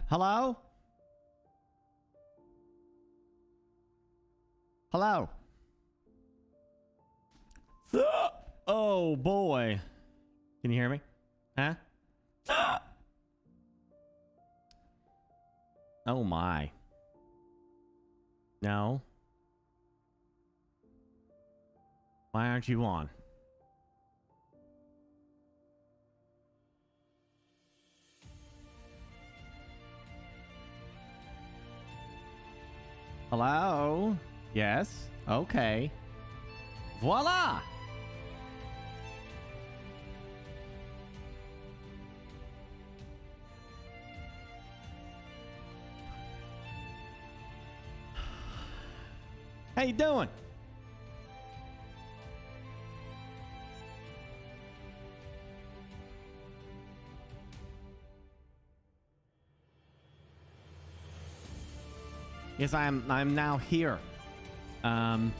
Hello? Hello? Oh boy. Can you hear me? Huh? Oh my. No. Why aren't you on? Hello? Yes? Okay. Voila! How you doing? Yes, I'm now here. On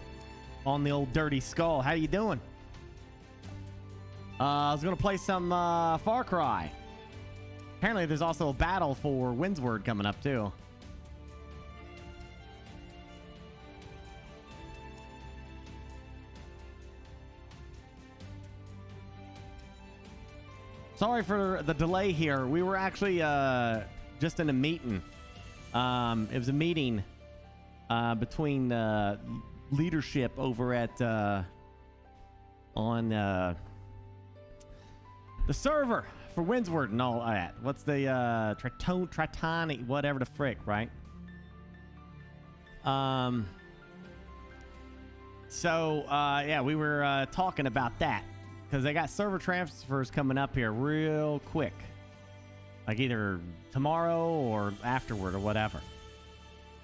the old dirty skull. How you doing? I was gonna play some Far Cry. Apparently there's also a battle for Windsward coming up too. Sorry for the delay here. We were actually just in a meeting. It was a meeting between leadership over at on the server for Windsward and all that. What's the Tritonic, whatever the frick, right? So yeah, we were talking about that because they got server transfers coming up here real quick, like either tomorrow or afterward or whatever.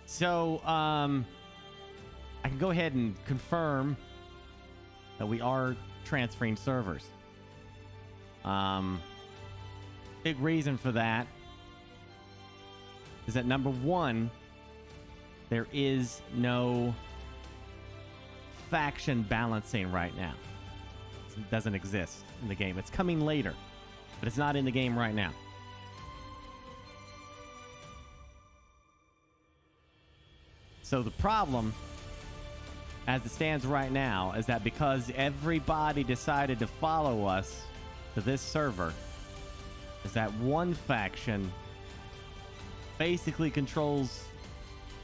So I can go ahead and confirm that we are transferring servers. Big reason for that is that number one, there is no faction balancing right now. It doesn't exist in the game. It's coming later, but it's not in the game right now. So the problem, as it stands right now, is that because everybody decided to follow us to this server, is that one faction basically controls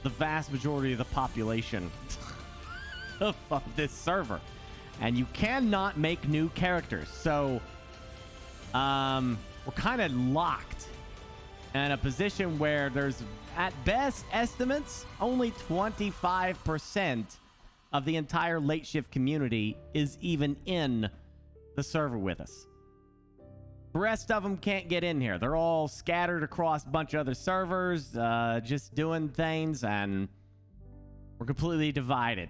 the vast majority of the population of this server. And you cannot make new characters. So we're kind of locked in a position where there's, at best estimates, only 25% of the entire late shift community is even in the server with us. The rest of them can't get in here. They're all scattered across a bunch of other servers, just doing things, and we're completely divided.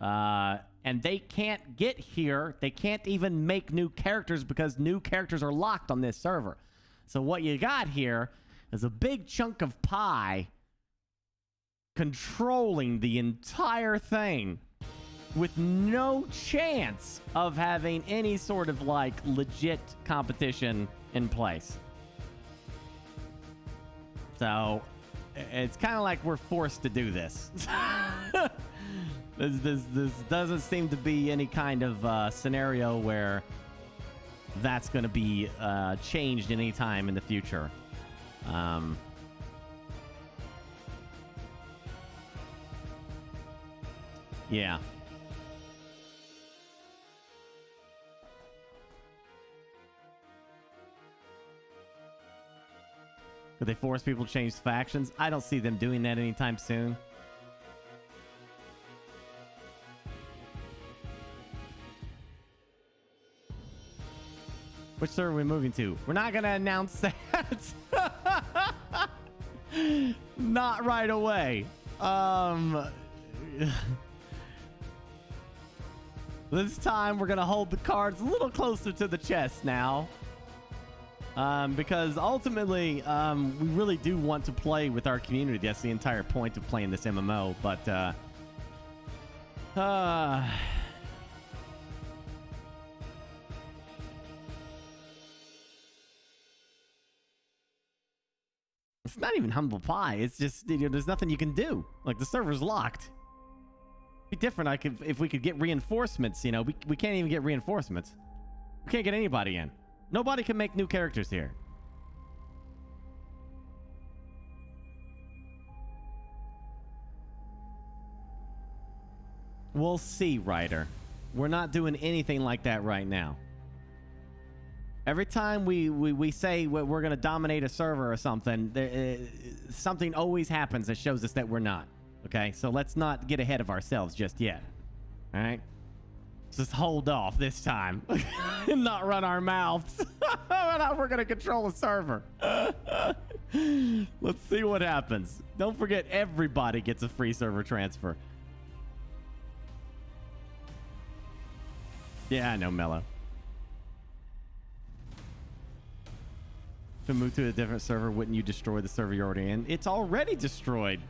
And they can't get here. They can't even make new characters because new characters are locked on this server. So what you got here is a big chunk of pie controlling the entire thing with no chance of having any sort of like legit competition in place. So it's kind of like we're forced to do this. This doesn't seem to be any kind of scenario where that's going to be changed any time in the future. Yeah. Could they force people to change factions? I don't see them doing that anytime soon. Which server are we moving to? We're not going to announce that. Not right away. This time we're going to hold the cards a little closer to the chest now. Because ultimately, we really do want to play with our community. That's the entire point of playing this MMO. But, It's not even humble pie. It's just, you know, there's nothing you can do. Like, the server's locked. It'd be different if we could get reinforcements, you know. We can't even get reinforcements. We can't get anybody in. Nobody can make new characters here. We'll see, Ryder. We're not doing anything like that right now. Every time we say we're going to dominate a server or something, something always happens that shows us that we're not. Okay? So let's not get ahead of ourselves just yet. All right? Just hold off this time and not run our mouths. How we're going to control a server. Let's see what happens. Don't forget, everybody gets a free server transfer. Yeah, I know, Mello. If we move to a different server, wouldn't you destroy the server you're already in? It's already destroyed.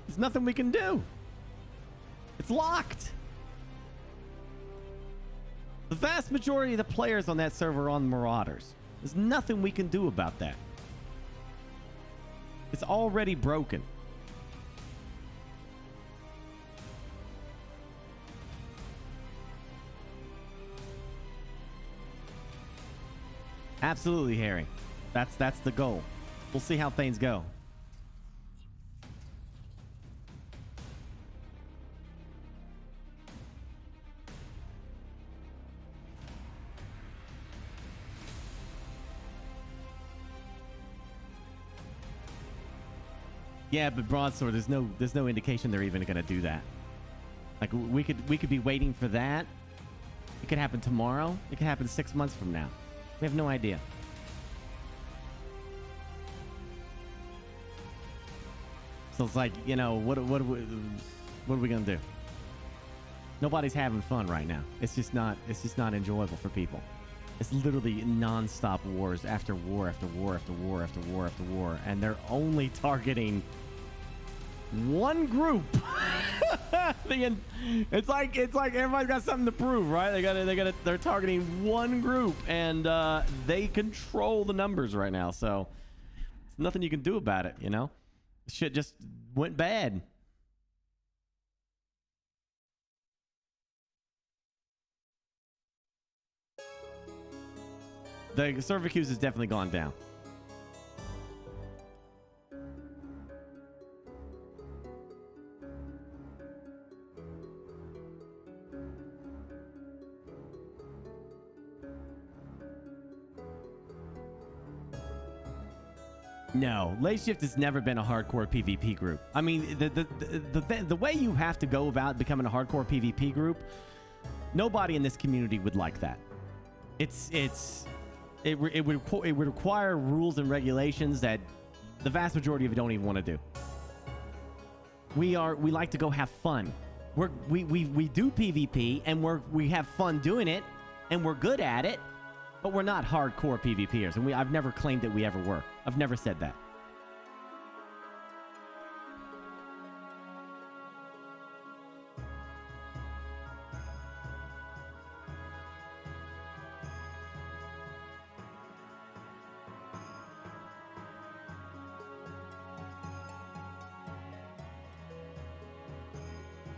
There's nothing we can do. It's locked. The vast majority of the players on that server are on Marauders. There's nothing we can do about that. It's already broken. Absolutely, Harry. That's the goal. We'll see how things go. Yeah, but Broadsword, there's no indication they're even going to do that. Like, we could be waiting for that. It could happen tomorrow. It could happen 6 months from now. We have no idea. So it's like, you know, what are we gonna do? Nobody's having fun right now. It's just not enjoyable for people. It's literally non-stop wars after war after war after war after war after war, and they're only targeting one group. It's like everybody's got something to prove, right? They're targeting one group, and they control the numbers right now. So there's nothing you can do about it, you know? Shit just went bad. The server queues has definitely gone down. No, Late Shift has never been a hardcore PvP group. I mean, the way you have to go about becoming a hardcore PvP group, nobody in this community would like that. It would require rules and regulations that the vast majority of it don't even want to do. We like to go have fun. We do PvP and we have fun doing it, and we're good at it. But we're not hardcore PvPers, and I've never claimed that we ever were. I've never said that.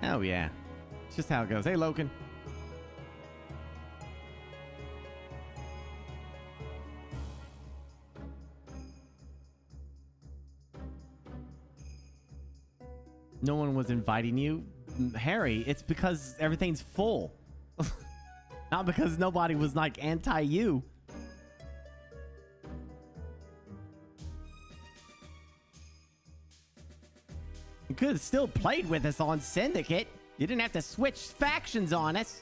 Oh yeah, it's just how it goes. Hey, Loken. No one was inviting you. Harry, it's because everything's full. Not because nobody was like anti-you. You could have still played with us on Syndicate. You didn't have to switch factions on us.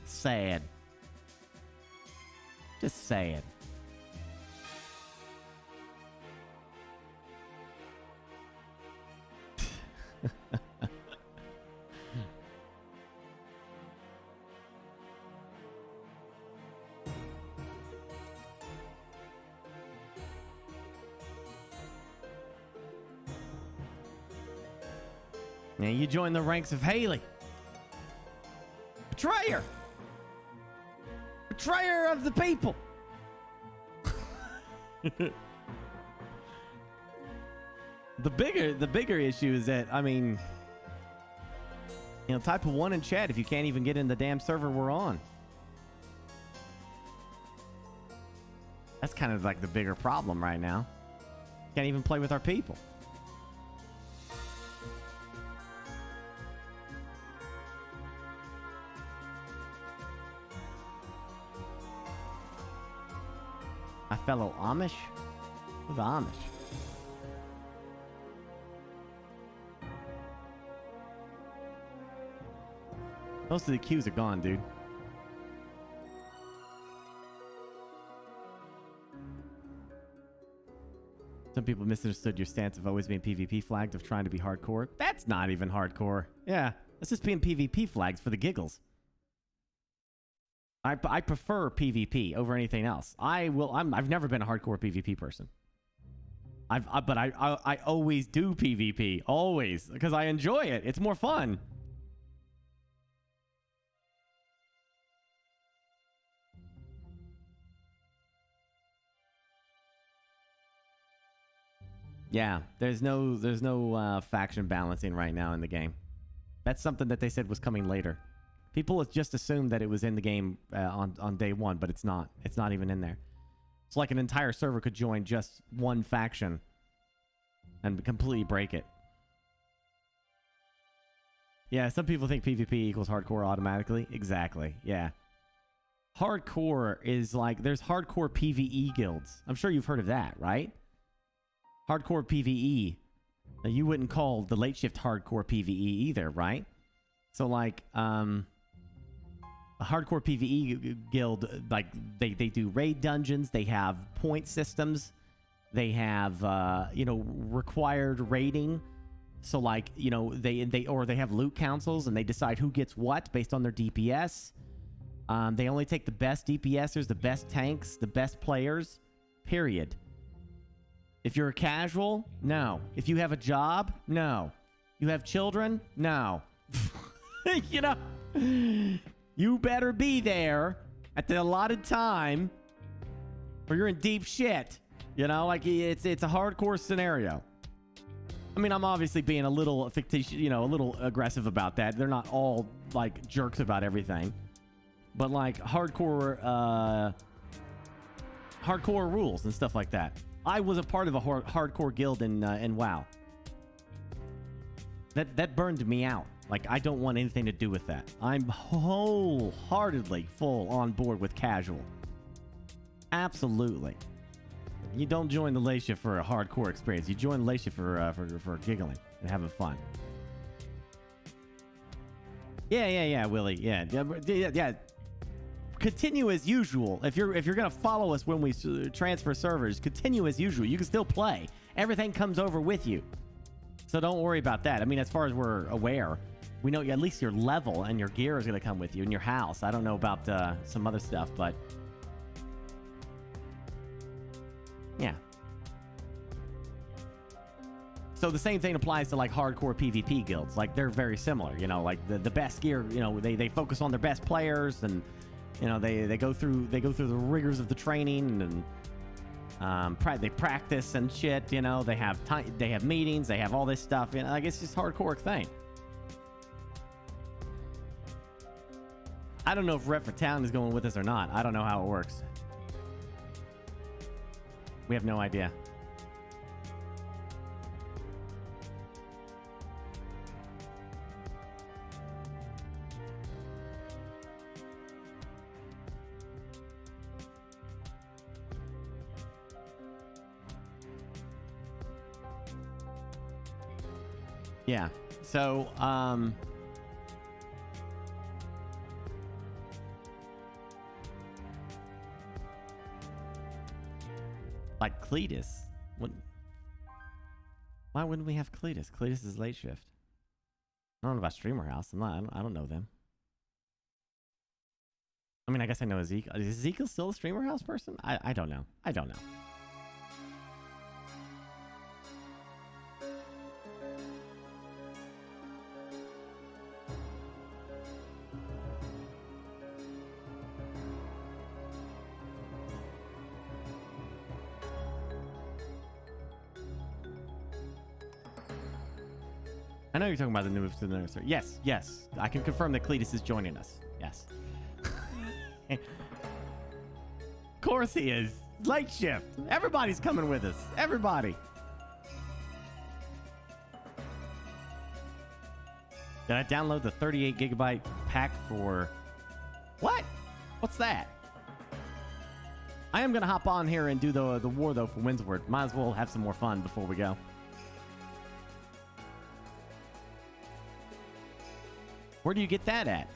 Sad. Just sad. Now you join the ranks of Haley. Betrayer! Betrayer of the people! The bigger issue is that, I mean, you know, type a 1 in chat if you can't even get in the damn server we're on. That's kind of like the bigger problem right now. Can't even play with our people. My fellow Amish? Who's the Amish? Most of the queues are gone, dude. Some people misunderstood your stance of always being PvP flagged of trying to be hardcore. That's not even hardcore. Yeah, that's just being PvP flags for the giggles. I prefer PvP over anything else. I've never been a hardcore PvP person. But I always do PvP, always, because I enjoy it. It's more fun. Yeah, there's no faction balancing right now in the game. That's something that they said was coming later. People just assumed that it was in the game on day one, but it's not. It's not even in there. It's like an entire server could join just one faction and completely break it. Yeah, some people think PvP equals hardcore automatically. Exactly, yeah. Hardcore is like, there's hardcore PvE guilds. I'm sure you've heard of that, right? Hardcore PvE. Now, you wouldn't call the late shift hardcore PvE either, right? So like, a hardcore PvE guild, like they do raid dungeons, they have point systems, they have you know, required raiding. So like, you know, they have loot councils and they decide who gets what based on their DPS. They only take the best DPSers, the best tanks, the best players, period. If you're a casual, no. If you have a job, no. You have children, no. You know, you better be there at the allotted time or you're in deep shit. You know, like it's a hardcore scenario. I mean, I'm obviously being a little fictitious, you know, a little aggressive about that. They're not all like jerks about everything. But like hardcore rules and stuff like that. I was a part of a hardcore guild in WoW. That burned me out. Like, I don't want anything to do with that. I'm wholeheartedly full on board with casual. Absolutely. You don't join the late shift for a hardcore experience. You join the late shift for giggling and having fun. Yeah, Willie. Yeah. Continue as usual. If you're gonna follow us when we transfer servers, continue as usual. You can still play. Everything comes over with you, so don't worry about that. I mean, as far as we're aware, we know at least your level and your gear is gonna come with you in your house. I don't know about some other stuff, but yeah. So the same thing applies to like hardcore PvP guilds. Like they're very similar. You know, like the best gear. You know, they focus on their best players and. You know, they go through the rigors of the training and they practice and shit. You know, they have meetings, they have all this stuff. You know, like it's just hardcore thing. I don't know if Rep for Town is going with us or not. I don't know how it works. We have no idea. Yeah. So, like Cletus. Why wouldn't we have Cletus? Cletus is late shift. I don't know about Streamer House. I don't know them. I mean, I guess I know Ezekiel. Is Ezekiel still a Streamer House person? I don't know. I don't know. I know you're talking about the move to the nursery. Yes, yes. I can confirm that Cletus is joining us. Yes. Of course he is. Late shift. Everybody's coming with us. Everybody. Did I download the 38 gigabyte pack for... What? What's that? I am going to hop on here and do the war, though, for Windsward. Might as well have some more fun before we go. Where do you get that at?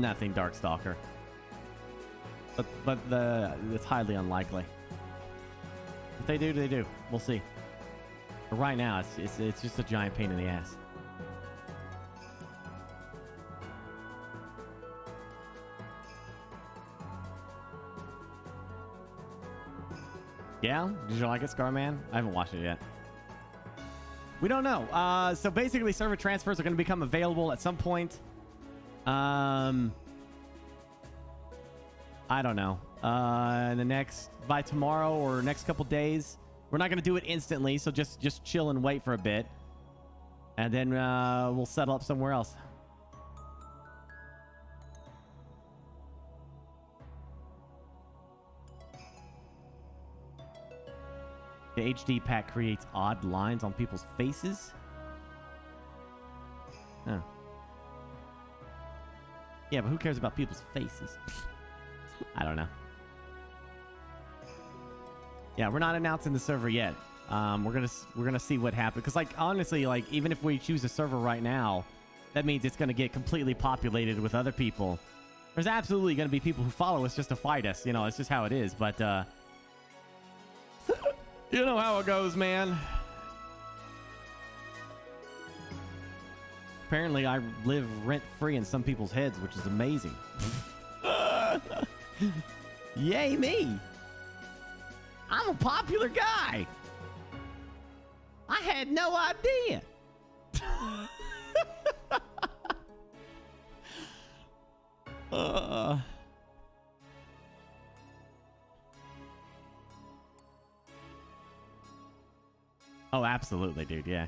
Nothing, Darkstalker. But it's highly unlikely. If they do, they do. We'll see. But right now, it's just a giant pain in the ass. Yeah? Did you like it, Scarman? I haven't watched it yet. We don't know. So basically, server transfers are going to become available at some point. I don't know. By tomorrow or next couple days. We're not going to do it instantly, so just chill and wait for a bit. And then we'll settle up somewhere else. The HD pack creates odd lines on people's faces. Huh. Yeah, but who cares about people's faces? I don't know. Yeah, we're not announcing the server yet. We're gonna see what happens. Because, like, honestly, like, even if we choose a server right now, that means it's gonna get completely populated with other people. There's absolutely gonna be people who follow us just to fight us. You know, it's just how it is. But you know how it goes, man. Apparently, I live rent-free in some people's heads, which is amazing. Yay me! I'm a popular guy. I had no idea. Oh, absolutely, dude. Yeah.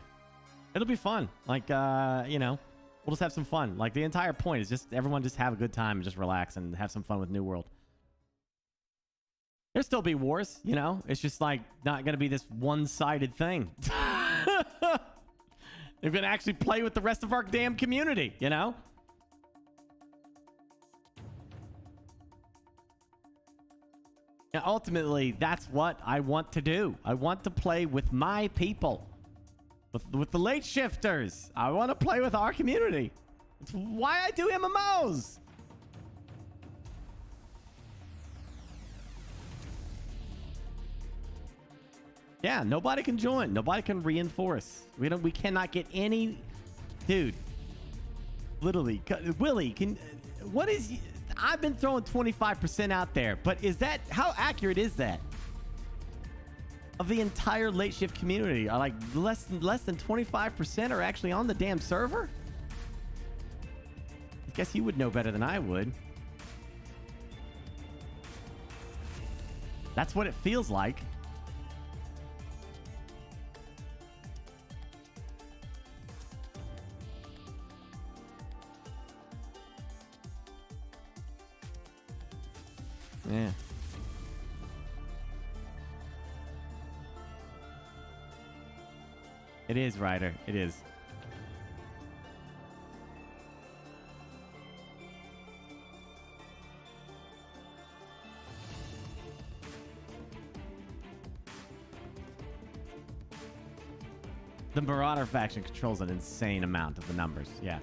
It'll be fun. Like, you know, we'll just have some fun. Like, the entire point is just everyone just have a good time and just relax and have some fun with New World. There'll still be wars, you know? It's just, like, not going to be this one-sided thing. They're going to actually play with the rest of our damn community, you know? And ultimately, that's what I want to do. I want to play with my people. With the late shifters. I want to play with our community. It's why I do MMOs. Yeah, nobody can join. Nobody can reinforce. We cannot get any... Dude. Literally. Willie, what is... I've been throwing 25% out there, but is that... How accurate is that? Of the entire late shift community, are like less than 25% are actually on the damn server? I guess you would know better than I would. That's what it feels like. Yeah. It is, Ryder. It is. The Marauder faction controls an insane amount of the numbers. Yeah.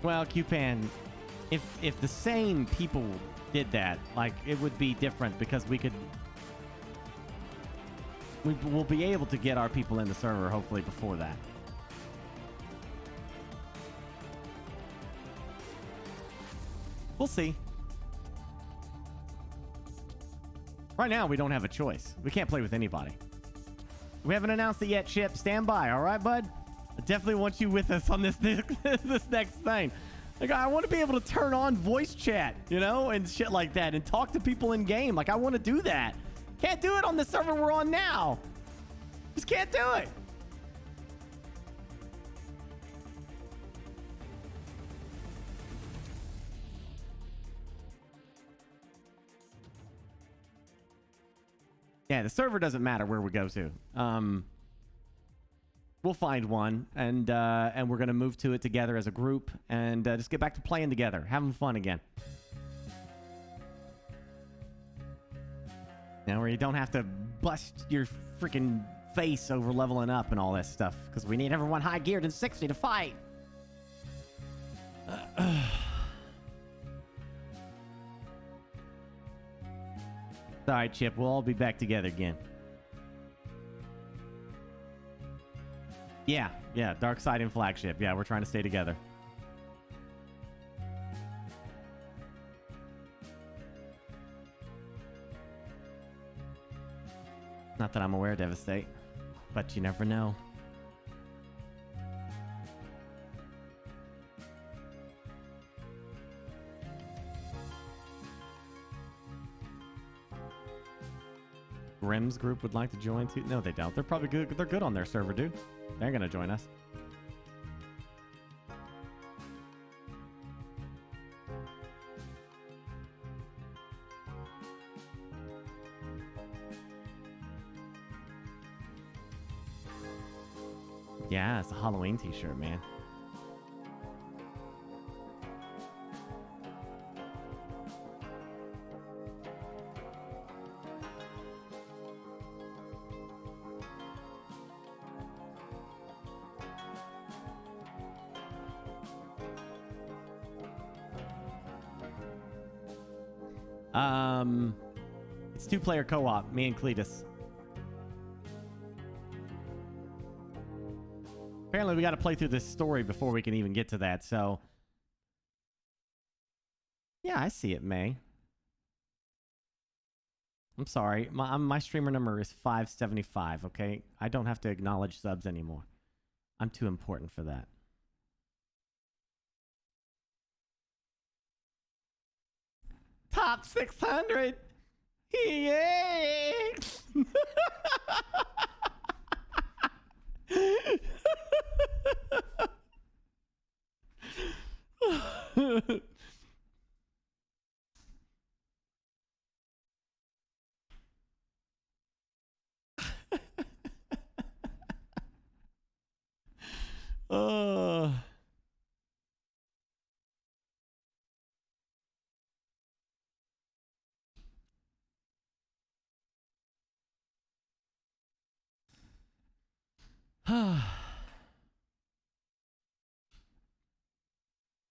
Well, QPan, if the same people did that, like, it would be different because we'll be able to get our people in the server hopefully before that. We'll see. Right now, we don't have a choice. We can't play with anybody. We haven't announced it yet, Chip. Stand by, all right, bud? I definitely want you with us on this this next thing. Like, I want to be able to turn on voice chat, you know, and shit like that, and talk to people in game. Like, I want to do that. Can't do it on the server we're on now. Just can't do it. Yeah, the server doesn't matter where we go to. We'll find one, and we're gonna move to it together as a group, and just get back to playing together, having fun again. You know, where you don't have to bust your freaking face over leveling up and all that stuff, because we need everyone high geared and 60 to fight. All right, Chip, we'll all be back together again. Yeah, Dark Side and Flagship. Yeah, we're trying to stay together. Not that I'm aware, Devastate, but you never know. Grimm's group would like to join too. No, they don't. They're probably good. They're good on their server, dude. They're gonna join us. Yeah, it's a Halloween t-shirt, man. It's 2-player co-op, me and Cletus. Apparently we got to play through this story before we can even get to that, so... Yeah, I see it, May. I'm sorry, my streamer number is 575, okay? I don't have to acknowledge subs anymore. I'm too important for that. Top 600! Yay!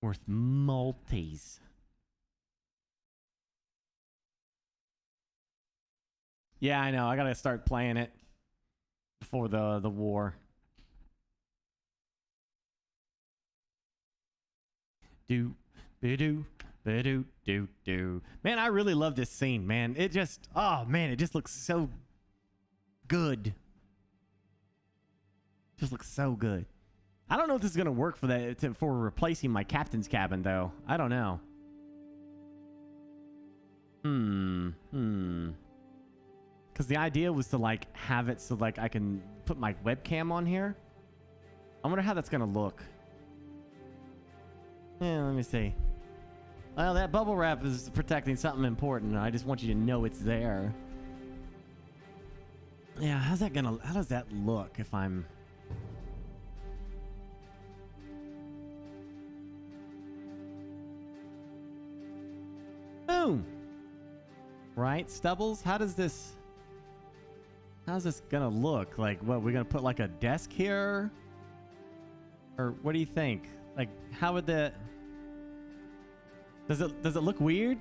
Worth multis. Yeah, I know. I gotta start playing it before the war. Do do do do do. Man, I really love this scene, man. It just, oh man, it just looks so good. Just looks so good. I don't know if this is gonna work for that for replacing my captain's cabin though. I don't know. Because the idea was to like have it so like I can put my webcam on here. I wonder how that's gonna look. Yeah, let me see. Well, that bubble wrap is protecting something important. I just want you to know it's there. Yeah, how does that look if I'm... Boom! Right, Stubbles? How's this gonna look? Like, what, we're gonna put like a desk here? Or what do you think? Like, how would the... Does it look weird?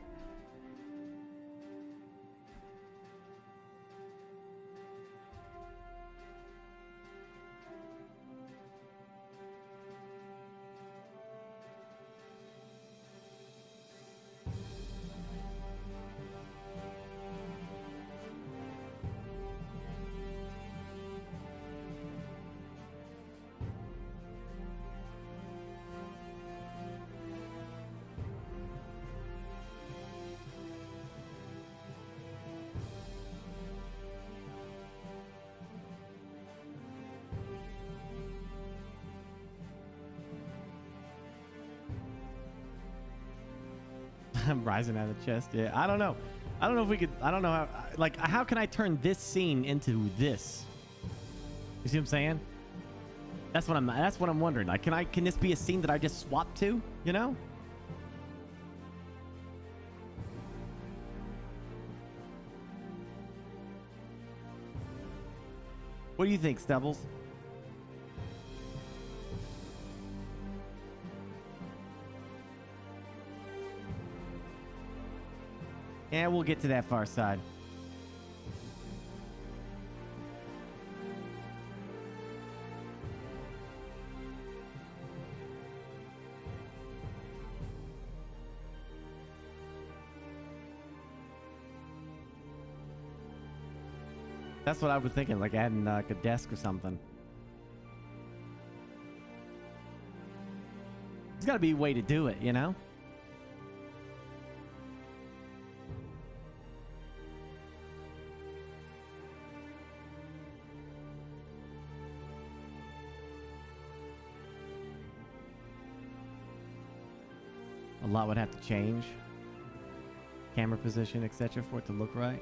I'm rising out of the chest. Yeah, I don't know. I don't know if we could. I don't know how. Like, how can I turn this scene into this? You see what I'm saying? That's what I'm wondering. Like, can this be a scene that I just swap to? You know? What do you think, Stubbles? Yeah, we'll get to that far side. That's what I was thinking, like adding like a desk or something. There's got to be a way to do it, you know? A lot would have to change. Camera position, etc. for it to look right.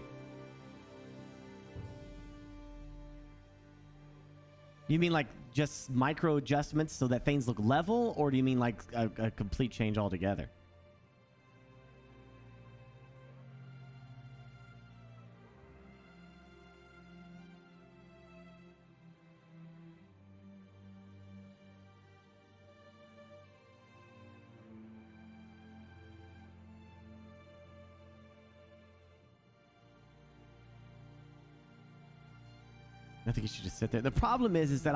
You mean like just micro adjustments so that things look level, or do you mean like a complete change altogether? I think you should just sit there. The problem is that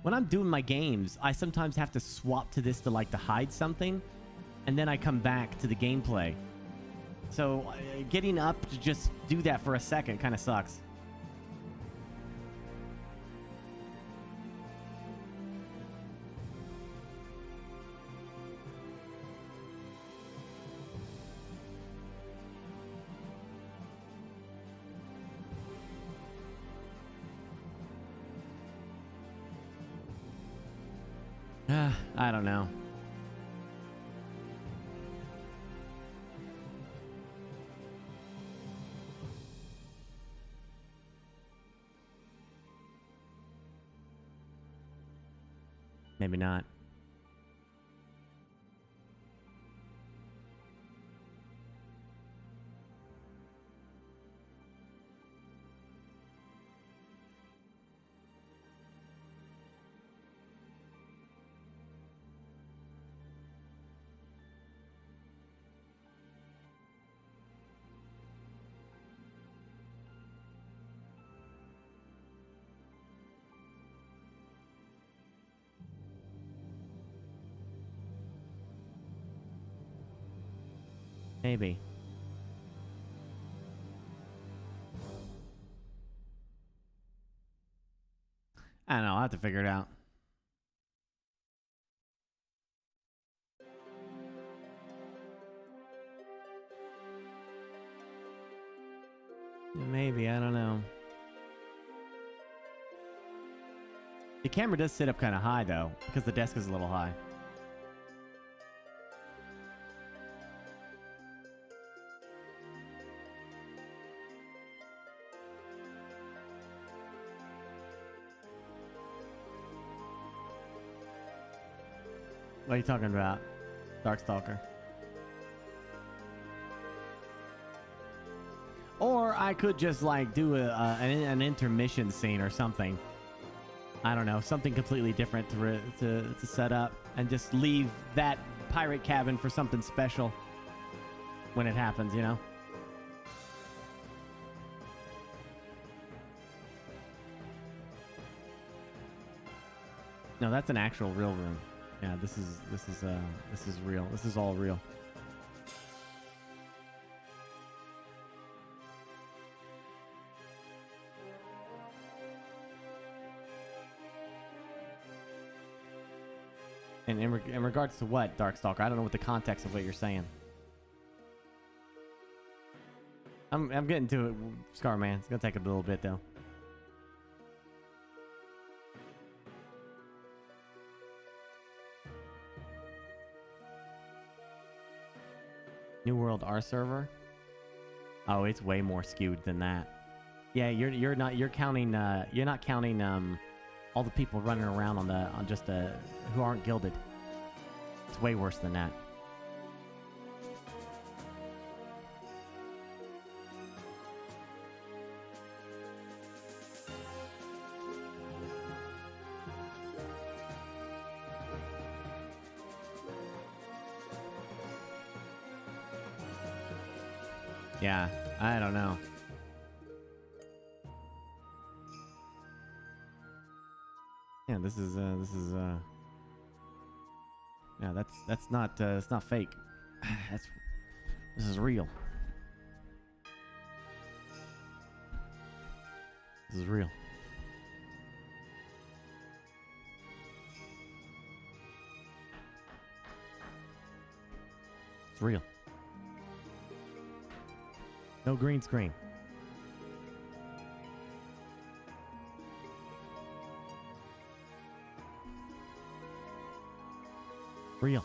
when I'm doing my games, I sometimes have to swap to this to hide something, and then I come back to the gameplay. So getting up to just do that for a second kind of sucks. I don't know. Maybe not. Maybe. I don't know. I'll have to figure it out. Maybe. I don't know. The camera does sit up kind of high, though, because the desk is a little high. What are you talking about, Darkstalker? Or I could just like do an intermission scene or something. I don't know, something completely different to set up, and just leave that pirate cabin for something special when it happens, you know? No, that's an actual real room. Yeah, this is real. This is all real. And in regards to what, Darkstalker? I don't know what the context of what you're saying. I'm getting to it, Scarman. It's gonna take a little bit though. New World R server? Oh, it's way more skewed than that. Yeah, you're not counting all the people running around on just who aren't gilded. It's way worse than that. Yeah, I don't know. Yeah, this is yeah, that's not it's not fake. This is real. This is real. It's real. No green screen. Real.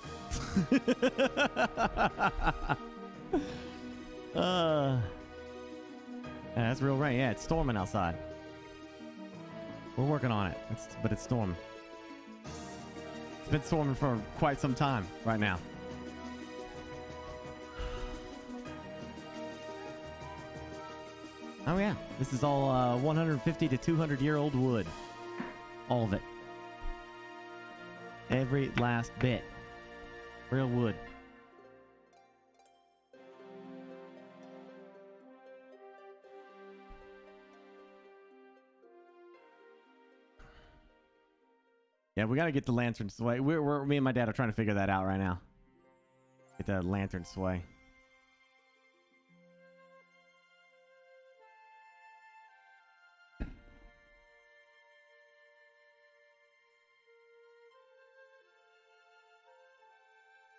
Yeah, that's real rain. Yeah, it's storming outside. We're working on it. But it's storming. It's been storming for quite some time right now. Oh yeah, this is all 150 to 200-year-old wood. All of it. Every last bit. Real wood. Yeah, we gotta get the lantern sway. Me and my dad are trying to figure that out right now. Get the lantern sway.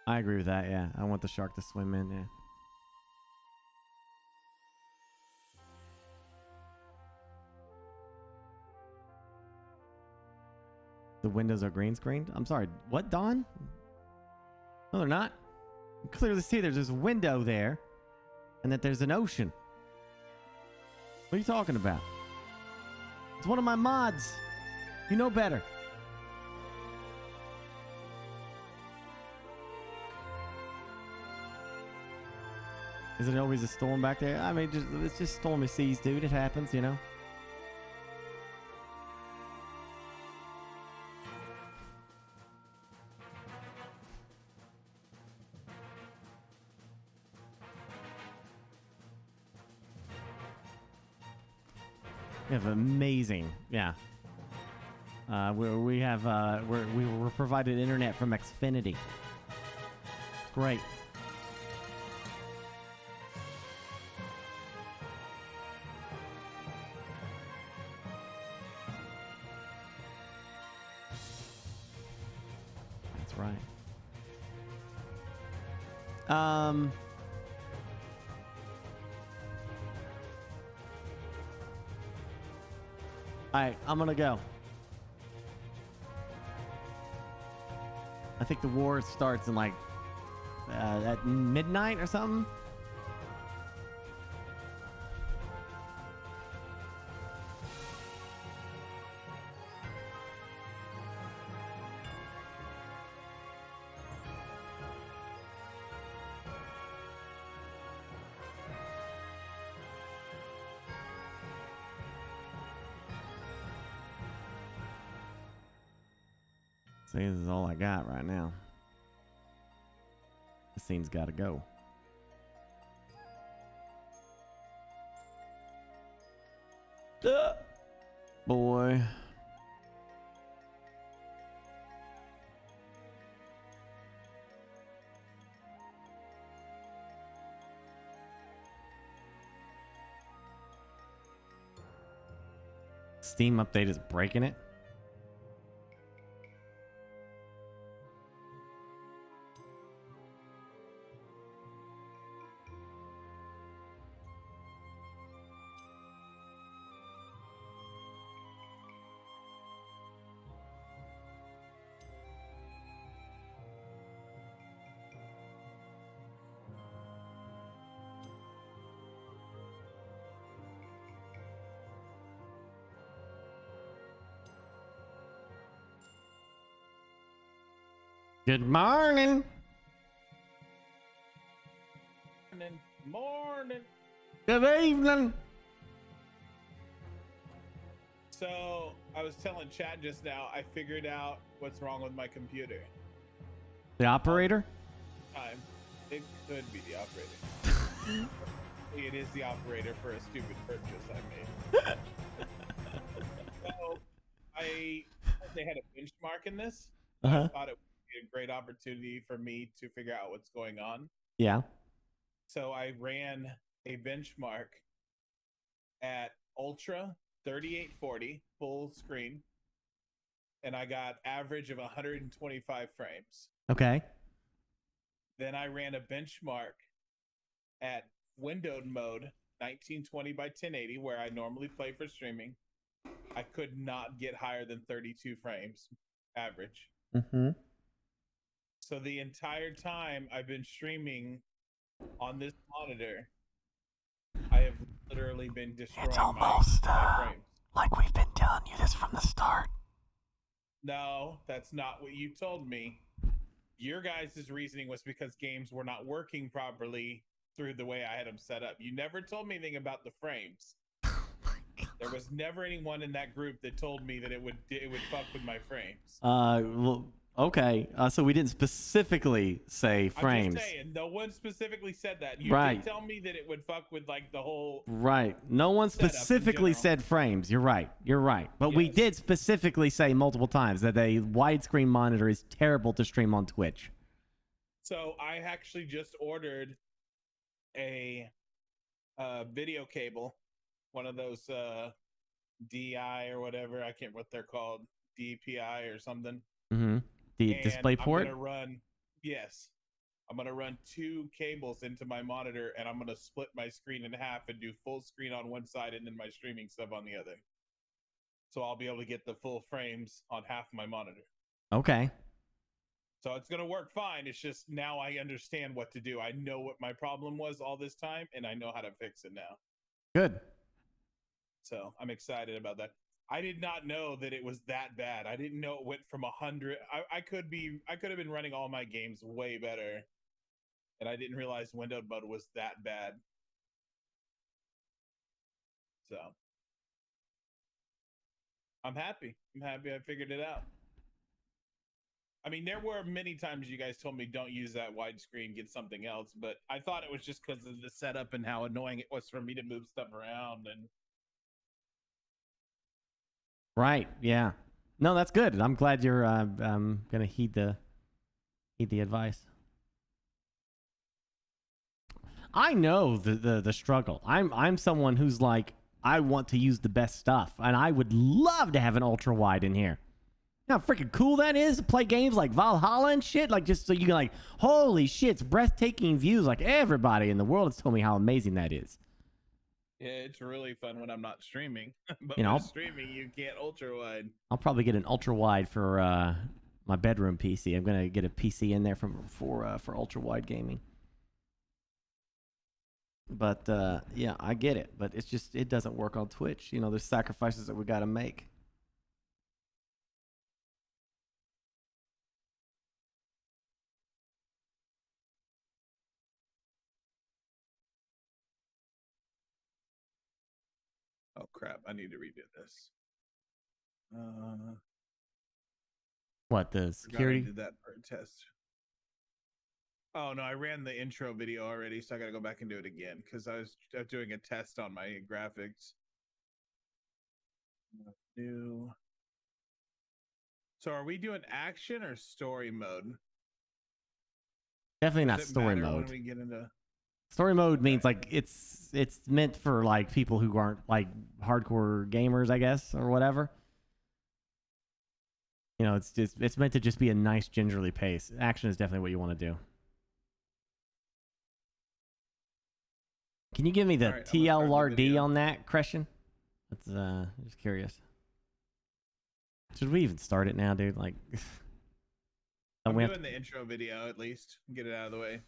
I agree with that, yeah. I want the shark to swim in, yeah. The windows are green screened? I'm sorry, what, Don? No, they're not. You can clearly see there's this window there, and that there's an ocean. What are you talking about? It's one of my mods. You know better. Is it always a storm back there? I mean, it's just stormy seas, dude. It happens, you know? We have amazing, yeah. We're provided internet from Xfinity. It's great. That's right. Alright, I'm gonna go. I think the war starts in like at midnight or something. See, this is all I got right now. The scene's gotta go. Boy. Steam update is breaking it. Good morning. Morning. Good evening. So I was telling Chad just now, I figured out what's wrong with my computer. The operator? It could be the operator. It is the operator for a stupid purchase I made. So they had a benchmark in this. I thought it would be a great opportunity for me to figure out what's going on. Yeah. So I ran a benchmark at Ultra 3840 full screen, and I got average of 125 frames. Okay. Then I ran a benchmark at windowed mode 1920 by 1080 where I normally play for streaming. I could not get higher than 32 frames average. So the entire time I've been streaming on this monitor, I have literally been destroying my frames. Like we've been telling you this from the start. No, that's not what you told me. Your guys' reasoning was because games were not working properly through the way I had them set up. You never told me anything about the frames. There was never anyone in that group that told me that it would fuck with my frames. Well, okay. So we didn't specifically say frames. I'm just saying, no one specifically said that. You Right. did tell me that it would fuck with like the whole. Right. No one specifically said frames. You're right. You're right. But we did specifically say multiple times that a widescreen monitor is terrible to stream on Twitch. So I actually just ordered a video cable, one of those DI or whatever, I can't remember what they're called, DPI or something. The display port? I'm gonna run 2 cables into my monitor, and I'm gonna split my screen in half and do full screen on one side and then my streaming stuff on the other. So I'll be able to get the full frames on half my monitor. Okay. So it's gonna work fine. It's just now I understand what to do. I know what my problem was all this time, and I know how to fix it now. Good. So I'm excited about that. I did not know that it was that bad. I didn't know it went from 100. I could have been running all my games way better, and I didn't realize windowed mode was that bad. So I'm happy. I figured it out. I mean, there were many times you guys told me don't use that widescreen, get something else, but I thought it was just because of the setup and how annoying it was for me to move stuff around. And Right. Yeah. No, that's good. I'm glad you're gonna heed the advice. I know the struggle. I'm someone who's like, I want to use the best stuff, and I would love to have an ultra wide in here. You know how freaking cool that is to play games like Valhalla and shit, like just so you can like, holy shit, it's breathtaking views. Like everybody in the world has told me how amazing that is. Yeah, it's really fun when I'm not streaming. But You know, when streaming, you can't ultra wide. I'll probably get an ultra wide for my bedroom PC. I'm gonna get a PC in there for ultra wide gaming. But yeah, I get it. But it's just it doesn't work on Twitch. You know, there's sacrifices that we got to make. Oh crap! I need to redo this. What, the security? I did that for a test. Oh no, I ran the intro video already, so I gotta go back and do it again because I was doing a test on my graphics. New. So are we doing action or story mode? Definitely not story mode. When we get into story mode means like it's meant for like people who aren't like hardcore gamers, I guess, or whatever. You know, it's meant to just be a nice gingerly pace. Action is definitely what you want to do. Can you give me the TLRD on that, Crescent? That's just curious. Should we even start it now, dude? Like, I'm doing the intro video at least. Get it out of the way.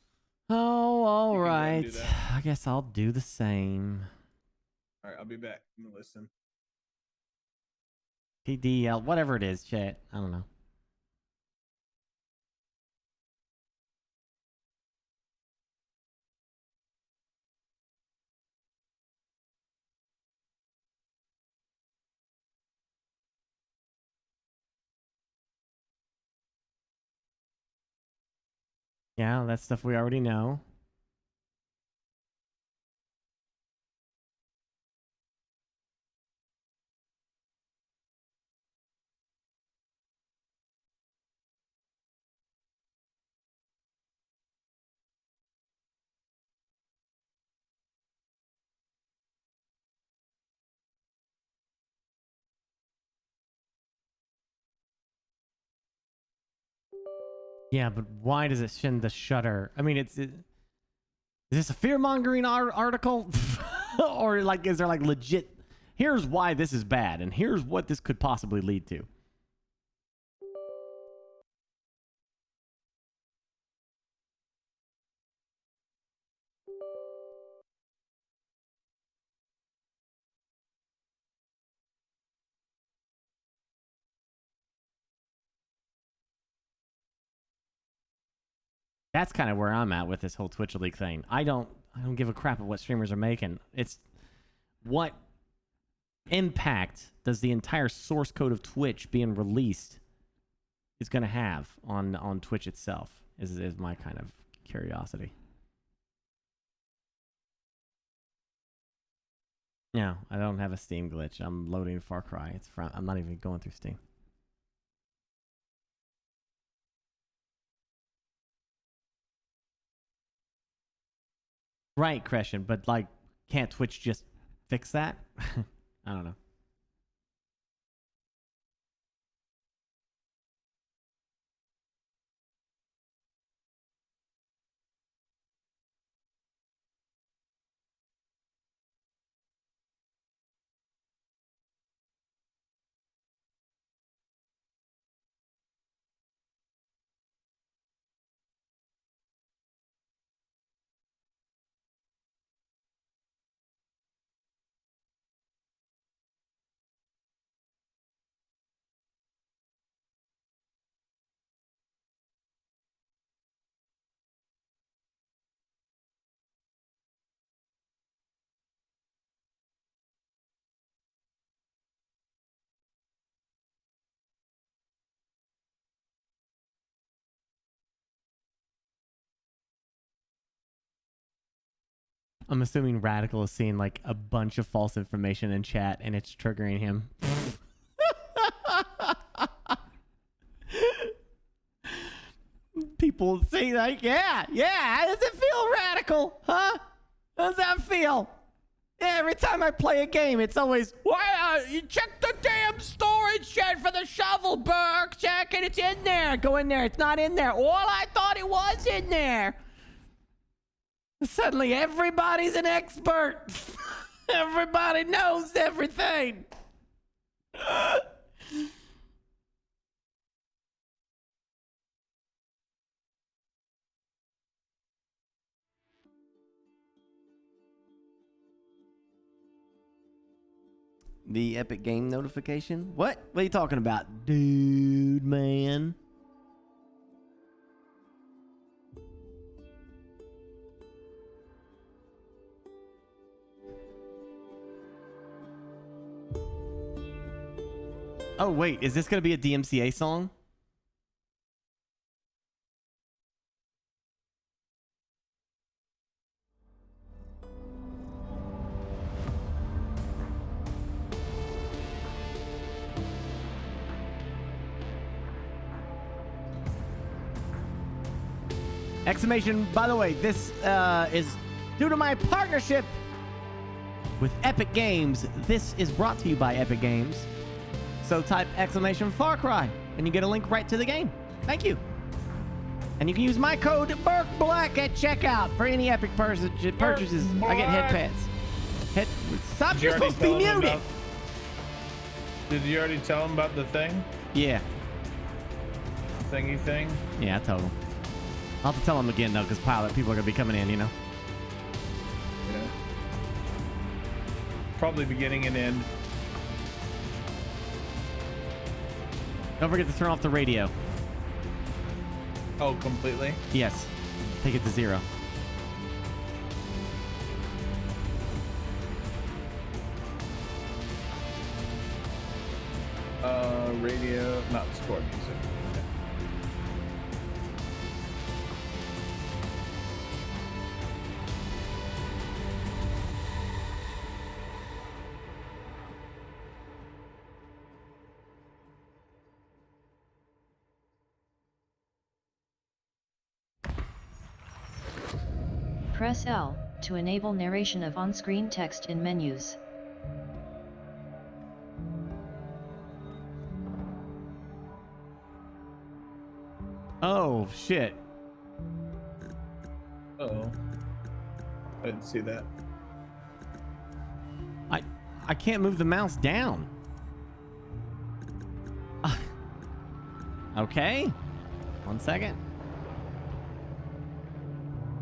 Oh, all right. I guess I'll do the same. All right, I'll be back. I'm gonna listen. TDL, whatever it is, chat. I don't know. Yeah, that's stuff we already know. Yeah, but why does it send the shutter? I mean, is this a fear-mongering article? Or like, is there like legit, here's why this is bad, and here's what this could possibly lead to? That's kind of where I'm at with this whole Twitch leak thing. I don't give a crap at what streamers are making. It's what impact does the entire source code of Twitch being released is going to have on Twitch itself is my kind of curiosity. No, I don't have a Steam glitch. I'm loading Far Cry. I'm not even going through Steam. Right, Crescent, but like, can't Twitch just fix that? I don't know. I'm assuming Radical is seeing like a bunch of false information in chat and it's triggering him. People say like, yeah, how does it feel, Radical? Huh? How does that feel? Every time I play a game, it's always, well, you check the damn storage shed for the shovel, Burke. Check it, it's in there. Go in there, it's not in there. All I thought it was in there. Suddenly, everybody's an expert. Everybody knows everything. The Epic Game notification? What? What are you talking about, dude, man? Oh, wait. Is this going to be a DMCA song? Exclamation, by the way, this is due to my partnership with Epic Games. This is brought to you by Epic Games. So type exclamation Far Cry and you get a link right to the game. Thank you. And you can use my code BurkeBlack at checkout for any Epic purchases. I get head pets. Stop, you're supposed to be muted. Did you already tell him about the thing? Yeah. Thingy thing? Yeah, I told him. I'll have to tell him again, though, because pilot people are going to be coming in, you know? Yeah. Probably beginning and end. Don't forget to turn off the radio. Oh, completely? Yes. Take it to 0. Radio, not score music. Press L to enable narration of on-screen text in menus. Oh, shit. Oh, I didn't see that. I can't move the mouse down. Okay. 1 second.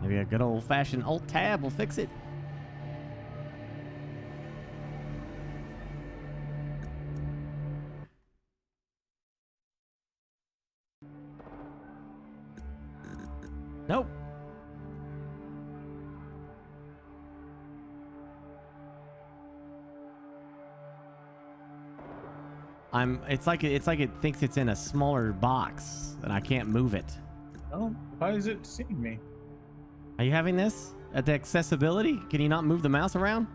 Maybe a good old-fashioned Alt-Tab will fix it. Nope. It's like it thinks it's in a smaller box and I can't move it. Oh, why is it seeing me? Are you having this at the accessibility? Can you not move the mouse around?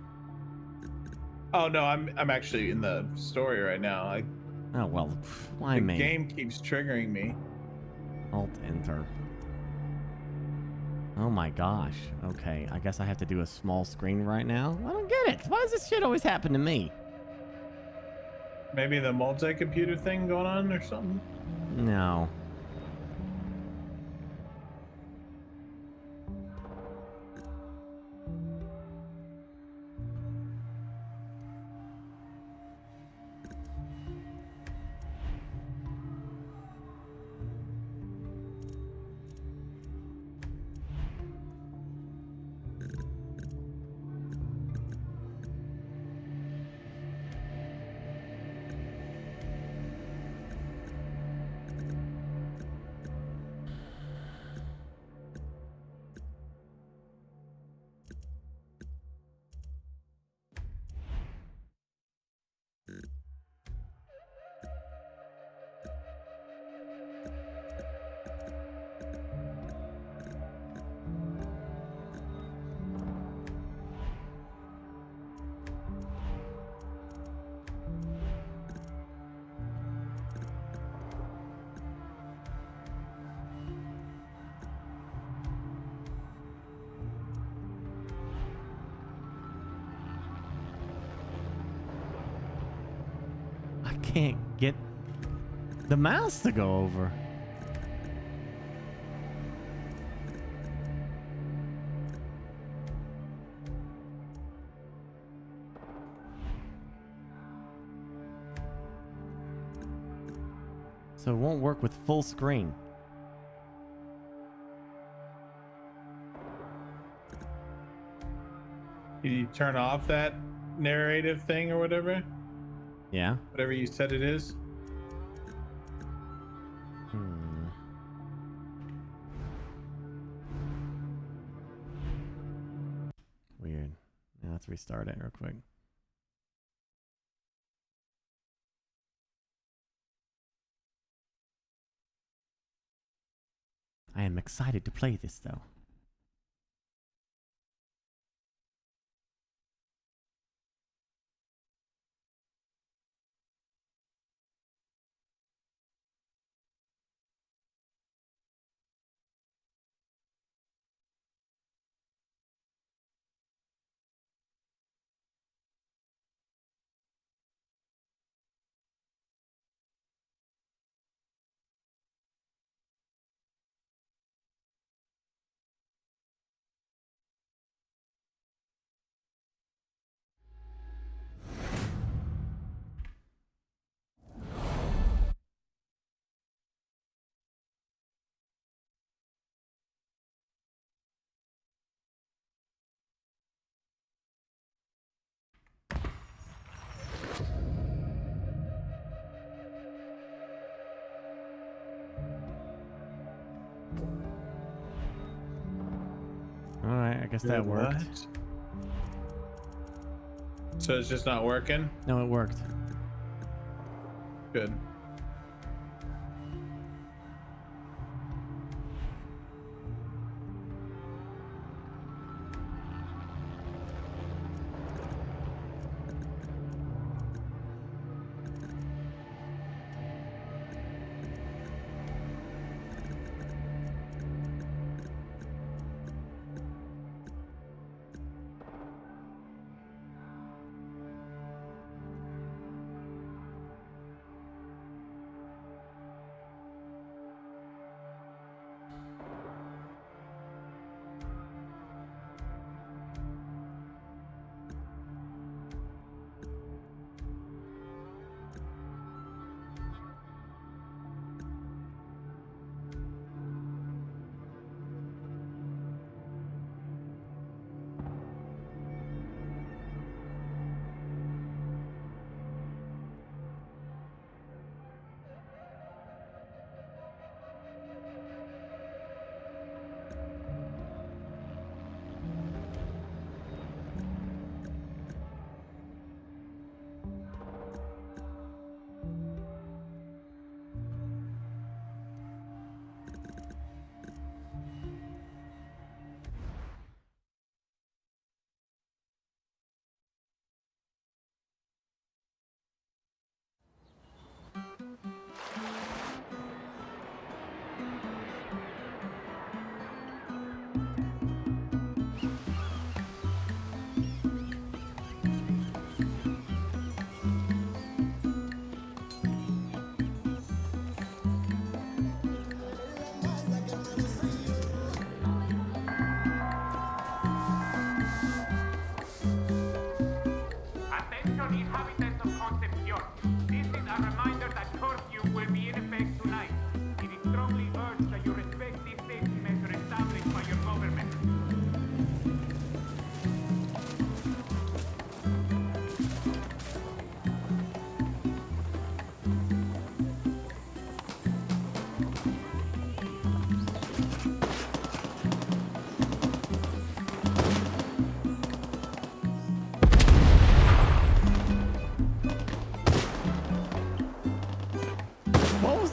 Oh no, I'm actually in the story right now. Oh well, why The me? game keeps triggering me. Alt enter. Oh my gosh. Okay, I guess I have to do a small screen right now. I don't get it. Why does this shit always happen to me? Maybe the multi-computer thing going on or something? No. I can't get the mouse to go over. So it won't work with full screen. Did you turn off that narrative thing or whatever? Yeah. Whatever you said it is? Weird. Now let's restart it real quick. I am excited to play this though. Alright, I guess that worked. What? So it's just not working? No, it worked. Good.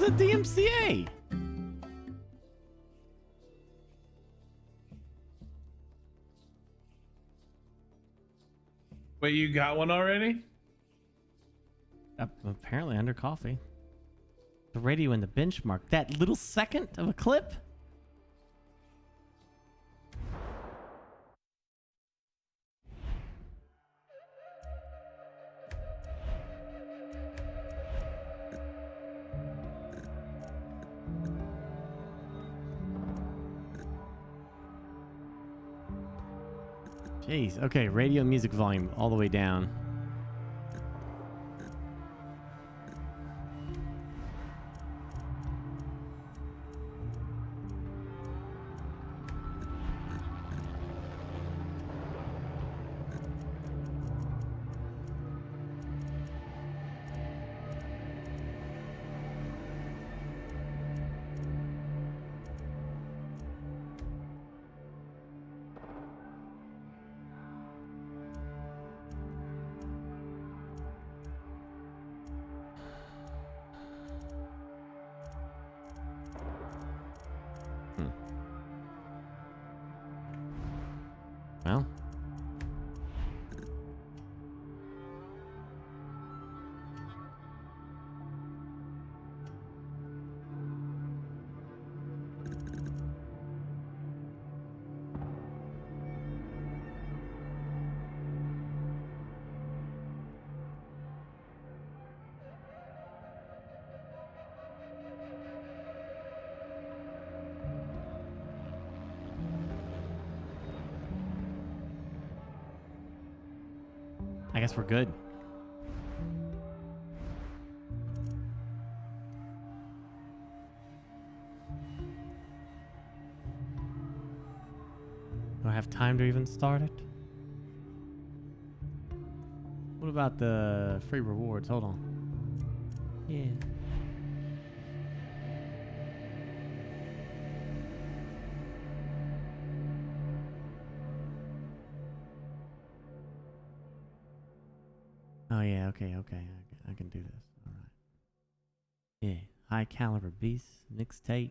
a DMCA. Wait, you got one already? Apparently under coffee. The radio in the benchmark. That little second of a clip? Jeez. Okay, radio music volume all the way down. Well. I guess we're good. Do I have time to even start it? What about the free rewards? Hold on. Yeah. Oh yeah, okay. I can do this. All right. Yeah, high caliber beast mixtape.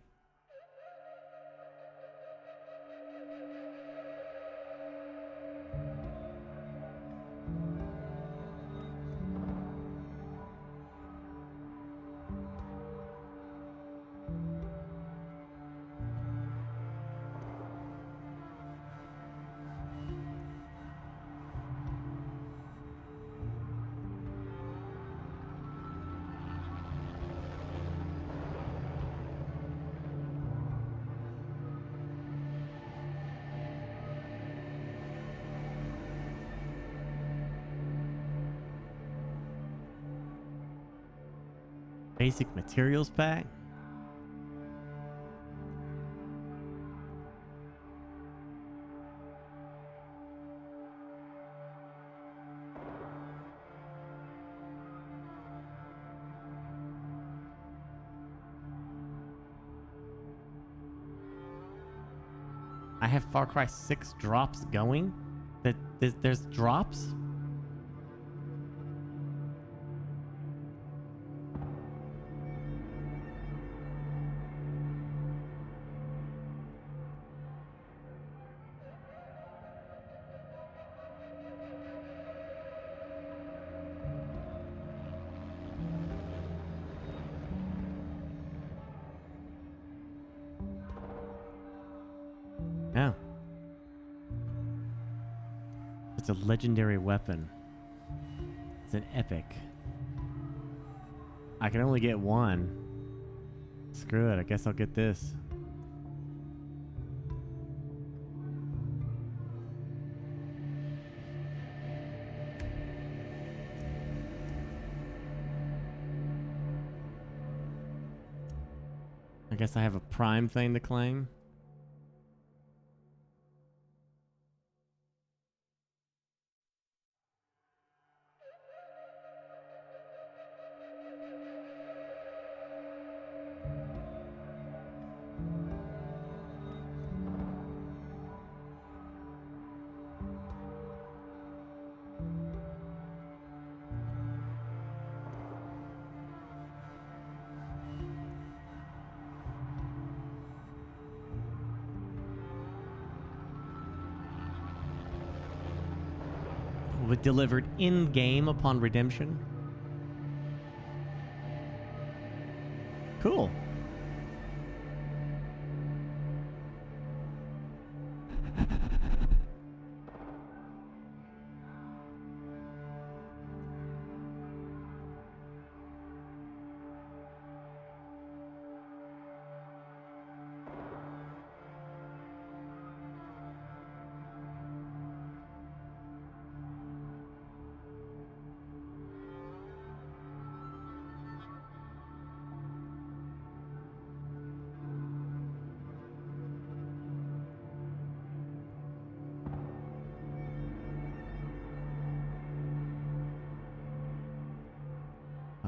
Basic materials pack. I have Far Cry 6 drops going. There's drops? Yeah. It's a legendary weapon. It's an epic. I can only get one. Screw it, I guess I'll get this. I guess I have a prime thing to claim. will be delivered in-game upon redemption. Cool.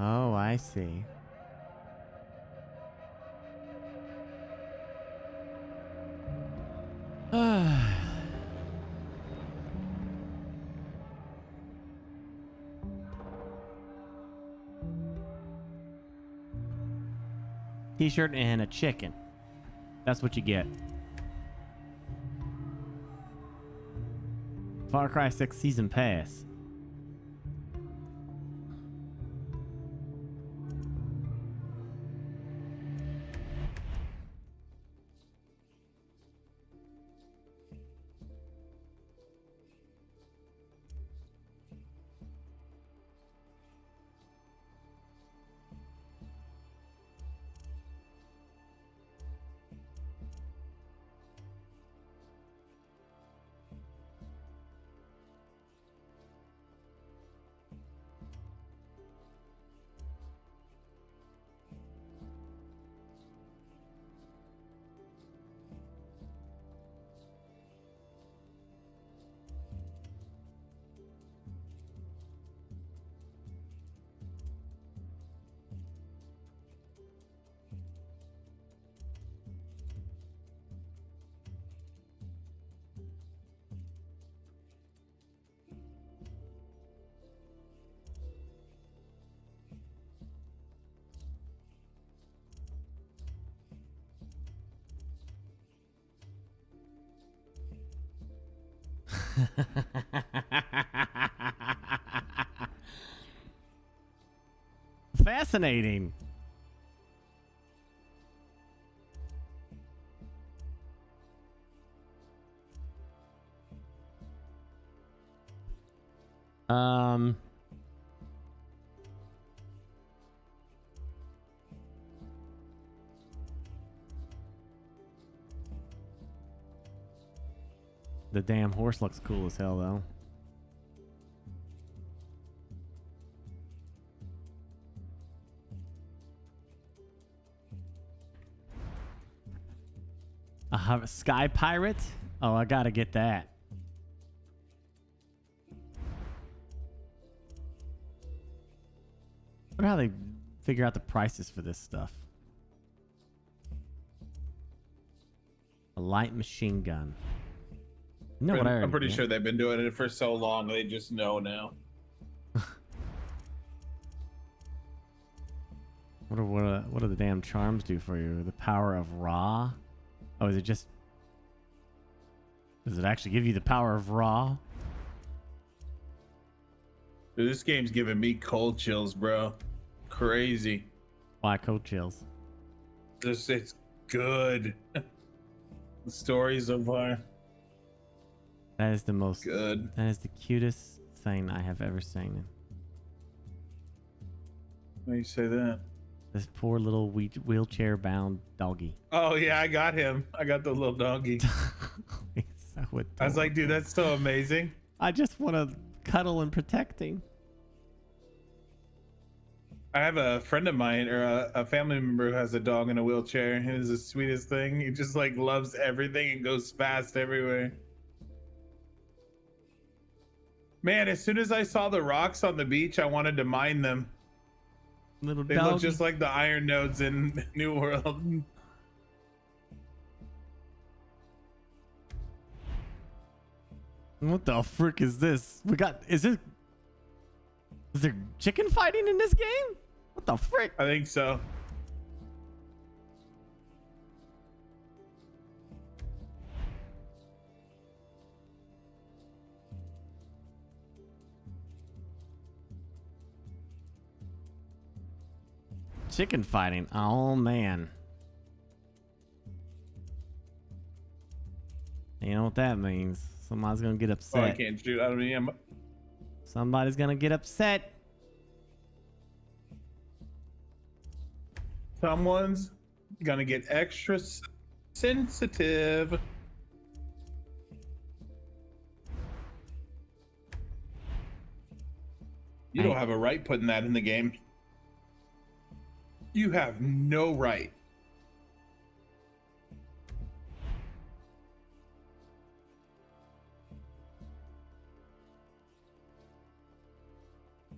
Oh, I see. T-shirt and a chicken. That's what you get. Far Cry 6 Season Pass. Fascinating. The damn horse looks cool as hell, though. A sky pirate? Oh, I gotta get that. I wonder how they figure out the prices for this stuff. A light machine gun. You know what I I'm pretty get? sure they've been doing it for so long, they just know now. What do the damn charms do for you? The power of Ra? Oh, is it just... Does it actually give you the power of Ra? Dude, this game's giving me cold chills, bro. Crazy. Why cold chills? It's good. The story so far. That is the most... Good. That is the cutest thing I have ever seen. Why you say that? This poor little wheelchair-bound doggy. Oh yeah, I got him. I got the little doggy. He's so adorable. I was like, dude, that's so amazing. I just want to cuddle and protect him. I have a friend of mine, or a family member who has a dog in a wheelchair. It is the sweetest thing. He just like loves everything and goes fast everywhere. Man, as soon as I saw the rocks on the beach, I wanted to mine them. Little They doggy. look just like the iron nodes in New World. What the frick is this? Is there chicken fighting in this game? What the frick? I think so. Chicken fighting. Oh, man. You know what that means. Somebody's gonna get Oh, upset. I can't shoot out of the ammo. Somebody's gonna get upset. Someone's gonna get extra sensitive. You don't have a right putting that in the game. You have no right.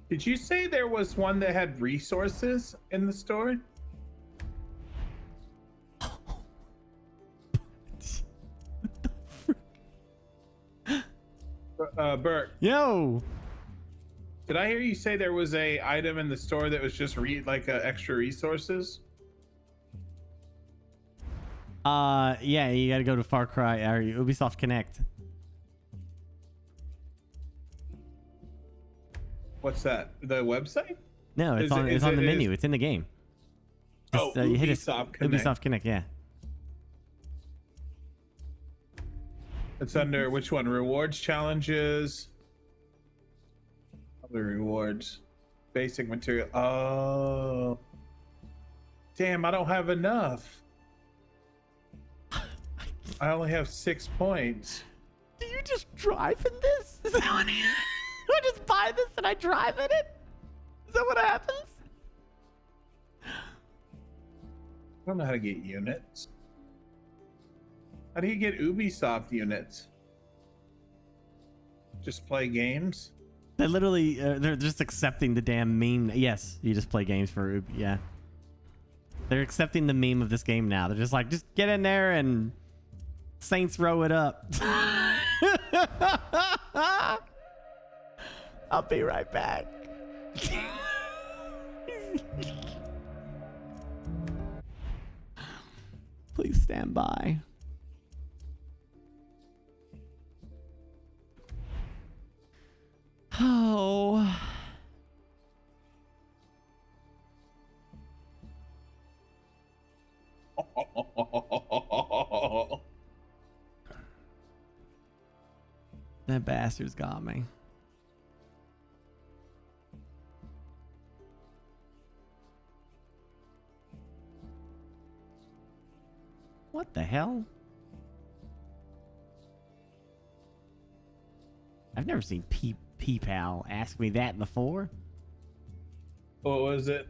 Did you say there was one that had resources in the store? Burke, Yo. did I hear you say there was a item in the store that was just extra resources? Yeah, you gotta go to Far Cry or Ubisoft Connect. What's that? The website? No, it's on the menu. It's in the game. Just, you hit Ubisoft Connect. Ubisoft Connect, yeah. It's under which one? Rewards, challenges. Other rewards. Basic material. Oh. Damn, I don't have enough. I only have 6 points. Do you just drive in this? Is that what I just buy this and I drive in it? Is that what happens? I don't know how to get units. How do you get Ubisoft units? Just play games? They literally, they're just accepting the damn meme. Yes, you just play games for Ubi, yeah. They're accepting the meme of this game now. They're just like, just get in there and Saints Row it up. I'll be right back. Please stand by. Oh. That bastard's got me. What the hell? I've never seen PayPal ask me that before. What was it?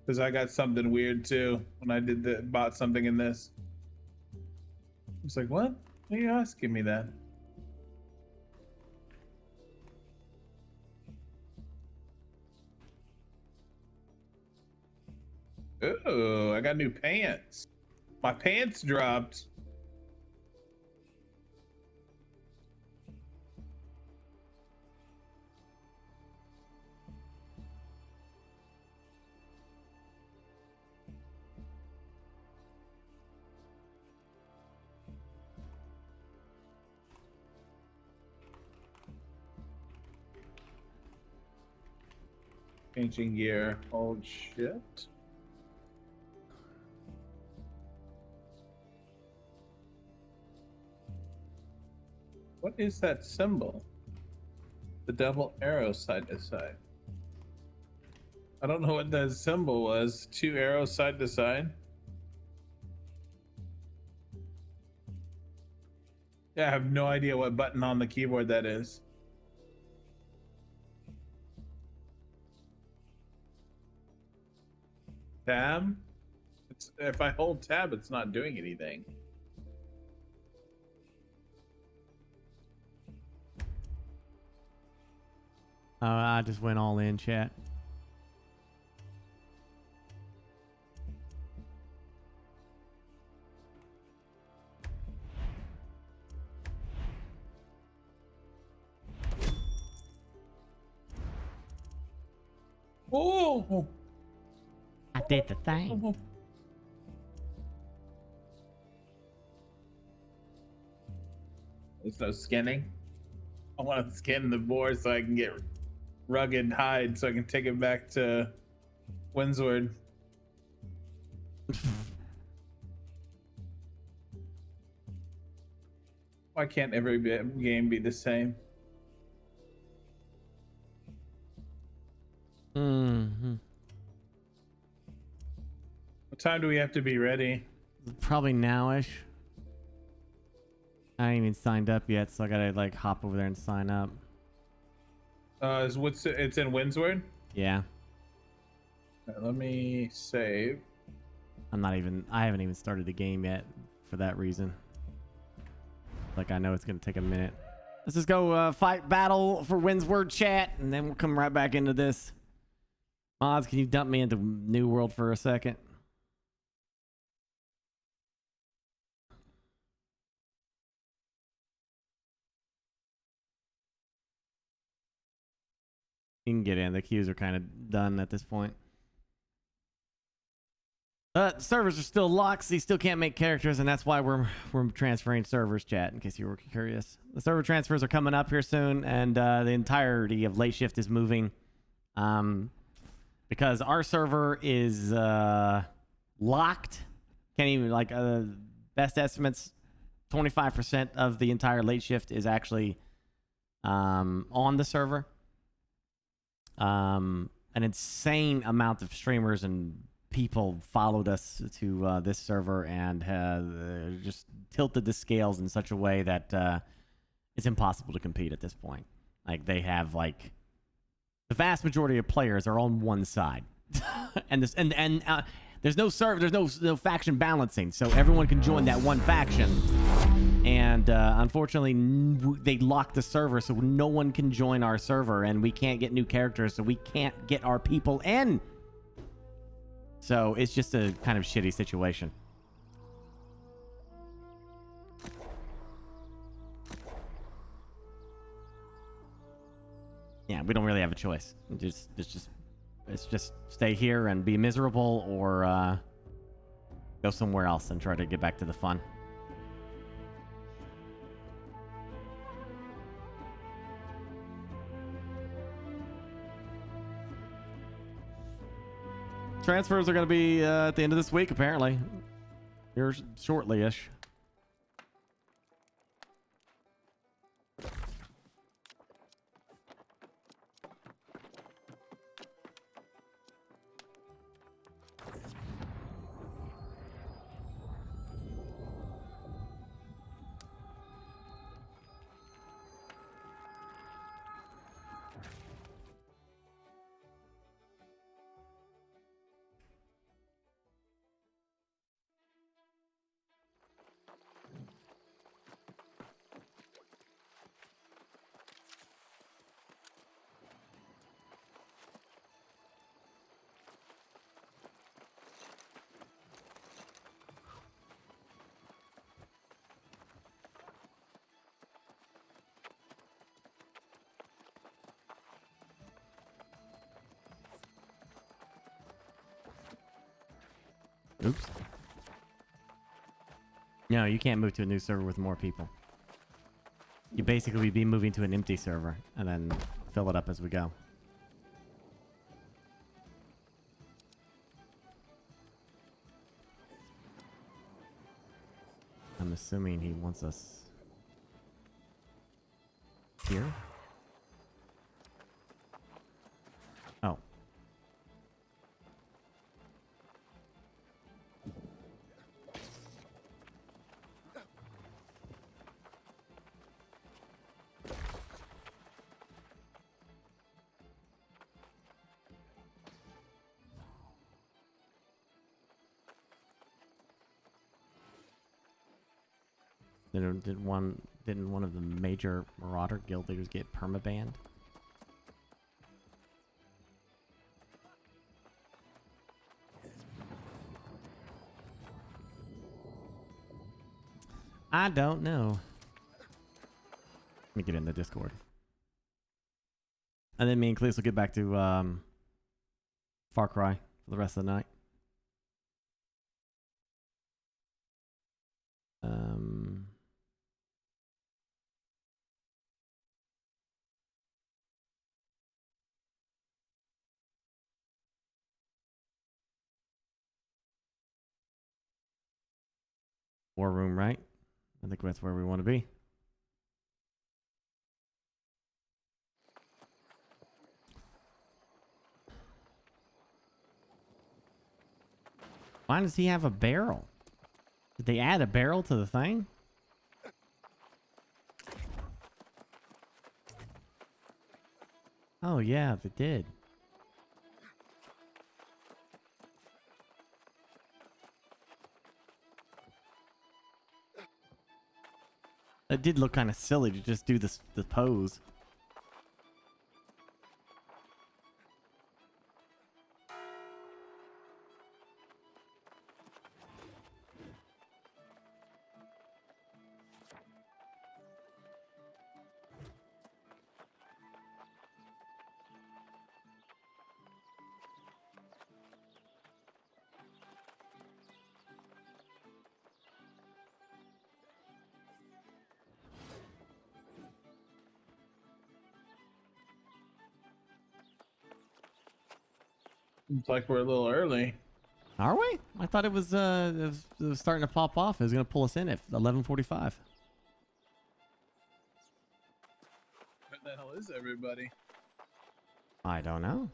Because I got something weird too when I bought something in this. I was like, what? Why are you asking me that? Oh, I got new pants. My pants dropped. Changing gear. Oh shit. What is that symbol? The double arrow side to side. I don't know what that symbol was. 2 arrows side to side. Yeah, I have no idea what button on the keyboard that is. Tab? If I hold tab, it's not doing anything. I just went all in, chat. Oh! I did the thing. There's no skinning. I want to skin the board so I can get rugged hide so I can take it back to Windsward. Why can't every game be the same? Mm-hmm. What time do we have to be ready? Probably nowish. I ain't even signed up yet, so I gotta like hop over there and sign up. It's in Windsward? Yeah. Let me save. I haven't even started the game yet for that reason. Like, I know it's gonna take a minute. Let's just go fight battle for Windsward chat, and then we'll come right back into this. Mods, can you dump me into New World for a second? You can get in. The queues are kind of done at this point. Servers are still locked, so you still can't make characters, and that's why we're transferring servers, chat, in case you were curious. The server transfers are coming up here soon, and the entirety of Late Shift is moving. Because our server is locked. Can't even, like, best estimates, 25% of the entire Late Shift is actually on the server. An insane amount of streamers and people followed us to this server and have just tilted the scales in such a way that it's impossible to compete at this point. Like, they have, like, the vast majority of players are on one side, and there's no faction balancing, so everyone can join that one faction. And unfortunately, they locked the server, so no one can join our server, and we can't get new characters, so we can't get our people in. So it's just a kind of shitty situation. Yeah, we don't really have a choice. It's just stay here and be miserable, or go somewhere else and try to get back to the fun. Transfers are going to be at the end of this week, apparently. Here shortly-ish. Oops. No, you can't move to a new server with more people. You basically be moving to an empty server and then fill it up as we go. I'm assuming he wants us here. Oh. Didn't one of the major Marauder guild leaders get permabanned? I don't know. Let me get in the Discord. And then me and Cleese will get back to Far Cry for the rest of the night. War room, right? I think that's where we want to be. Why does he have a barrel? Did they add a barrel to the thing? Oh, yeah, they did. It did look kind of silly to just do this, the pose. It's like we're a little early. Are we? I thought it was starting to pop off. It was going to pull us in at 11:45. Where the hell is everybody? I don't know.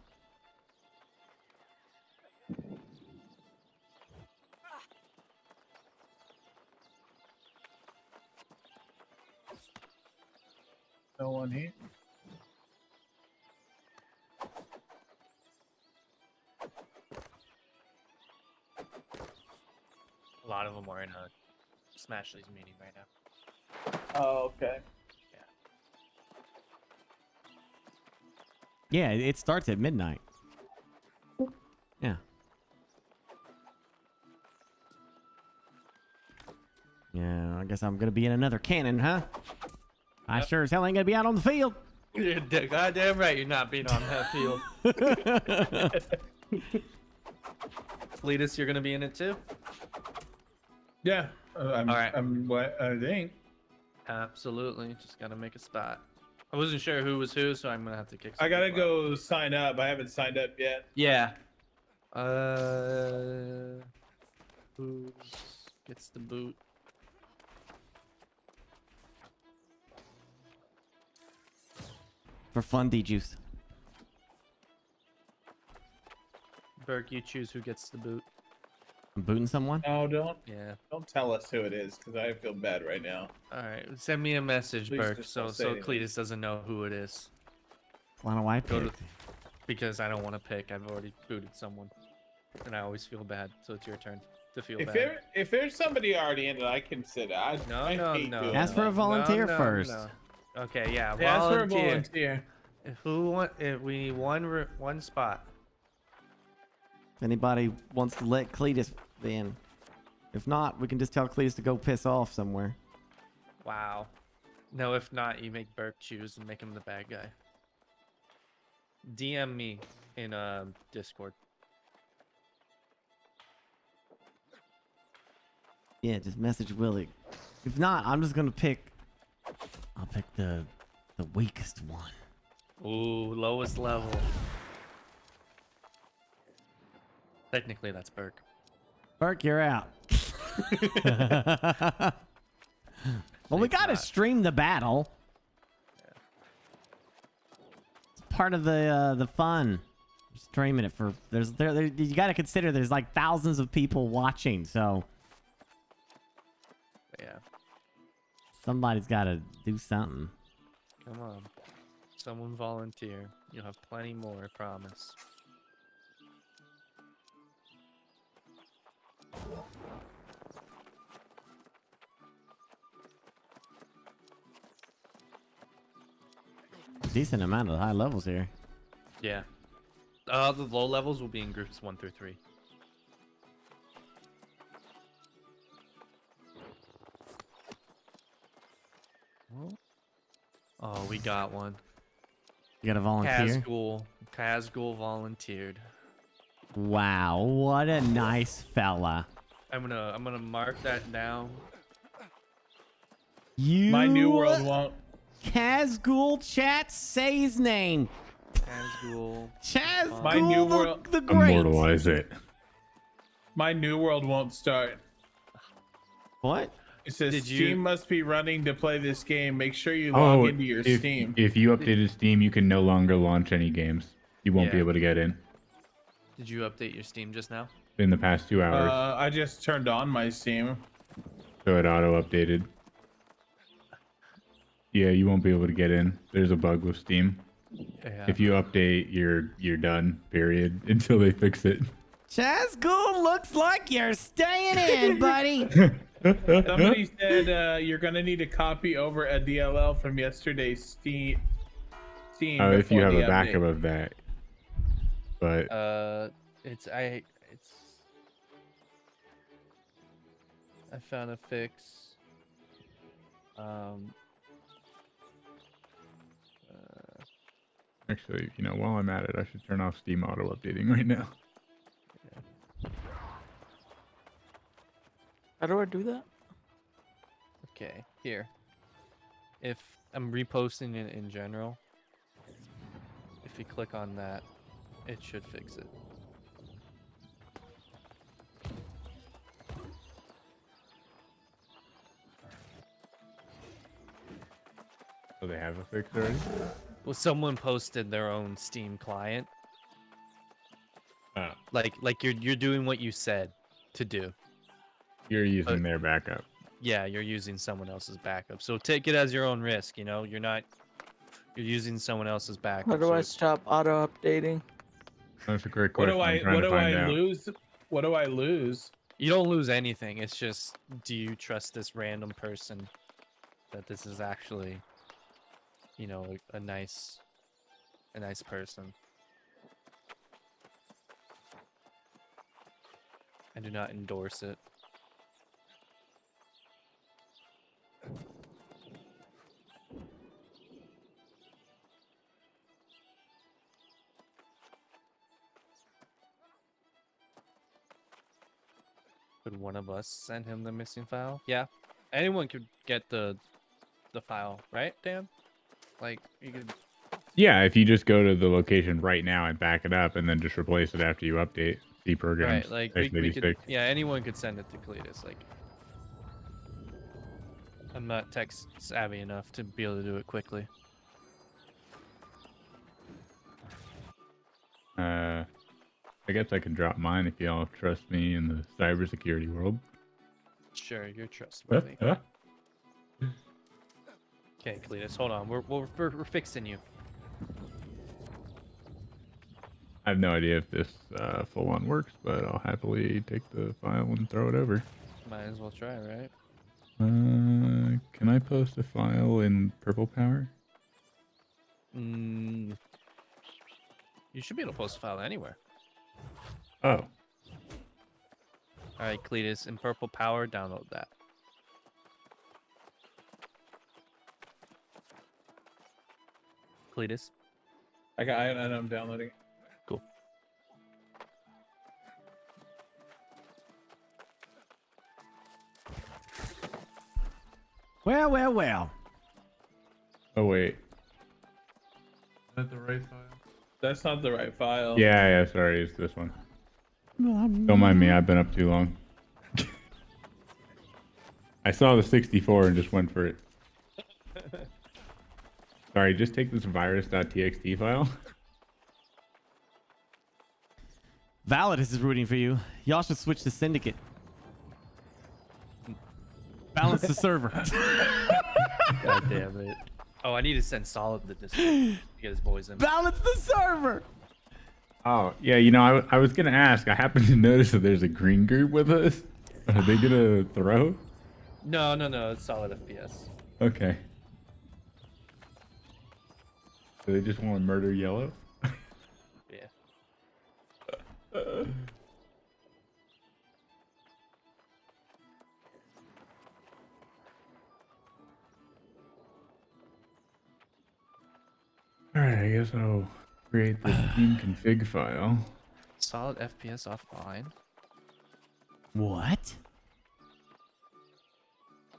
No one here. A lot of them are in a Smashley's meeting right now. Oh, okay. Yeah, it starts at midnight. Yeah. Yeah, I guess I'm going to be in another cannon, huh? I sure as hell ain't going to be out on the field. You're goddamn right you're not being on that field. Cletus, you're gonna be in it too? Yeah. I'm, All right. I'm what I think. Absolutely. Just gotta make a spot. I wasn't sure who was who, so I'm gonna have to kick some I gotta people out. go sign up. I haven't signed up yet. Yeah. Who gets the boot? For fun, D-Juice. Burke, you choose who gets the boot. I'm booting someone? No, don't Yeah. tell us who it is, because I feel bad right now. All right. Send me a message, Please Burke, just so don't say anything. Cletus doesn't know who it is. Why do I Go pick? to- Because I don't want to pick. I've already booted someone, and I always feel bad. So it's your turn to feel bad. If there's somebody already in it, I can sit out. No, I no, hate no. doing Ask for a that. volunteer No, no, first. no. Okay, yeah. Yeah, ask for a Volunteer. volunteer. If we need one spot. If anybody wants to let Cletus in. If not, we can just tell Cletus to go piss off somewhere. Wow. No, if not, you make Burke choose and make him the bad guy. DM me in Discord. Yeah, just message Willie. If not, I'm just gonna pick. I'll pick the weakest one. Ooh, lowest level. Technically, that's Burke. Burke, you're out. Well, we It's gotta not. stream the battle. It's part of the fun. Streaming it for there you gotta consider there's like thousands of people watching, so Yeah. somebody's gotta do something. Come on. Someone volunteer. You'll have plenty more, I promise. Decent amount of high levels here. Yeah. The low levels will be in groups 1 through 3. Oh, we got one. You got a volunteer? Kazgul volunteered. Wow, what a nice fella. I'm gonna mark that down. You My new world won't. Kazgul chat, say his name. Kazgul. Chazgul My new world- the Great. Immortalize it. My new world won't start. What? It says Did Steam you- must be running to play this game. Make sure you log into your if, Steam. If you updated Steam, you can no longer launch any games. You won't be Yeah. able to get in Did you update your Steam just now? in the past 2 hours. I just turned on my Steam. So it auto updated. Yeah, you won't be able to get in. There's a bug with Steam. Yeah. If you update, you're done. Period. Until they fix it. Chazgul, looks like you're staying in, buddy. Somebody said you're gonna need to copy over a DLL from yesterday's Steam. If you before have the a backup update. of that. But I found a fix. actually, while I'm at it, I should turn off Steam auto updating right now. How do I do that? Okay, here. If I'm reposting it in general, if you click on that, it should fix it. So they have a fix already? Well, someone posted their own Steam client. Oh, Like you're doing what you said to do. you're using their backup. Yeah, you're using someone else's backup. So take it as your own risk, you're using someone else's backup. How do so I stop auto updating? That's a great What question. do I? I'm trying What to do find I out. lose? What do I lose? You don't lose anything. It's just, do you trust this random person that this is actually, a nice person? I do not endorse it. Could one of us send him the missing file? Yeah, anyone could get the file, right, Dan? Like you could. Yeah, if you just go to the location right now and back it up, and then just replace it after you update C programs. Right, like we could. x86. Yeah, anyone could send it to Cletus. Like, I'm not tech savvy enough to be able to do it quickly. I guess I can drop mine if y'all trust me in the cybersecurity world. Sure, you're trustworthy. Huh? Okay, Cletus, hold on. We're fixing you. I have no idea if this full on works, but I'll happily take the file and throw it over. Might as well try, right? Can I post a file in Purple Power? You should be able to post a file anywhere. Oh, All right, Cletus, in Purple Power, download that. Cletus. I know I'm downloading. it. Cool. Well. oh wait. Is that the right file? That's not the right file. Yeah, sorry, it's this one. Don't mind me, I've been up too long. I saw the 64 and just went for it. Sorry, just take this virus.txt file. Validus is rooting for you. Y'all should switch to Syndicate. Balance the server. God damn it. Oh, I need to send Solid the disc to get his boys in. Balance the server. Oh, yeah, I was going to ask. I happened to notice that there's a green group with us. Are they going to throw? No, it's Solid FPS. Okay. Do they just want to murder yellow? Yeah. Alright, I guess I'll create the Steam config file. Solid FPS offline. What?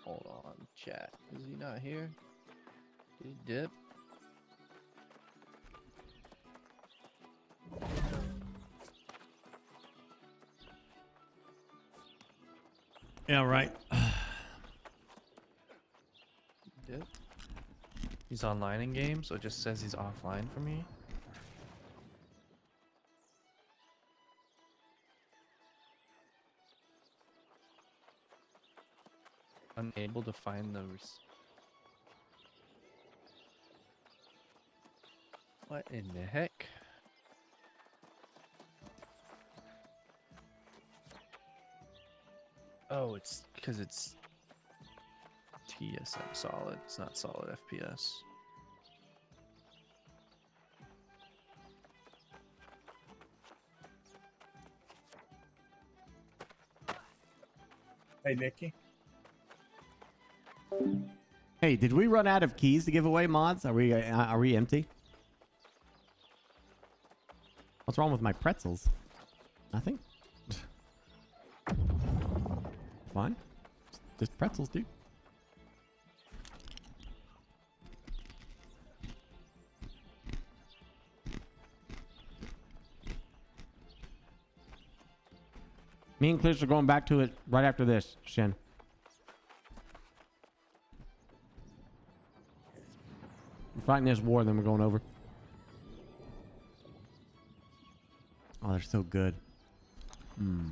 Hold on, chat. Is he not here? Did he dip? Yeah, right. He's online in game, so it just says he's offline for me. Unable to find those. What in the heck? Oh, it's because it's TSM solid. It's not solid FPS. Hey, Nikki. Hey, did we run out of keys to give away, mods? Are we empty? What's wrong with my pretzels? Nothing. Fine. Just pretzels, dude. Me and Clish are going back to it right after this, Shen. We're fighting this war, then we're going over. Oh, they're so good. Hmm.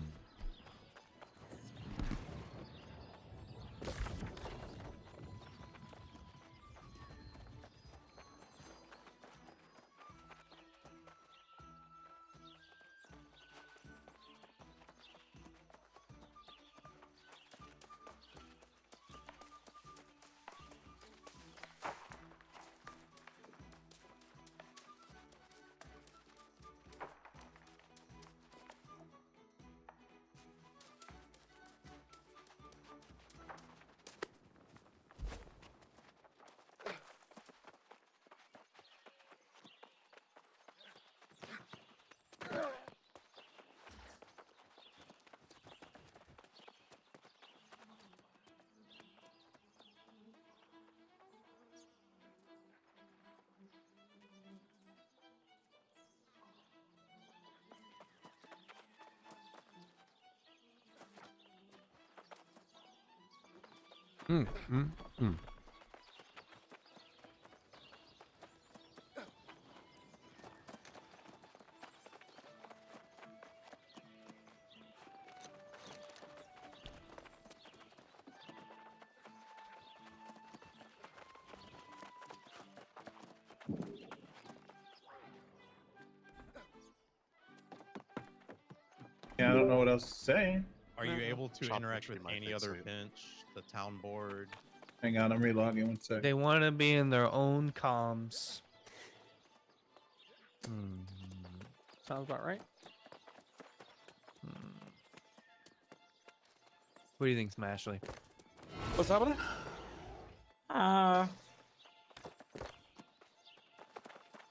Mm, mm, mm. Yeah, I don't know what else to say. Are you able to Chop interact should with be my any fix other suit. bench, the town board? Hang on, I'm relogging 1 sec. They want to be in their own comms. Sounds about right. What do you think, Smashley? What's happening?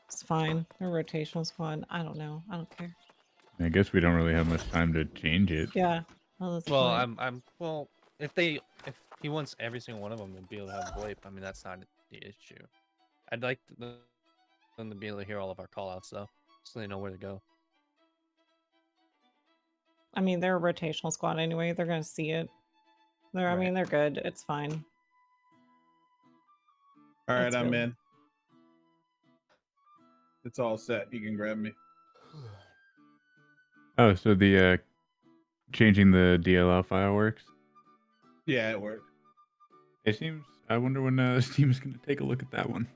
It's fine. Their rotational squad. I don't know. I don't care. I guess we don't really have much time to change it. Yeah. Well, that's Well, fine. well, if he wants every single one of them to be able to have VoIP, I mean, that's not the issue. I'd like them to be able to hear all of our callouts though, so they know where to go. I mean, they're a rotational squad anyway. They're gonna see it. I mean, they're good. It's fine. All right, That's I'm good. in. It's all set. You can grab me. Oh, so the changing the DLL file works. Yeah, it worked. It seems. I wonder when Steam is going to take a look at that one.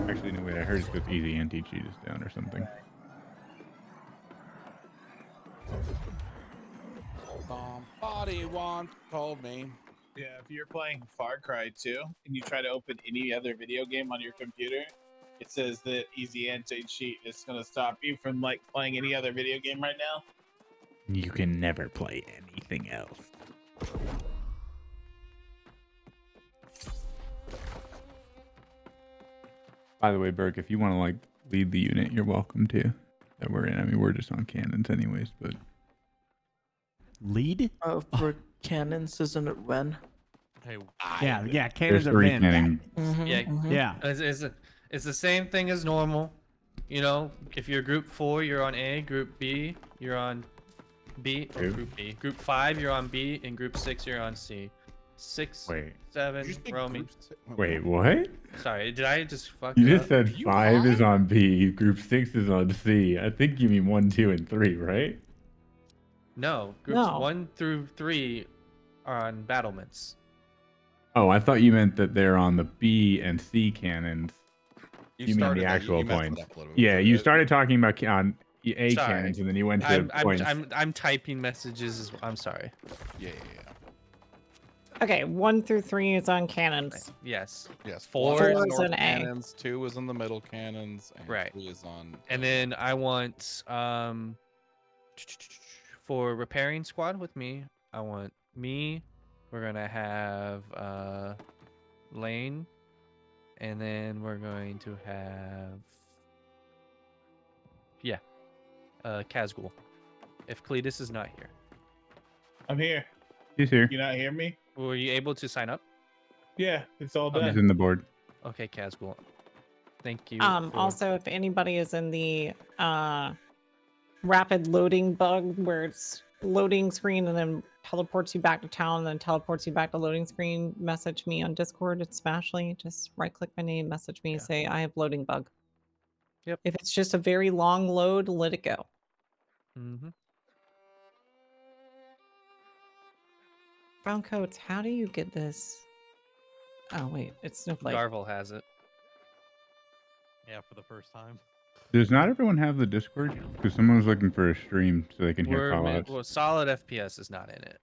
Actually, no, wait. I heard it's because Easy Anti-Cheat is down or something. Somebody once told me. Yeah, if you're playing Far Cry 2 and you try to open any other video game on your computer, it says that Easy Anti-Cheat is going to stop you from like playing any other video game right now. You can never play anything else. By the way, Burke, if you want to like lead the unit, you're welcome to. That we're in. I mean, we're just on cannons anyways, but Lead? For cannons, isn't it when? Hey, Yeah. Cannons there's are 3 Vin. cannon. Yeah. It's the same thing as normal. You know, if you're group 4, you're on A. Group B, you're on B. Or Two. group B. Group 5, you're on B, and group 6, you're on C. 6, Wait. 7, Did you speak roaming. group si- Wait, what? Sorry, did I just fuck You it just up? said You 5 is high? on B, group 6 is on C. I think you mean 1, 2, and 3, right? No, groups No. 1 through 3 are on battlements. Oh, I thought you meant that they're on the B and C cannons. You mean the started that. actual You messed points? it up a little bit. Yeah, you started talking about on A Sorry. cannons, and then you went to I'm points. I'm typing messages. I'm sorry. Yeah. Okay, 1 through 3 is on cannons. Yes. Yes. 4 1 is is Four is north an A. cannons. 2 is in the middle cannons. And Right. 3 is on. And then I want for repairing squad with me, I want me. We're gonna have Lane, and then we're going to have Kazgul. If Cletus is not here, I'm here. He's here. You not hear me? were you able to sign up? Yeah, it's all Okay. done. He's in the board. Okay, Kazgul. Thank you. for- Also, if anybody is in the rapid loading bug where it's loading screen and then teleports you back to town and then teleports you back to loading screen, message me on Discord. It's Smashly. Just right click my name, message me, Yeah. say I have loading bug. Yep. If it's just a very long load, let it go. Mhm. Brown coats, how do you get this? Oh wait, it's Snowflake. Garvel has it. Yeah, for the first time. Does not everyone have the Discord? Because someone was looking for a stream so they can hear call outs. Well, solid FPS is not in it,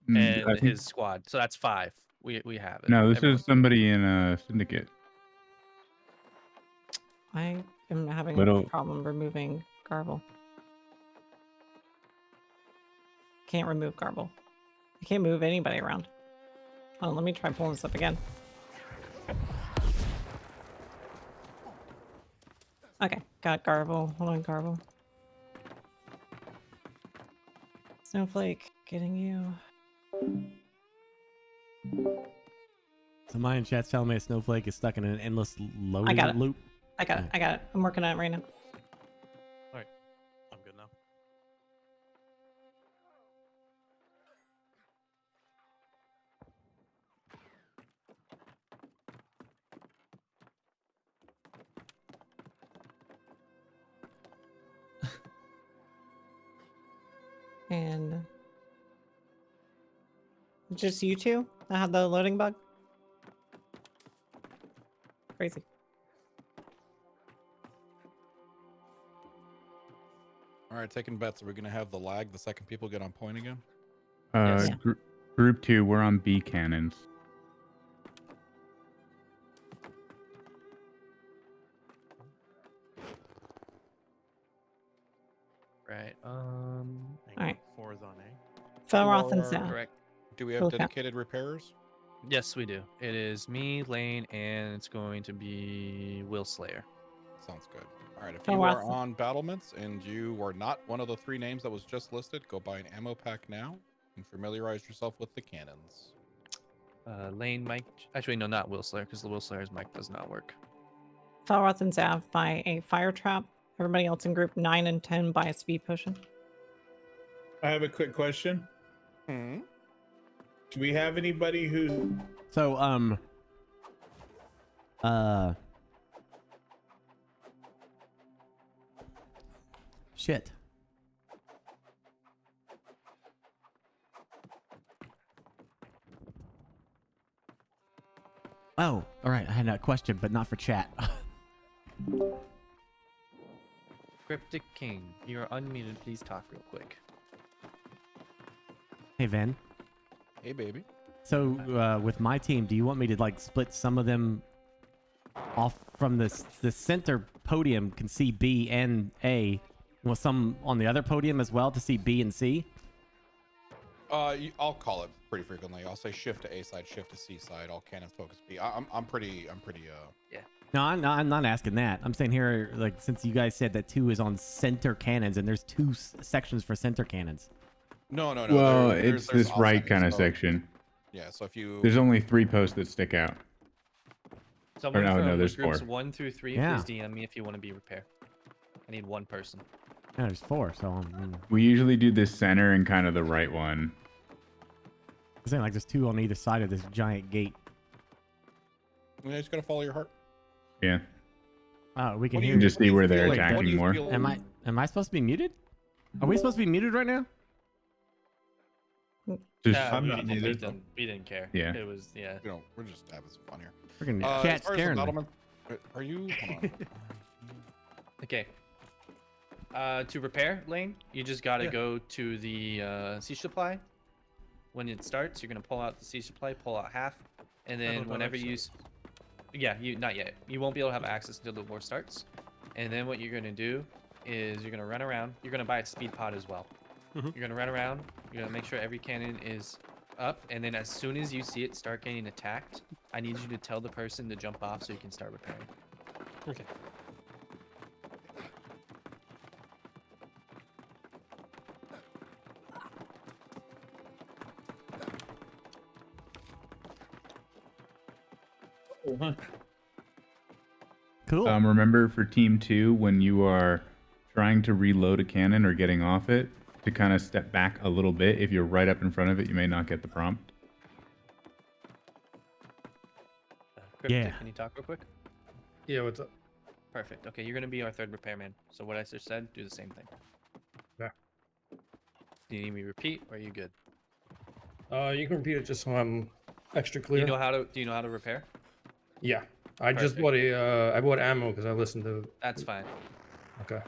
I and think- his squad. So that's 5. We have it. No, this Everyone- is somebody in a syndicate. I am having Little- a problem removing Garble. Can't remove Garble. I can't move anybody around. Oh, let me try pulling this up again. Okay, got Garble. Hold on, Garble. Snowflake, getting you. Somebody in chat's telling me a snowflake is stuck in an endless loading got it. loop. I got it. I got it. I'm working on it right now. I'm good now. And just you two that have the loading bug? Crazy. All right, taking bets. Are we gonna have the lag the second people get on point again? Yes. Group 2, we're on B cannons. Right. And Alright. 4 is on A. Felroth and Or- Zap. Correct. Do we have Okay. dedicated repairers? Yes, we do. It is me, Lane, and it's going to be Will Slayer. Sounds good. All right, if Oh, you are awesome. on battlements and you are not one of the 3 names that was just listed, go buy an ammo pack now and familiarize yourself with the cannons. Lane, Mike. Actually, no, not Will Slayer, because the Will Slayer's mic does not work. Felroth and Zav buy a fire trap. Everybody else in group 9 and 10 buy a speed potion. I have a quick question. Hmm. Do we have anybody who? So, shit. Oh, all right. I had a question, but not for chat. Cryptic King, you are unmuted. Please talk real quick. Hey, Ven. Hey, baby. So, with my team, do you want me to like split some of them off from this? The center podium can see B and A, with some on the other podium as well to see B and C. I'll call it pretty frequently. I'll say shift to A side, shift to C side. All cannons focus B. I'm pretty. No, I'm not asking that. I'm saying here, like, since you guys said that 2 is on center cannons, and there's 2 sections for center cannons. No. Well, there's it's this right offsetting, kind of so- section. Yeah. So if you There's only 3 posts that stick out. Someone no, from there's groups 4. 1 through 3, Yeah. please DM me if you want to be repair. I need 1 person. No, there's 4, so We usually do this center and kind of the right one. I'm saying like there's two on either side of this giant gate. You just gotta follow your heart. Yeah. Oh, we can What do hear you just what do see you where they're feel like- what do attacking you more. feel- Am I supposed to be muted? Are we supposed to be muted right now? Just, we, not muted. we didn't care. Yeah. It was, yeah. You know, we're just having some fun here. Freaking As cat far as scaring me. embattlement, are you? Hold on. Okay. To repair lane, you just gotta Yeah. go to the siege supply. When it starts, you're gonna pull out the siege supply, pull out half, and don't then have whenever you, access. yeah, you not yet. You won't be able to have access until the war starts. And then what you're gonna do is you're gonna run around. You're gonna buy a speed pod as well. Mhm. You're gonna run around. You're gonna make sure every cannon is up, and then as soon as you see it start getting attacked, I need you to tell the person to jump off so you can start repairing. Okay. Cool. remember for team 2, when you are trying to reload a cannon or getting off it, to kind of step back a little bit. If you're right up in front of it, you may not get the prompt. Cryptic, Yeah. Can you talk real quick? Yeah, what's up? Perfect. Okay, you're gonna be our third repairman. So what I just said, do the same thing. Yeah. Do you need me to repeat, or are you good? You can repeat it just so I'm extra Do clear. you know how to? Do you know how to repair? Yeah, I just Perfect. bought I bought ammo because I listened to. That's fine. Okay.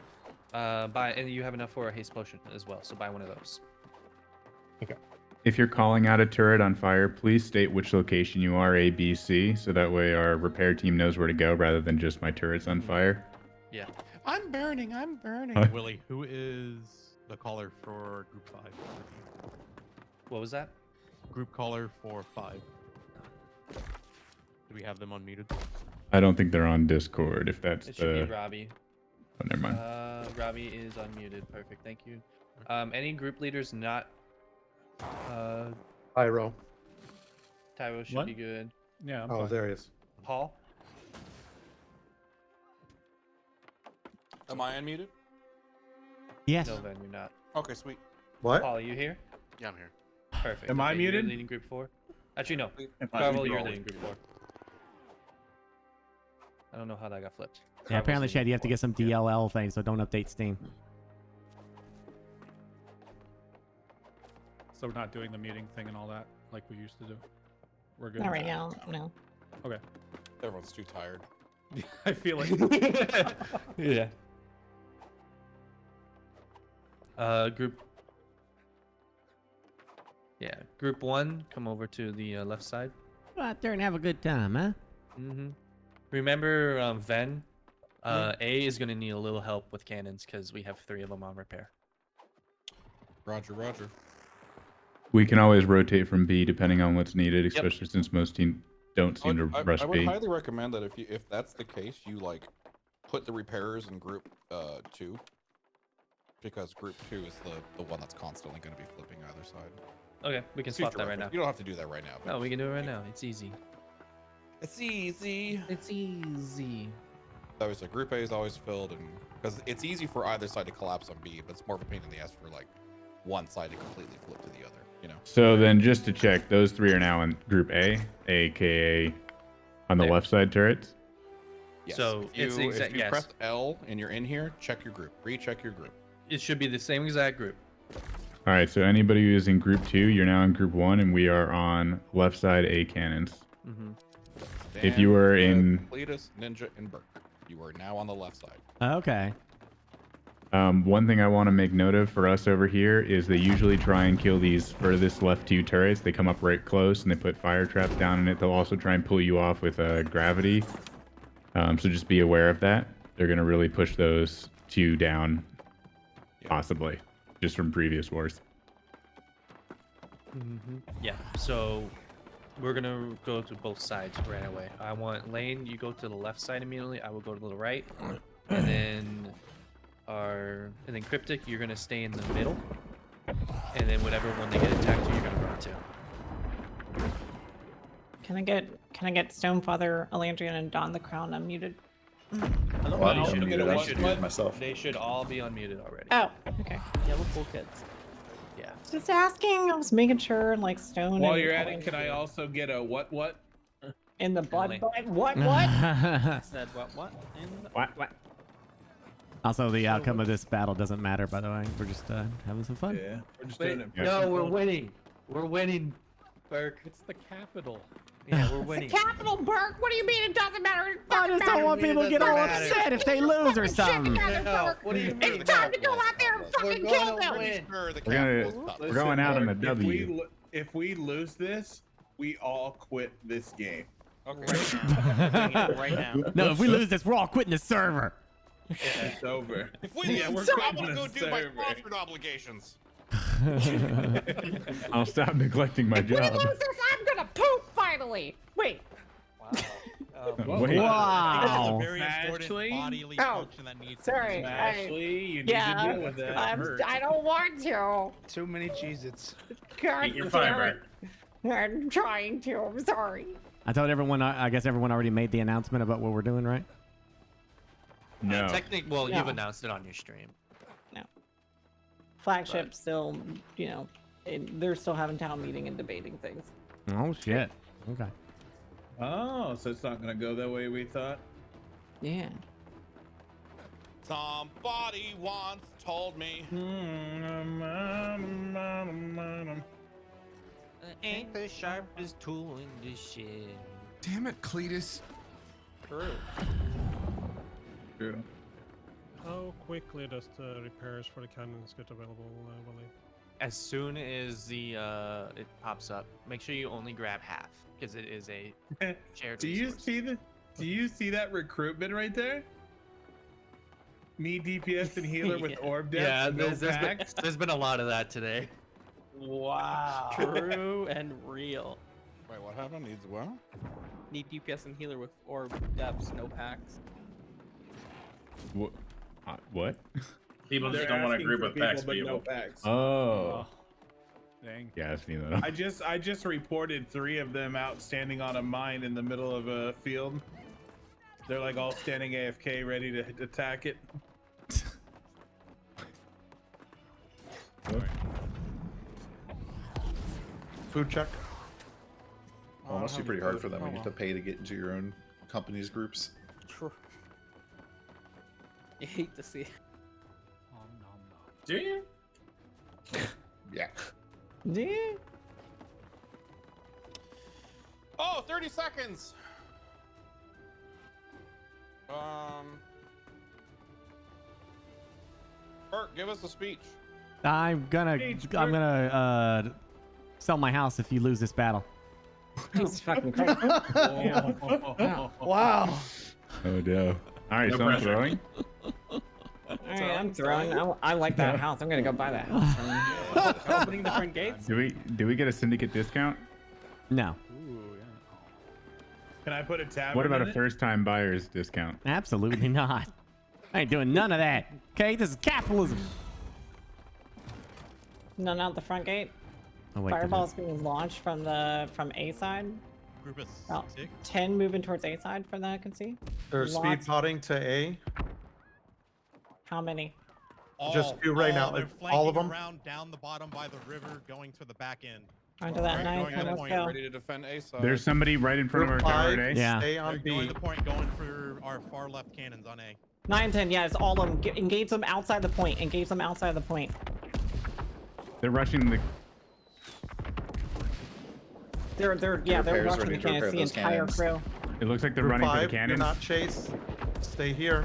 And you have enough for a haste potion as well. So buy one of those. If you're calling out a turret on fire, please state which location you are, A, B, C, so that way our repair team knows where to go rather than just my turret's on fire. Yeah. I'm burning. I'm burning. Huh? Willie, who is the caller for Group 5? What was that? Group caller for 5. Do we have them unmuted? I don't think they're on Discord, if that's It should the... be Robbie. Oh, never mind. Robbie is unmuted. Perfect. Thank you. Any group leaders not? Pyro. Tyro should What? be good. Yeah. Oh, there he is. Paul. Am I unmuted? Yes. No, then you're not. Okay, sweet. What? Paul, are you here? Yeah, I'm here. Perfect. Am I Okay, you're muted? leading group 4. Actually, no. Am Carvel, you're leading group 4. I don't know how that got flipped. Yeah, Carvel's apparently, leading Chad, you have group to get some DLL things, so don't update Steam. So we're not doing the muting thing and all that like we used to do. We're good. Not right now. No. Okay. Everyone's too tired. I feel like Yeah. Group. Yeah, group 1, come over to the left side. Go out there and have a good time, huh? Mm-hmm. Remember, Ven? A is gonna need a little help with cannons because we have 3 of them on repair. Roger, Roger. We can always rotate from B depending on what's needed, especially since most teams don't seem to rush I would B. highly recommend that if that's the case, you like put the repairers in group 2, because group 2 is the one that's constantly going to be flipping either side. Okay, we can swap that right now. You don't have to do that right now. But No, we can do it right now. It's easy. It's easy. It's easy. Obviously, group A is always filled, and because it's easy for either side to collapse on B, but it's more of a pain in the ass for like one side to completely flip to the other. You know. So then just to check, those 3 are now in Group A, aka on the There. left side turrets? Yes. So if it's you, exact. if you Yes, press L and you're in here, check your group. Recheck your group. it should be the same exact group. All right, so anybody who is in Group 2, you're now in Group 1, and we are on left side A cannons. Mm-hmm. If you were in- Cletus, Ninja, and Burke, you are now on the left side. Okay. One thing I want to make note of for us over here is they usually try and kill these furthest left 2 turrets. They come up right close and they put fire traps down in it. They'll also try and pull you off with gravity. So just be aware of that. They're going to really push those 2 down, possibly, just from previous wars. Yeah. So we're gonna go to both sides right away. I want Lane. You go to the left side immediately. I will go to the right, and then Cryptic. You're gonna stay in the middle, and then whatever one they get attacked to, you're gonna run to. Can I get Stonefather, Elandrian, and Don the Crown unmuted? Well, I'm unmuted. I should mute myself. They should all be unmuted already. Oh, okay. Yeah, we're cool kids. Yeah. Just asking. I was making sure, like stone. While and you're at all it, can I also get a what? in the butt? Really? What? I said what? What? Also, the outcome of this battle doesn't matter, by the way. We're just having some fun. Yeah, we're just doing it. Yeah. No, we're winning. We're winning, Burke. It's the capital. Yeah, we're It's the winning. capital, Burke. What do you mean it doesn't matter? It I just don't want people to get all upset if they lose or something. No, what do you mean? It's time to go out there and fucking kill them. win. We're going out on a W. If we lose this, we all quit this game. Okay. Right now. No, if we lose this, we're all quitting the server. It's over. If we lose, we're I'm quitting gonna go the do my server. sponsored obligations. I'll stop neglecting my If we job. lose this, I'm gonna poop finally. Wait. Wow. Wait. Wow. Very important Ashley? bodily Oh, function that needs to be sorry. met. Ashley, you need Yeah, to deal with that. I don't want to. Too many Cheez-Its. God damn it. I'm trying to. I'm sorry. I told everyone, I guess everyone already made the announcement about what we're doing, right? No. Well, No. you've announced it on your stream. Flagship still, they're still having town meeting and debating things. Oh, shit. Okay. Oh, so it's not gonna go that way we thought. Yeah. Somebody once told me. Ain't the sharpest tool in the shed. Damn it, Cletus. True. True. How quickly does the repairs for the cannons get available, Wally? As soon as the it pops up, make sure you only grab half because it is a shared Do you resource. see Do you see that recruitment right there? Me, DPS, and healer with orb depth. Yeah, and no there's packs? been a lot of that today. Wow. True and real. Wait, what happened? Needs what? Need DPS and healer with orb depths, no packs. What? What? People They're just don't want to asking group for with packs, but no people. packs. Oh. Dang. Yeah, I've seen that. I just reported 3 of them out standing on a mine in the middle of a field. They're like all standing AFK, ready to attack it. Food check. Oh, Well, it must be pretty hard for them. You have to pay to get into your own company's groups. True. You hate to see it. Do you? Yeah. Yeah. Oh, 30 seconds. Bert, give us a speech. I'm gonna sell my house if you lose this battle. Jesus fucking Christ. Wow. Oh no. All right, No so I'm pressure. throwing. All right, I'm throwing. I like that house. I'm gonna go buy that house. Opening the front gates. Do we get a syndicate discount? No. Ooh, yeah. Can I put a tab? What about in a it? first-time buyer's discount? Absolutely not. I ain't doing none of that. Okay, this is capitalism. None out the front gate. Oh wait. Fireball's being launched from A side. Group of About 6. 10 moving towards A side from that I can see. They're speed Lots. potting to A. How many? Just you right now. They're All of flanking them. around down the bottom by the river, going to the back end. Onto that Alright, knife. going to the Let's point, go. Ready to defend A side. There's somebody right in front of our Group tower 5, today. Yeah. stay They're on going B. the point, going for our far left cannons on A. 9 10. Yeah, it's all of them. Engage them outside the point. Engage them outside the point. They're rushing the. They're Repairs rushing ready the to cannons. repair The those entire cannons. crew. It looks like they're Group running for 5, the do cannons. not chase. Stay here.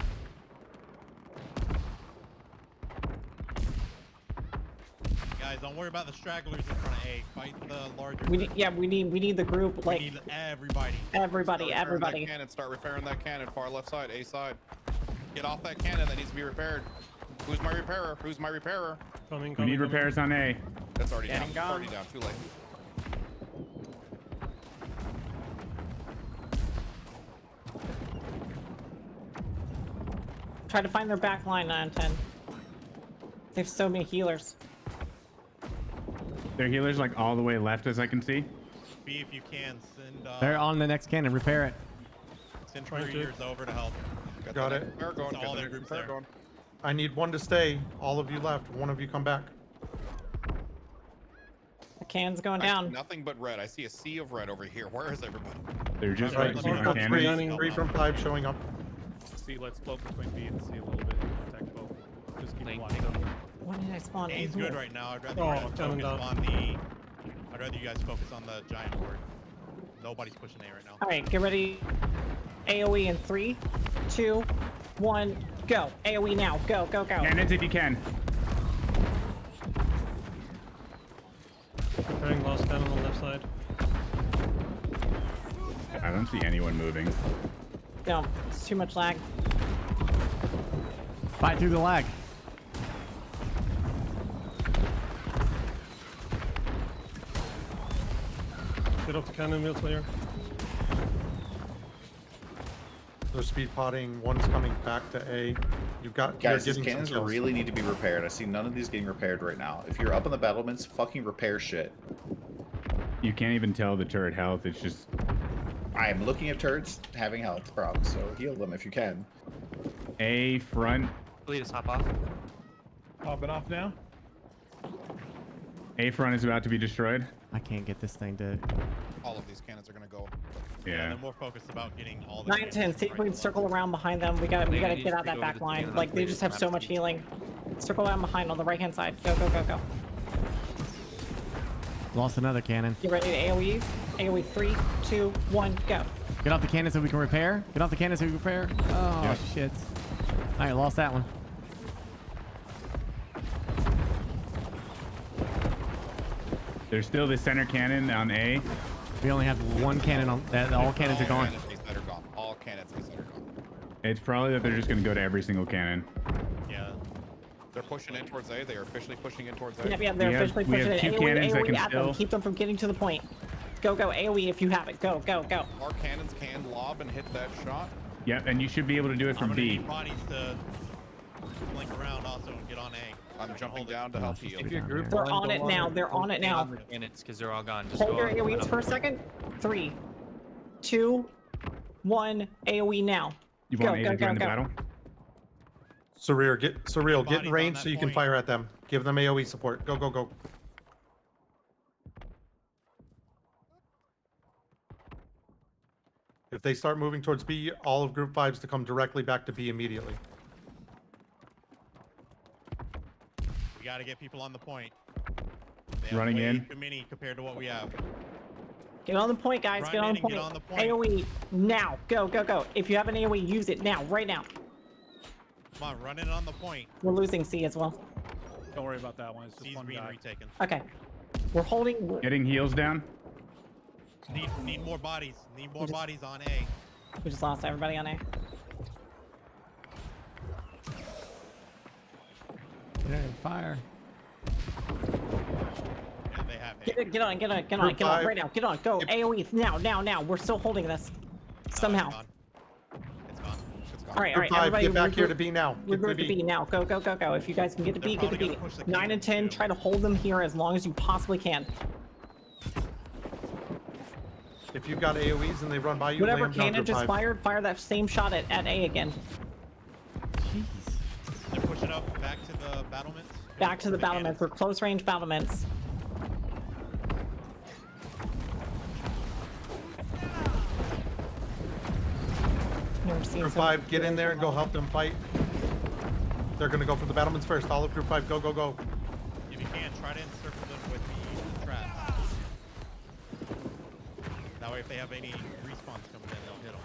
Guys, don't worry about the stragglers in front of A. Fight the larger. We need the group. Like We need everybody. everybody. Start repairing that cannon. Start repairing that cannon. Far left side, A side. Get off that cannon. That needs to be repaired. Who's my repairer? Who's my repairer? Coming, We need repairs on A. That's already down. Getting It's gone. already down. Too late. Try to find their back line. 9 10. They have so many healers. Their healer's like all the way left, as I can see. B if you can. Send They're on the next cannon. Repair it. send Trying to. couriers over to help. Got that it. repair going. It's Get all that their groups repair there. going. I need one to stay. All of you left. One of you come back. Cannon's going I see down. nothing but red. I see a sea of red over here. Where is everybody? They're just Right, focusing on so cannons. three from 5 showing up. C, let's float between B and C a little bit. Attack both. Just keep watching. When did I spawn in A's here? good right now. I'd rather Oh, you guys coming focus down. on the. I'd rather you guys focus on the giant board. Nobody's pushing A right now. All right, get ready. AOE in 3, 2, 1, go. AOE now. Go, go, go. Cannons if you can. Preparing last cannon on left side. I don't see anyone moving. No, it's too much lag. Fight through the lag. Get off the cannon wheel, Slayer. They're speed potting. One's coming back to A. You've got Guys, you're these getting cannons some kills. really need to be repaired. I see none of these getting repaired right now. If you're up on the battlements, fucking repair shit. You can't even tell the turret health. It's just I am looking at turrets having health problems, so heal them if you can. A front. Please hop off. Popping off now. A front is about to be destroyed. I can't get this thing to. All of these cannons are gonna go. Yeah. They're more focused about getting all the. 9 and 10, see if we can circle around behind them. We gotta get out that back line. Like, they just have so much healing. Circle around behind on the right-hand side. Go, go, go, go. Lost another cannon. Get ready to AOE. AOE 3, 2, 1, go. Get off the cannon so we can repair. Get off the cannon so we can repair. Oh, Yep. shit. All right, lost that one. There's still the center cannon on A. We only have one cannon on that. All cannons are gone. Cannons that are gone. All cannons that are gone. It's probably that they're just going to go to every single cannon. Yeah. They're pushing in towards A. They are officially pushing in towards A. Yep, yep, they're We have- officially we have pushing it. two cannons that AOE can at them. still- Keep them from getting to the point. Go, go. AOE if you have it. Go, go, go. Our cannons can lob and hit that shot. Yep, and you should be able to do it I'm from gonna B. need bodies to blink around also and get on A. I'm jumping down to help heal. If your group They're on it now. They're on it now. Cannons, because they're all gone. Just Hold go your on. AOEs for a second. 3, 2, 1. AOE now. You Go, want A go, to go, join the go. battle? Surreal, get Bodies in on range that so you can point. fire at them. Give them AOE support. Go, go, go. If they start moving towards B, all of Group 5s to come directly back to B immediately. We got to get people on the point. They have Running way in. Too many compared to what we have. Get on the point, guys. Run Get on in the and point. get on the point. AOE now. Go, go, go. If you have an AOE, use it now. Right now. Come on, run in on the point. We're losing C as well. Don't worry about that one. It's just C's one being guy. retaken. Okay. We're holding. Getting heals down. Need more bodies. Need more just- bodies on A. We just lost everybody on A. Get in fire. Yeah, they have A. Get on, get on, get on, Group get on. five. Right now. Get on. Go. AOE now, now, now. We're still holding this. Somehow. It's gone. It's gone. It's gone. All right, all Group right. 5, Everybody get back here regroup. to B now. We're Get to going to B now. Go, go, go, go. If you guys can get to B, They're get to probably B. gonna push the 9 and cannons 10, too. try to hold them here as long as you possibly can. If you've got AOEs and they run by you, Whatever lay them down, cannon Group just 5. fired, fire that same shot at A again. Jeez. They're pushing up back to the battlements. Back to the cannons. battlements. We're close range battlements. Never seen Group so much 5, get in there and go help them fight. They're going to go for the battlements first. All of Group 5, go, go, go. If you can, try to encircle them with the traps. That way, if they have any respawns coming in, they'll hit them.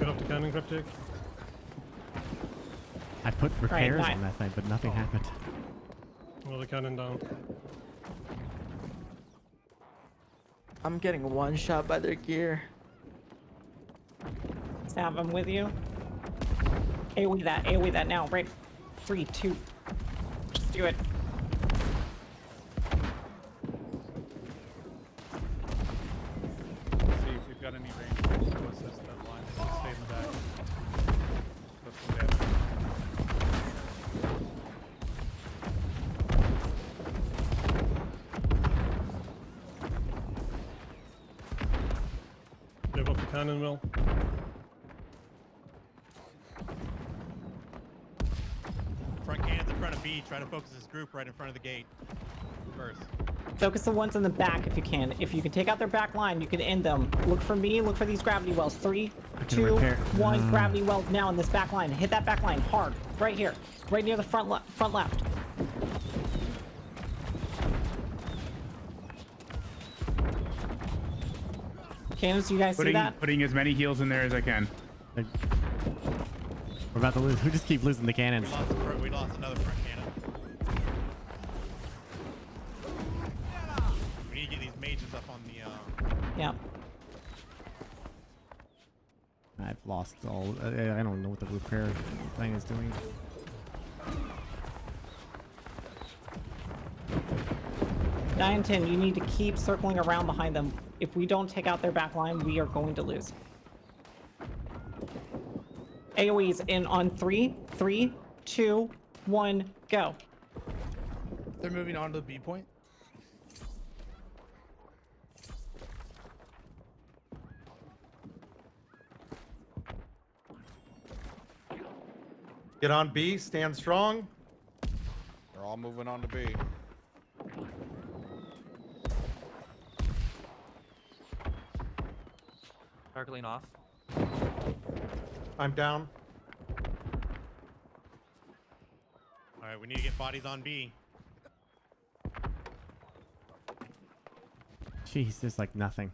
Get off the cannon, Cryptic. I put repairs nice. on that thing, but nothing happened. Another cannon down. I'm getting one shot by their gear. Sab, I'm with you. AOE that now, right? 3, 2. Just do it. See if we've got any range to assist that line. Just stay in the back. Put some damage. Give up the cannon mill. Front cannons in front of B. B. Try to focus this group right in front of the gate first. Focus the ones in the back if you can. If you can take out their back line, you can end them. Look for me. Look for these gravity wells. 3, 2, 1. Gravity wells now in this back line. Hit that back line hard. Right here. Right near the front left. Cannons, you guys see that? Putting as many heals in there as I can. We're about to lose. We just keep losing the cannons. We lost another front cannon. We need to get these mages up on the. Yeah. I've lost all. I don't know what the repair thing is doing. Nine and 10, you need to keep circling around behind them. If we don't take out their back line, we are going to lose. AoE's in on 3, 2, 1, go. They're moving on to the B point. Get on B, stand strong. They're all moving on to B. Darkling off. I'm down. All right, we need to get bodies on B. Jeez, there's like nothing.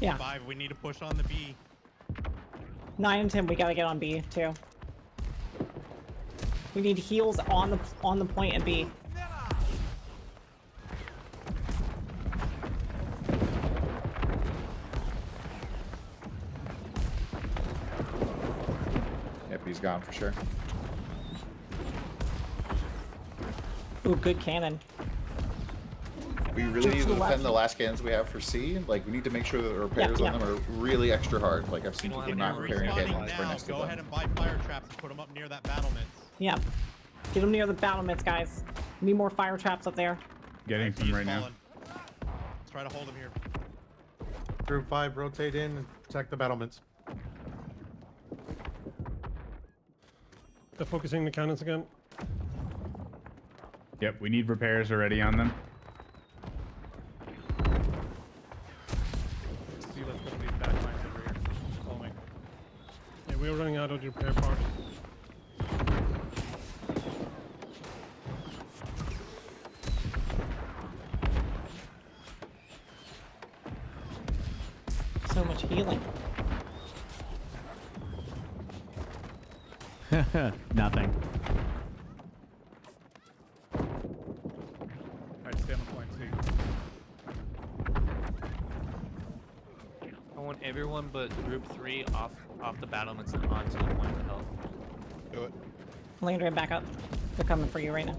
Yeah. 5, we need to push on the B. 9 and 10, we gotta get on B too. We need heals on the point and B. Yep, he's gone for sure. Ooh, good cannon. We really need to defend the last cannons we have for C. Like, we need to make sure that the repairs on them are really extra hard. Like, I've seen people not repairing cannons right next to them. Go ahead and buy fire traps and put them up near that battlement. Yeah. Get them near the battlements, guys. Need more fire traps up there. Getting some right now. Let's try to hold them here. Group 5, rotate in and protect the battlements. They're focusing the cannons again. Yep, we need repairs already on them. Let's see, let's go to these back lines over here. Follow me. Yeah, we're running out of the repair part. So much healing. Nothing. Alright, stay on the point, see. I want everyone but group 3 off the battlements and onto the point to help. Do it. Landry, back up. They're coming for you right now.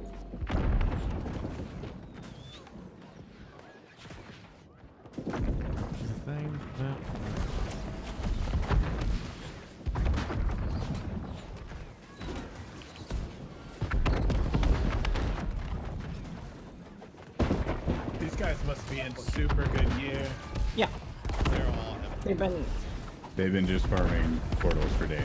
Thing. Yeah. These guys must be in super good gear. Yeah. They're all. They've been just farming portals for days.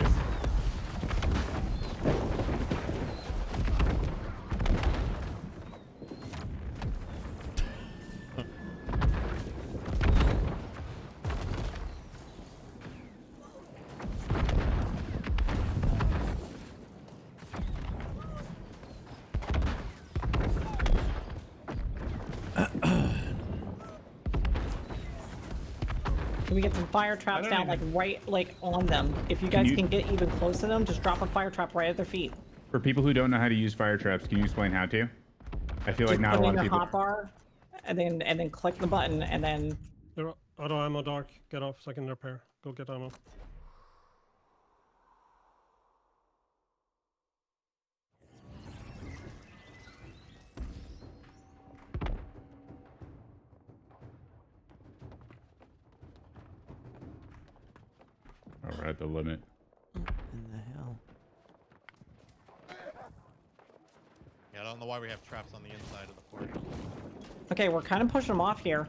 Can we get some fire traps down, like right, like on them? If you guys can get even close to them, just drop a fire trap right at their feet. For people who don't know how to use fire traps, can you explain how to? I feel like not a lot of people. Put in the hotbar, and then click the button, and then. They're auto ammo dark. Get off so I can repair. Go get ammo. Oh, we're at the limit. In the hell? Yeah, I don't know why we have traps on the inside of the fort. Okay, we're kind of pushing them off here.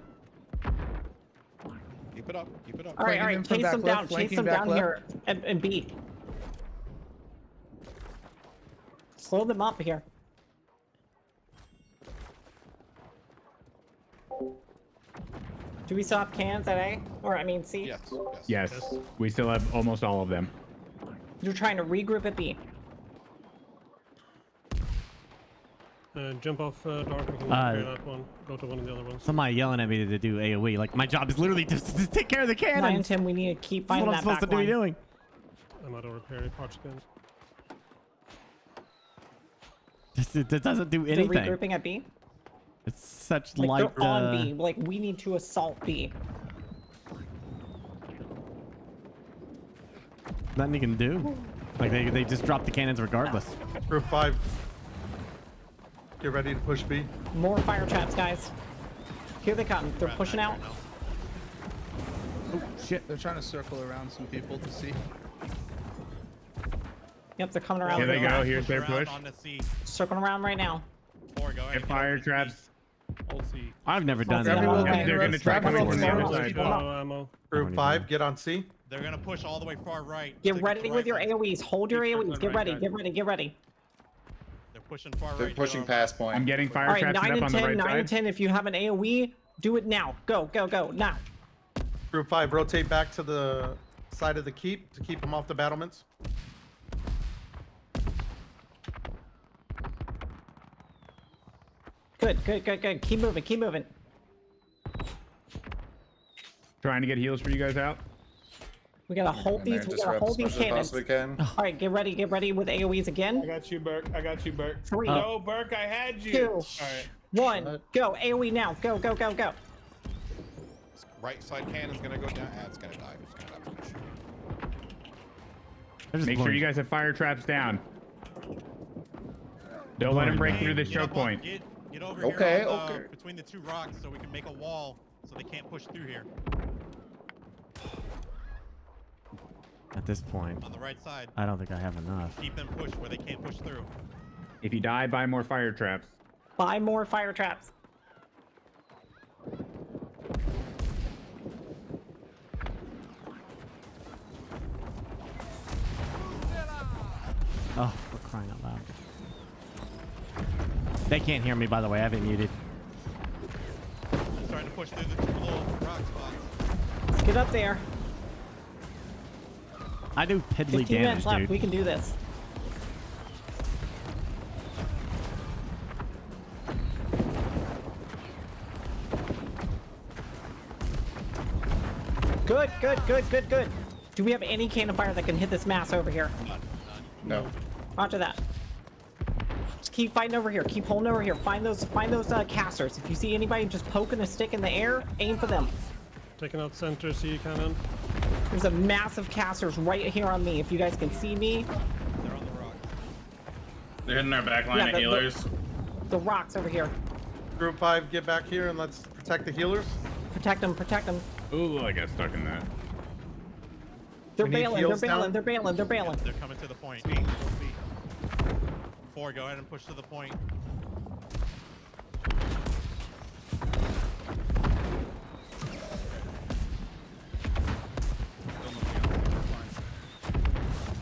Keep it up. Keep it up. All right, chase them down. Chase them down here and B. Slow them up here. Do we still have cannons at A? Or, I mean, C? Yes. We still have almost all of them. You're trying to regroup at B. Jump off dark and clear that one. Go to one of the other ones. Somebody yelling at me to do AoE. Like, my job is literally just to take care of the cannons. 9 and 10, we need to keep That's finding what I'm that supposed to be doing. I'm out of repair parts again. It doesn't do They're anything. regrouping at B? It's such Like, light. they're on B. Like, we need to assault B. Nothing you can do. Like, they just drop the cannons regardless. Group 5. Get ready to push B. More fire traps, guys. Here they come. They're pushing out. Oh, shit. They're trying to circle around some people to see. Yep, they're coming around. Here they go. Here's their push. Circling around right now. Get fire traps. I've never done that. They're going to try coming from the other side. Group 5, get on C. They're gonna push all the way far right. Get ready with your AoEs. Hold your AoEs. Get ready. Get ready. Get ready. They're pushing far They're right. pushing past point. I'm getting fire All right, traps 9 up and on the 10. right 9 side. and 10. If you have an AoE, do it now. Go, go, go. Now. Group 5, rotate back to the side of the keep to keep them off the battlements. Good, good, good, good. Keep moving. Keep moving. Trying to get heals for you guys out. We gotta hold these. We gotta hold these cannons. All right, get ready. Get ready with AoEs again. I got you, Burke. I got you, Burke. 3. No, Burke, I had you. 2. All right. 1. Go. AoE now. Go, go, go, go. Right side cannon's gonna go down. It's gonna die. It's gonna die. Make sure you guys have fire traps down. Don't let them break through this choke point. Get over here on between the two rocks so we can make a wall so they can't push through here. At this point, On the right side. I don't think I have enough. Keep them pushed where they can't push through. If you die, buy more fire traps. Buy more fire traps. Oh, we're crying out loud. They can't hear me, by the way. I have it muted. I'm trying to push through the two little rock spots. Let's get up there. I do piddly 15 damage, minutes left. dude. We can do this. Good, good, good, good, good. Do we have any cannon fire that can hit this mass over here? No. Roger that. Just keep fighting over here. Keep holding over here. Find those casters. If you see anybody just poking a stick in the air, aim for them. Taking out center C cannon. There's a massive casters right here on me. If you guys can see me. They're on the rock. They're hitting our back line of healers. The rocks over here. Group 5, get back here and let's protect the healers. Protect them. Protect them. Ooh, I got stuck in that. They're We need bailing. They're heals bailing. down. They're bailing. They're bailing. They're coming to the point. 8, 4, go ahead and push to the point.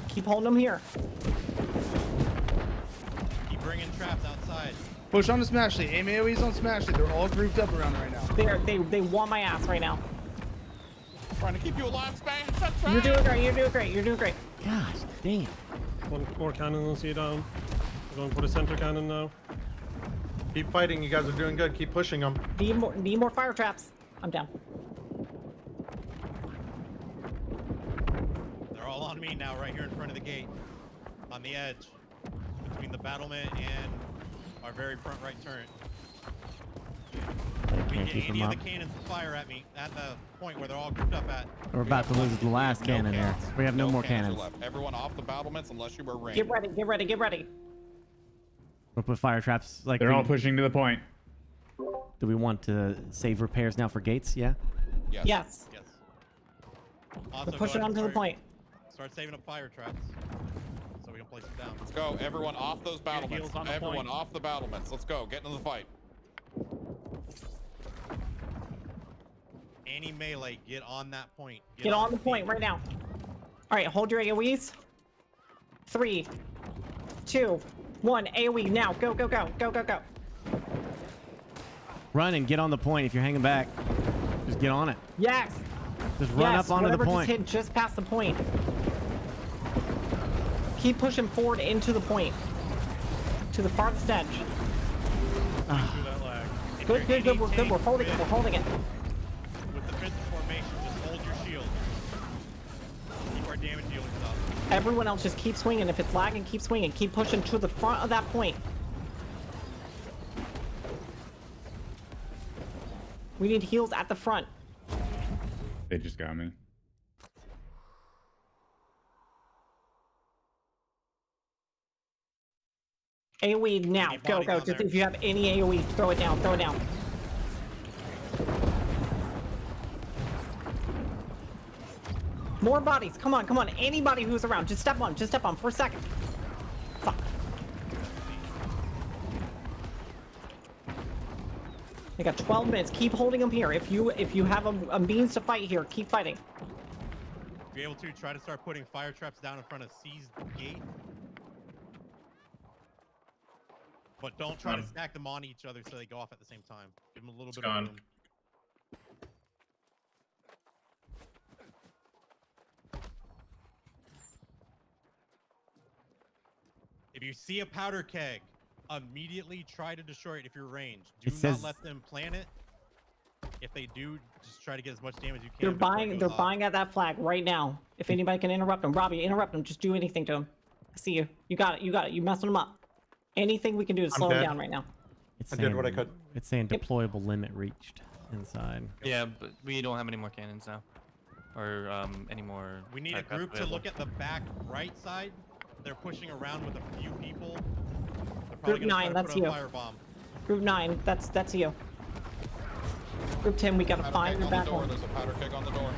Keep holding them here. Keep bringing traps outside. Push on the smash lead. Aim AoEs on smash lead. They're all grouped up around right now. They want my ass right now. Trying to keep you alive, Spain. That's right. You're doing great. You're doing great. You're doing great. Gosh, damn. One more cannon on C down. We're going for the center cannon now. Keep fighting. You guys are doing good. Keep pushing them. Need more fire traps. I'm down. They're all on me now, right here in front of the gate. On the edge. Between the battlement and our very front right turret. We Can't get keep any them of up. the cannons to fire at me at the point where they're all grouped up at. We're about to lose the last cannon there. We have no more cannons. Are left. Everyone off the battlements unless you were ranged. Get ready. Get ready. Get ready. We'll put fire traps. Like They're all pushing to the point. Do we want to save repairs now for gates? Yeah. Yes. Yes. Yes. We're Also, pushing go on ahead to the and point. start saving up fire traps. So we can place them down. Let's go. Everyone off those battlements. heals on the Everyone point. off the battlements. Let's go. Get into the fight. Any melee, get on that point. Get on the point right now. All right, hold your AoEs. 3, 2, 1. AoE now. Go, go, go. Go, go, go. Run and get on the point if you're hanging back. Just get on it. Yes. Just run up onto the whatever, point. just hit just past the point. Keep pushing forward into the point. To the farthest edge. Good, good, good. We're good. We're holding it. We're holding it. With the fifth formation, just hold your shield. Keep our damage dealers up. Everyone else just keep swinging. If it's lagging, keep swinging. Keep pushing to the front of that point. We need heals at the front. They just got me. AoE now. Go, go. Just if you have any AoE, throw it down. Throw it down. More bodies. Come on, come on. Anybody who's around, just step on. Just step on for a second. Fuck. They got 12 minutes. Keep holding them here. If you have a means to fight here, keep fighting. If you're able to, try to start putting fire traps down in front of C's gate. But don't try to stack them on each other so they go off at the same time. Give them a little bit of room. If you see a powder keg, immediately try to destroy it if you're ranged. Do not let them plant it. If they do, just try to get as much damage as you can. They're buying at that flag right now. If anybody can interrupt them, Robbie, interrupt them. Just do anything to them. I see you. You got it. You got it. You messing them up. Anything we can do to slow them down right now. I did what I could. It's saying deployable limit reached inside. Yeah, but we don't have any more cannons now, or any more. We need a group to look at the back right side. They're pushing around with a few people. Group 9, that's you. Group 9, that's you. Group 10, we gotta find your back one. There's a powder keg on the door.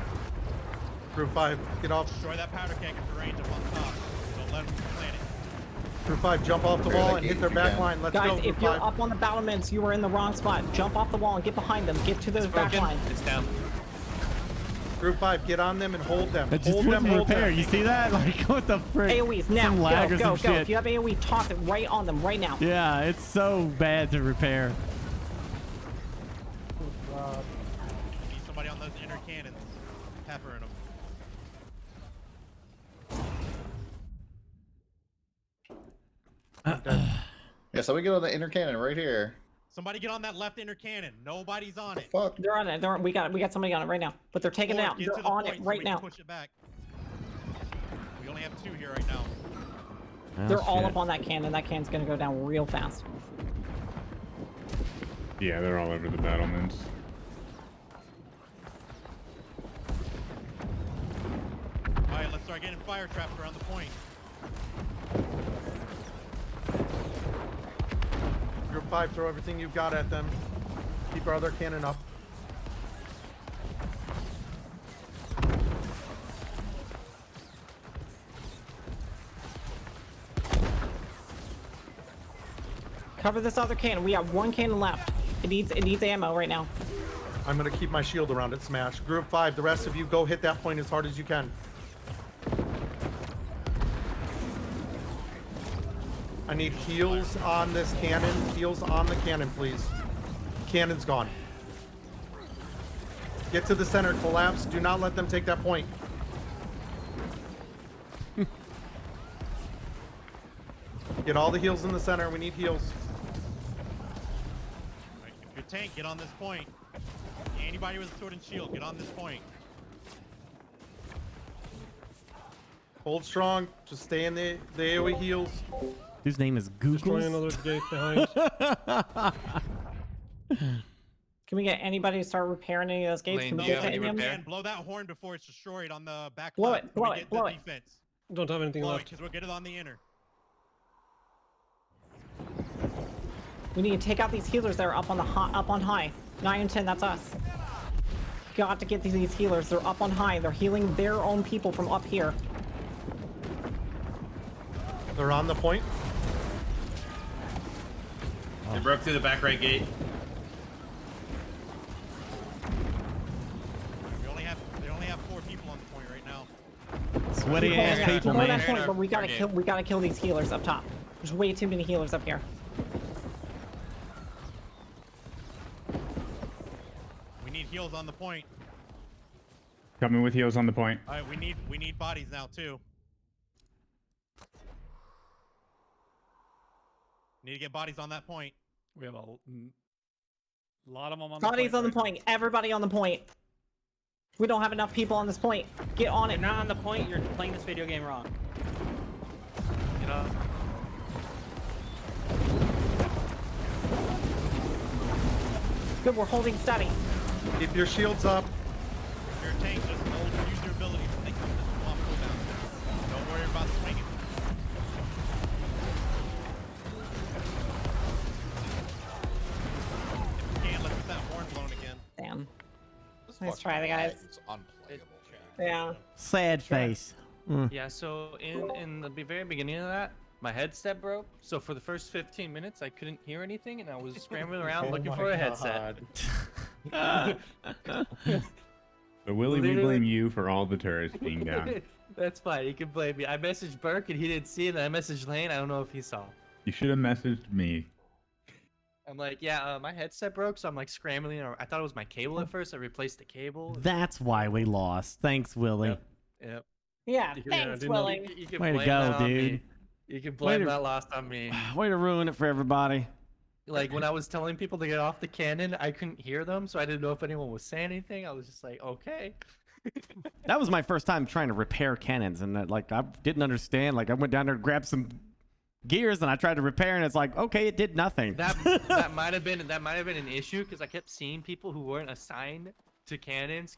Group 5, get off. Destroy that powder keg at the range up on top. Don't let them plant it. Group 5, jump off the wall and hit their back line. Let's go. Guys, if you're up on the battlements, you are in the wrong spot. Jump off the wall and get behind them. Get to the back line. It's down. Group 5, get on them and hold them. It just wouldn't repair. You see that? Like, what the frick? AoEs now. Some lag Go, or go, some go. shit. If you have AoE, toss it right on them right now. Yeah, it's so bad to repair. Need somebody on those inner cannons. Peppering them. Yeah, so we get on the inner cannon right here. Somebody get on that left inner cannon. Nobody's on it. Fuck. They're on it. We got somebody on it right now. But they're taking it out. Get to They're the on point it so right we can now. Push it back. We only have 2 here right now. Oh, They're all shit. up on that cannon. That cannon's gonna go down real fast. Yeah, they're all over the battlements. Alright, let's start getting fire traps around the point. Group 5, throw everything you've got at them. Keep our other cannon up. Cover this other cannon. We have 1 cannon left. It needs ammo right now. I'm gonna keep my shield around it, Smash. Group 5, the rest of you go hit that point as hard as you can. I need heals on this cannon. Heals on the cannon, please. Cannon's gone. Get to the center, collapse. Do not let them take that point. Get all the heals in the center. We need heals. Right, if your tank, get on this point. Anybody with a sword and shield, get on this point. Hold strong. Just stay in the AoE heals. Whose name is Google? Destroy another gate behind. Can we get anybody to start repairing any of those gates? Lane, Can we do you get have any any of them? repair? And blow that horn before it's destroyed on the back Blow left. it, blow We it, get blow the it. defense. Don't have anything Blow it, left. because we'll get it on the inner. We need to take out these healers that are up on the up on high. 9 and 10, that's us. Got to get these healers. They're up on high. They're healing their own people from up here. They're on the point. They broke through the back right gate. They only have 4 people on the point right now. Sweaty ass Keep people, holding man. that point, but we gotta kill these healers up top. There's way too many healers up here. We need heals heals on the point. Coming with heals on the point. All right, we need bodies now too. Need to get bodies on that point. We have a lot of them on Bodies the point. on the point. Everybody on the point. We don't have enough people on this point. Get on it. You're not on the point. You're playing this video game wrong. You know. Good, we're holding steady. Keep your shields up. If you're a tank, just use your ability to think of this off cooldown. Don't worry about swinging. If you can, let's get that horn blown again. Damn. Let's try the guys. It's unplayable. Yeah. Sad face. Yeah, so in the very beginning of that, my headset broke. So for the first 15 minutes, I couldn't hear anything, and I was scrambling around looking for a headset. So Willie, we blame you for all the turrets being down. That's fine. You can blame me. I messaged Burke, and he didn't see it. And I messaged Lane. I don't know if he saw. You should have messaged me. I'm like, yeah, my headset broke, so I'm like scrambling. I thought it was my cable at first. I replaced the cable. That's why we lost. Thanks, Willie. Yep. Yeah, thanks, Willie. You can Way to blame go, that on dude. me. You can blame that loss on me. Way to ruin it for everybody. Like when I was telling people to get off the cannon, I couldn't hear them, so I didn't know if anyone was saying anything. I was just like, okay. That was my first time trying to repair cannons, and I didn't understand. Like I went down there to grab some gears, and I tried to repair, and it's like, okay, it did nothing. That might have been an issue because I kept seeing people who weren't assigned to cannons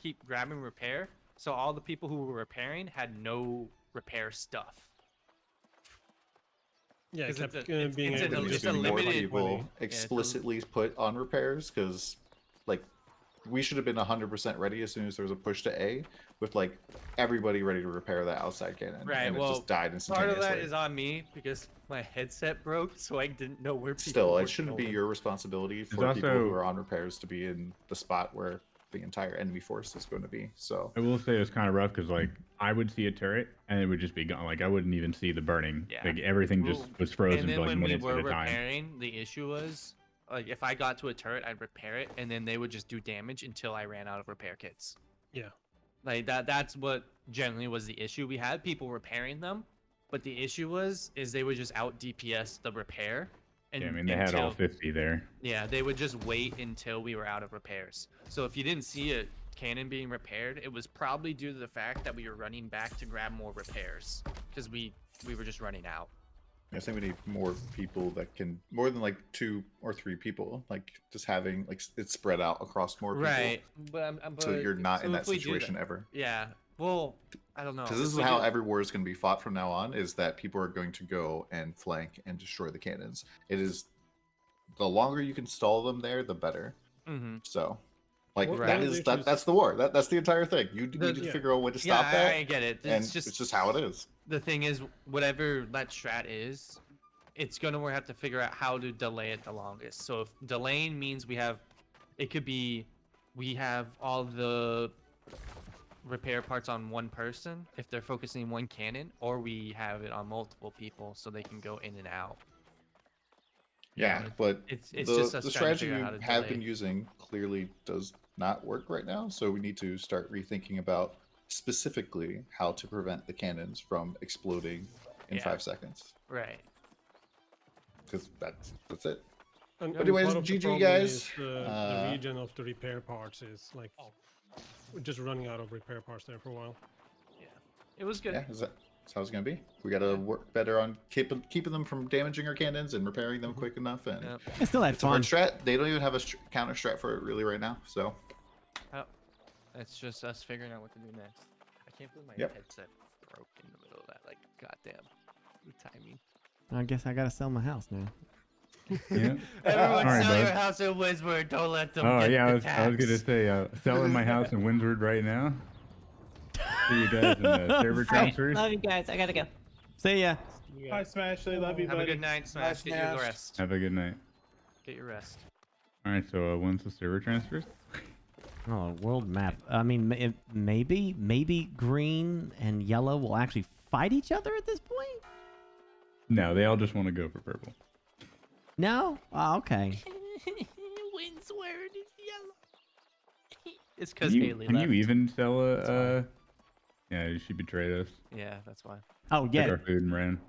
keep grabbing repair. So all the people who were repairing had no repair stuff. Yeah, it kept It's being able to just get more limited people explicitly put on repairs because, like, we should have been 100% ready as soon as there was a push to A, with like everybody ready to repair that outside cannon. Right. And Well, it just died part instantaneously. of that is on me because my headset broke, so I didn't know where people Still, were it shouldn't be going. your responsibility There's for people also- who are on repairs to be in the spot where the entire enemy force is going to be. So I will say it was kind of rough because like I would see a turret and it would just be gone. Like I wouldn't even see the burning. Yeah. Like everything just Well, was frozen And then for like when we minutes were at a time. repairing, the issue was like if I got to a turret, I'd repair it, and then they would just do damage until I ran out of repair kits. Yeah. Like that's what generally was the issue. We had people repairing them, but the issue is they would just out DPS the repair. And Yeah, I mean they had all 50 there. Yeah, they would just wait until we were out of repairs. So if you didn't see a cannon being repaired, it was probably due to the fact that we were running back to grab more repairs because we were just running out. I think we need more people that can, more than like 2 or 3 people, like just having like it spread out across more people. Right, but so you're not in so that if we do situation that- ever. Yeah. Well, I don't know. Because this If is we how do- every war is going to be fought from now on, is that people are going to go and flank and destroy the cannons. It is, the longer you can stall them there, the better. Mhm. So, like, Right. that is, that's the war. That's the entire thing. You need to figure out when to stop that. I get it. And it's just how it is. The thing is, whatever that strat is, it's gonna we have to figure out how to delay it the longest. So if delaying means we have all the repair parts on one person if they're focusing one cannon, or we have it on multiple people so they can go in and out. Yeah, but it's the just us trying to strategy figure you out how to have delay. been using clearly does not work right now. So we need to start rethinking about specifically how to prevent the cannons from exploding in Yeah. 5 seconds. Right. Because that's it. And Anyways, part of the GG problem guys. is the region of the repair parts is like just running out of repair parts there for a while. Yeah, it was good. Yeah, that's how it's gonna be. We gotta work better on keeping them from damaging our cannons and repairing them quick enough. And I still had it's a hard fun. strat. They don't even have a counter strat for it really right now. So Oh, it's just us figuring out what to do next. I can't believe my Yep. headset broke in the middle of that. Like, goddamn, the timing. I guess I gotta sell my house now. Yeah. Everyone Sorry, sell your bud. house in Wizward. Don't let them Oh get yeah, the I was gonna tax. say selling my house in Windsor right now. See you guys in the server Alright, transfers. love you guys. I gotta go. See ya. Hi, Smashley. Love you, Have buddy. a good night, Smash. Get your rest. Have a good night. Get your rest. All right, so when's the server transfers? Oh, world map. I mean, maybe green and yellow will actually fight each other at this point. No, they all just want to go for purple. No? Oh, okay. Windsward is yellow. It's because Can Haley you left. even sell a? Yeah, she betrayed us. Yeah, that's why. Oh Took yeah. our food and ran.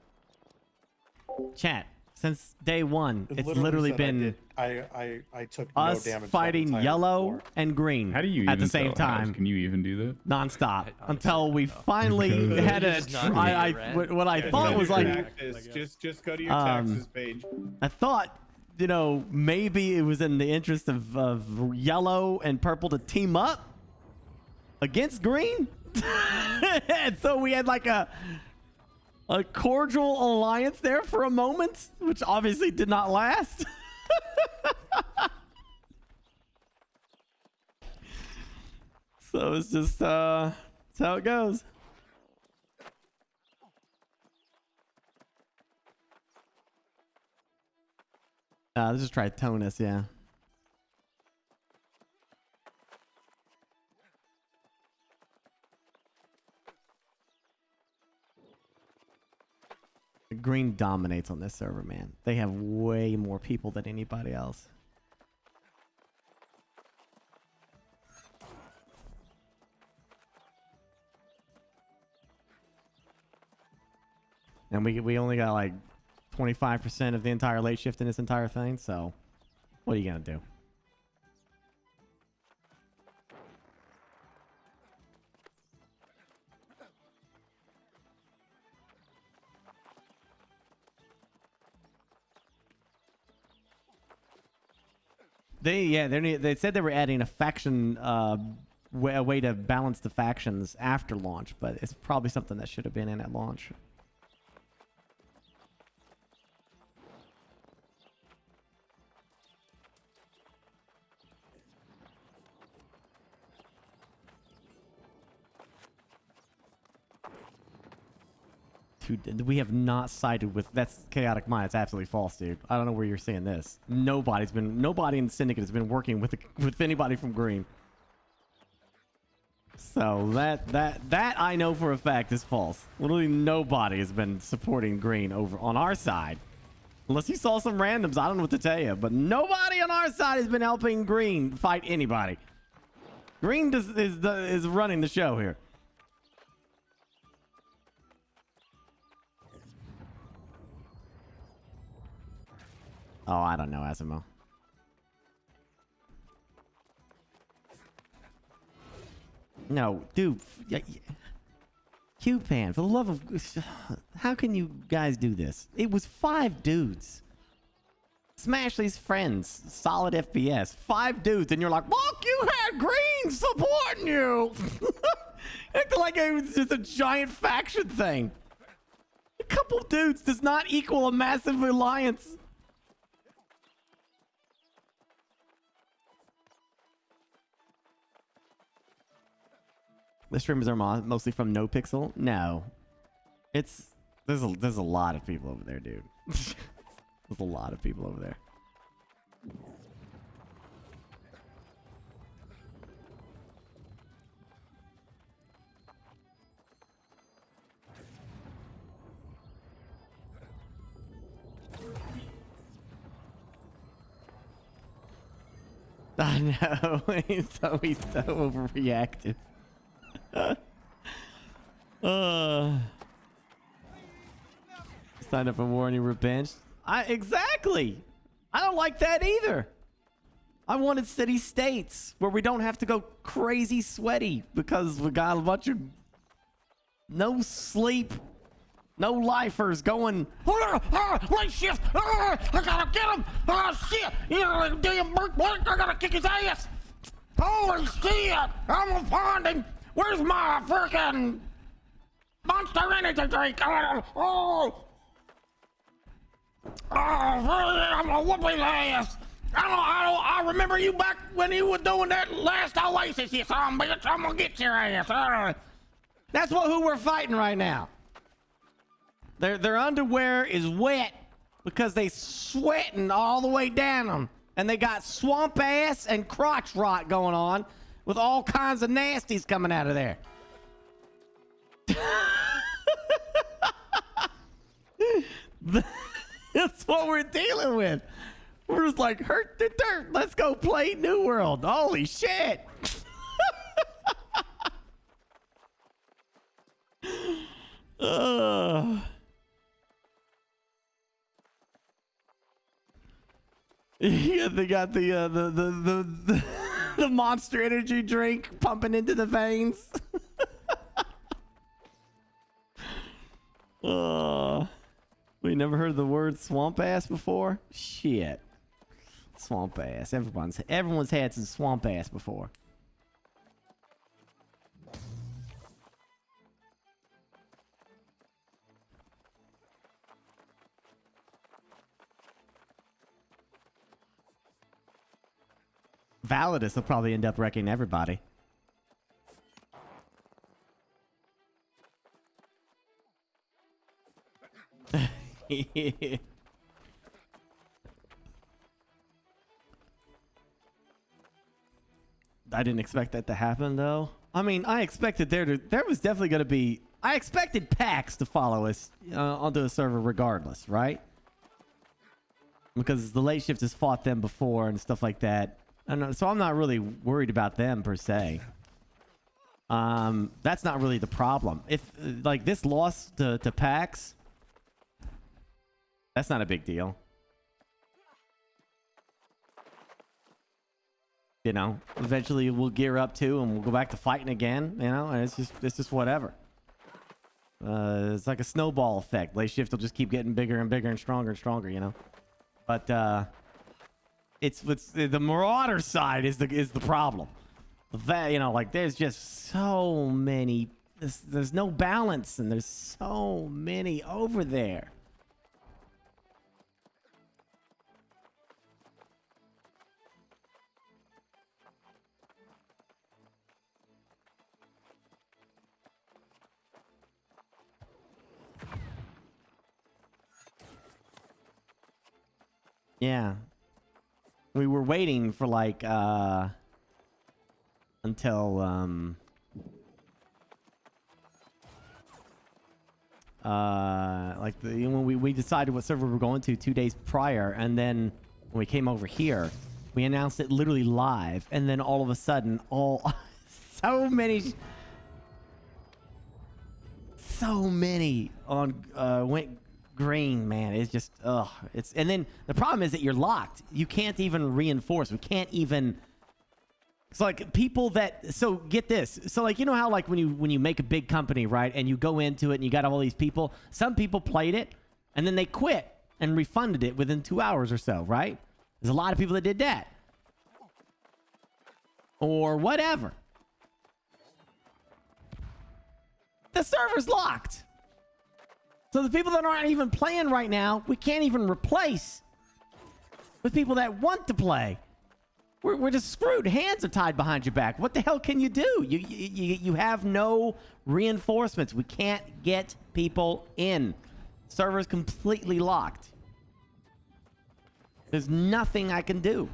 Chat. Since day one, It it's literally said been I took no us damage. that fighting entire yellow war. and green How do you at even the same sell a house? time, Can you even do that? nonstop, I honestly until we don't know. finally Because had a. It's not me, right? What I Yeah, thought go was to your like, taxes. Just go to your taxes page. I thought, maybe it was in the interest of yellow and purple to team up against green, and so we had like a cordial alliance there for a moment, which obviously did not last. So it's just that's how it goes. Let's just try Tonus, yeah. Green dominates on this server, man. They have way more people than anybody else. And we only got like 25% of the entire late shift in this entire thing, so what are you gonna do? They said they were adding a faction a way to balance the factions after launch, but it's probably something that should have been in at launch. We have not sided with. That's chaotic mind. It's absolutely false, dude. I don't know where you're seeing this. Nobody in the syndicate has been working with anybody from green. So that I know for a fact is false. Literally nobody has been supporting green over on our side. Unless you saw some randoms, I don't know what to tell you. But nobody on our side has been helping green fight anybody. Green is running the show here. Oh, I don't know, Asimo. No, dude. Q-Pan, for the love of... How can you guys do this? It was 5 dudes. Smashley's friends. Solid FPS. 5 dudes, and you're like, fuck, you had green supporting you! Acting like it was just a giant faction thing. A couple dudes does not equal a massive alliance. The streamers are mostly from NoPixel? No. There's a lot of people over there, dude. There's a lot of people over there. I know. He's so overreactive. Sign up for war and you revenge. Exactly. I don't like that either. I wanted city states where we don't have to go crazy sweaty because we got a bunch of no sleep, no lifers going. Late shift. I gotta get him. Oh shit! You know, damn BurkeBlack. I gotta kick his ass. Holy shit! I'm gonna find him. Where's my freaking Monster Energy drink? Oh, I'm gonna whoop his ass. I remember you back when you were doing that last Oasis, you son of a bitch. I'm gonna get your ass. That's who we're fighting right now. Their underwear is wet because they sweating all the way down them, and they got swamp ass and crotch rot going on with all kinds of nasties coming out of there. That's what we're dealing with. We're just like, hurt the dirt. Let's go play New World. Holy shit. Yeah, they got the Monster Energy drink pumping into the veins. We never heard the word swamp ass before? Shit. Swamp ass. Everyone's had some swamp ass before. Validus will probably end up wrecking everybody. I didn't expect that to happen, though. I mean, I expected there was definitely going to be... I expected PAX to follow us onto a server regardless, right? Because the late shift has fought them before and stuff like that. So I'm not really worried about them, per se. That's not really the problem. If, like, this loss to PAX... That's not a big deal. You know, eventually we'll gear up too, and we'll go back to fighting again. You know, and it's just whatever. It's like a snowball effect. Late shift will just keep getting bigger and bigger and stronger. You know, but it's the Marauder side is the problem. You know, like there's just so many. There's no balance, and there's so many over there. Yeah. We were waiting for like until like when we decided what server we were going to 2 days prior, and then when we came over here, we announced it literally live, and then all of a sudden so many on went green, man. It's just and then the problem is that you're locked. You can't even reinforce. We can't even. It's like people that. So get this. So like, you know how like when you make a big company, right, and you go into it and you got all these people. Some people played it and then they quit and refunded it within 2 hours or so, right? There's a lot of people that did that or whatever. The server's locked. So the people that aren't even playing right now, we can't even replace with people that want to play. We're just screwed. Hands are tied behind your back. What the hell can you do? You have no reinforcements. We can't get people in. Server's completely locked. There's nothing I can do.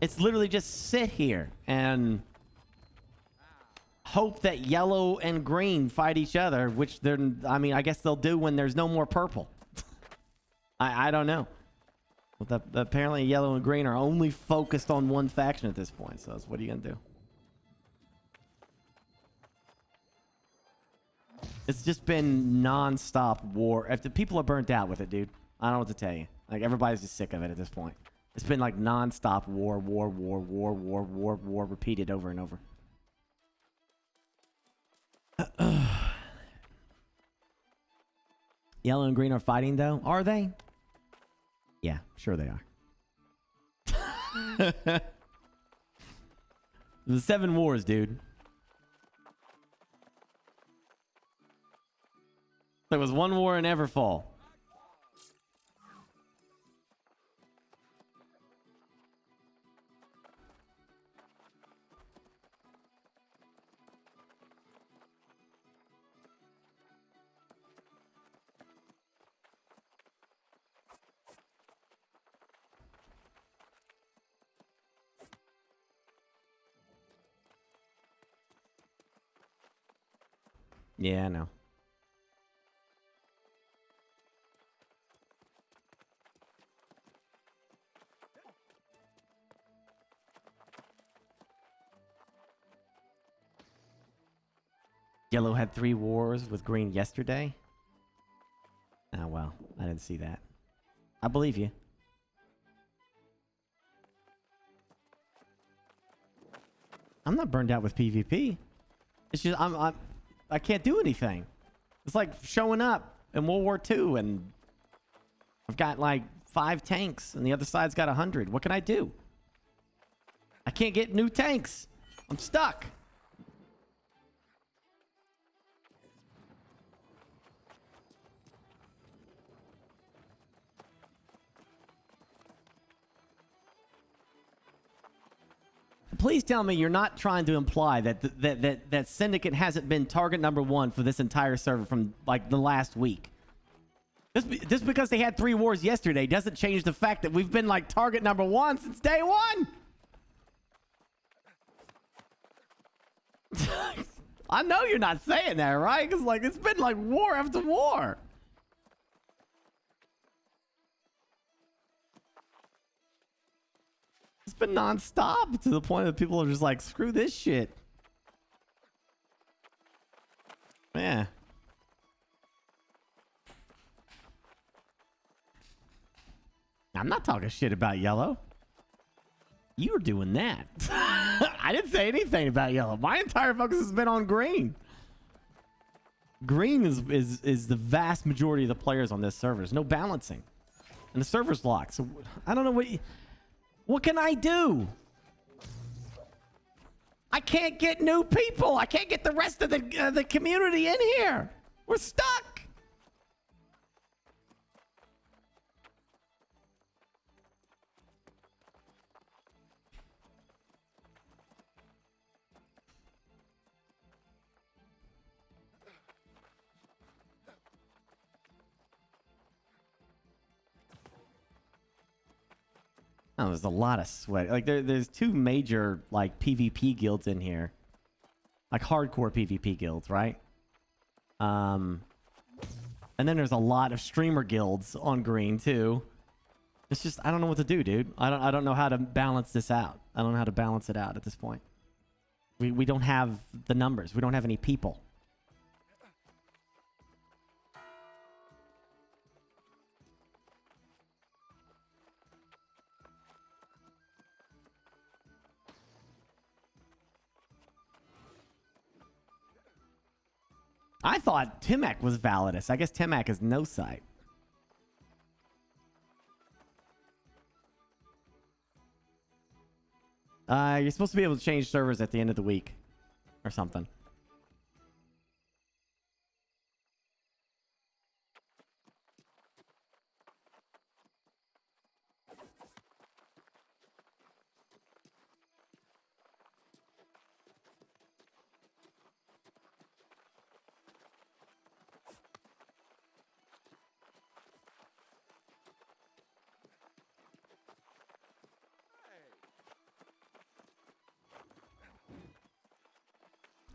It's literally just sit here and hope that yellow and green fight each other, which I guess they'll do when there's no more purple. I don't know. But apparently yellow and green are only focused on one faction at this point, so what are you gonna do? It's just been non-stop war. If the people are burnt out with it, dude, I don't know what to tell you. Like, everybody's just sick of it at this point. It's been like non-stop war repeated over and over. Yellow and green are fighting, though. Are they? Yeah, sure they are. The 7 wars, dude. There was 1 war in Everfall. Yeah, I know. Yellow had 3 wars with green yesterday. Oh, well, I didn't see that. I believe you. I'm not burned out with PvP. It's just I can't do anything. It's like showing up in World War II and I've got like 5 tanks and the other side's got 100. What can I do? I can't get new tanks. I'm stuck. Please tell me you're not trying to imply that that Syndicate hasn't been target number 1 for this entire server from like the last week. Just because they had 3 wars yesterday doesn't change the fact that we've been like target number 1 since day 1. I know you're not saying that, right? Because like it's been like war after war. It's been nonstop to the point that people are just like, screw this shit. Yeah. I'm not talking shit about yellow. You were doing that. I didn't say anything about yellow. My entire focus has been on green. Green is the vast majority of the players on this server. There's no balancing. And the server's locked. So I don't know what can I do? I can't get new people. I can't get the rest of the community in here. We're stuck. Oh, there's a lot of sweat. Like there's 2 major like PvP guilds in here, like hardcore PvP guilds, right? And then there's a lot of streamer guilds on green too. It's just I don't know what to do, dude. I don't know how to balance this out. I don't know how to balance it out at this point. We don't have the numbers. We don't have any people. I thought Timac was Validus. I guess Timac is no site. You're supposed to be able to change servers at the end of the week or something.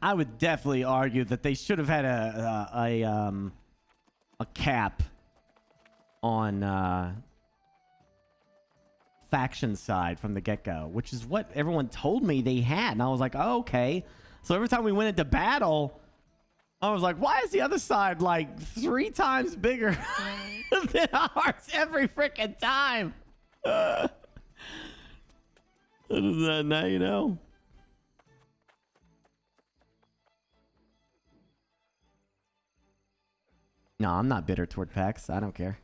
I would definitely argue that they should have had a cap on faction side from the get-go, which is what everyone told me they had, and I was like, oh, okay. So every time we went into battle, I was like, why is the other side like 3 times bigger than ours every freaking time? Now you know. No, I'm not bitter toward PAX. I don't care.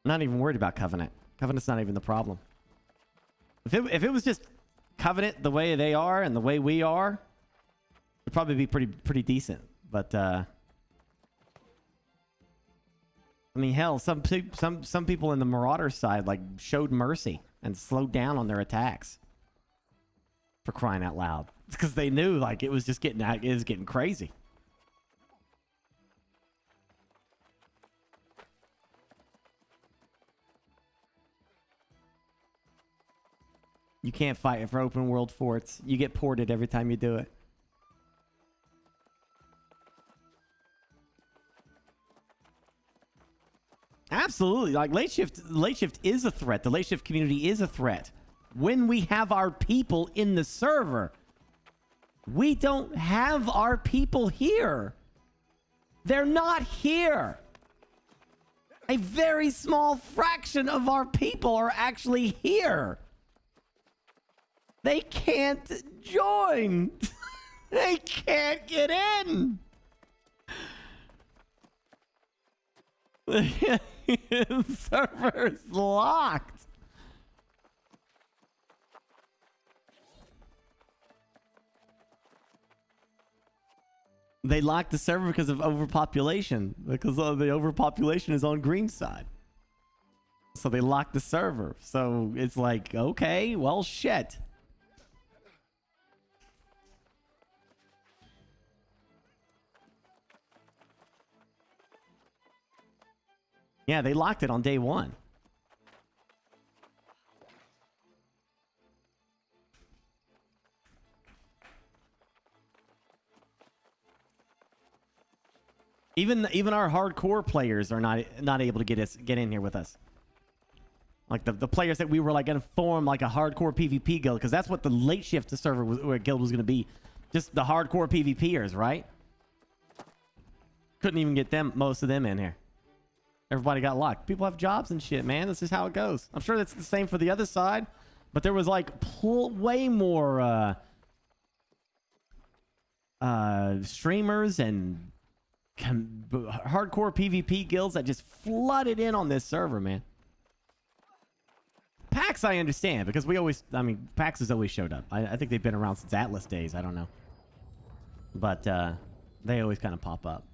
I'm not even worried about Covenant. Covenant's not even the problem. If it was just Covenant the way they are and the way we are, it'd probably be pretty decent. But I mean, hell, some people in the Marauder side like showed mercy and slowed down on their attacks. For crying out loud, it's because they knew like it was just getting crazy. You can't fight for open world forts. You get ported every time you do it. Absolutely. Like late shift is a threat. The late shift community is a threat when we have our people in the server. We don't have our people here. They're not here. A very small fraction of our people are actually here. They can't join. They can't get in. The server's locked. They locked the server because of overpopulation. Because the overpopulation is on green side. So they locked the server. So it's like, okay, well, shit. Yeah, they locked it on day one. Even our hardcore players are not able to get in here with us. Like the players that we were like gonna form like a hardcore PvP guild, because that's what the late shift guild was gonna be, just the hardcore PvPers, right? Couldn't even get most of them in here. Everybody got locked. People have jobs and shit, man. This is how it goes. I'm sure that's the same for the other side, but there was like way more streamers and hardcore PvP guilds that just flooded in on this server, man. PAX I understand, because PAX has always showed up. I think they've been around since Atlas days. I don't know, but they always kind of pop up.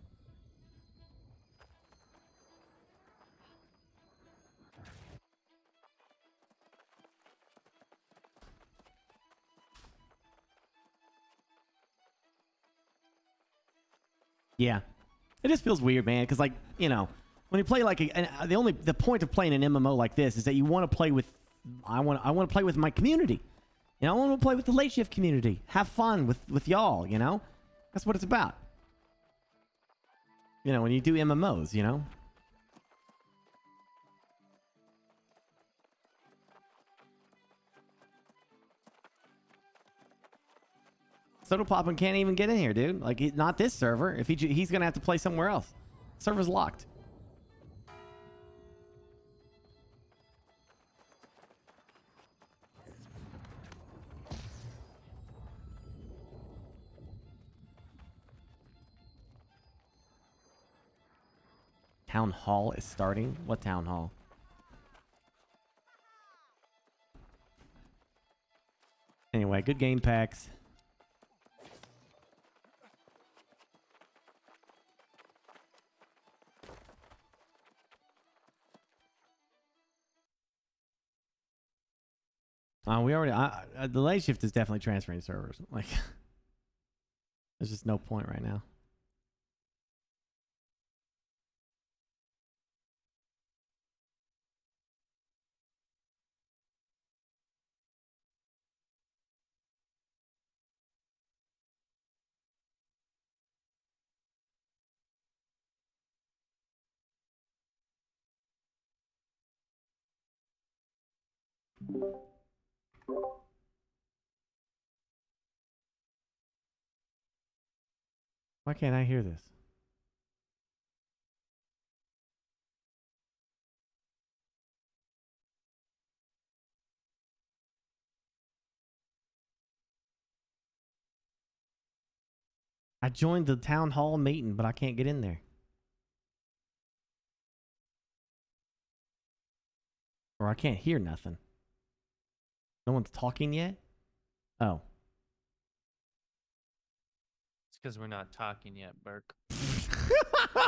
Yeah. It just feels weird, man, because like, you know, when you play like the point of playing an MMO like this is that you want to play with I want to play with my community. You know, I want to play with the late shift community. Have fun with y'all, you know? That's what it's about. You know, when you do MMOs, you know? Soda Poppin' can't even get in here, dude. Like, not this server. If he's gonna have to play somewhere else. Server's locked. Town hall is starting? What town hall? Anyway, good game packs. We already the late shift is definitely transferring servers. Like, there's just no point right now. Why can't I hear this? I joined the town hall meeting, but I can't get in there. Or I can't hear nothing. No one's talking yet? Oh. It's because we're not talking yet, Burke.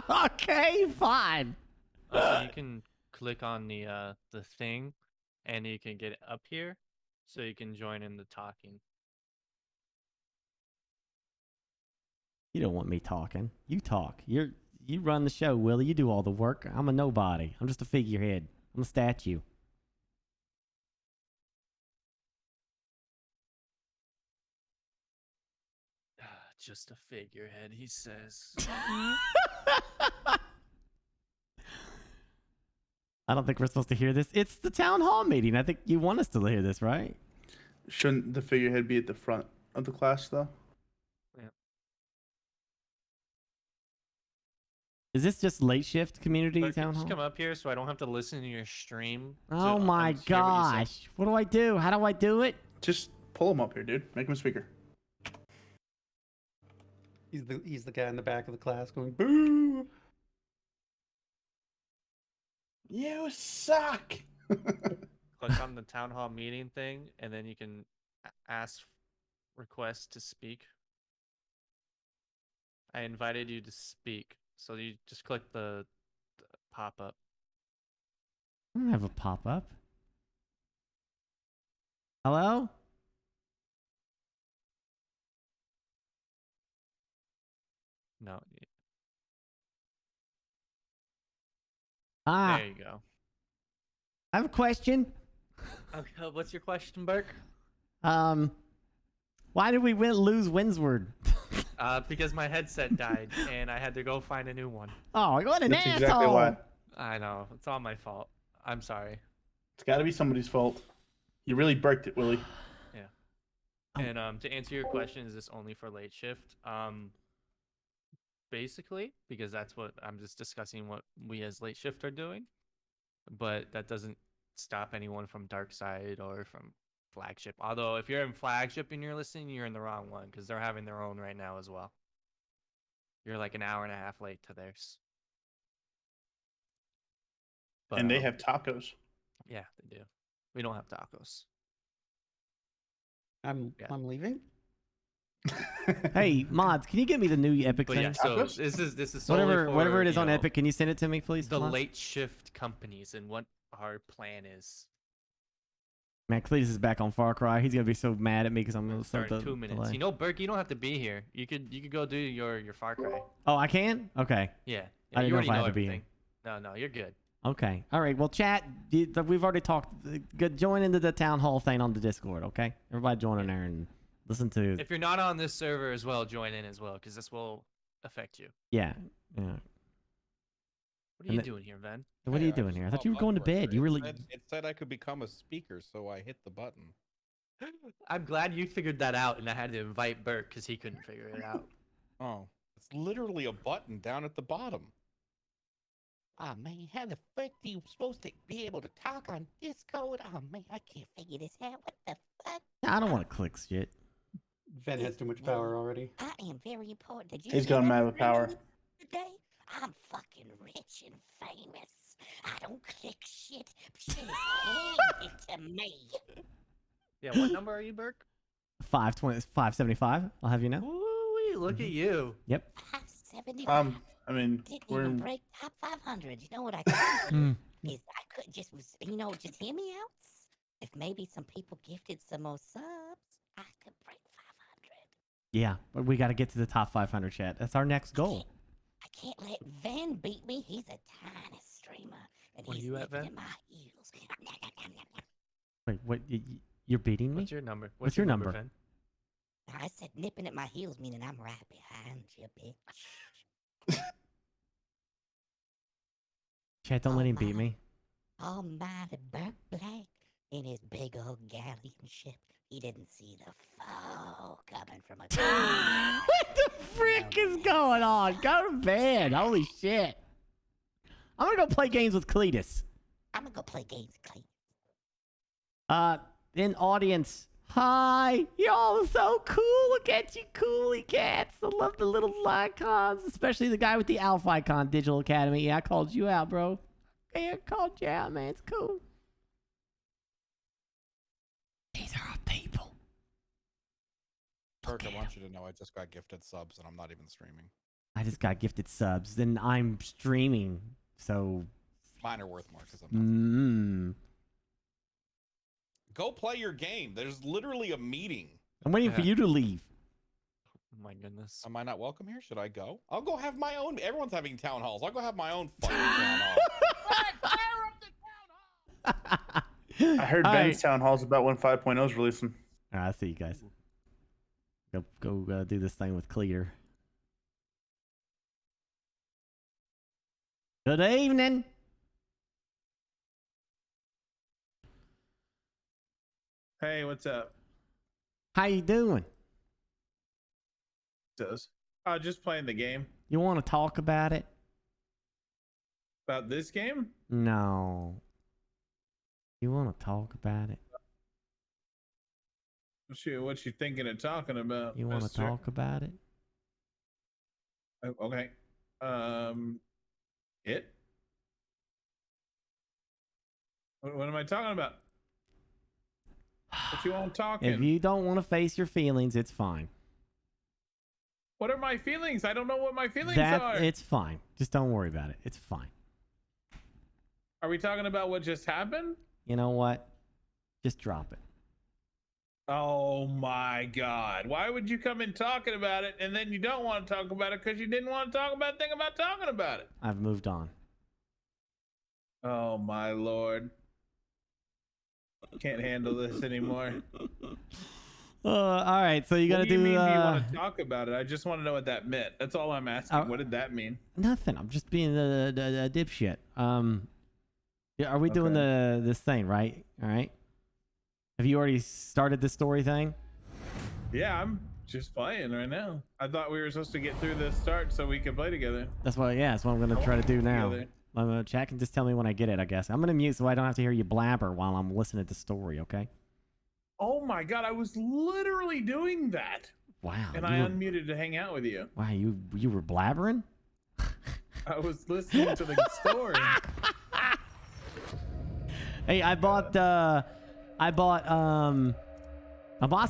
Okay, fine. Also, you can click on the thing, and you can get up here, so you can join in the talking. You don't want me talking. You talk. You run the show, Willie. You do all the work. I'm a nobody. I'm just a figurehead. I'm a statue. Just a figurehead, he says. I don't think we're supposed to hear this. It's the town hall meeting. I think you want us to hear this, right? Shouldn't the figurehead be at the front of the class, though? Is this just late shift community But town just hall? come up here so I don't have to listen to your stream. Oh my gosh. What do I do? How do I do it? Just pull him up here, dude. Make him a speaker. He's the guy in the back of the class going boo. You suck. Click on the town hall meeting thing, and then you can ask request to speak. I invited you to speak, so you just click the pop-up. I don't have a pop-up. Hello? No. Ah. There you go. I have a question. Okay, what's your question, Burke? Why did we lose Windsward? Because my headset died, and I had to go find a new one. Oh, what an That's asshole! exactly why. I know. It's all my fault. I'm sorry. It's got to be somebody's fault. You really bricked it, Willie. Yeah. And to answer your question, is this only for late shift? Basically, because that's what I'm just discussing what we as late shift are doing. But that doesn't stop anyone from dark side or from flagship. Although if you're in flagship and you're listening, you're in the wrong one because they're having their own right now as well. You're like an hour and a half late to theirs. But, And they have tacos. Yeah, they do. We don't have tacos. I'm leaving. Hey, mods, can you get me the new Epic But thing? yeah, so this is solely whatever for, it is you on know, Epic. Can you send it to me, please? the mods? late shift companies and what our plan is. Man, Cletus is back on Far Cry. He's gonna be so mad at me because I'm gonna Start start in the 2 minutes. delay. You know, Burke, you don't have to be here. You could go do your Far Cry. Oh, I can? Okay. Yeah. I didn't you know if already I know had to be everything. No, you're good. Okay. All right. Well, chat. We've already talked. Join into the town hall thing on the Discord. Okay. Everybody join in there and listen to. If you're not on this server as well, join in as well, because this will affect you. Yeah. Yeah. What are you doing here, Ven? What are you doing here? I thought you were going to bed. You really. It said I could become a speaker, so I hit the button. I'm glad you figured that out, and I had to invite Burke because he couldn't figure it out. Oh, it's literally a button down at the bottom. Oh man, how the fuck are you supposed to be able to talk on Discord? Oh man, I can't figure this out. What the fuck? I don't want to click shit. Ven has too much power already. I am very important. Did you He's see going my mad with power. stream today? I'm fucking rich and famous. I don't click shit. Shit is handed to me. Yeah, what number are you, Burke? 575. I'll have you know. Ooh, look at you. Yep. 575. I mean, Didn't we're even break top 500. You know what I could do? Is I could just, just hear me out. If maybe some people gifted some more subs, I could break 500. Yeah, but we got to get to the top 500, chat. That's our next goal. I can't let Van beat me. He's a tiny streamer, and Where he's you at, nipping Van? at my heels. Wait, what? You're beating me? What's your number? What's your number? Ven? I said nipping at my heels, meaning I'm right behind you, bitch. Chat, don't let him beat me. Almighty BurkeBlack in his big old galleon ship. He didn't see the foe coming from a. What the frick is going on? Go to bed. Holy shit. I'm going to go play games with Cletus. I'm gonna go play games with Cletus. In audience. Hi. Y'all are so cool. Look at you, coolie cats. I love the little icons, especially the guy with the Alpha icon, Digital Academy. Yeah, I called you out, bro. Yeah, I called you out, man. It's cool. These are our people. Burke, I want you to know I just got gifted subs and I'm not even streaming. I just got gifted subs. Then I'm streaming, so. Mine are worth more because I'm not. Go play your game. There's literally a meeting. I'm waiting for you to leave. Oh my goodness. Am I not welcome here? Should I go? I'll go have my own. Everyone's having town halls. I'll go have my own fucking town hall. I heard All Ben's right. town hall's about when 5.0 is releasing. All right, I'll see you guys. Go do this thing with Clear. Good evening. Hey, what's up? How you doing? Just playing the game. You want to talk about it? About this game? No. You want to talk about it? What you thinking of talking about? You want to mister? talk about it? Okay. It? What am I talking about? What you want talking? If you don't want to face your feelings, it's fine. What are my feelings? I don't know what my feelings are. It's fine. Just don't worry about it. It's fine. Are we talking about what just happened? You know what? Just drop it. Oh my God. Why would you come in talking about it and then you don't want to talk about it because you didn't want to talk about the thing about talking about it? I've moved on. Oh my Lord. Can't handle this anymore. All right, so you got to do. What do you mean you want to talk about it? I just want to know what that meant. That's all I'm asking. What did that mean? Nothing. I'm just being a dipshit. Yeah, are we doing this thing, right? All right. Have you already started the story thing? Yeah, I'm just playing right now. I thought we were supposed to get through this start so we could play together. That's what I'm going to try to do now. Chat can just tell me when I get it, I guess. I'm going to mute so I don't have to hear you blabber while I'm listening to the story, okay? Oh my God, I was literally doing that. Wow. And I unmuted to hang out with you. Wow, you were blabbering? I was listening to the story. Hey, I bought some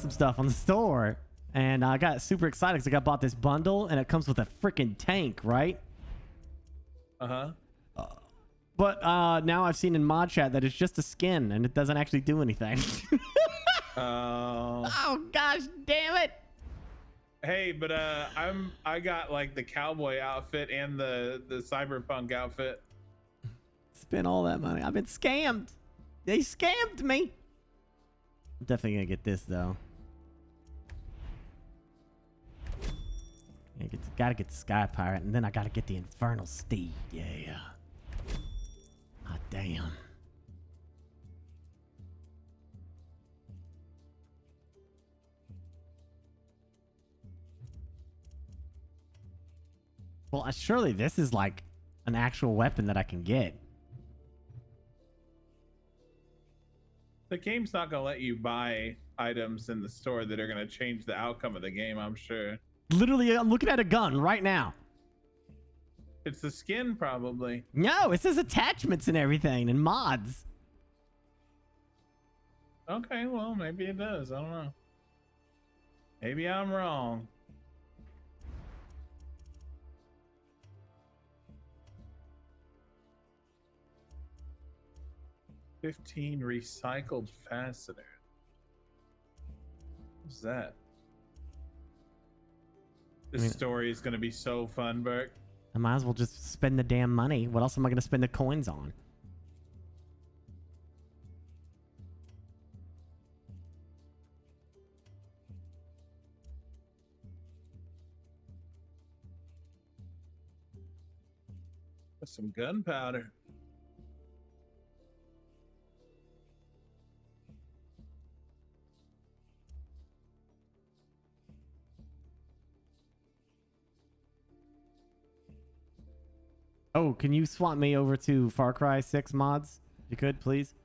stuff on the store, and I got super excited because I bought this bundle, and it comes with a freaking tank, right? But now I've seen in mod chat that it's just a skin, and it doesn't actually do anything. Oh gosh, damn it! Hey, but I got like the cowboy outfit and the cyberpunk outfit. Spent all that money. I've been scammed. They scammed me. I'm definitely gonna get this though. Gotta get the Sky Pirate, and then I gotta get the Infernal Steed. Yeah. Ah, damn. Well, surely this is like an actual weapon that I can get. The game's not gonna let you buy items in the store that are gonna change the outcome of the game, I'm sure. Literally, I'm looking at a gun right now. It's the skin, probably. No, it says attachments and everything and mods. Okay, well, maybe it does. I don't know. Maybe I'm wrong. $15 recycled fastener. What's that? This story is going to be so fun, Burke. I might as well just spend the damn money. What else am I going to spend the coins on? With some gunpowder. Oh, can you swap me over to Far Cry 6 mods? If you could, please.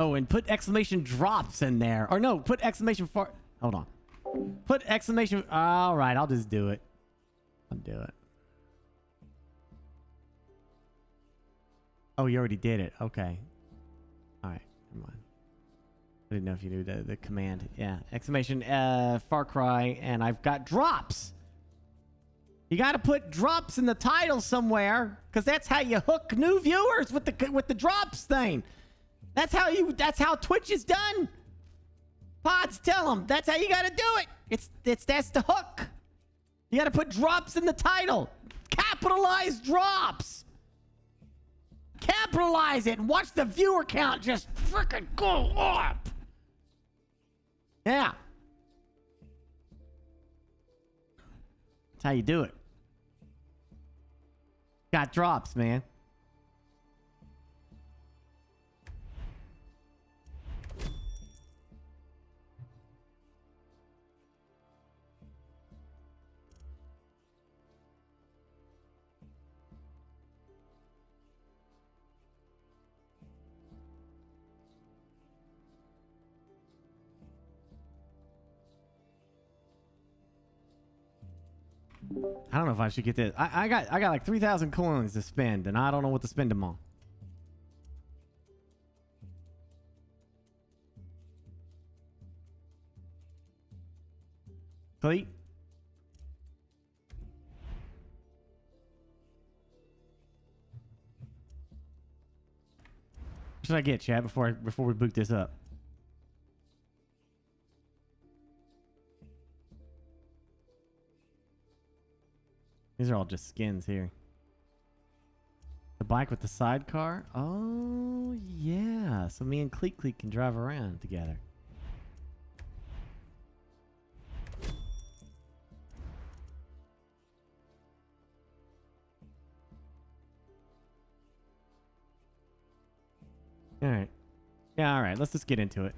Oh, and put exclamation drops in there. Or no, put exclamation far... Hold on. Put exclamation... All right, I'll just do it. I'll do it. Oh, you already did it. Okay. All right, never mind. I didn't know if you knew the command. Yeah, exclamation Far Cry, and I've got drops. You got to put drops in the title somewhere, because that's how you hook new viewers with the drops thing. That's how Twitch is done. Pods, tell them that's how you got to do it. That's the hook. You got to put drops in the title. Capitalize drops. Capitalize it and watch the viewer count just freaking go up. Yeah. That's how you do it. Got drops, man. I don't know if I should get this. I got like 3,000 coins to spend, and I don't know what to spend them on. Cleat? What should I get, chat, before we boot this up? These are all just skins here. The bike with the sidecar? Oh, yeah. So me and Cleat can drive around together. Alright. Yeah, alright. Let's just get into it.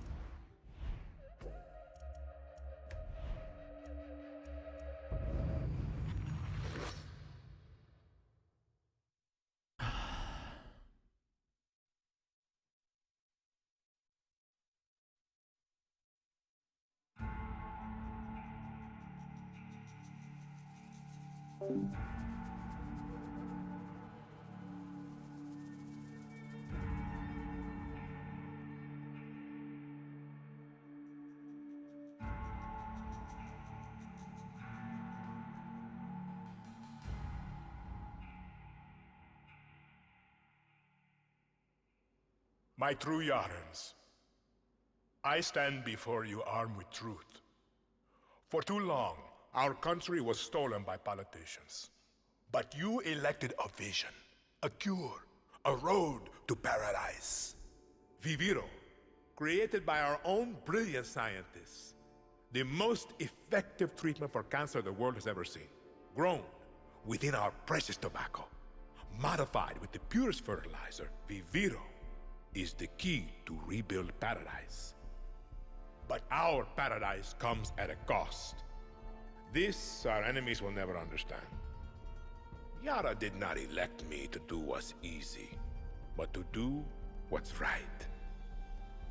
My true Yarans, I stand before you armed with truth. For too long, our country was stolen by politicians. But you elected a vision, a cure, a road to paradise. Viviro, created by our own brilliant scientists. The most effective treatment for cancer the world has ever seen. Grown within our precious tobacco. Modified with the purest fertilizer, Viviro is the key to rebuild paradise. But our paradise comes at a cost. This our enemies will never understand. Yara did not elect me to do what's easy, but to do what's right.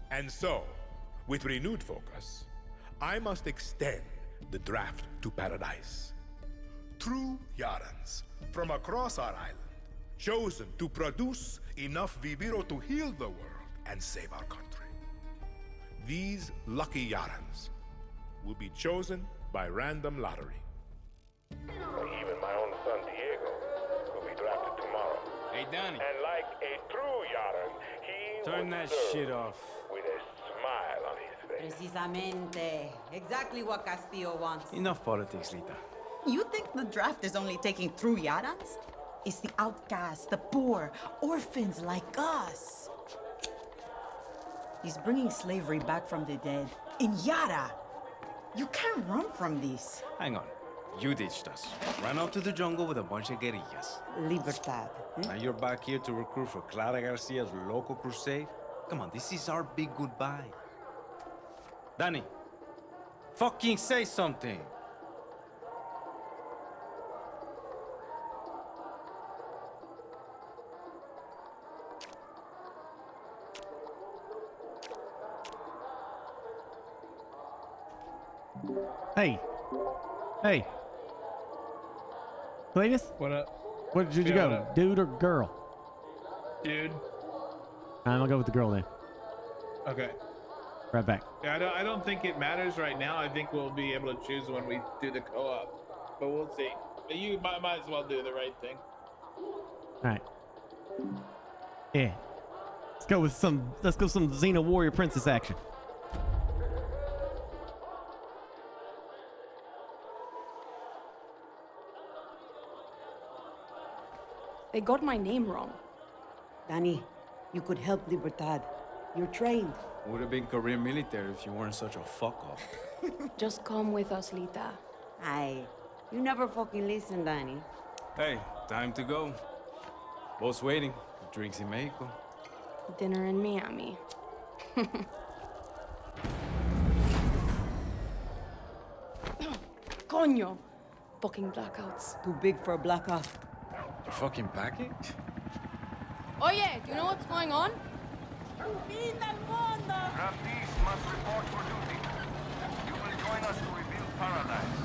And so, with renewed focus, I must extend the draft to paradise. True Yarans from across our island, chosen to produce enough Viviro to heal the world and save our country. These lucky Yarans will be chosen by random lottery. Even my own son Diego will be drafted tomorrow. Hey, Danny. And like a true Yaran, he Turn will that serve shit off. with a smile on his face. Precisamente. Exactly what Castillo wants. Enough politics, Lita. You think the draft is only taking through Yarans? It's the outcasts, the poor, orphans like us. He's bringing slavery back from the dead. In Yara! You can't run from this. Hang on. You ditched us. Ran out to the jungle with a bunch of guerrillas. Libertad. Now you're back here to recruit for Clara Garcia's local crusade? Come on, this is our big goodbye. Danny, fucking say something. Hey. Hey. Cletus? What up? Where did you Yeah, go? what up? Dude or girl? Dude. I'm gonna go with the girl then. Okay. Right back. Yeah, I don't think it matters right now. I think we'll be able to choose when we do the co-op, but we'll see. But you might as well do the right thing. Alright. Yeah. Let's go some Xena Warrior Princess action. They got my name wrong. Danny, you could help Libertad. You're trained. Would have been career military if you weren't such a fuck-up. Just come with us, Lita. Aye. You never fucking listen, Danny. Hey, time to go. Boss waiting. Drinks in Mexico. Dinner in Miami. Coño! Fucking blackouts. Too big for a blackout. You fucking package? Oye, do you know what's going on? Draftees must report for duty. You will join us to rebuild paradise.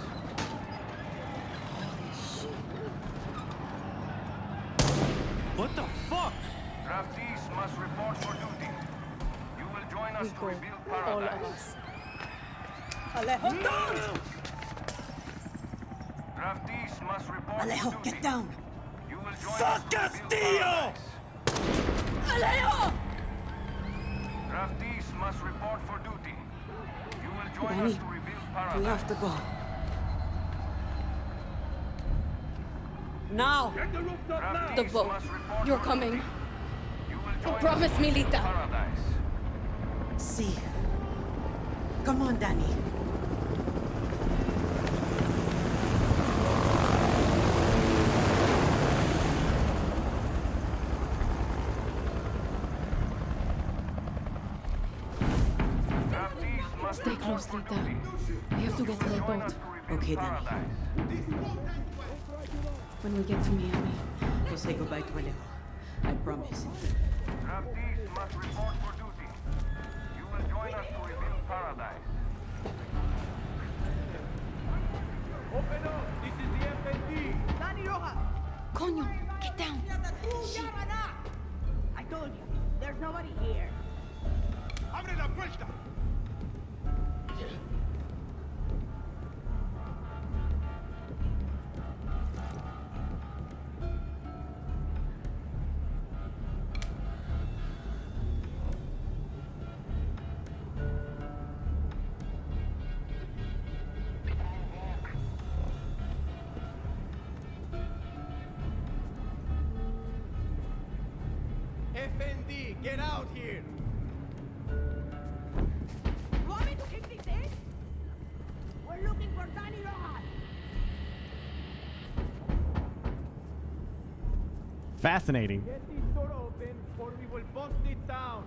What the fuck? Draftees must report for duty. You will join us to rebuild All of paradise. us. Alejo, don't! Draftees must report Alejo, for duty. get down! You will join Fuck us to rebuild Castillo! paradise. Alejo! Draftees must report for duty. You will join Danny, us to rebuild paradise. We have to go. Now! The boat. You're coming. Promise me, Lita. Paradise. See. Come on, Danny. Stay close, Lita. We have to get to the boat. Okay, Danny. When we get to Miami. We'll say goodbye to Alejo. I promise. Draftees must report for duty. You will join us to rebuild paradise. Open up! This is the FAQ. Danny Rojas! Coño, get down. Shit. I told you, there's nobody here. Abre la puerta! FND, get out here! You want me to kick this in? We're looking for Danny Rojas. Fascinating. Get this door open or we will bust it down.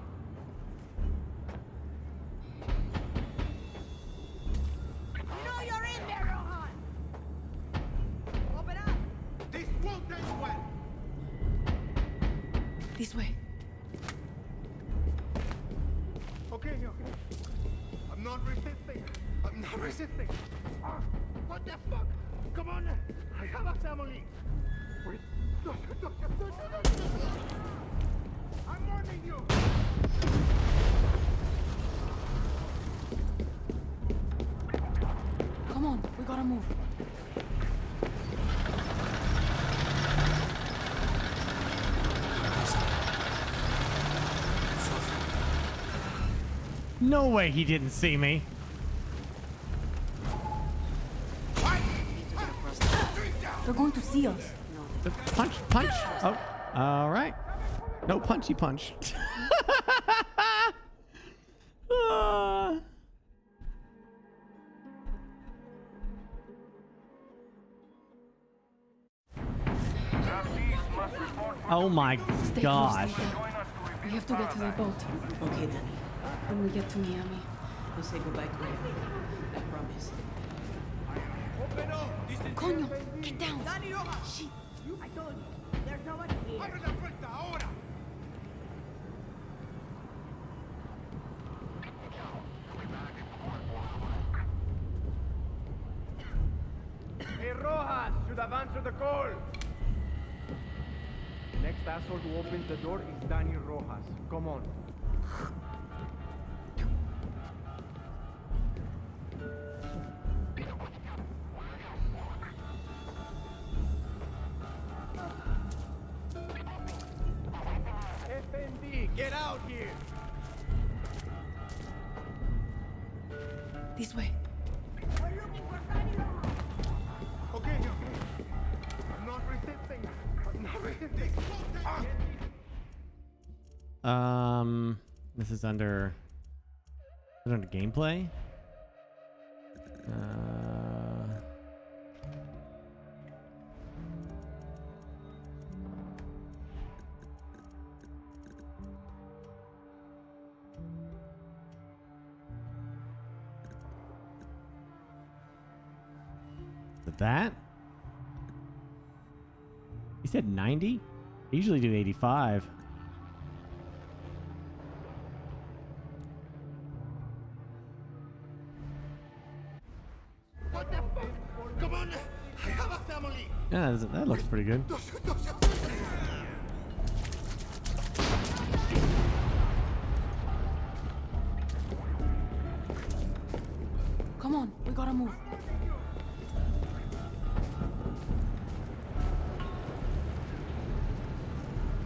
You know you're in there, Rojas. Open up. This won't end well! This way. Okay, okay. I'm not resisting. I'm not resisting. What the fuck? Come on. I have a family. Wait. I'm warning you. Come on, we gotta move. No way he didn't see me. They're going to see us. Punch, punch. Oh, all right. No punchy punch. Ah. Oh my Stay gosh. close, Lita. We have to get to the boat. Okay, Danny. When we get to Miami. We'll say goodbye to Alejo. I promise. Open up. This is Coño, get down. Danny Rojas! Shit. I told you, there's nobody here. Abre la puerta ahora. Hey, Rojas, should have answered the call. The next asshole who opens the door is Danny Rojas. Come on. FND, get out here! This way. We're looking for Danny Rojas. Okay, okay. I'm not resisting. I'm not resisting. This is under gameplay. That? He said 90? I usually do 85. What the fuck? Come on. I have a family. Yeah, that looks pretty good. Come on, we gotta move.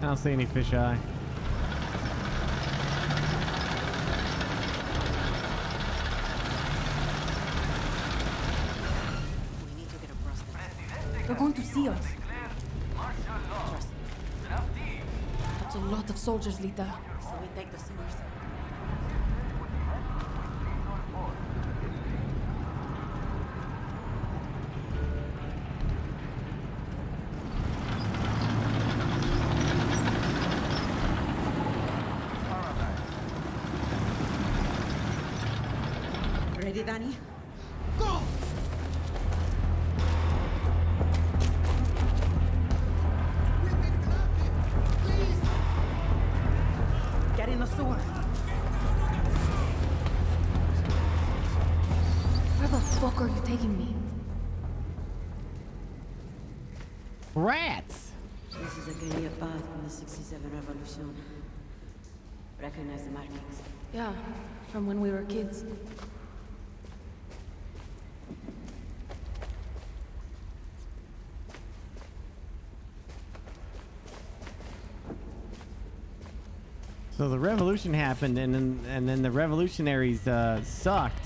I don't see any fisheye. They're going to see us. That's a lot of soldiers, Lita. So we take the sewers. Ready, Danny? Go! Get in the sewer. Where the fuck are you taking me? Rats! This is a guerrilla path from the 67 Revolution. Recognize the markings? Yeah, from when we were kids. So the revolution happened, and then the revolutionaries sucked,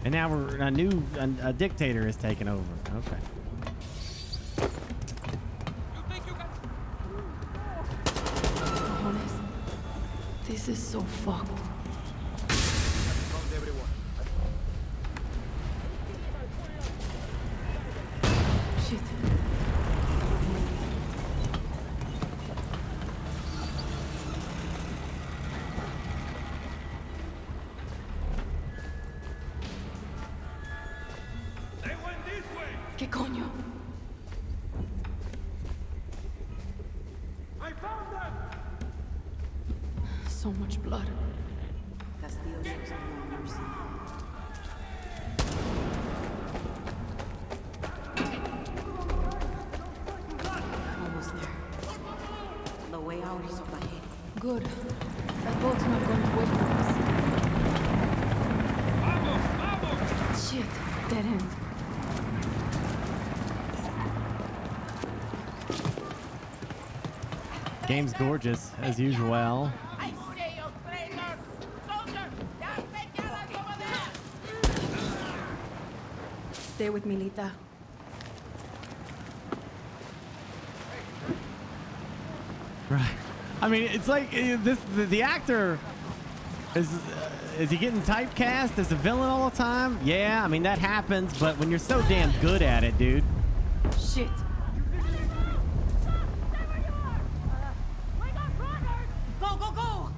and now we're a dictator is taking over. Okay. Honest, this is so fucked. Shit. ¿Qué coño? I found them! So much blood. Castillo shows no mercy. Almost there. The way out is up ahead. Good. That boat's not going to wait for us. Shit. Dead end. Game's gorgeous as usual. Stay with me, Lita. Right. I mean, it's like the actor is he getting typecast as a villain all the time? Yeah, I mean that happens, but when you're so damn good at it, dude. Shit. Go, go, go!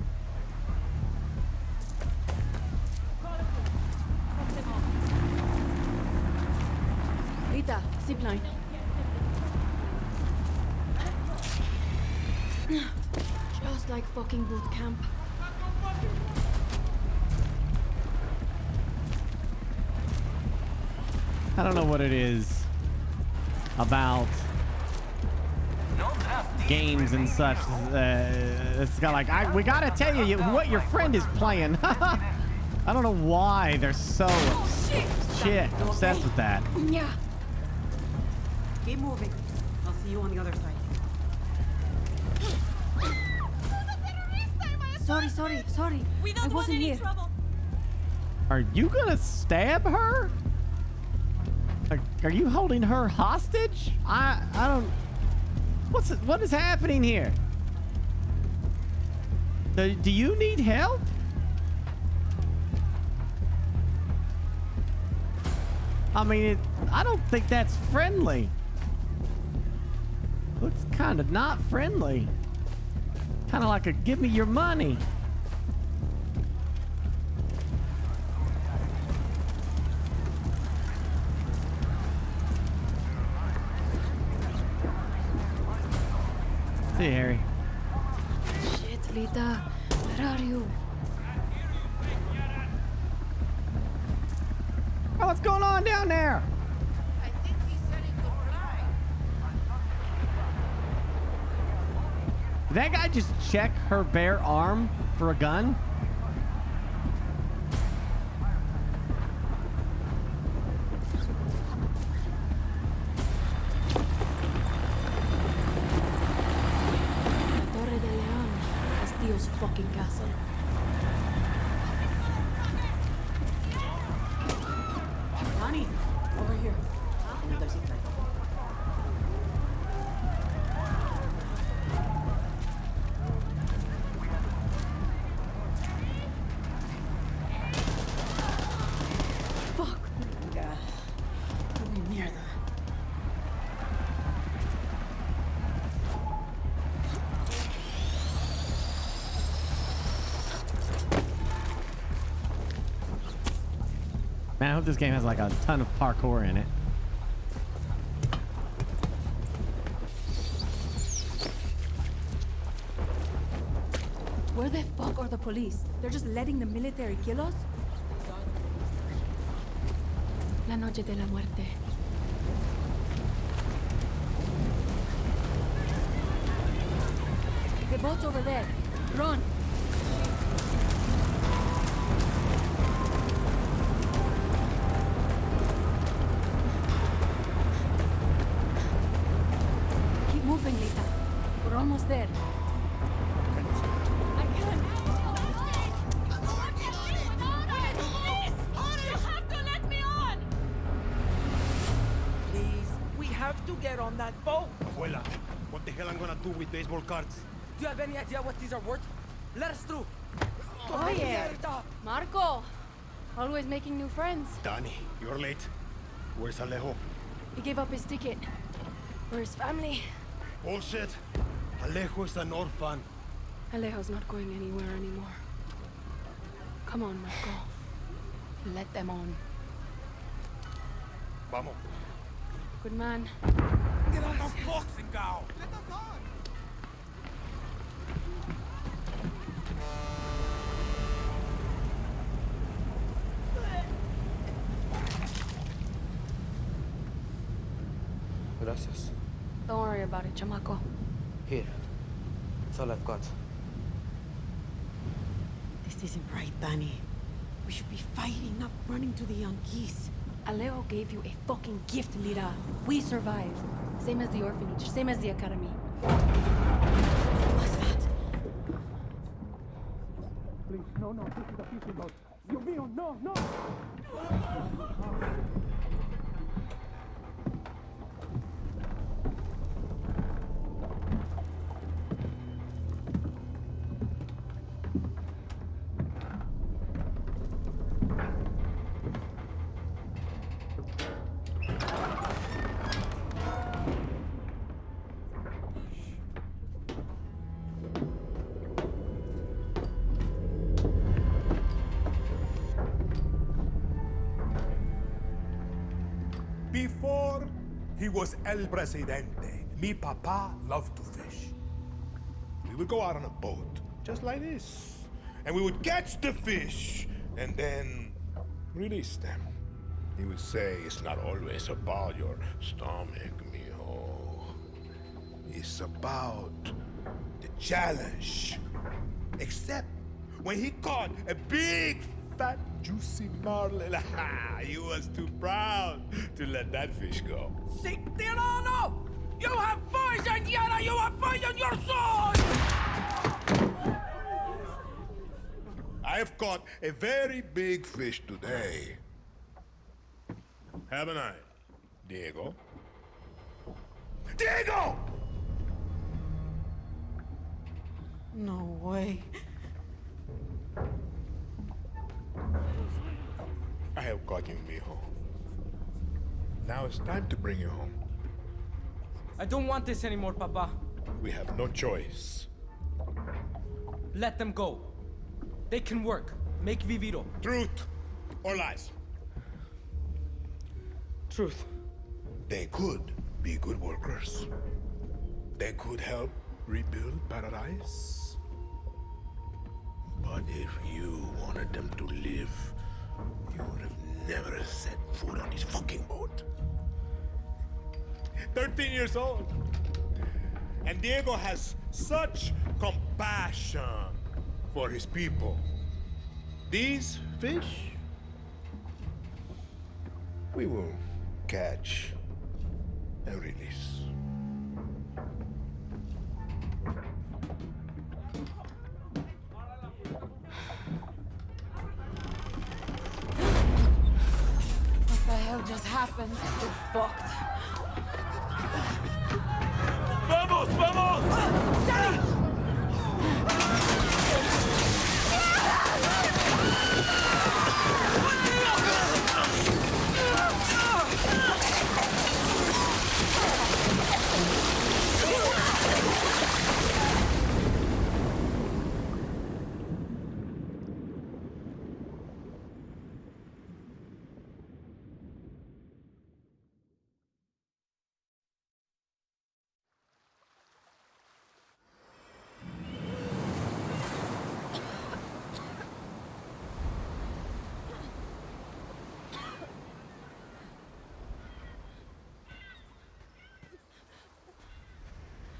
Lita, zipline. Just like fucking boot camp. I don't know what it is about games and such. It's got like we gotta tell you what your friend is playing. I don't know why they're so obsessed with that. Yeah. Keep moving. I'll see you on the other side. Sorry. I wasn't here. Are you gonna stab her? Are you holding her hostage? I don't. What is happening here? Do you need help? I mean, I don't think that's friendly. Looks kind of not friendly. Kind of like a give me your money. See, Harry. Shit, Lita. Where are you? Oh, what's going on down there? Did that guy just check her bare arm for a gun? Danny, over here. Another zip line. Fuck. Yeah. Muy mierda. Man, I hope this game has like a ton of parkour in it. Where the fuck are the police? They're just letting the military kill us? La noche de la muerte. The boat's over there. Run! Keep moving, Lita. We're almost there. Please, we have to get on that boat. Abuela, what the hell I'm gonna do with baseball cards? Do you have any idea what these are worth? Let us through. Oh yeah. Marco! Always making new friends. Danny, you're late. Where's Alejo? He gave up his ticket. For his family. Bullshit. Alejo is an orphan. Alejo's not going anywhere anymore. Come on, Marco. Let them on. Vamos. Good man. Get on the boxing cow. Gracias. Don't worry about it, chamaco. Here. That's all I've got. This isn't right, Danny. We should be fighting, not running to the Yankees. Alejo gave you a fucking gift, Lira. We survived. Same as the orphanage, same as the academy. What's that? Please, no, this is a fishing boat. Dios mío, no! Before he was El Presidente, mi papa loved to fish. We would go out on a boat, just like this, and we would catch the fish and then release them. He would say, it's not always about your stomach, mijo. It's about the challenge. Except when he caught a big, fat, juicy marlin, he was too proud to let that fish go. Si Tirano! You have poisoned Yara! You have poisoned your soul! I have caught a very big fish today. Haven't I, Diego? Diego! No way. I have caught you, mijo. Now it's time to bring you home. I don't want this anymore, Papa. We have no choice. Let them go. They can work. Make Viviro. Truth or lies? Truth. They could be good workers. They could help rebuild paradise. But if you wanted them to live, you would have never set foot on this fucking boat. 13 years old. And Diego has such compassion for his people. These fish, we will catch and release. What the hell just just happened? We're fucked. ¡Vamos, vamos! Daddy!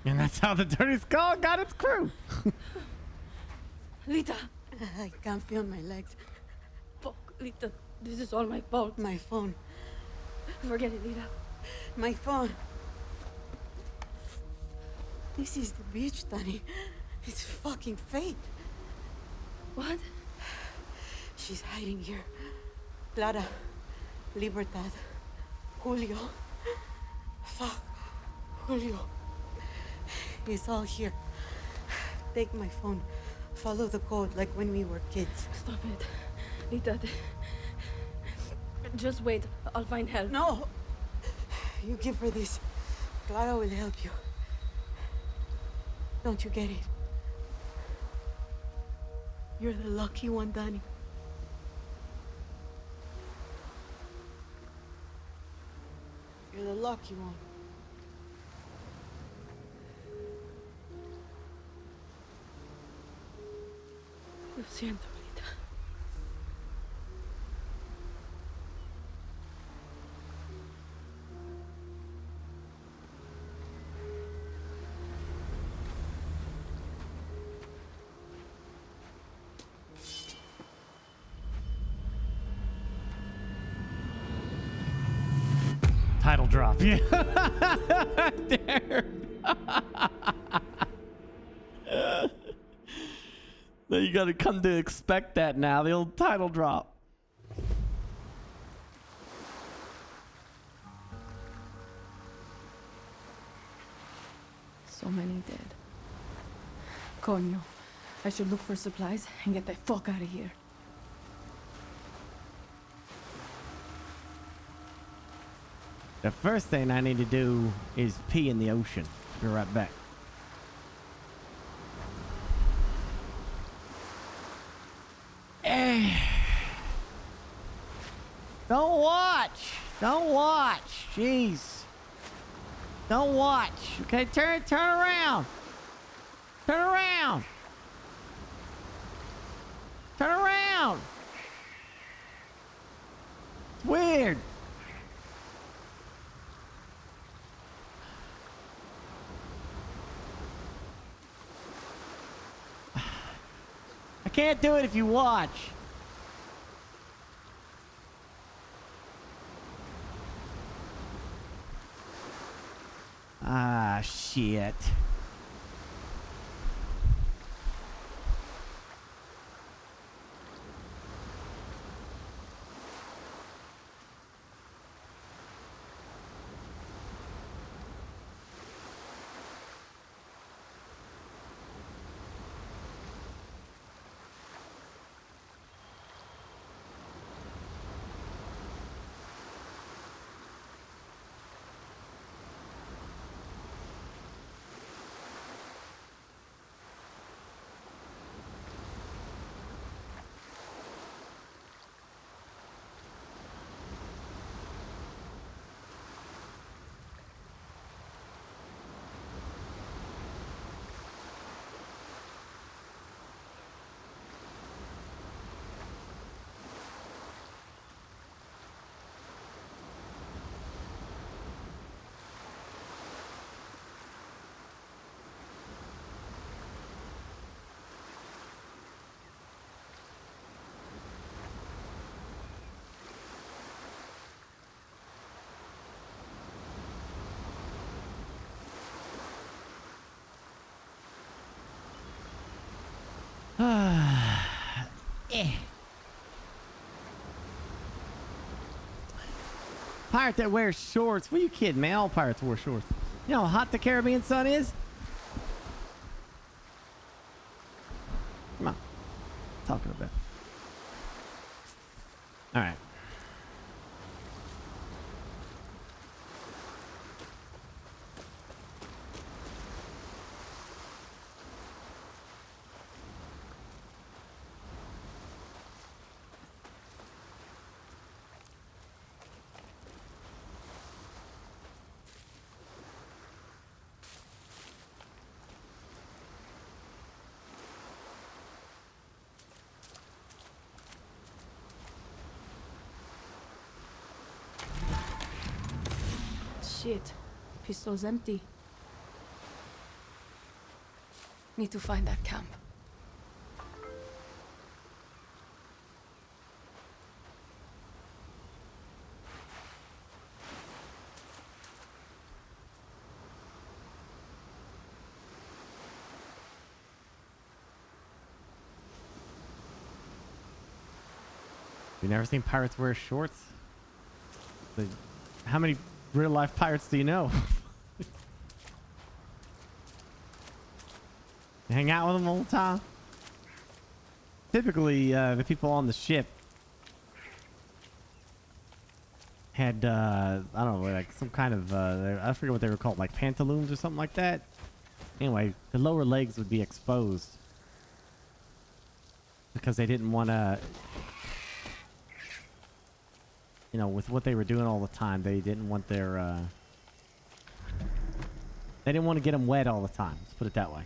And that's how the Dirty Skull got its crew. Lita! I can't feel my legs. Fuck, Lita, this is all my fault. My phone. Forget it, Lita. My phone. This is the beach, Danny. It's fucking fate. What? She's hiding here. Clara, Libertad, Julio. Fuck, Julio. It's all here. Take my phone. Follow the code like when we were kids. Stop it. Lita, just wait. I'll find help. No! You give her this. Clara will help you. Don't you get it? You're the lucky one, Danny. You're the lucky one. Lo siento, Lita. Title drop. Yeah. There. Now you gotta come to expect that now. The old title drop. So many dead. Coño. I should look for supplies and get the fuck out of here. The first thing I need to do is pee in the ocean. Be right back. Don't watch. Don't watch. Jeez. Don't watch. Okay, turn around. Turn around. Turn around. It's weird. I can't do it if you watch. Ah, shit. pirate that wears shorts. What are you kidding, man? All pirates wear shorts. You know how hot the Caribbean sun is? Come on. Talking about. All right. Shit. Pistol's empty. Need to find that camp. You never seen pirates wear shorts? How many real life pirates do you know? You hang out with them all the time? Typically, the people on the ship had, I don't know, like some kind of, I forget what they were called, like pantaloons or something like that. Anyway, the lower legs would be exposed because they didn't want to, you know, with what they were doing all the time, they didn't want their, they didn't want to get them wet all the time. Let's put it that way.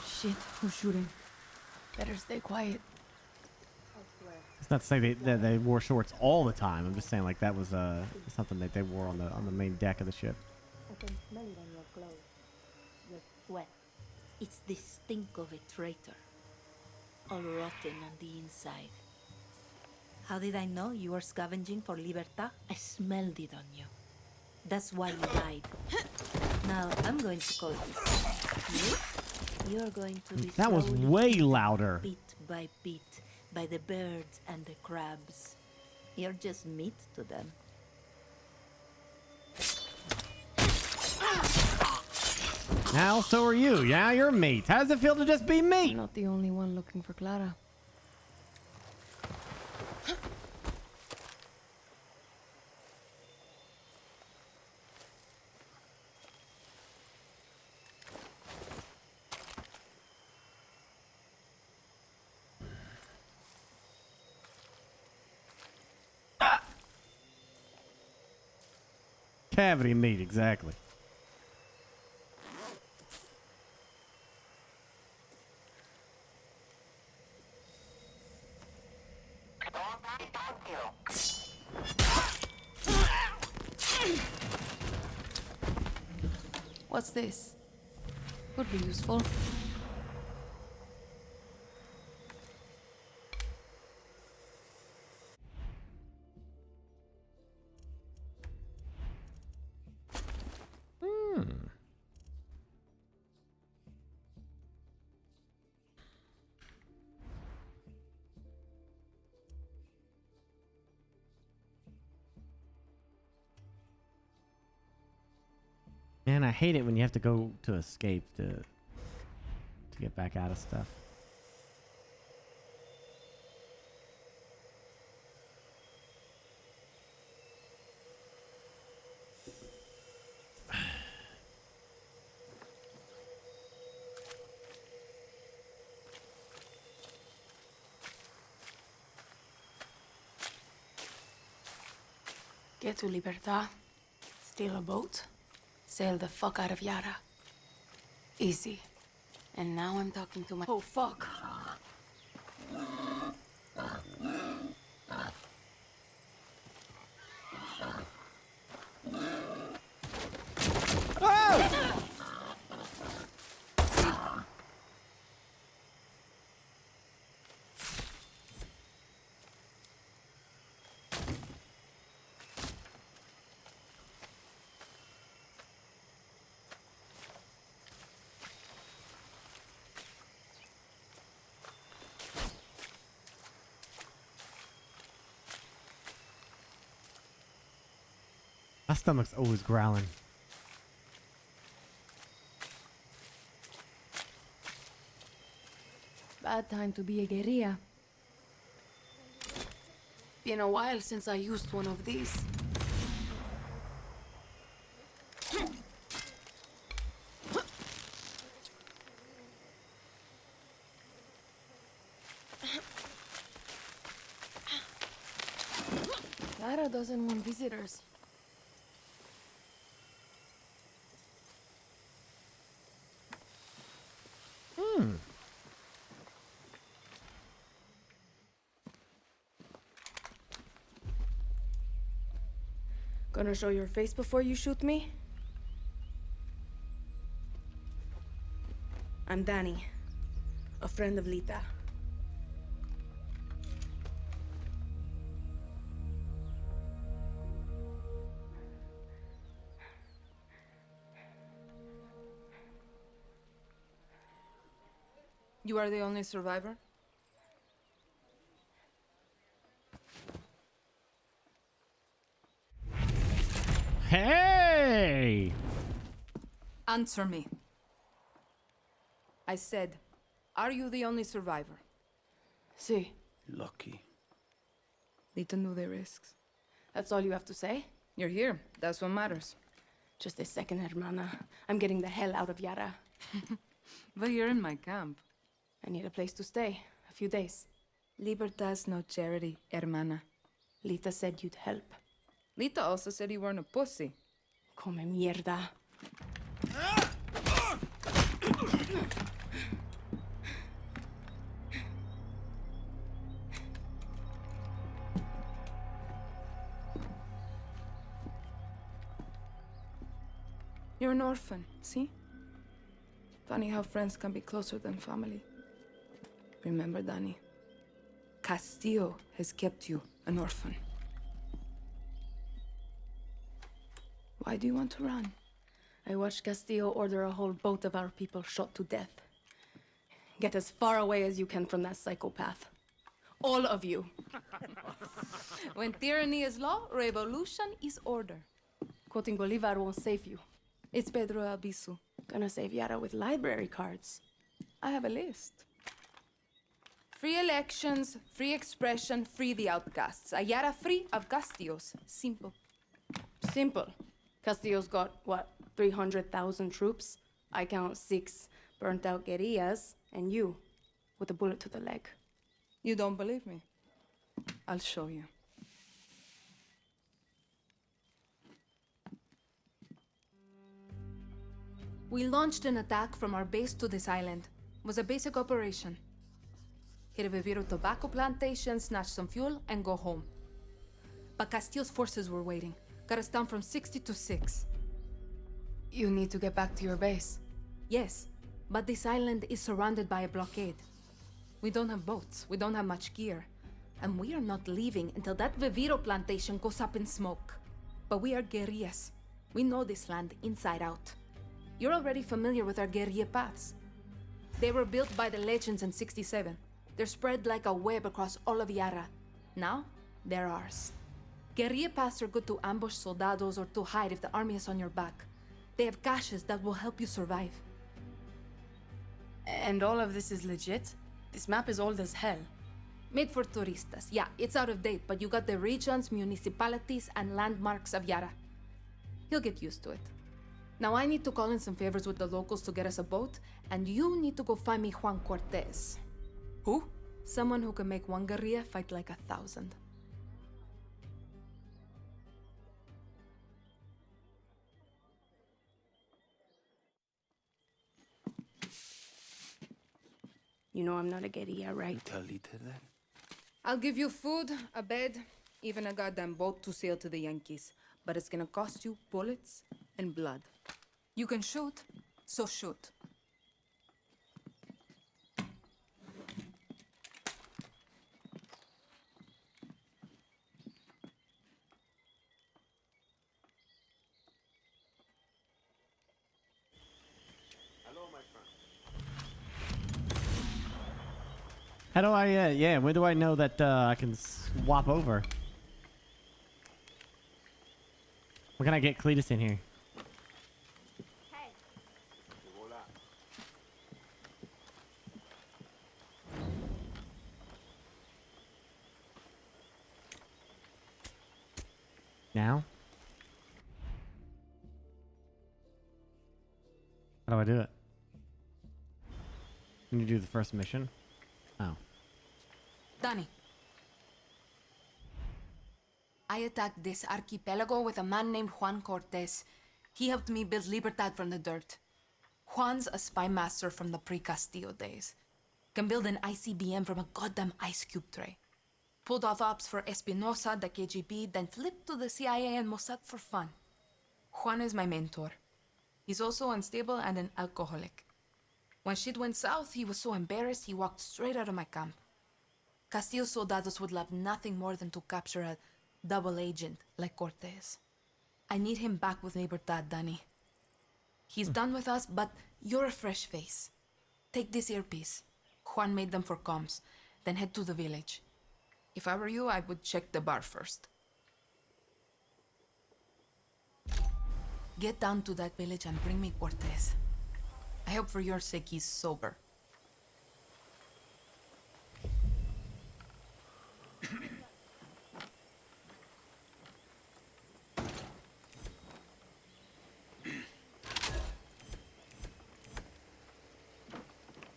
Shit, who's shooting? Better stay quiet. It's not to say they wore shorts all the time. I'm just saying like that was something that they wore on the main deck of the ship. I can smell it on your clothes. Your sweat. It's the stink of a traitor. All rotten on the inside. How did I know you were scavenging for Libertad? I smelled it on you. That's why you died. Now I'm going to call this. You're going to be That was way louder. Bit by bit, by the birds and the crabs. You're just meat to them. Now, so are you. Yeah, you're meat. How does it feel to just be meat? You're not the only one looking for Clara. Cavity meat, exactly. What's this? Could be useful. Man, I hate it when you have to go to escape to get back out of stuff. Get to Libertad, steal a boat, sail the fuck out of Yara. Easy. And now I'm talking to my— Oh, fuck. My stomach's always growling. Bad time to be a guerrilla. Been a while since I used one of these. Clara doesn't want visitors. Gonna show your face before you shoot me? I'm Danny, a friend of Lita. You are the only survivor? Hey! Answer me. I said, are you the only survivor? Si. Lucky. Lita knew the risks. That's all you have to say? You're here. That's what matters. Just a second, hermana. I'm getting the hell out of Yara. But you're in my camp. I need a place to stay. A few days. Libertad's no charity, hermana. Lita said you'd help. Lita also said you weren't a pussy. Come mierda. You're an orphan, see? Funny how friends can be closer than family. Remember, Danny, Castillo has kept you an orphan. Why do you want to run? I watched Castillo order a whole boat of our people shot to death. Get as far away as you can from that psychopath. All of you. When tyranny is law, revolution is order. Quoting Bolivar won't save you. It's Pedro Albizu. Gonna save Yara with library cards. I have a list. Free elections, free expression, free the outcasts. A Yara free of Castillos. Simple. Simple. Castillo's got, what, 300,000 troops? I count 6 burnt-out guerrillas, and you, with a bullet to the leg. You don't believe me? I'll show you. We launched an attack from our base to this island. It was a basic operation. Hit a Viviro tobacco plantation, snatch some fuel, and go home. But Castillo's forces were waiting. Got us down from 60 to 6. You need to get back to your base. Yes, but this island is surrounded by a blockade. We don't have boats, we don't have much gear. And we are not leaving until that Viviro plantation goes up in smoke. But we are guerrillas. We know this land inside out. You're already familiar with our guerrilla paths. They were built by the legends in 67. They're spread like a web across all of Yara. Now, they're ours. Guerrilla paths are good to ambush soldados or to hide if the army is on your back. They have caches that will help you survive. And all of this is legit? This map is old as hell. Made for turistas. Yeah, it's out of date, but you got the regions, municipalities, and landmarks of Yara. You'll get used to it. Now I need to call in some favors with the locals to get us a boat, and you need to go find me Juan Cortez. Who? Someone who can make one guerrilla fight like 1,000. You know I'm not a guerrilla, right? Tell Lita that? I'll give you food, a bed, even a goddamn boat to sail to the Yankees. But it's gonna cost you bullets and blood. You can shoot, so shoot. Hello, my friend. How do I, yeah, where do I know that I can swap over? We're gonna get Cletus in here. Now? How do I do it? Can you do the first mission? Oh. Danny. I attacked this archipelago with a man named Juan Cortez. He helped me build Libertad from the dirt. Juan's a spy master from the pre-Castillo days. Can build an ICBM from a goddamn ice cube tray. Pulled off ops for Espinosa, the KGB, then flipped to the CIA and Mossad for fun. Juan is my mentor. He's also unstable and an alcoholic. When shit went south, he was so embarrassed he walked straight out of my camp. Castillo soldados would love nothing more than to capture a double agent like Cortez. I need him back with Libertad, Danny. He's done with us, but you're a fresh face. Take this earpiece. Juan made them for comms, then head to the village. If I were you, I would check the bar first. Get down to that village and bring me Cortez. I hope for your sake he's sober.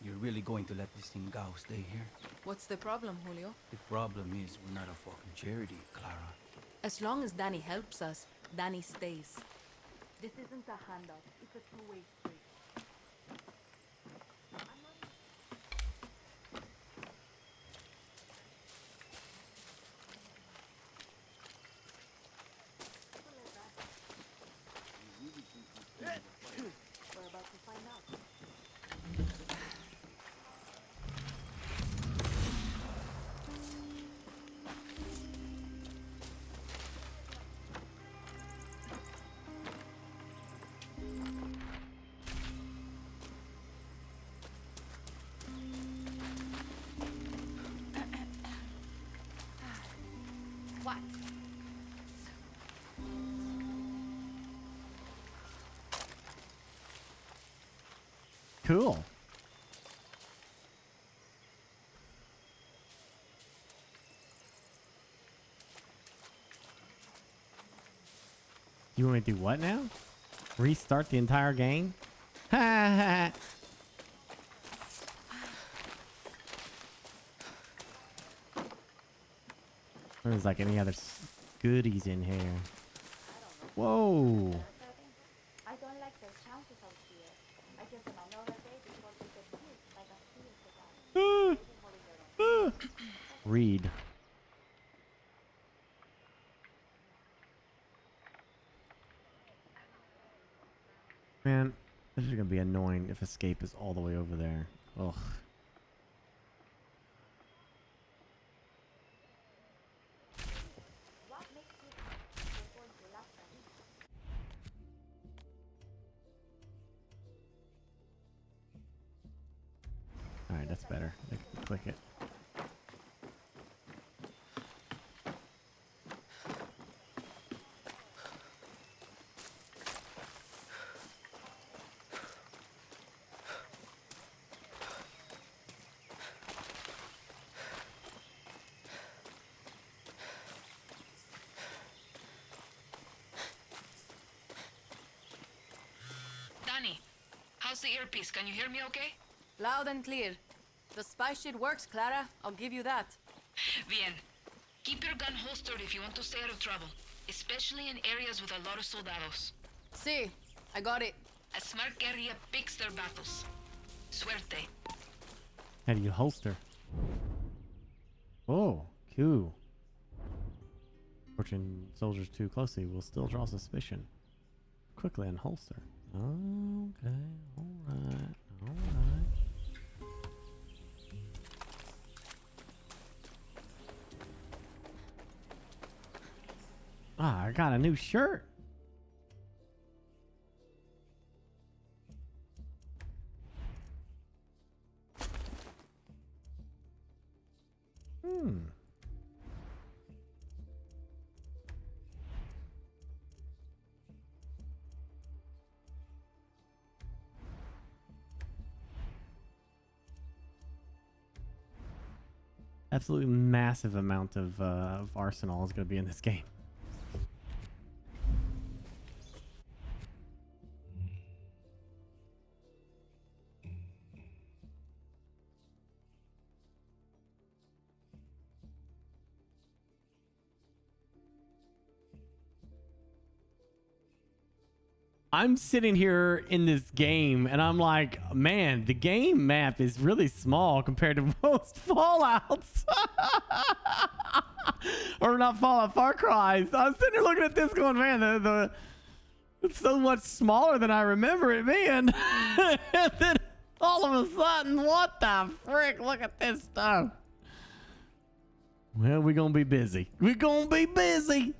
You're really going to let this thing go stay here? What's the problem, Julio? The problem is we're not a fucking charity, Clara. As long as Danny helps us, Danny stays. This isn't a handout. It's a two-way street. We're about to find out. What? Cool. You want me to do what now? Restart the entire game? Ha ha. There's like any other goodies in here. Whoa. I don't like the chances out here. I just another day before you get hit like a Read. Man, this is gonna be annoying if escape is all the way over there. Ugh. Alright, that's better. I can click it. Danny, how's the earpiece? Can you hear me okay? Loud and clear. The spy shit works, Clara. I'll give you that. Bien. Keep your gun holstered if you want to stay out of trouble, especially in areas with a lot of soldados. See, I got it. A smart guerrilla picks their battles. Suerte. How do you holster? Oh, cool. Approaching soldiers too closely will still draw suspicion. Quickly unholster. Okay, alright, alright. Ah, I got a new shirt. Absolutely massive amount of arsenal is going to be in this game. I'm sitting here in this game and I'm like, man, the game map is really small compared to most Fallouts. Or not Fallout, Far Cry. So I'm sitting here looking at this going, man, it's so much smaller than I remember it being. And then all of a sudden, what the frick? Look at this stuff. Well, we're going to be busy. We're going to be busy.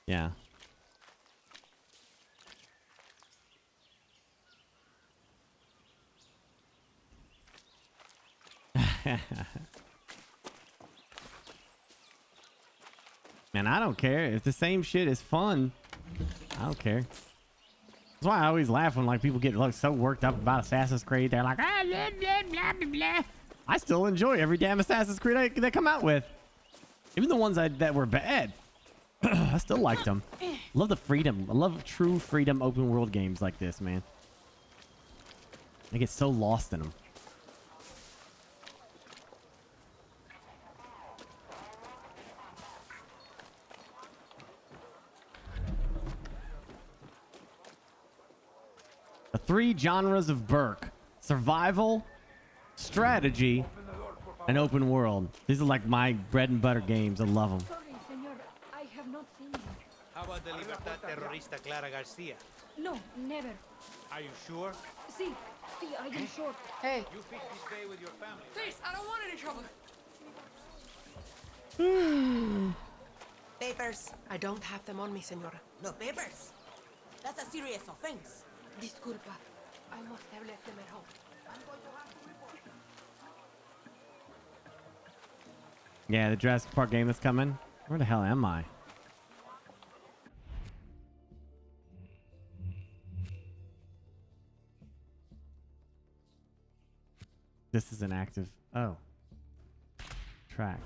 Yeah. Man, I don't care. If the same shit is fun, I don't care. That's why I always laugh when like people get like so worked up about Assassin's Creed. They're like, ah, blah, blah, blah, blah, blah. I still enjoy every damn Assassin's Creed they come out with. Even the ones that were bad. I still liked them. Love the freedom. I love true freedom open world games like this, man. I get so lost in them. The 3 genres of Burke: survival, strategy, and open world. These are like my bread and butter games. I love them. Sorry, senor. I have not seen you. How about the Libertad Terrorista Clara Garcia? No, never. Are you sure? See, I am sure. Hey. You picked this day with your family. Please, I don't want any trouble. Papers. I don't have them on me, senora. No papers. That's a serious offense. Disculpa. I must have left them at home. Yeah, the Jurassic Park game is coming. Where the hell am I? This is an active. Oh. Track.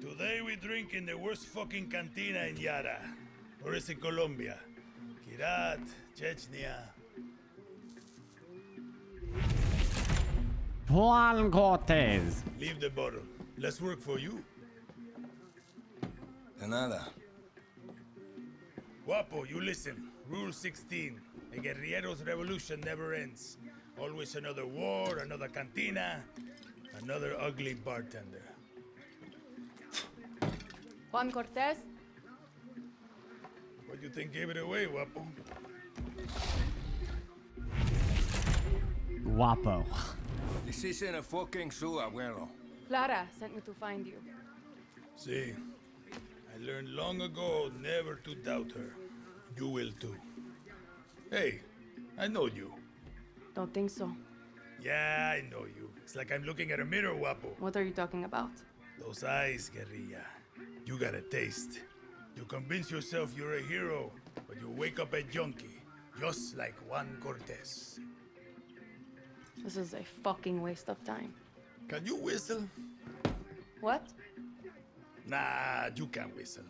Today we drink in the worst fucking cantina in Yara. Or is it Colombia? Kirat, Chechnya. Juan Cortez. Leave the bottle. Let's work for you. De nada. Guapo, you listen. Rule 16. A guerrillero's revolution never ends. Always another war, another cantina, another ugly bartender. Juan Cortez? What do you think gave it away, Guapo? Guapo. This isn't a fucking zoo, abuelo. Clara sent me to find you. See, I learned long ago never to doubt her. You will too. Hey, I know you. Don't think so. Yeah, I know you. It's like I'm looking at a mirror, Guapo. What are you talking about? Those eyes, guerrilla. You got a taste. You convince yourself you're a hero, but you wake up a junkie, just like Juan Cortez. This is a fucking waste of time. Can you whistle? What? Nah, you can't whistle.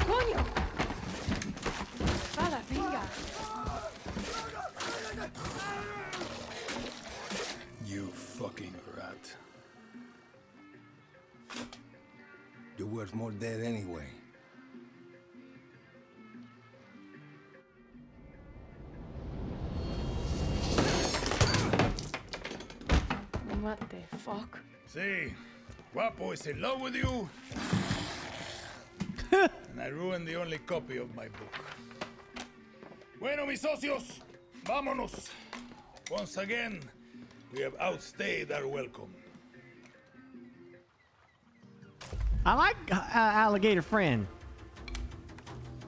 Coño! Fala, venga. You fucking rat. You're worth more dead anyway. What the fuck? See, Guapo is in love with you. And I ruined the only copy of my book. Bueno, mis socios, vámonos. Once again, we have outstayed our welcome. I like alligator friend.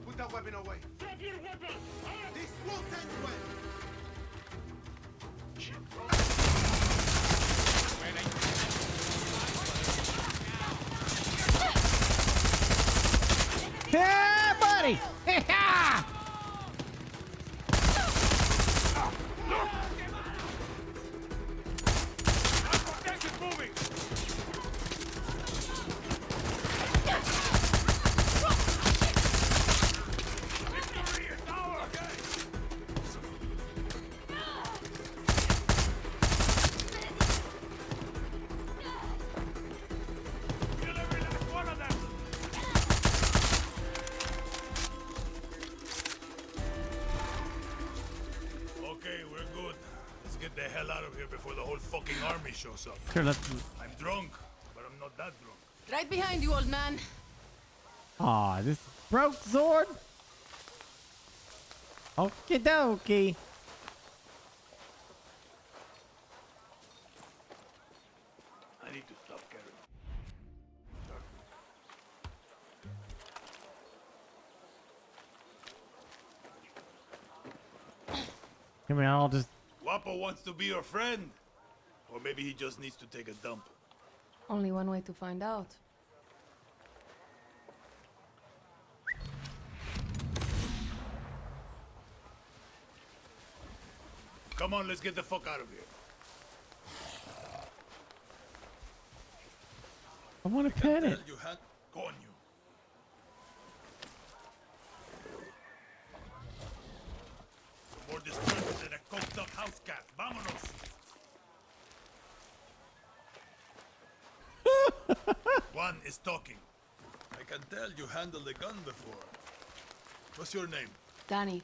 Put that weapon away. Drop your weapon! This won't end well. Yeah, buddy! Okay, we're good. Let's get the hell out of here before the whole fucking army shows up. Sure, I'm drunk, but I'm not that drunk. Right behind you, old man. Aw, this broke sword. Okie dokie. I need to stop carrying. Can we all just... Guapo wants to be your friend. Or maybe he just needs to take a dump. Only one way to find out. Come on, let's get the fuck out of here. I want to pet it. You had coño. Some more disturbance than a coked up house cat. Vámonos. One is talking. I can tell you handled a gun before. What's your name? Danny.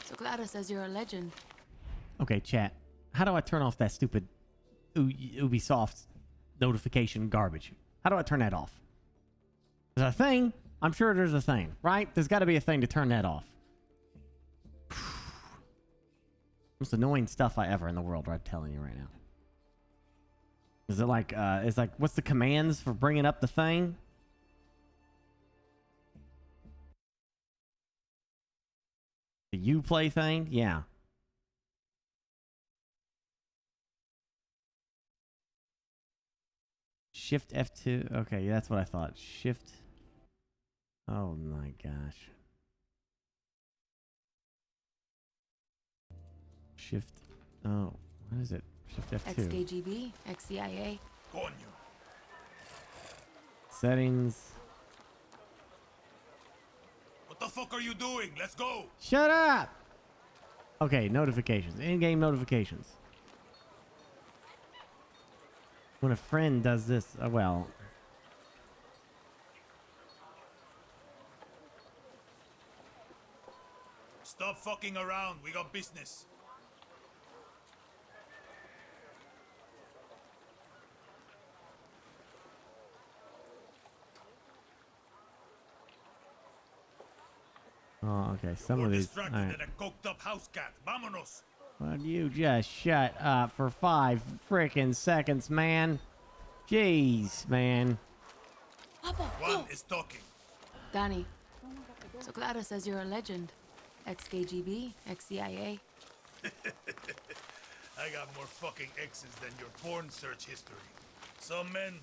So Clara says you're a legend. Okay, chat. How do I turn off that stupid Ubisoft notification garbage? How do I turn that off? There's a thing. I'm sure there's a thing, right? There's got to be a thing to turn that off. Most annoying stuff I ever in the world, I'm telling you right now. Is it like, it's like, what's the commands for bringing up the thing? The Uplay thing? Yeah. Shift F2. Okay, that's what I thought. Shift. Oh my gosh. Shift. Oh, what is it? Shift F2. XKGB, XCIA. Coño. Settings. What the fuck are you doing? Let's go. Shut up! Okay, notifications. In-game notifications. When a friend does this, well... Stop fucking around. We got business. Oh, okay. Some of these... Distracted All right. than a coked up house cat. Vámonos. Well, you just shut up for 5 frickin' seconds, man. Jeez, man. One is talking. Danny. So Clara says you're a legend. XKGB, XCIA. I got more fucking X's than your porn search history. Some men,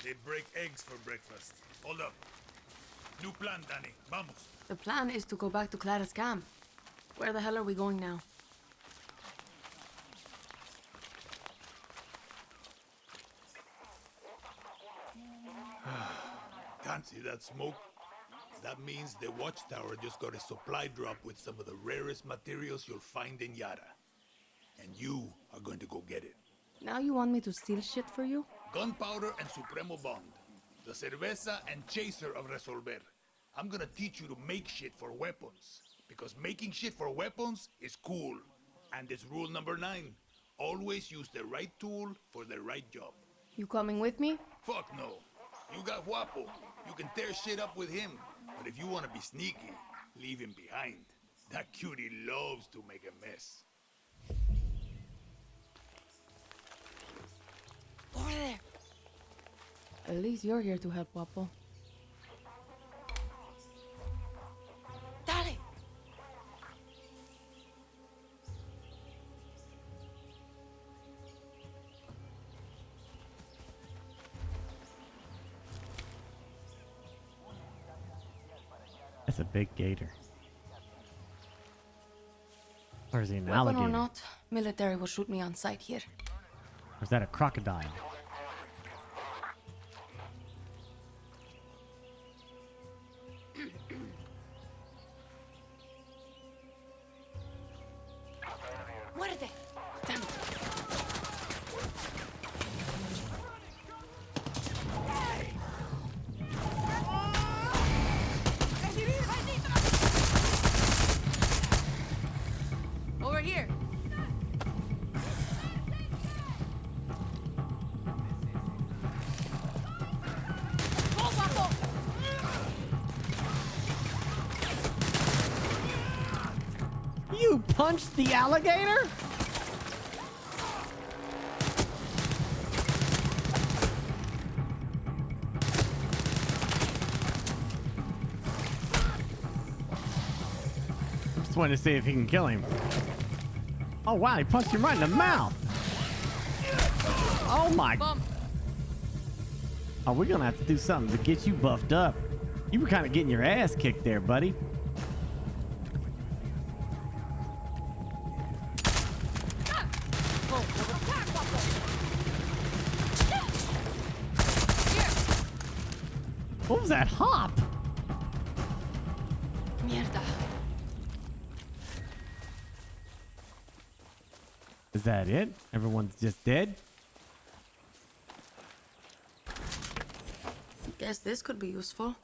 they break eggs for breakfast. Hold up. New plan, Danny. Vamos. The plan is to go back to Clara's camp. Where the hell are we going now? Can't see that smoke? That means the watchtower just got a supply drop with some of the rarest materials you'll find in Yara. And you are going to go get it. Now you want me to steal shit for you? Gunpowder and Supremo Bond. The cerveza and chaser of Resolver. I'm gonna teach you to make shit for weapons. Because making shit for weapons is cool. And it's rule number 9. Always use the right tool for the right job. You coming with me? Fuck no. You got Guapo. You can tear shit up with him. But if you want to be sneaky, leave him behind. That cutie loves to make a mess. Over there. At least you're here to help, Guapo. Dale. That's a big gator. Or is he an Weapon alligator? or not, military will shoot me on sight here. Or is that a crocodile? Muerde. Damn it. Over here. Go, Guapo. You punched the alligator? Just wanted to see if he can kill him. Oh wow, he punched him right in the mouth. Oh my. Oh, we're gonna have to do something to get you buffed up. You were kind of getting your ass kicked there, buddy. What was that hop? Mierda. Is that it? Everyone's just dead? Guess this could be useful.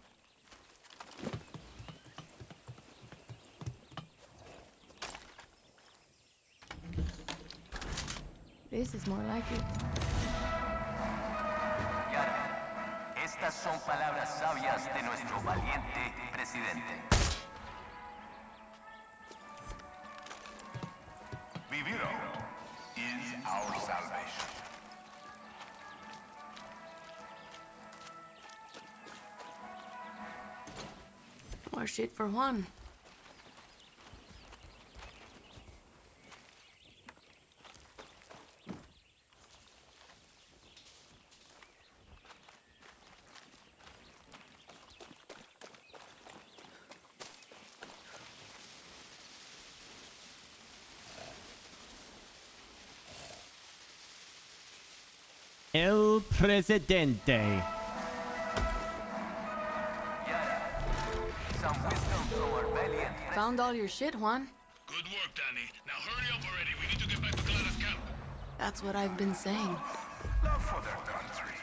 This is more like it. Estas son palabras sabias de nuestro valiente presidente. Viviro is our salvation. More shit for one. El Presidente. Found all your shit, Juan. Good work, Danny. Now hurry up already. We need to get back to Clara's camp. That's what I've been saying. Love for their country.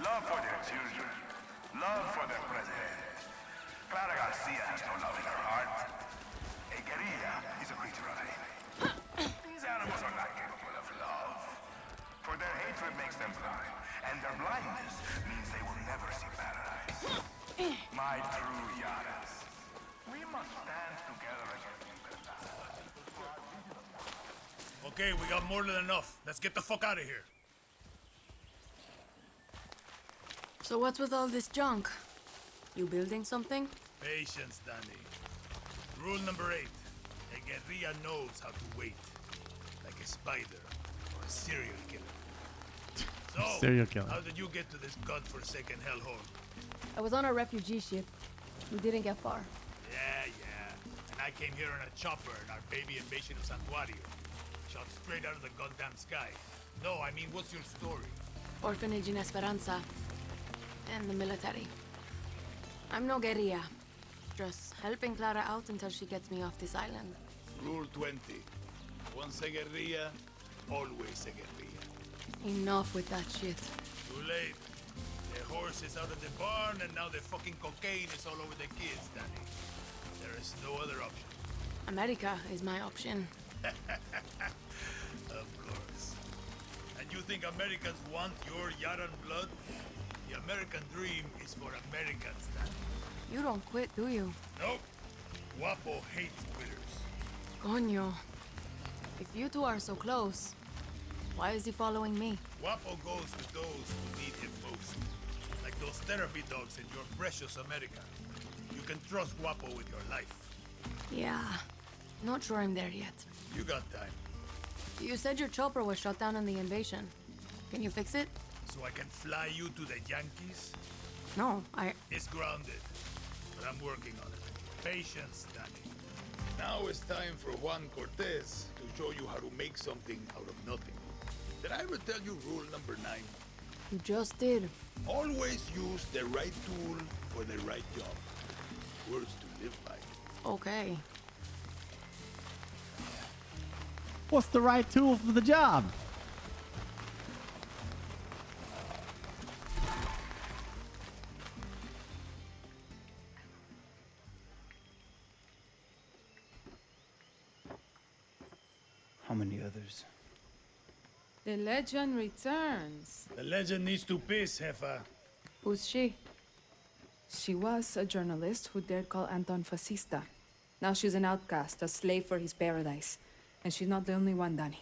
Love for their children. Love for their president. Clara Garcia has no love in her heart. A guerrilla is a creature of hate. These animals are not capable of love. For their hatred makes them blind. And their blindness means they will never see paradise. My true Yaras. We must stand together against Libertad. Okay, we got more than enough. Let's get the fuck out of here. So what's with all this junk? You building something? Patience, Danny. Rule number 8. A guerrilla knows how to wait. Like a spider or a serial killer. So, Serial killer. how did you get to this godforsaken hellhole? I was on a refugee ship. We didn't get far. Yeah. And I came here on a chopper in our baby invasion of Santuario. Shot straight out of the goddamn sky. No, I mean, what's your story? Orphanage in Esperanza. And the military. I'm no guerrilla. Just helping Clara out until she gets me off this island. Rule 20. Once a guerrilla, always a guerrilla. Enough with that shit. Too late. The horse is out of the barn, and now the fucking cocaine is all over the kids, Danny. There is no other option. America is my option. Of course. And you think Americans want your Yaran blood? The American dream is for Americans, Danny. You don't quit, do you? Nope. Guapo hates quitters. Coño. If you two are so close, why is he following me? Guapo goes with those who need him most. Like those therapy dogs in your precious America. You can trust Guapo with your life. Yeah. Not sure I'm there yet. You got time. You said your chopper was shut down in the invasion. Can you fix it? So I can fly you to the Yankees? No, It's grounded, but I'm working on it. Patience, Danny. Now it's time for Juan Cortez to show you how to make something out of nothing. Did I ever tell you rule number 9? You just did. Always use the right tool for the right job. Words to live by. Okay. What's the right tool for the job? How many others? The legend returns. The legend needs to piss, Jefa. Who's she? She was a journalist who dared call Anton fascista. Now she's an outcast, a slave for his paradise. And she's not the only one, Danny.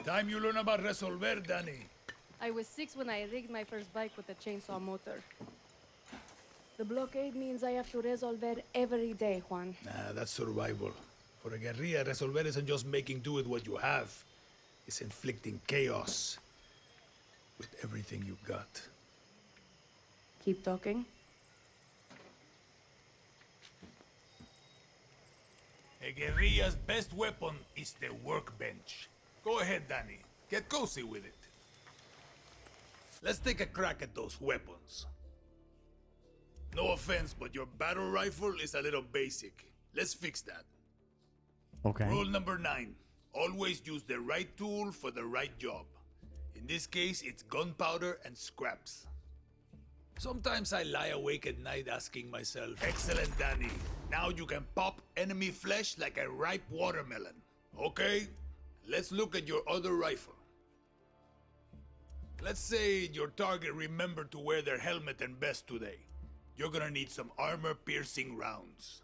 Time you learn about Resolver, Danny. I was 6 when I rigged my first bike with a chainsaw motor. The blockade means I have to resolver every day, Juan. Nah, that's survival. For a guerrilla, Resolver isn't just making do with what you have. It's inflicting chaos with everything you got. Keep talking. A guerrilla's best weapon is the workbench. Go ahead, Danny. Get cozy with it. Let's take a crack at those weapons. No offense, but your battle rifle is a little basic. Let's fix that. Okay. Rule number 9. Always use the right tool for the right job. In this case, it's gunpowder and scraps. Sometimes I lie awake at night asking myself, excellent, Danny. Now you can pop enemy flesh like a ripe watermelon. Okay, let's look at your other rifle. Let's say your target remembered to wear their helmet and vest today. You're gonna need some armor-piercing rounds.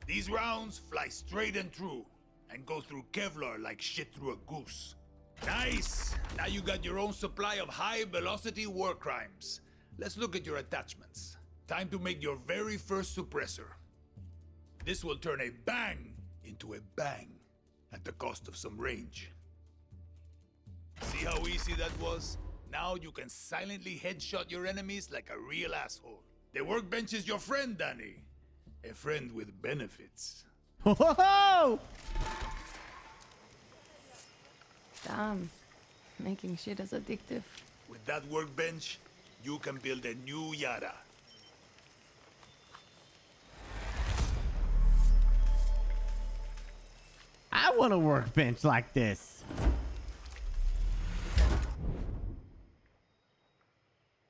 These rounds fly straight and true, and go through Kevlar like shit through a goose. Nice! Now you got your own supply of high-velocity war crimes. Let's look at your attachments. Time to make your very first suppressor. This will turn a bang into a bang at the cost of some range. See how easy that was? Now you can silently headshot your enemies like a real asshole. The workbench is your friend, Danny. A friend with benefits. Whoa! Damn. Making shit is addictive. With that workbench, you can build a new Yara. I want a workbench like this.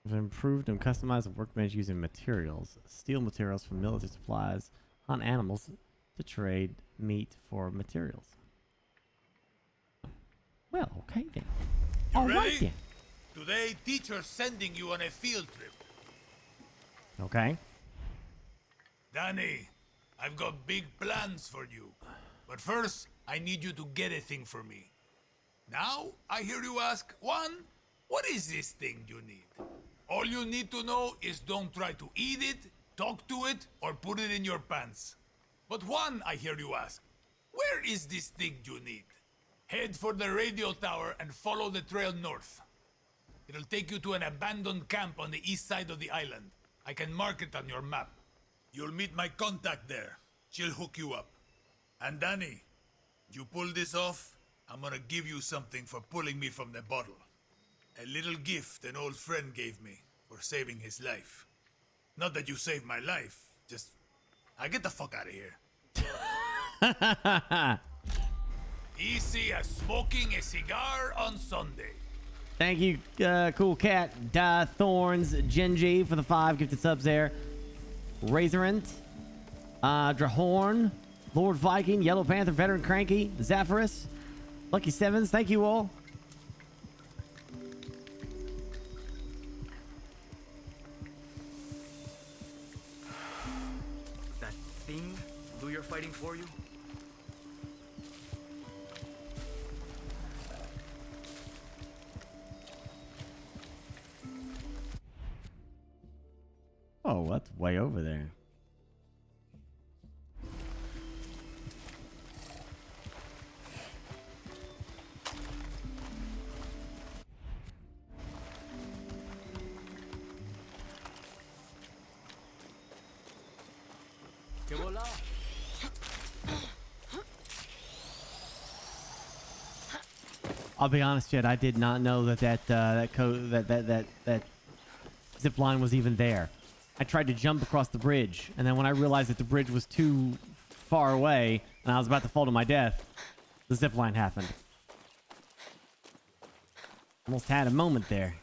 I've improved and customized a workbench using materials. Steal materials from military supplies, hunt animals to trade meat for materials. Well, okay then. You All right ready? then. Today, teacher's sending you on a field trip. Okay. Danny, I've got big plans for you. But first, I need you to get a thing for me. Now, I hear you ask, Juan, what is this thing you need? All you need to know is don't try to eat it, talk to it, or put it in your pants. But Juan, I hear you ask, where is this thing you need? Head for the radio tower and follow the trail north. It'll take you to an abandoned camp on the east side of the island. I can mark it on your map. You'll meet my contact there. She'll hook you up. And Danny, you pull this off, I'm gonna give you something for pulling me from the bottle. A little gift an old friend gave me for saving his life. Not that you saved my life, just... I get the fuck out of here. Easy as smoking a cigar on Sunday. Thank you, Cool Cat, Thorns, Genji for the 5 gifted subs there. Razorant, Drahorn, Lord Viking, Yellow Panther, Veteran Cranky, Zephyrus, Lucky Sevens. Thank you all. That thing who you're fighting for you? Oh, that's way over there. I'll be honest, Jed. I did not know that zip line was even there. I tried to jump across the bridge, and then when I realized that the bridge was too far away, and I was about to fall to my death, the zip line happened. Almost had a moment there.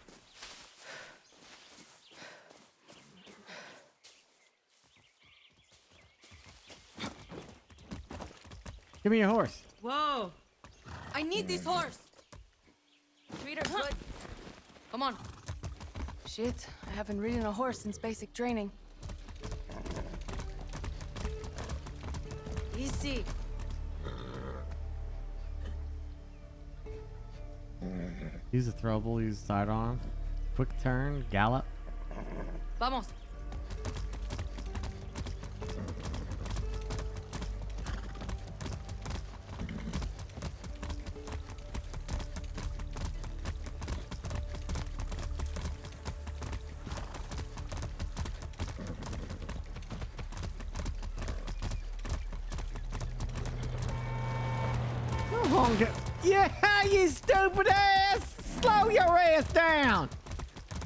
Give me your horse. Whoa! I need this horse! Treat her good. Come on. Shit, I haven't ridden a horse since basic training. Easy. Use a throwable, use sidearm. Quick turn, gallop. Vamos. Yeah, you stupid ass! Slow your ass down!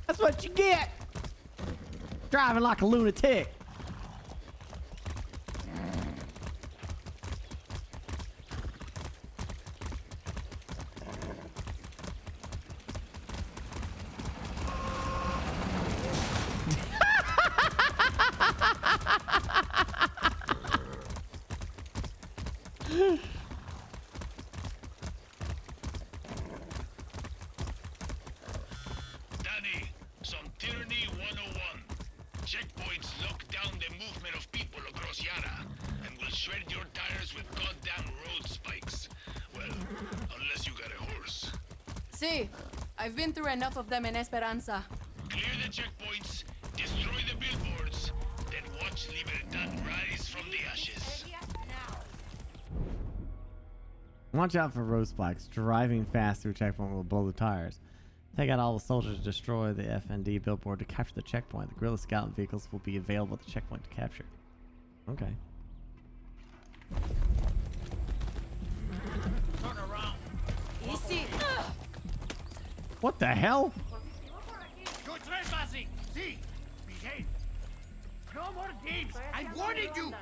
That's what you get! Driving like a lunatic. Danny, some tyranny 101. Checkpoints lock down the movement of people across Yara and will shred your tires with goddamn road spikes. Well, unless you got a horse. See, I've been through enough of them in Esperanza. Clear the checkpoints, destroy the billboards, then watch Libertad rise from the ashes. Watch out for road spikes. Driving fast through a checkpoint will blow the tires. Take out all the soldiers to destroy the FND billboard to capture the checkpoint. The guerrilla scout vehicles will be available at the checkpoint to capture. Okay. Turn around. Easy. What the hell? You're trespassing. See, behave. No more games. I warned you.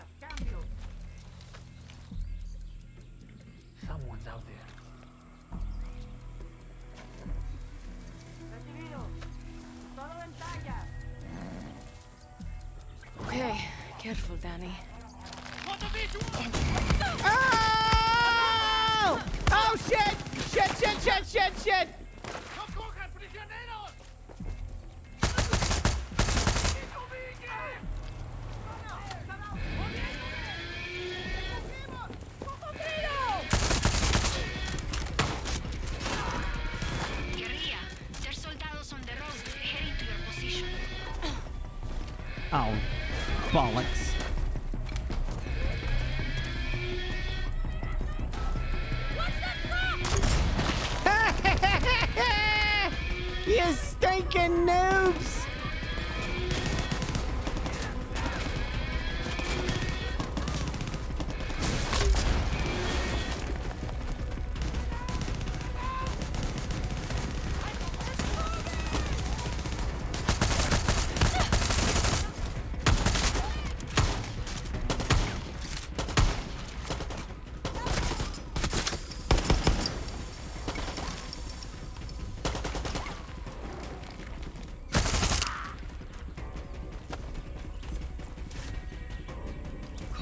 Someone's out there. Okay, careful, Danny. Oh! Oh shit! Shit! Shit! Shit! Shit! Shit! Guerrilla, there's soldados on the road heading to your position. Oh, bollocks. You stinking noobs!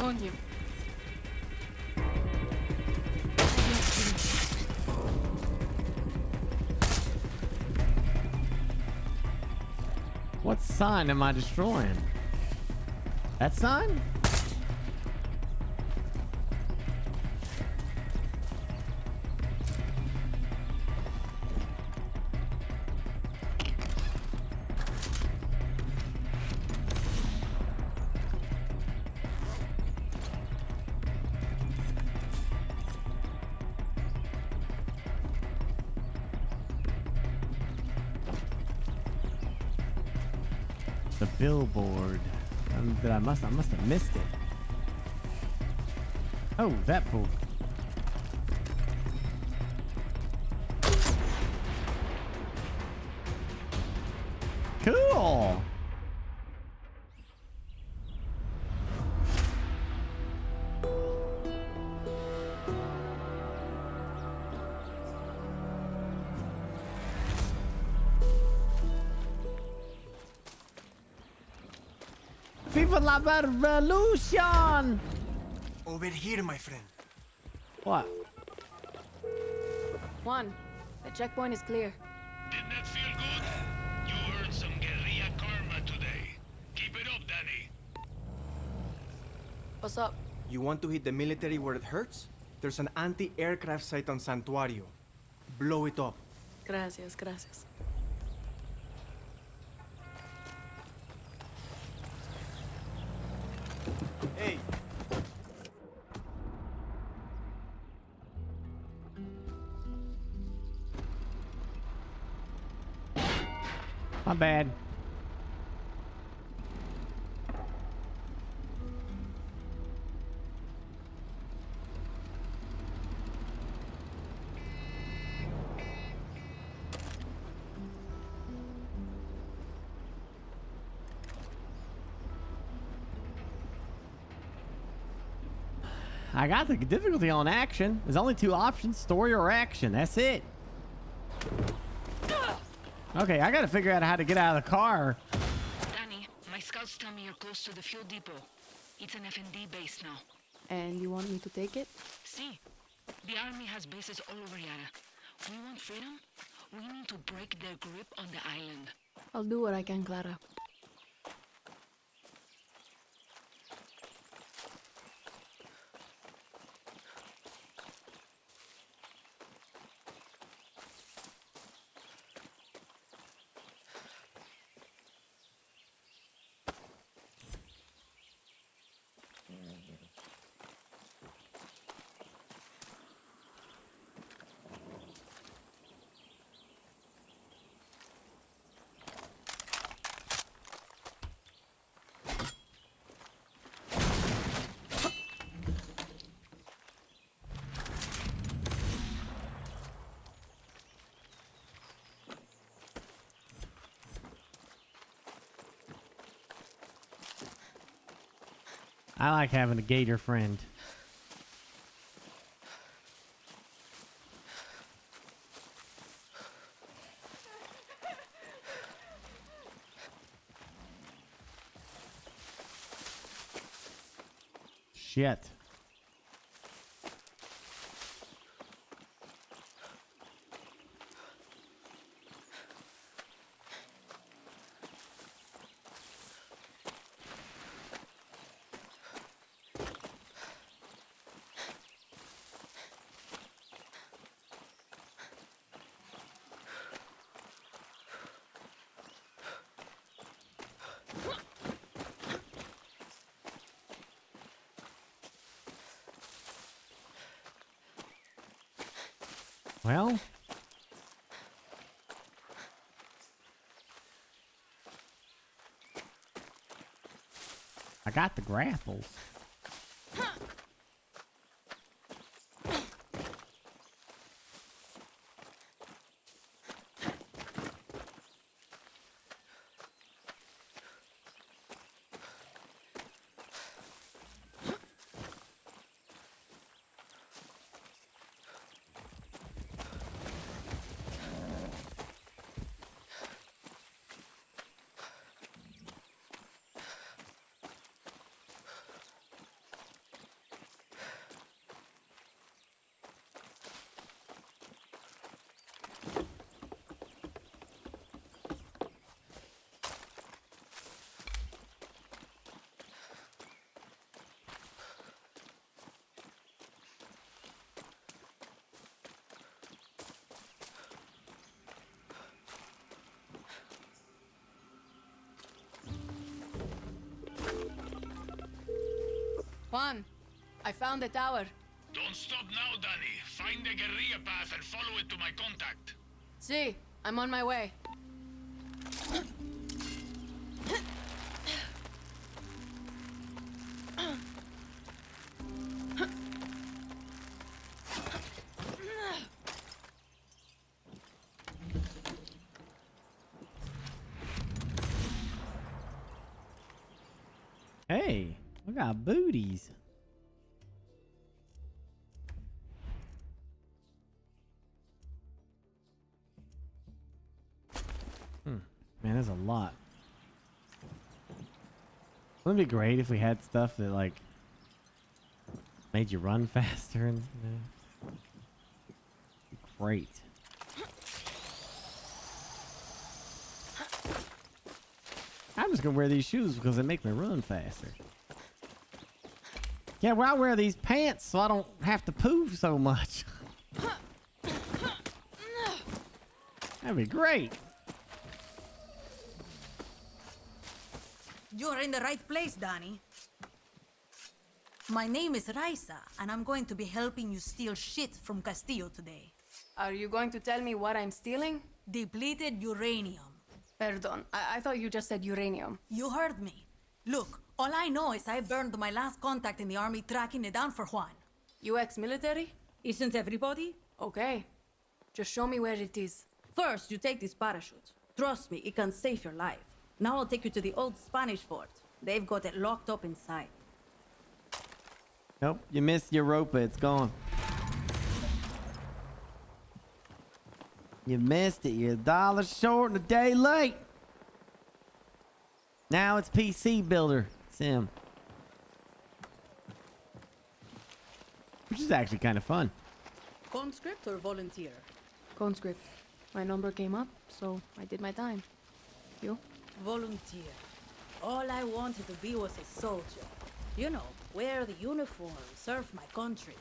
On you. What sign am I destroying? That sign? The billboard. I must have missed it. Oh, that book. Cool. Viva la revolution! Over here, my friend. What? Juan, the checkpoint is clear. Didn't that feel good? You earned some guerrilla karma today. Keep it up, Danny. What's up? You want to hit the military where it hurts? There's an anti-aircraft site on Santuario. Blow it up. Gracias, gracias. Hey. My bad. I got the difficulty on action. There's only two options, story or action. That's it. Okay, I gotta figure out how to get out of the car. Danny, my scouts tell me you're close to the fuel depot. It's an FND base now. And you want me to take it? See, the army has bases all over Yara. We want freedom. We need to break their grip on the island. I'll do what I can, Clara. I like having a gator friend. Shit. Well, I got the grapples. Juan, I found the tower. Don't stop now, Danny. Find the guerrilla path and follow it to my contact. See, I'm on my way. Hey, we got booties. Man, there's a lot. Wouldn't it be great if we had stuff that like made you run faster and great. I'm just gonna wear these shoes because they make me run faster. Yeah, well, I wear these pants so I don't have to poo so much. That'd be great. You're in the right place, Danny. My name is Raisa, and I'm going to be helping you steal shit from Castillo today. Are you going to tell me what I'm stealing? Depleted uranium. Perdón, I thought you just said uranium. You heard me. Look, all I know is I burned my last contact in the army tracking it down for Juan. You ex-military? Isn't everybody? Okay. Just show me where it is. First, you take this parachute. Trust me, it can save your life. Now I'll take you to the old Spanish fort. They've got it locked up inside. Nope, you missed your rope. It's gone. You missed it. You're $1 short and a day late. Now it's PC Builder Sim. Which is actually kind of fun. Conscript or volunteer? Conscript. My number came up, so I did my time. You? Volunteer. All I wanted to be was a soldier. You know, wear the uniform, serve my country.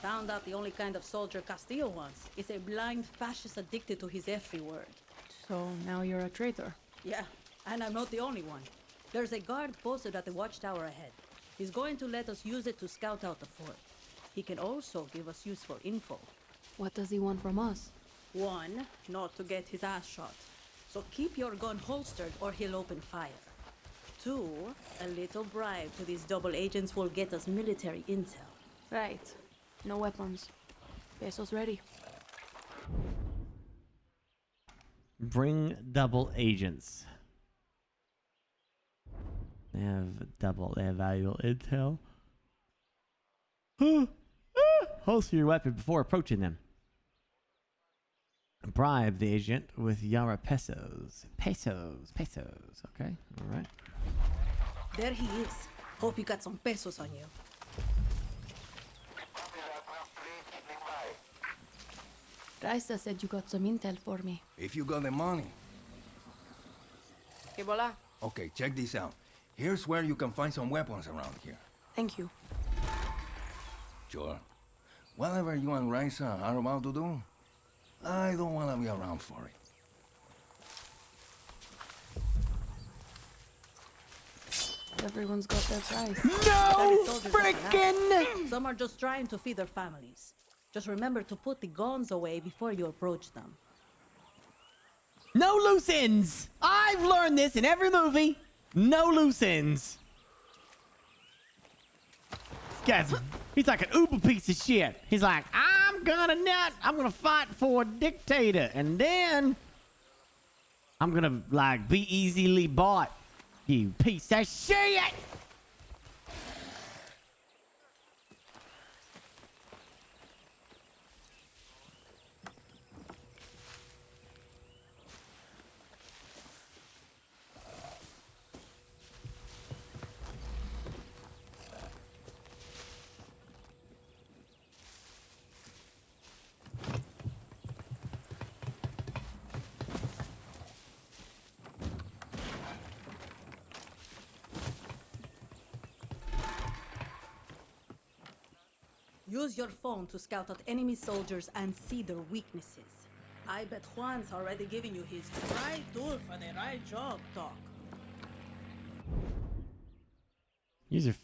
Found out the only kind of soldier Castillo wants is a blind fascist addicted to his every word. So now you're a traitor? Yeah, and I'm not the only one. There's a guard posted at the watchtower ahead. He's going to let us use it to scout out the fort. He can also give us useful info. What does he want from us? One, not to get his ass shot. So keep your gun holstered or he'll open fire. Two, a little bribe to these double agents will get us military intel. Right. No weapons. Pesos ready. Bring double agents. They have valuable intel. Holster your weapon before approaching them. Bribe the agent with Yara pesos. Pesos. Okay, all right. There he is. Hope you got some pesos on you. Raisa said you got some intel for me. If you got the money. Que bola? Okay, check this out. Here's where you can find some weapons around here. Thank you. Sure. Whatever you and Raisa are about to do, I don't want to be around for it. Everyone's got their price. No freaking! Some are just trying to feed their families. Just remember to put the guns away before you approach them. No loose ends! I've learned this in every movie. No loose ends. This guy's, he's like an uber piece of shit. He's like, I'm gonna fight for a dictator, and then I'm gonna like be easily bought. You piece of shit! Use your phone to scout out enemy soldiers and see their weaknesses. I bet Juan's already giving you his right tool for the right job talk. Use your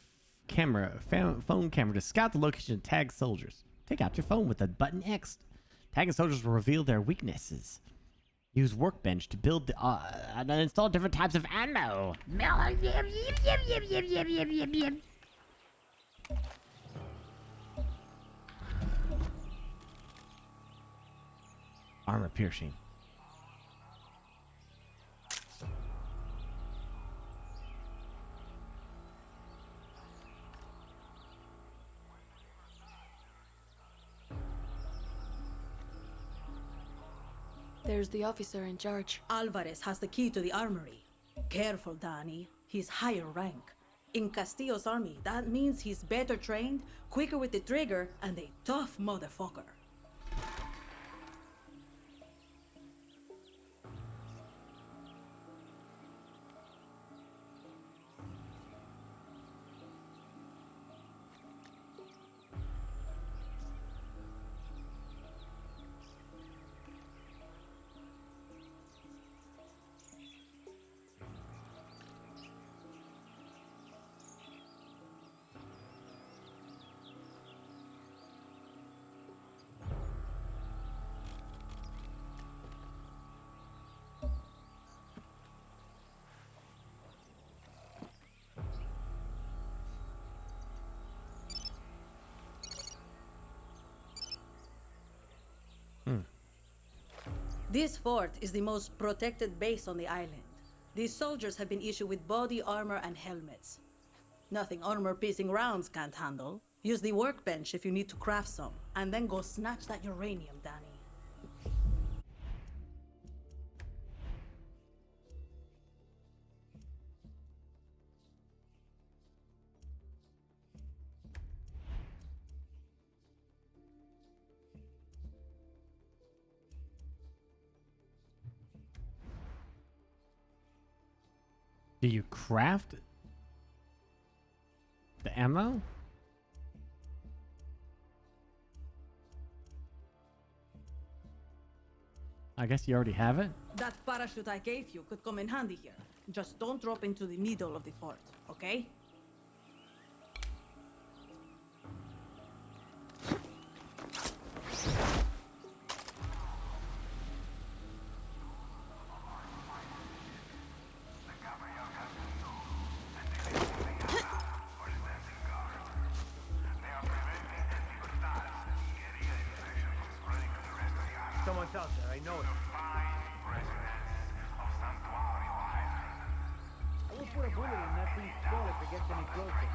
phone camera to scout the location and tag soldiers. Take out your phone with the button X. Tagging soldiers will reveal their weaknesses. Use workbench to build and install different types of ammo. Armor piercing. There's the officer in charge. Alvarez has the key to the armory. Careful, Danny. He's higher rank. In Castillo's army, that means he's better trained, quicker with the trigger, and a tough motherfucker. This fort is the most protected base on the island. These soldiers have been issued with body armor and helmets. Nothing armor-piercing rounds can't handle. Use the workbench if you need to craft some, and then go snatch that uranium, Danny. Do you craft the ammo? I guess you already have it. That parachute I gave you could come in handy here. Just don't drop into the middle of the fort, okay? Someone's out there, I know it. I will put a bullet in that thing's skull if it gets any closer.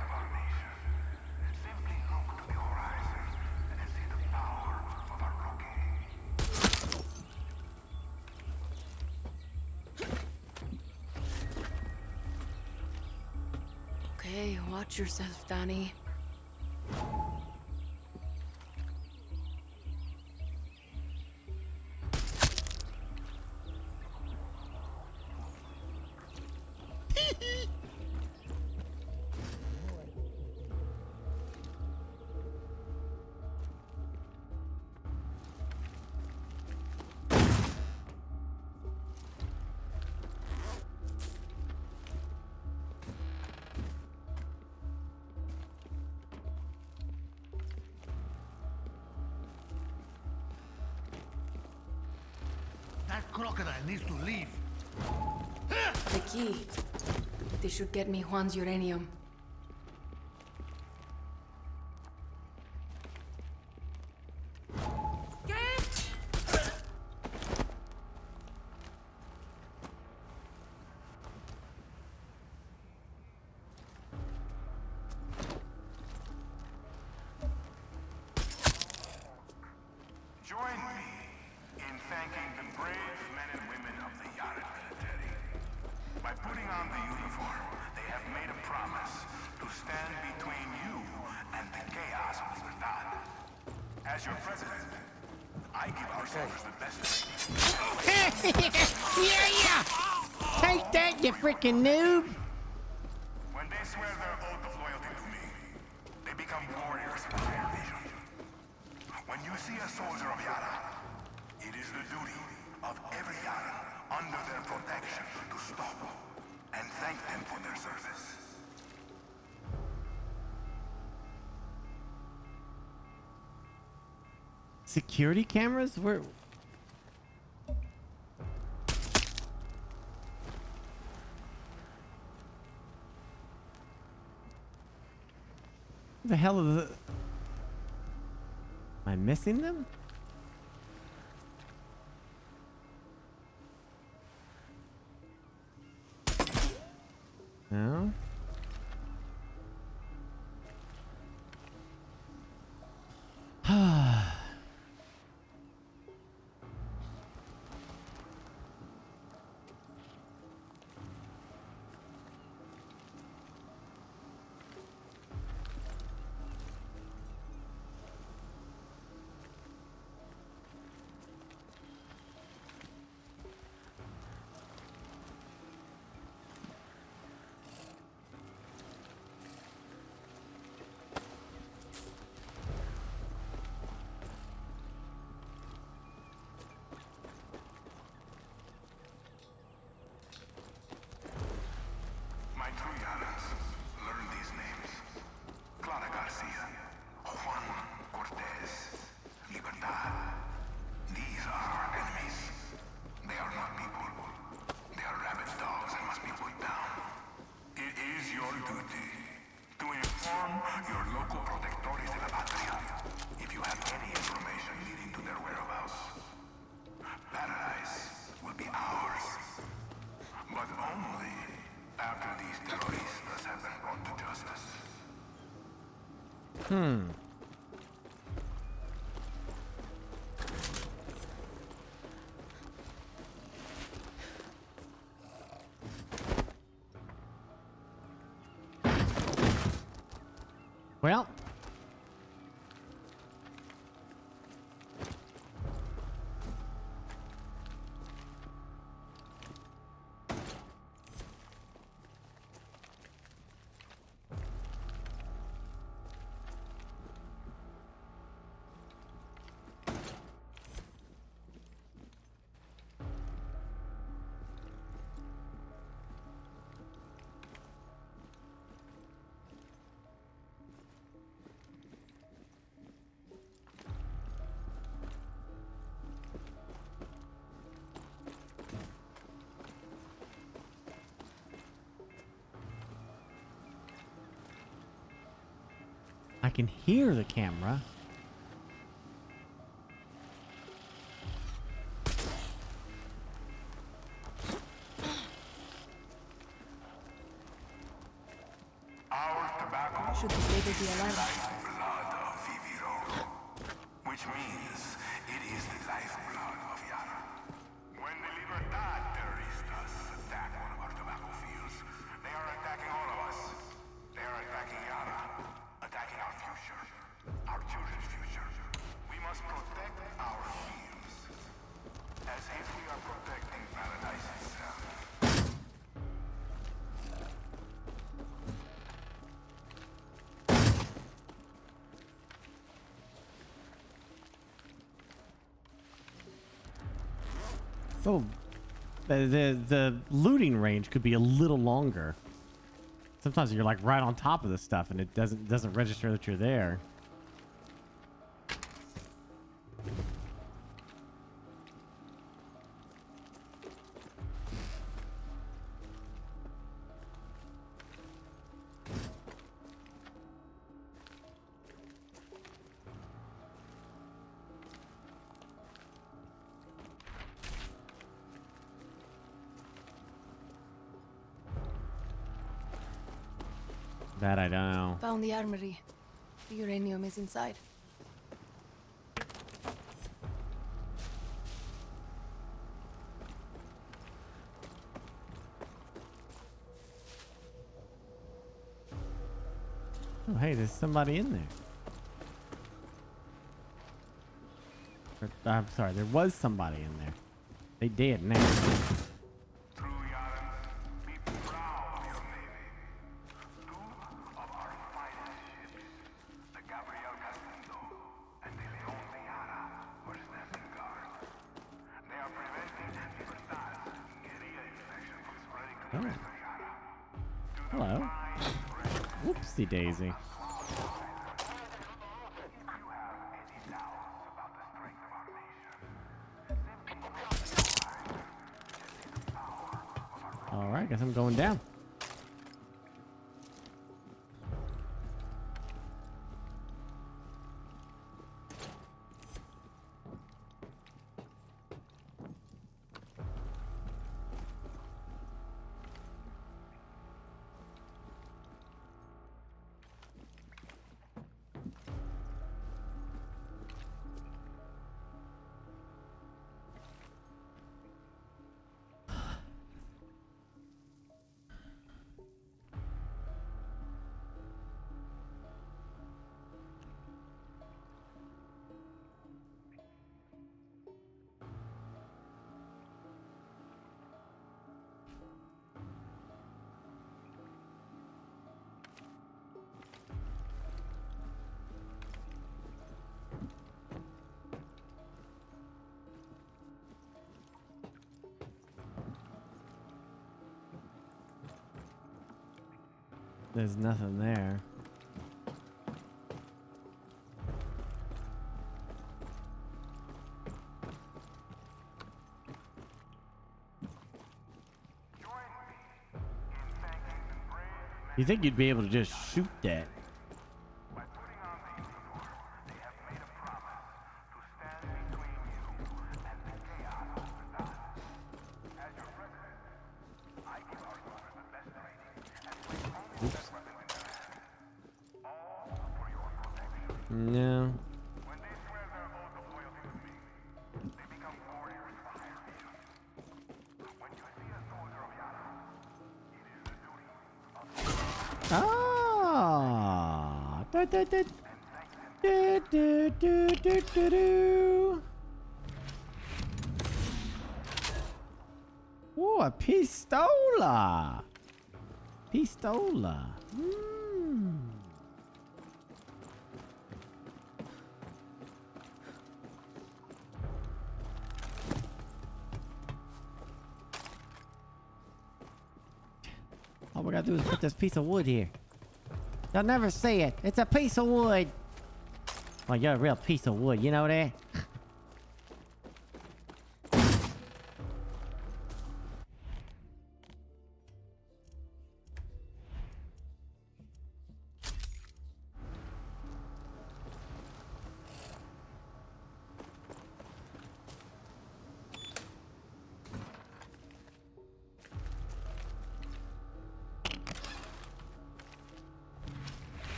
Okay, watch yourself, Danny. That crocodile needs to leave. The key. This should get me Juan's uranium. Join me in thanking the brave men and women of the Yara military. By putting on the uniform, they have made a promise to stand between you and the chaos of Libertad. As your president, I give our soldiers the best training. Yeah! Take that, you freaking noob! When they swear their oath of loyalty to me, they become warriors of higher vision. When you see a soldier of Yara, it is the duty of every Yara under their protection to stop and thank them for their service. security cameras? Where? The hell is it? Am I missing them? No. My true Yarans, learn these names. Clara Garcia, Juan Cortez, Libertad. These are our enemies. They are not people. They are rabid dogs and must be put down. It is your duty to inform your local protectores de la patria if you have any information leading to their whereabouts. Paradise will be ours, but only after these terroristas have been brought to justice. Well. I can hear the camera. Our tobacco Should the label be alive? lifeblood of Viviro, which means it is the lifeblood of Yara. When the Libertad terroristas attack one of our tobacco fields, they are attacking all of us. They are attacking Yara, attacking our future, our children's future. We must protect our fields, as if we are protecting paradise itself. So the looting range could be a little longer. Sometimes you're like right on top of the stuff and it doesn't register that you're there. That I don't know. Found the armory. The uranium is inside. Oh, hey, there's somebody in there. I'm sorry, there was somebody in there. They did now. Oh. Hello. Whoopsie daisy. All right, guess I'm going down. There's nothing there. You think you'd be able to just shoot that? Oops. No. Ah. Da, da, da. Do, do, do, do, do, do. Ooh, a pistola. Pistola. All we gotta do is put this piece of wood here. They'll never see it. It's a piece of wood. Well, you're a real piece of wood, you know that?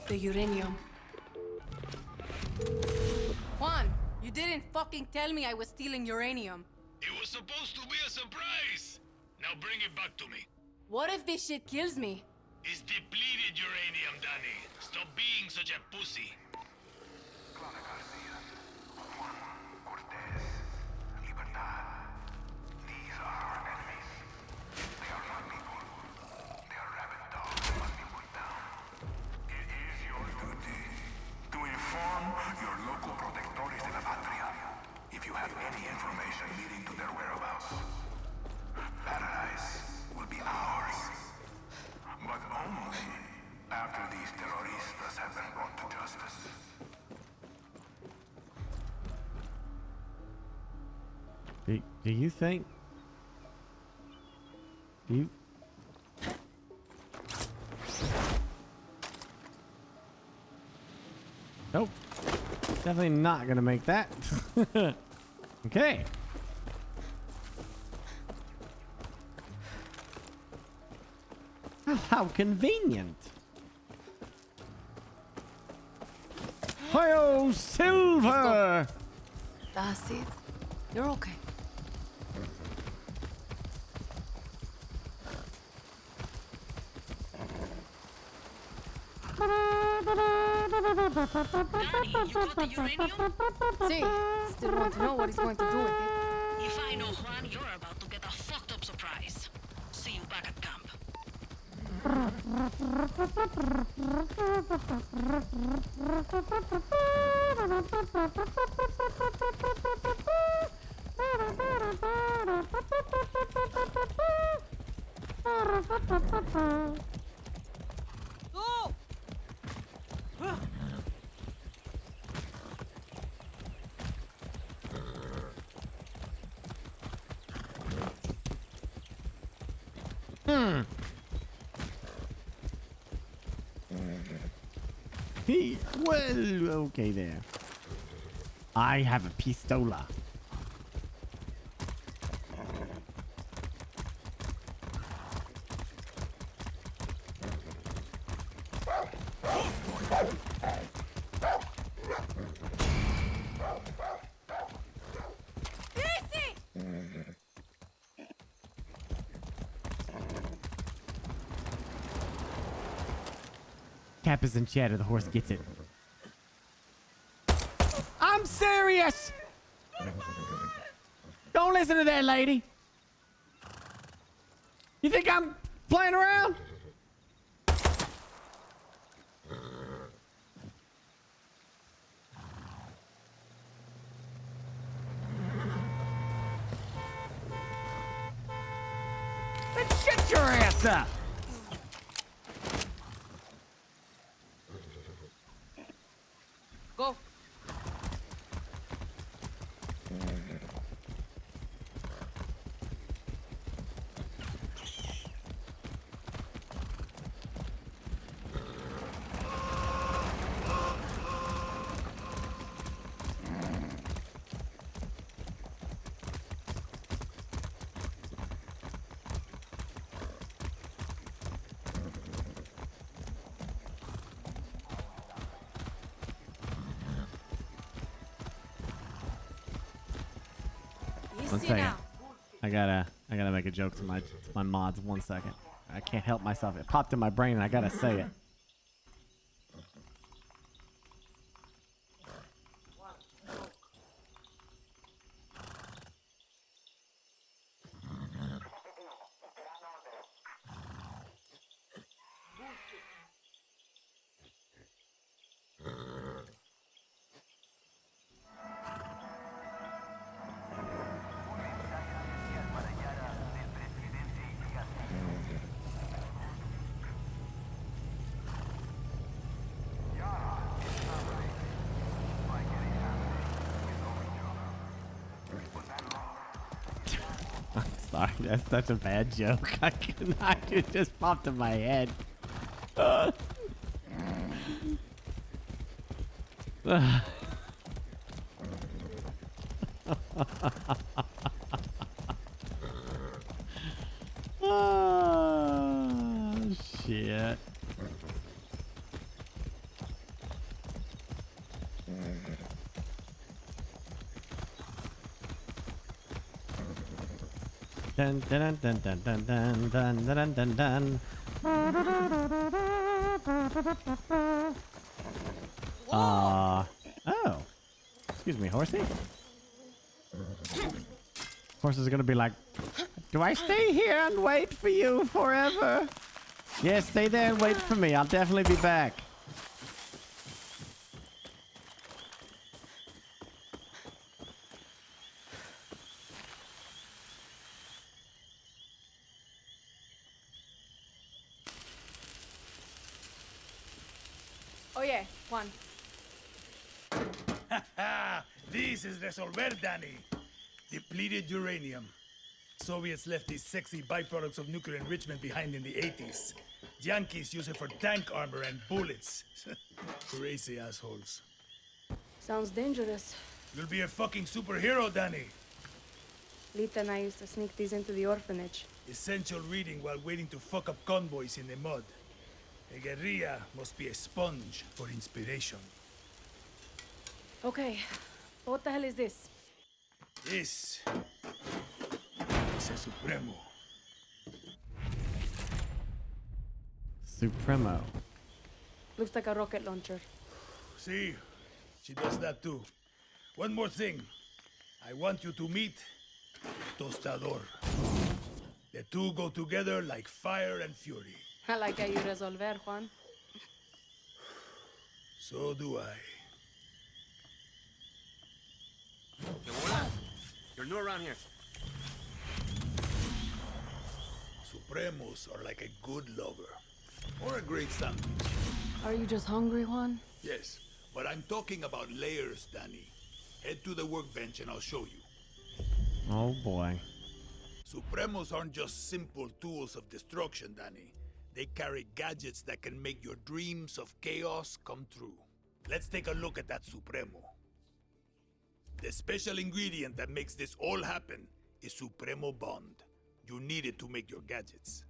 The uranium. Juan, you didn't fucking tell me I was stealing uranium. It was supposed to be a surprise. Now bring it back to me. What if this shit kills me? It's depleted uranium, Danny. Stop being such a pussy. Clara Garcia, Juan Cortez, Libertad. These are our enemies. They are not people. They are rabid dogs that must be put down. It is your duty to inform your local protectores de la patria if you have any information leading to their whereabouts. Paradise will be ours, but only after these terroristas have been brought to justice. Do you think? You? Nope. Definitely not gonna make that. Okay. How convenient. Hi-yo, Silver! That's it. You're okay. Danny, you got the uranium? See, still want to know what he's going to do with it. If I know Juan, you're about to get a fucked up surprise. See you back at camp. Well, okay there. I have a pistola. Cap is in chatter. The horse gets it. I'm serious. Don't listen to that lady. You think I'm playing around? Then shut your ass up. Go. One second. I gotta make a joke to my mods. 1 second. I can't help myself. It popped in my brain and I gotta say it. Sorry, that's such a bad joke. I cannot. It just popped in my head. Oh, shit. Dun dun dun dun dun dun dun dun dun dun. Oh. Excuse me, horsey. Horses are gonna be like, do I stay here and wait for you forever? Yes, stay there and wait for me. I'll definitely be back. Oye, Juan. This is Resolver, Danny. Depleted uranium. Soviets left these sexy byproducts of nuclear enrichment behind in the 80s. Yankees use it for tank armor and bullets. Crazy assholes. Sounds dangerous. You'll be a fucking superhero, Danny. Lita and I used to sneak these into the orphanage. Essential reading while waiting to fuck up convoys in the mud. A guerrilla must be a sponge for inspiration. Okay, what the hell is this? This is a Supremo. Supremo. Looks like a rocket launcher. See, she does that too. One more thing. I want you to meet Tostador. The two go together like fire and fury. I like how you resolver, Juan. So do I. You're new around here. Supremos are like a good lover. Or a great sandwich. Are you just hungry, Juan? Yes, but I'm talking about layers, Danny. Head to the workbench and I'll show you. Oh boy. Supremos aren't just simple tools of destruction, Danny. They carry gadgets that can make your dreams of chaos come true. Let's take a look at that Supremo. The special ingredient that makes this all happen is Supremo Bond. You need it to make your gadgets.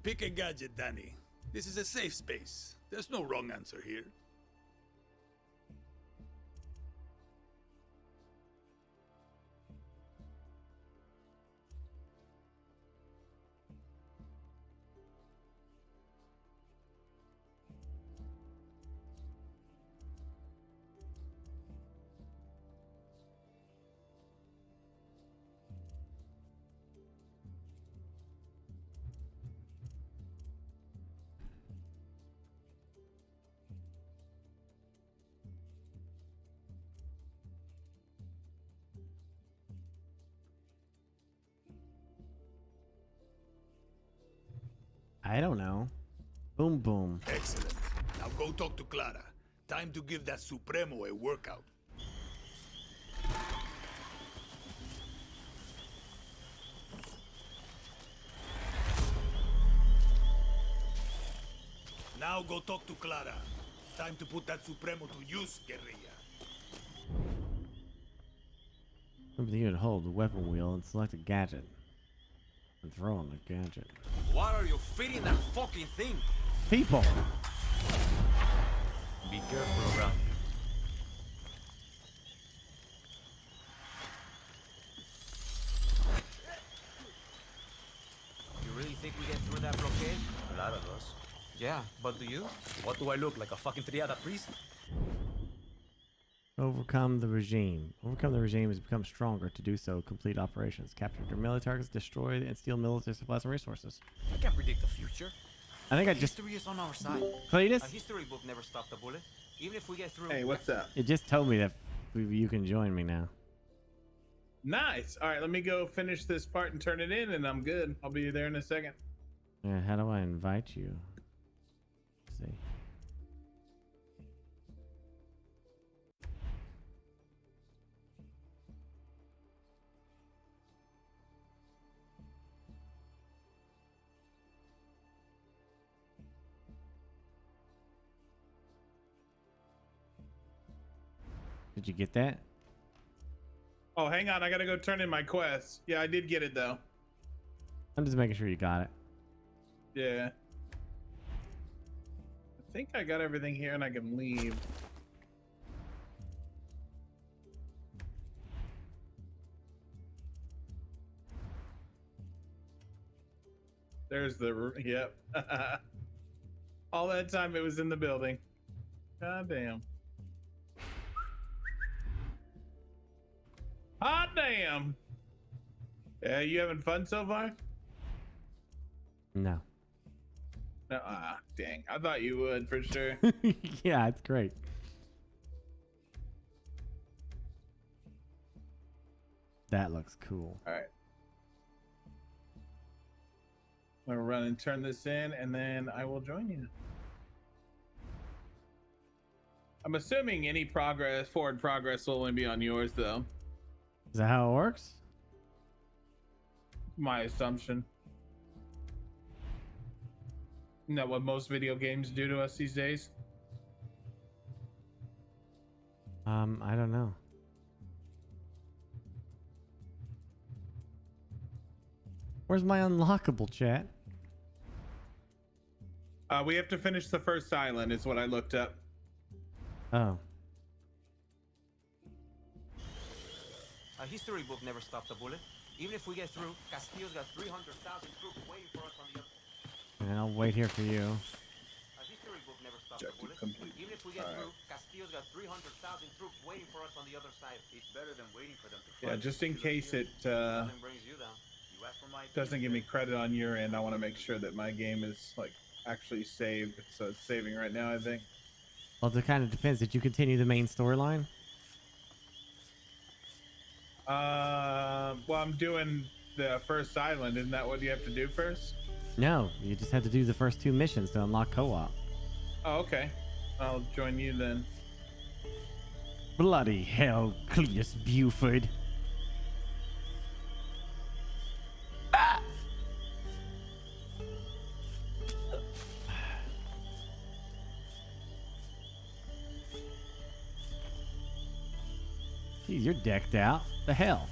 Pick a gadget, Danny. This is a safe space. There's no wrong answer here. I don't know. Boom, boom. Excellent. Now go talk to Clara. Time to give that Supremo a workout. Now go talk to Clara. Time to put that Supremo to use, guerrilla. Remember the unit hold the weapon wheel and select a gadget. And throw on the gadget. What are you feeding that fucking thing? People! Be careful around here. You really think we get through that blockade? A lot of us. Yeah, but do you? What do I look like, a fucking triada priest? Overcome the regime. Overcome the regime has become stronger. To do so, complete operations. Capture your military targets, destroy and steal military supplies and resources. I can't predict the future. I think I just... History is on our side. Cletus? A history book never stopped a bullet. Even if we get through... Hey, what's up? It just told me that you can join me now. Nice. All right, let me go finish this part and turn it in, and I'm good. I'll be there in a second. Yeah, how do I invite you? Let's see. Did you get that? Oh, hang on. I gotta go turn in my quest. Yeah, I did get it though. I'm just making sure you got it. Yeah. I think I got everything here and I can leave. There's the, yep. All that time it was in the building. God damn. Hot damn. Yeah, you having fun so far? No. No, dang. I thought you would for sure. Yeah, it's great. That looks cool. All right. I'm gonna run and turn this in, and then I will join you. I'm assuming any forward progress will only be on yours, though. Is that how it works? My assumption. Isn't that what most video games do to us these days? I don't know. Where's my unlockable chat? We have to finish the first island, is what I looked up. Oh. A history book never stopped a bullet. Even if we get through, Castillo's got 300,000 troops waiting for us on the other. And I'll wait here for you. A history book never stopped a bullet. Complete. Even if we get through, Castillo's got 300,000 troops waiting for us on the other side. It's better than waiting for them to Yeah, just in case it doesn't give me credit on your end, I want to make sure that my game is like actually saved. So it's saving right now, I think. Well, it kind of depends. Did you continue the main storyline? Well, I'm doing the first island. Isn't that what you have to do first? No, you just had to do the first 2 missions to unlock co-op. Oh, okay. I'll join you then. Bloody hell, Cleus Buford. Jeez, you're decked out. The hell?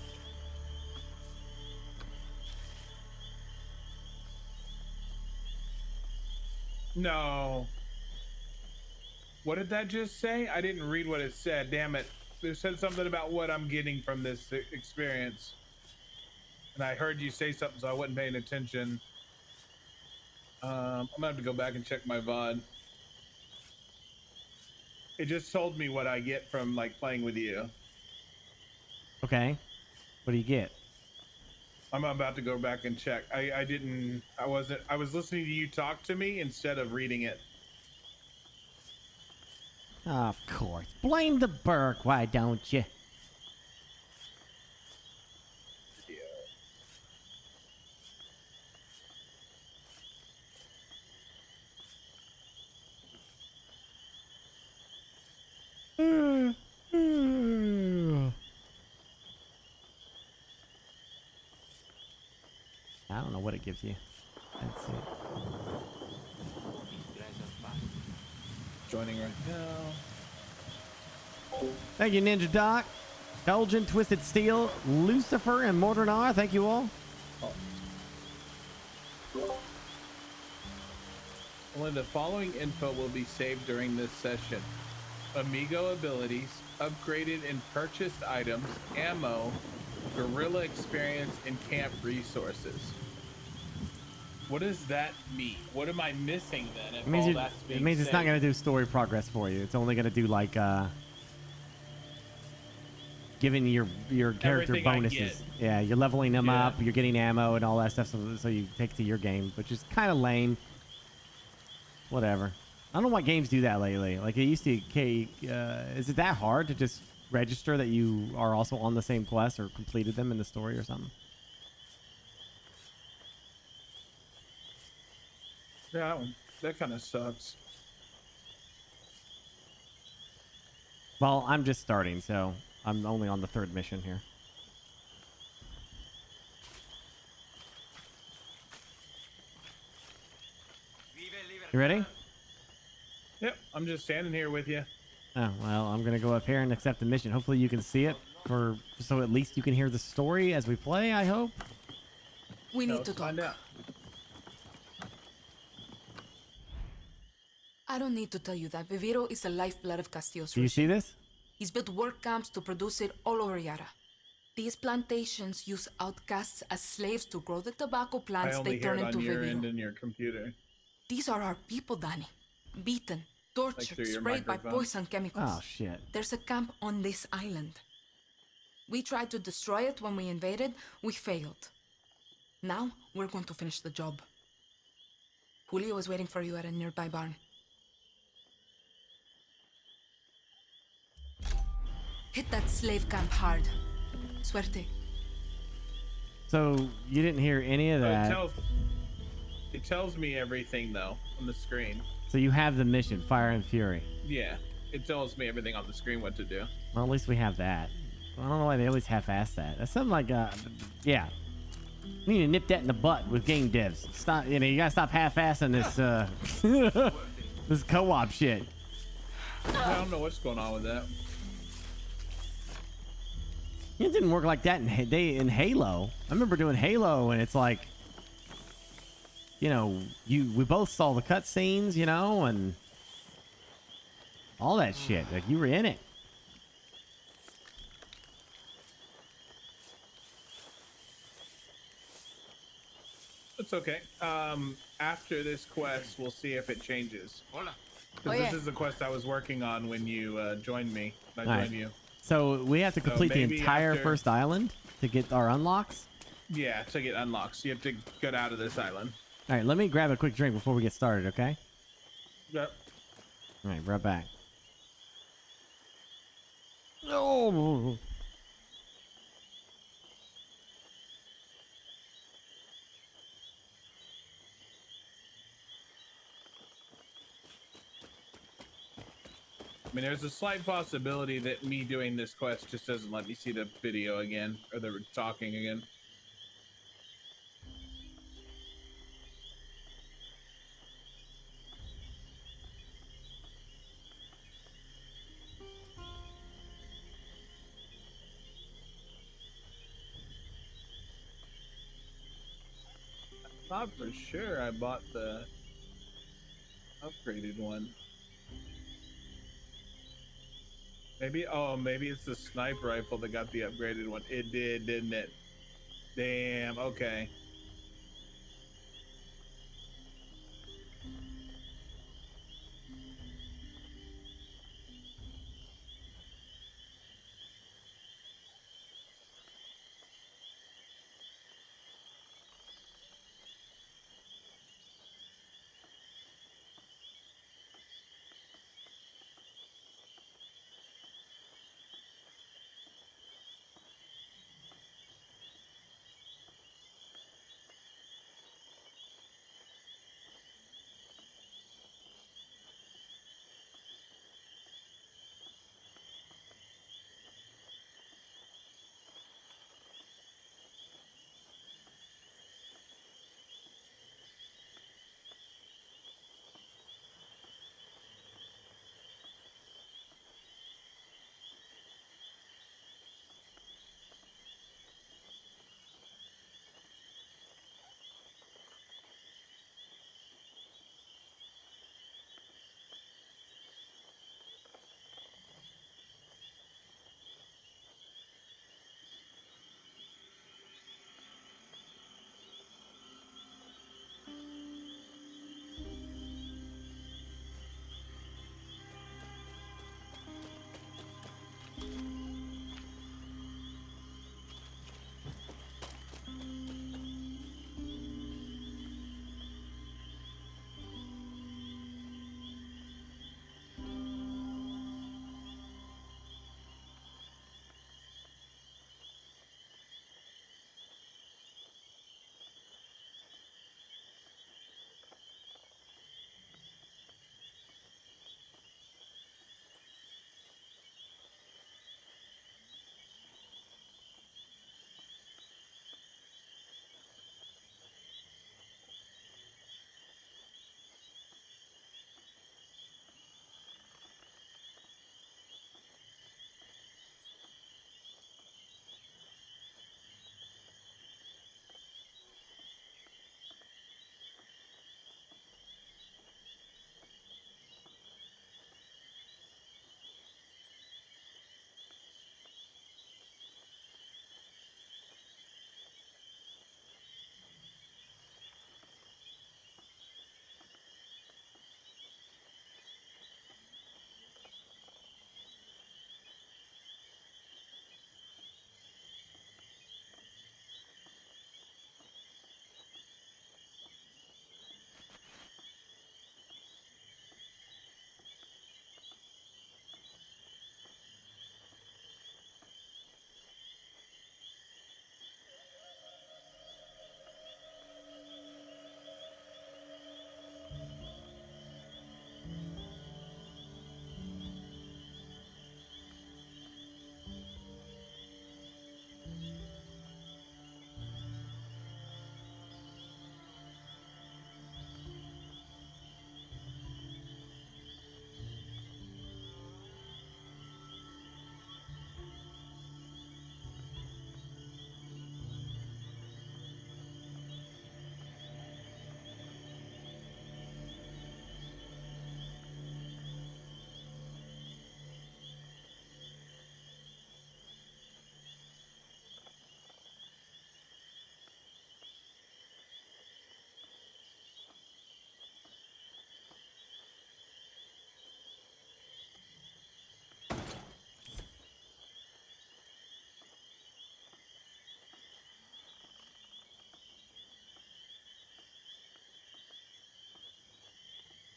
No. What did that just say? I didn't read what it said. Damn it. It said something about what I'm getting from this experience. And I heard you say something, so I wasn't paying attention. I'm gonna have to go back and check my VOD. It just told me what I get from like playing with you. Okay. What do you get? I'm about to go back and check. I was listening to you talk to me instead of reading it. Of course. Blame the Burke, why don't you? I don't know what it gives you. Let's see. Joining right now. Thank you, Ninja Doc, Belgian, Twisted Steel, Lucifer, and Mordernar. Thank you all. Only the following info will be saved during this session: Amigo abilities, upgraded and purchased items, ammo, guerrilla experience, and camp resources. What does that mean? What am I missing then? If all that's being It means it's not saved? going to do story progress for you. It's only going to do like giving your character Everything I bonuses. get. Yeah, you're leveling them Yeah. up. You're getting ammo and all that stuff, so you take it to your game, which is kind of lame. Whatever. I don't know why games do that lately. Like it used to. Is it that hard to just register that you are also on the same quest or completed them in the story or something? Yeah, that kind of sucks. Well, I'm just starting, so I'm only on the 3rd mission here. You ready? Yep, I'm just standing here with you. Oh, well, I'm going to go up here and accept the mission. Hopefully you can see it, so at least you can hear the story as we play, I hope. We need to talk. Find out. I don't need to tell you that Viviro is the lifeblood of Castillo's Do you see regime. this? He's built work camps to produce it all over Yara. These plantations use outcasts as slaves to grow the tobacco I plants only they hear turn it on into your end Viviro. and your computer. These are our people, Danny. Beaten, Like tortured, through your sprayed by microphone. poison chemicals. Oh, shit. There's a camp on this island. We tried to destroy it when we invaded. We failed. Now, we're going to finish the job. Julio is waiting for you at a nearby barn. Hit that slave camp hard. Suerte. So you didn't hear any of that. It tells me everything though on the screen. So you have the mission, Fire and Fury. Yeah, it tells me everything on the screen what to do. Well, at least we have that. I don't know why they always half-ass that. That's something like, yeah. You need to nip that in the butt with game devs. Stop, you gotta stop half-assing this, this co-op shit. I don't know what's going on with that. It didn't work like that in Halo. I remember doing Halo, and it's like, we both saw the cutscenes, and all that shit. Like you were in it. It's okay. After this quest, we'll see if it changes. Oh, Because yeah. this is the quest I was working on when you joined me. I All right. joined you. So we have to So complete the maybe entire after- first island to get our unlocks. Yeah, to get unlocks, you have to get out of this island. All right, let me grab a quick drink before we get started, okay? Yep. All right, right back. Oh. I mean, there's a slight possibility that me doing this quest just doesn't let me see the video again, or the talking again. thought for sure I bought the upgraded one. Maybe, oh, maybe it's the sniper rifle that got the upgraded one. It did, didn't it? Damn, okay.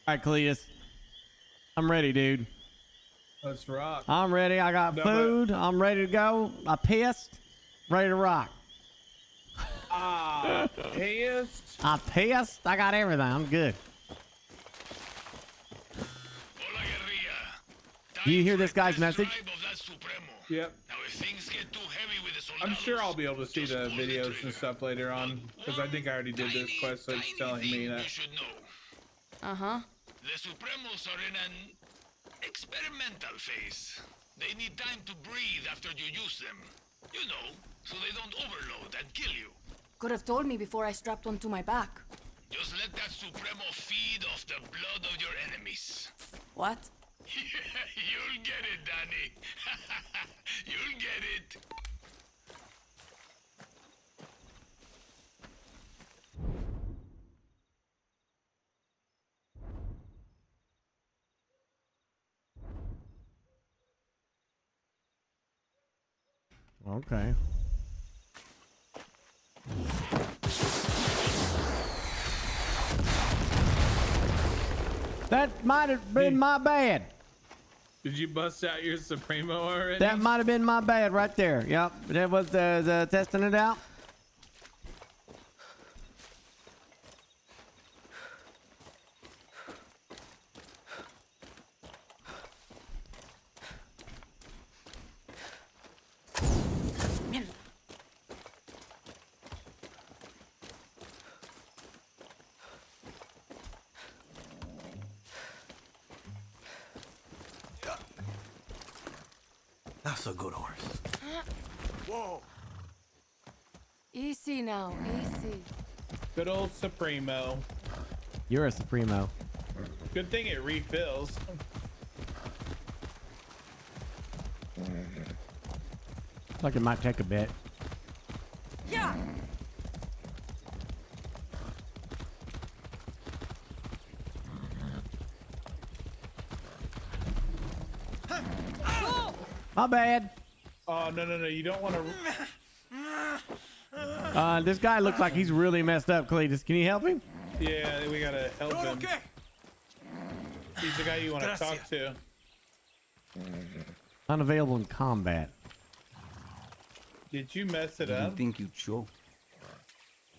All right, Cletus. I'm ready, dude. Let's rock. I'm ready. I got food. I'm ready to go. I pissed. Ready to rock. Pissed. I pissed. I got everything. I'm good. Do you hear this guy's message? Yep. I'm sure I'll be able to see the videos and stuff later on, because I think I already did this quest, so it's telling me that. Uh-huh. The Supremos are in an experimental phase. They need time to breathe after you use them. You know, so they don't overload and kill you. Could have told me before I strapped one to my back. Just let that Supremo feed off the blood of your enemies. What? You'll get it, Danny. You'll get it. Okay. That might have been my bad. Did you bust out your Supremo already? That might have been my bad right there. Yep. That was the testing it out. That's a good horse. Whoa. Easy now, easy. Good old Supremo. You're a Supremo. Good thing it refills. Like it might take a bit. Yeah. My bad. Oh, no. You don't want to... This guy looks like he's really messed up, Cletus. Can you help him? Yeah, we gotta help him. Okay. He's the guy you want to talk to. Unavailable in combat. Did you mess it Didn't up? think you'd show.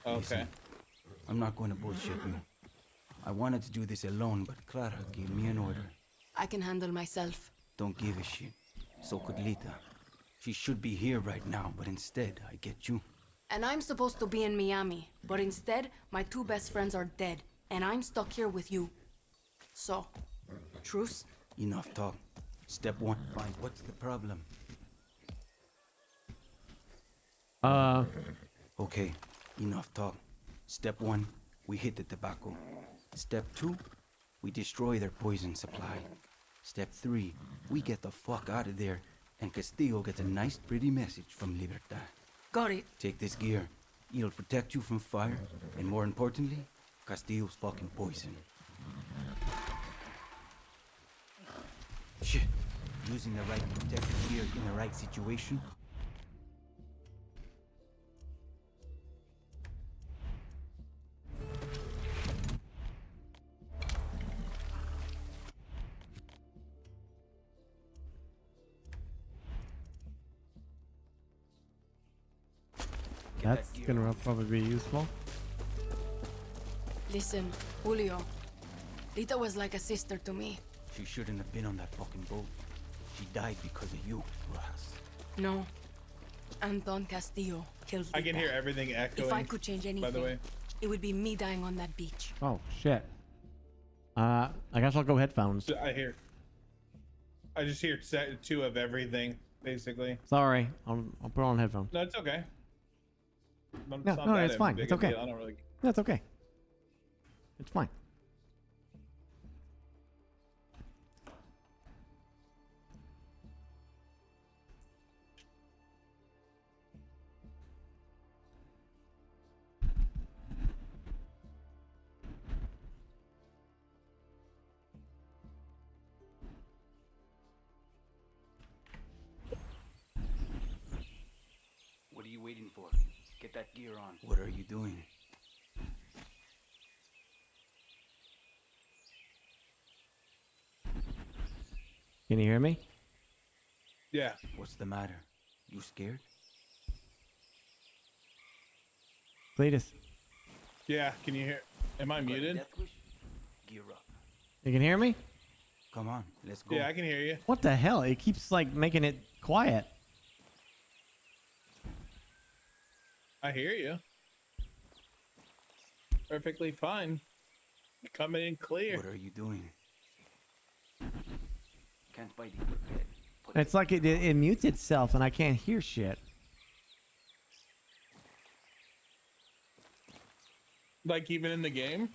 Okay. Listen, I'm not going to bullshit you. I wanted to do this alone, but Clara gave me an order. I can handle myself. Don't give a shit. So could Lita. She should be here right now, but instead, I get you. And I'm supposed to be in Miami, but instead, my two best friends are dead, and I'm stuck here with you. So, truce? Enough talk. Step one, find what's the problem. Okay, enough talk. Step one, we hit the tobacco. Step two, we destroy their poison supply. Step three, we get the fuck out of there, and Castillo gets a nice pretty message from Libertad. Got it. Take this gear. It'll protect you from fire, and more importantly, Castillo's fucking poison. Shit. Using the right protective gear in the right situation. That's gonna probably be useful. Listen, Julio. Lita was like a sister to me. She shouldn't have been on that fucking boat. She died because of you, Rojas. No. Anton Castillo killed Lita. I can hear everything echoing. If I could change anything, by the way, it would be me dying on that beach. Oh shit. I guess I'll go headphones. I just hear two of everything, basically. Sorry, I'll put on headphones. No, it's okay. No, it's fine. It's okay. I don't really... That's okay. It's fine. What are you waiting for? Get that gear on. What are you doing? Can you hear me? Yeah. What's the matter? You scared? Cletus, Yeah, can you hear? Am I muted? Gear up. you can hear me? Come on, let's go. Yeah, I can hear you. What the hell? It keeps like making it quiet. I hear you. Perfectly fine. Coming in clear. What are you doing? Can't fight it with bed. It's like it mutes itself and I can't hear shit. Like even in the game?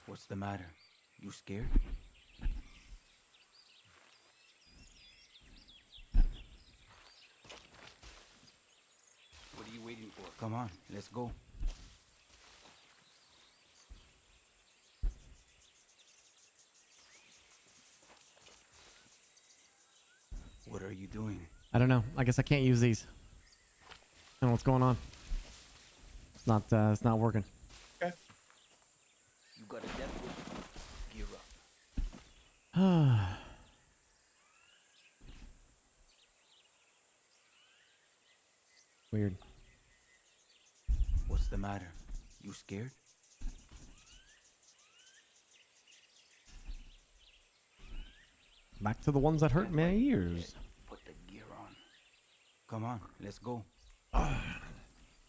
What's the matter? You scared? What are you waiting for? Come on, let's go. What are you doing? I don't know. I guess I can't use these. I don't know what's going on. It's not working. Okay. You got a death wish? Gear up. Weird. What's the matter? You scared? Back to the ones that hurt my ears. Put the gear on. Come on, let's go.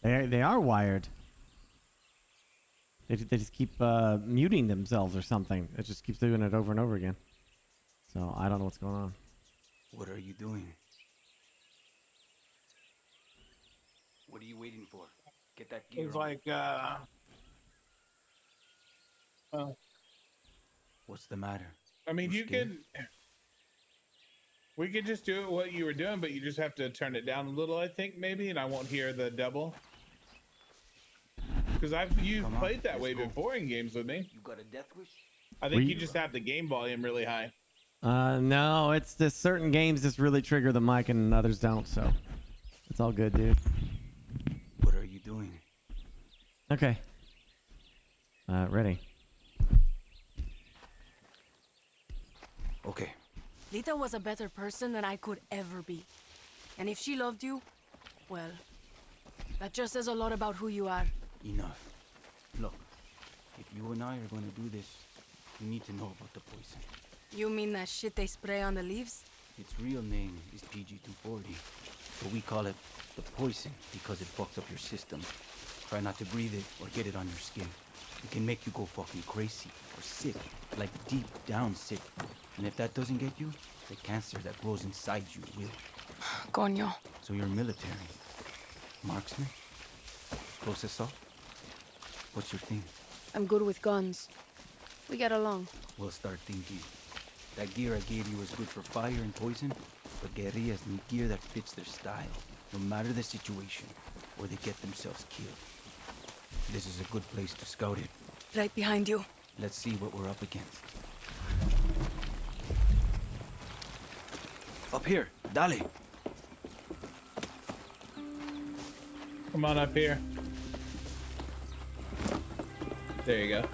They are wired. They just keep muting themselves or something. It just keeps doing it over and over again. So I don't know what's going on. What are you doing? What are you waiting for? Get that gear It's on. like What's the matter? I mean, You you scared? could. We could just do what you were doing, but you just have to turn it down a little, I think, maybe, and I won't hear the double. Because you've Come on, played that let's way go. before in games with me. You got a death wish? I think you just have the game volume really high. No, it's just certain games just really trigger the mic and others don't. So it's all good, dude. What are you doing? Okay. Ready. Okay. Lita was a better person than I could ever be. And if she loved you, well, that just says a lot about who you are. Enough. Look, if you and I are going to do this, you need to know about the poison. You mean that shit they spray on the leaves? Its real name is PG-240, but we call it the poison because it fucks up your system. Try not to breathe it or get it on your skin. It can make you go fucking crazy or sick, like deep down sick. And if that doesn't get you, the cancer that grows inside you will. Coño. So you're military. Marksman? Close assault? What's your thing? I'm good with guns. We get along. We'll start thinking. That gear I gave you is good for fire and poison, but guerrillas need gear that fits their style, no matter the situation, or they get themselves killed. This is a good place to scout it. Right behind you. Let's see what we're up against. Up here, dale. Come on up here. There you go.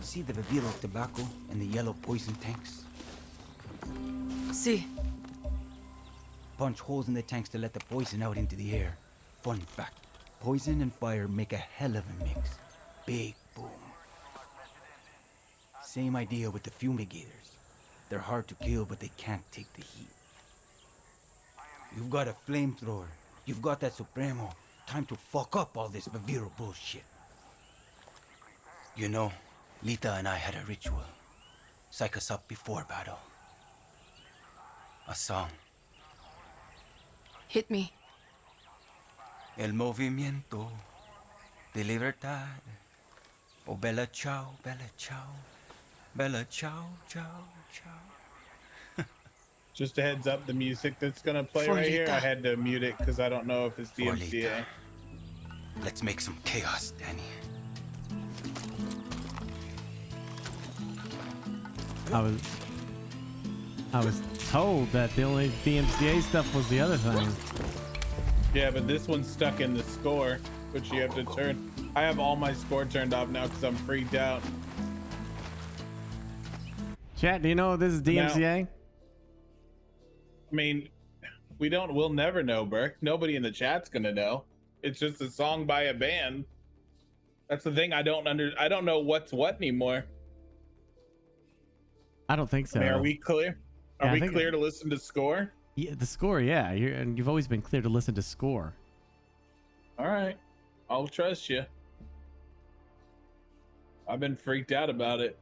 See the Viviro tobacco and the yellow poison tanks? See. Punch holes in the tanks to let the poison out into the air. Fun fact, poison and fire make a hell of a mix. Big boom. Same idea with the fumigators. They're hard to kill, but they can't take the heat. You've got a flamethrower. You've got that Supremo. Time to fuck up all this Viviro bullshit. You know, Lita and I had a ritual. Psych us up before battle. A song. Hit me. El movimiento de libertad. Oh, bella ciao, bella ciao. Bella ciao, ciao, ciao. Just a heads up, the music that's gonna play right here, I had to mute it because I don't know if it's DMCA. Let's make some chaos, Danny. I was told that the only DMCA stuff was the other thing. Yeah, but this one's stuck in the score, which you have to turn. I have all my score turned off now because I'm freaked out. Chat, do you know this is DMCA? I mean, we'll never know, Burke. Nobody in the chat's gonna know. It's just a song by a band. That's the thing. I don't know what's what anymore. I don't think so. I mean, are we clear? Are we clear to listen to score? Yeah, the score, yeah. You've always been clear to listen to score. All right. I'll trust you. I've been freaked out about it.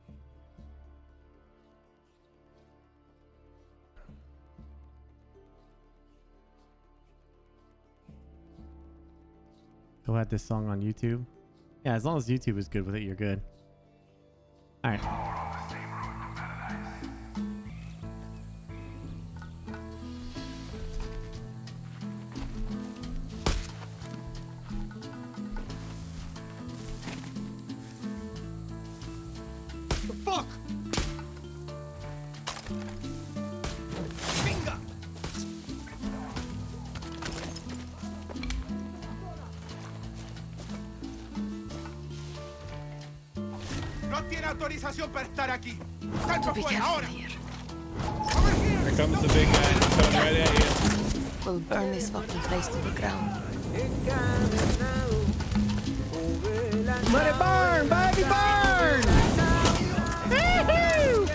Who had this song on YouTube? Yeah, as long as YouTube is good with it, you're good. All right. The fuck? Venga! No tiene autorización para estar aquí. Salto fuera ahora. Here comes the big guy coming right at you. We'll burn this fucking place to the ground. Let it burn, baby, burn! Woo-hoo!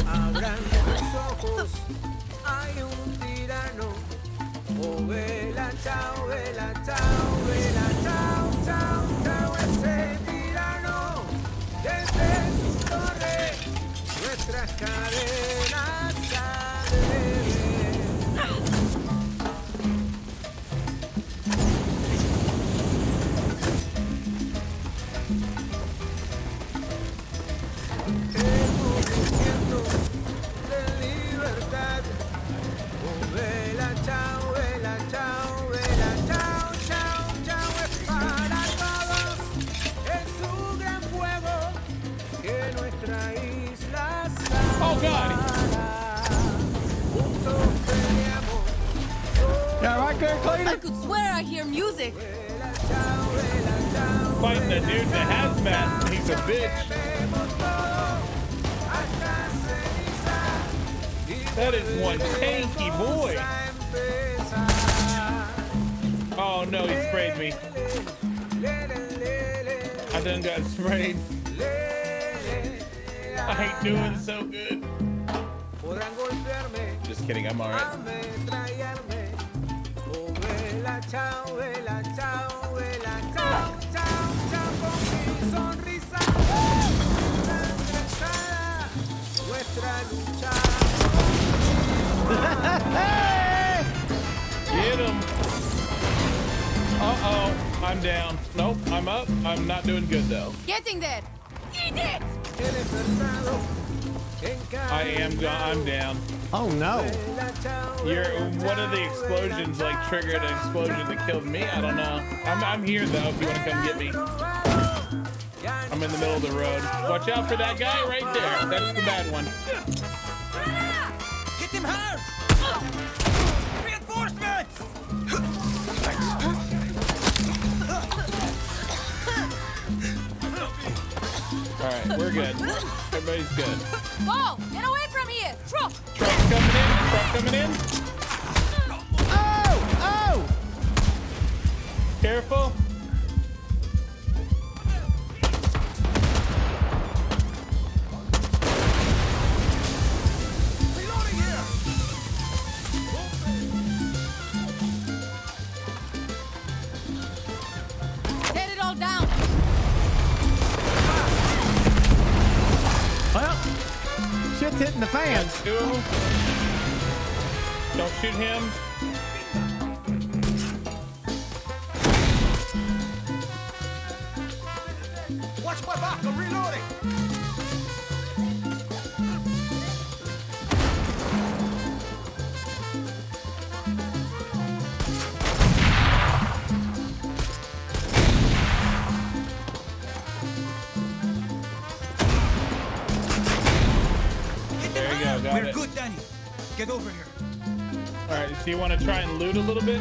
Abran los ojos, hay un tirano. Oh, vela, chao, vela, chao, vela, chao, chao, chao. Ese tirano, desde su torre, nuestras cadenas salen. Oh God! Yeah, right there, Clayton. I could swear I hear music. Fighting the dude in the hazmat. He's a bitch. That is one tanky boy. Oh no, he sprayed me. I done got sprayed. I ain't doing so good. Just kidding, I'm alright. Get him. Uh-oh, I'm down. Nope, I'm up. I'm not doing good though. Getting there. Eat it! I'm down. Oh no. One of the explosions like triggered an explosion that killed me. I don't know. I'm here though if you want to come get me. I'm in the middle of the road. Watch out for that guy right there. That's the bad one. Hit him hard! Reinforcements! All right, we're good. Everybody's good. Whoa! Get away from here! Truck! Truck coming in. Truck coming in. Oh! Oh! Careful. Tear it all down! Well, shit's hitting the fan. Don't shoot him. Watch my back, I'm reloading! There you go, got We're it. good, Danny. Get over here. All right, so you want to try and loot a little bit?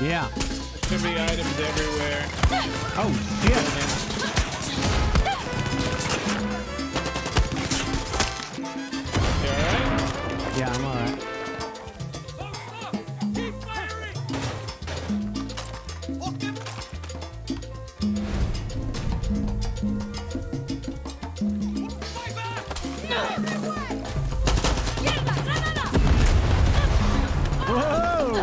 Yeah. There should be items everywhere. Oh shit. You all right? Yeah, I'm alright. Whoa!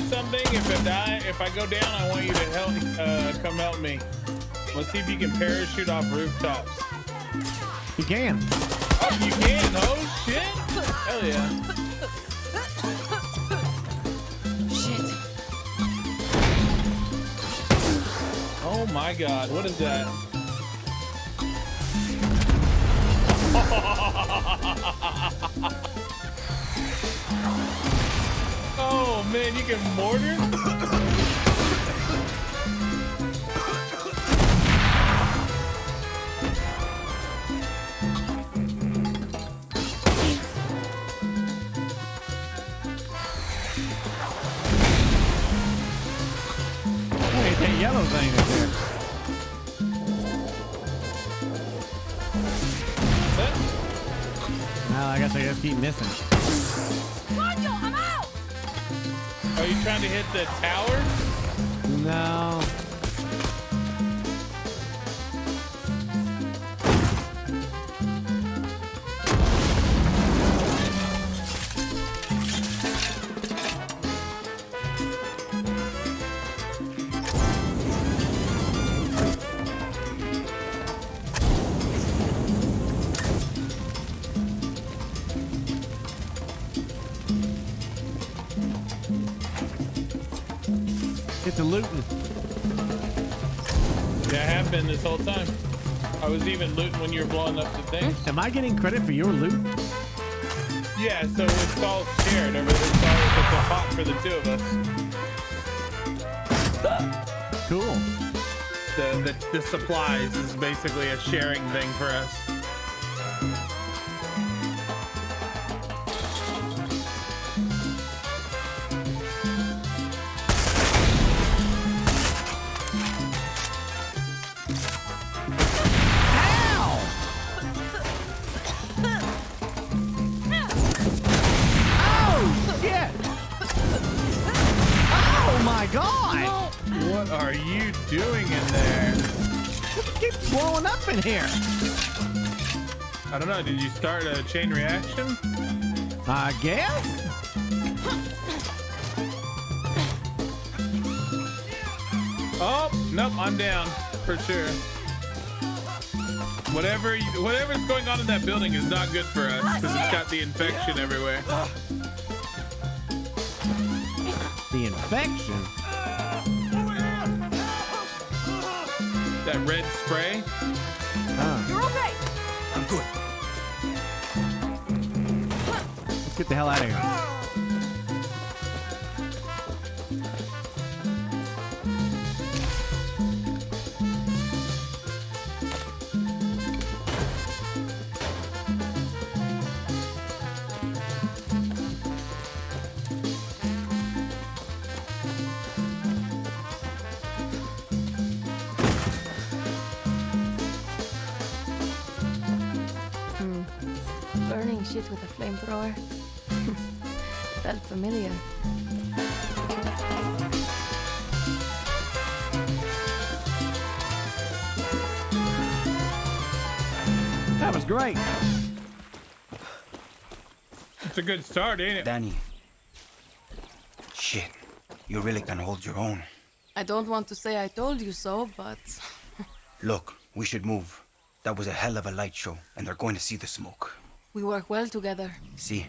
something. If I go down, I want you to help. Come help me. Let's see if you can parachute off rooftops. You can. Oh, you can. Oh shit! Hell yeah. Shit. Oh my god, what is that? Oh man, you can mortar? Hey, that yellow thing is there. Well, I guess I just keep missing. I'm out! Are you trying to hit the tower? No. Get to looting. Yeah, I have been this whole time. I was even looting when you were blowing up the thing. Am I getting credit for your loot? Yeah, so it's all shared. It's a pot for the two of us. Cool. The supplies is basically a sharing thing for us. God! What are you doing in there? It keeps blowing up in here. I don't know. Did you start a chain reaction? I guess. Oh, nope. I'm down for sure. Whatever's going on in that building is not good for us because it's got the infection everywhere. The infection? That red spray? You're okay. I'm good. Let's get the hell out of here. Burning shit with a flamethrower. Felt familiar. That was great. It's a good start, ain't it? Danny. Shit. You really can hold your own. I don't want to say I told you so, but... Look, we should move. That was a hell of a light show, and they're going to see the smoke. We work well together. See,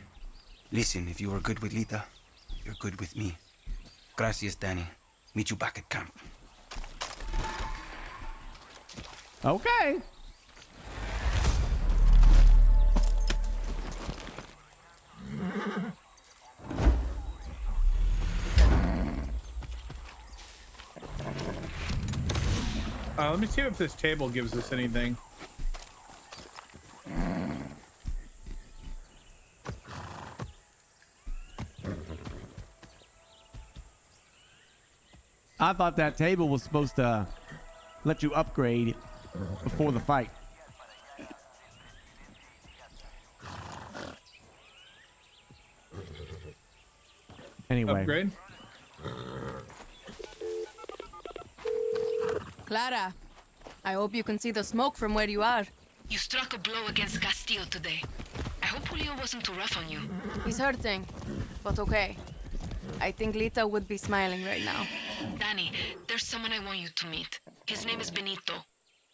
listen, if you are good with Lita, you're good with me. Gracias, Danny. Meet you back at camp. Okay. Let me see if this table gives us anything. I thought that table was supposed to let you upgrade before the fight. Anyway. Upgrade? Clara, I hope you can see the smoke from where you are. You struck a blow against Castillo today. I hope Julio wasn't too rough on you. He's hurting, but okay. I think Lita would be smiling right now. Danny, there's someone I want you to meet. His name is Benito.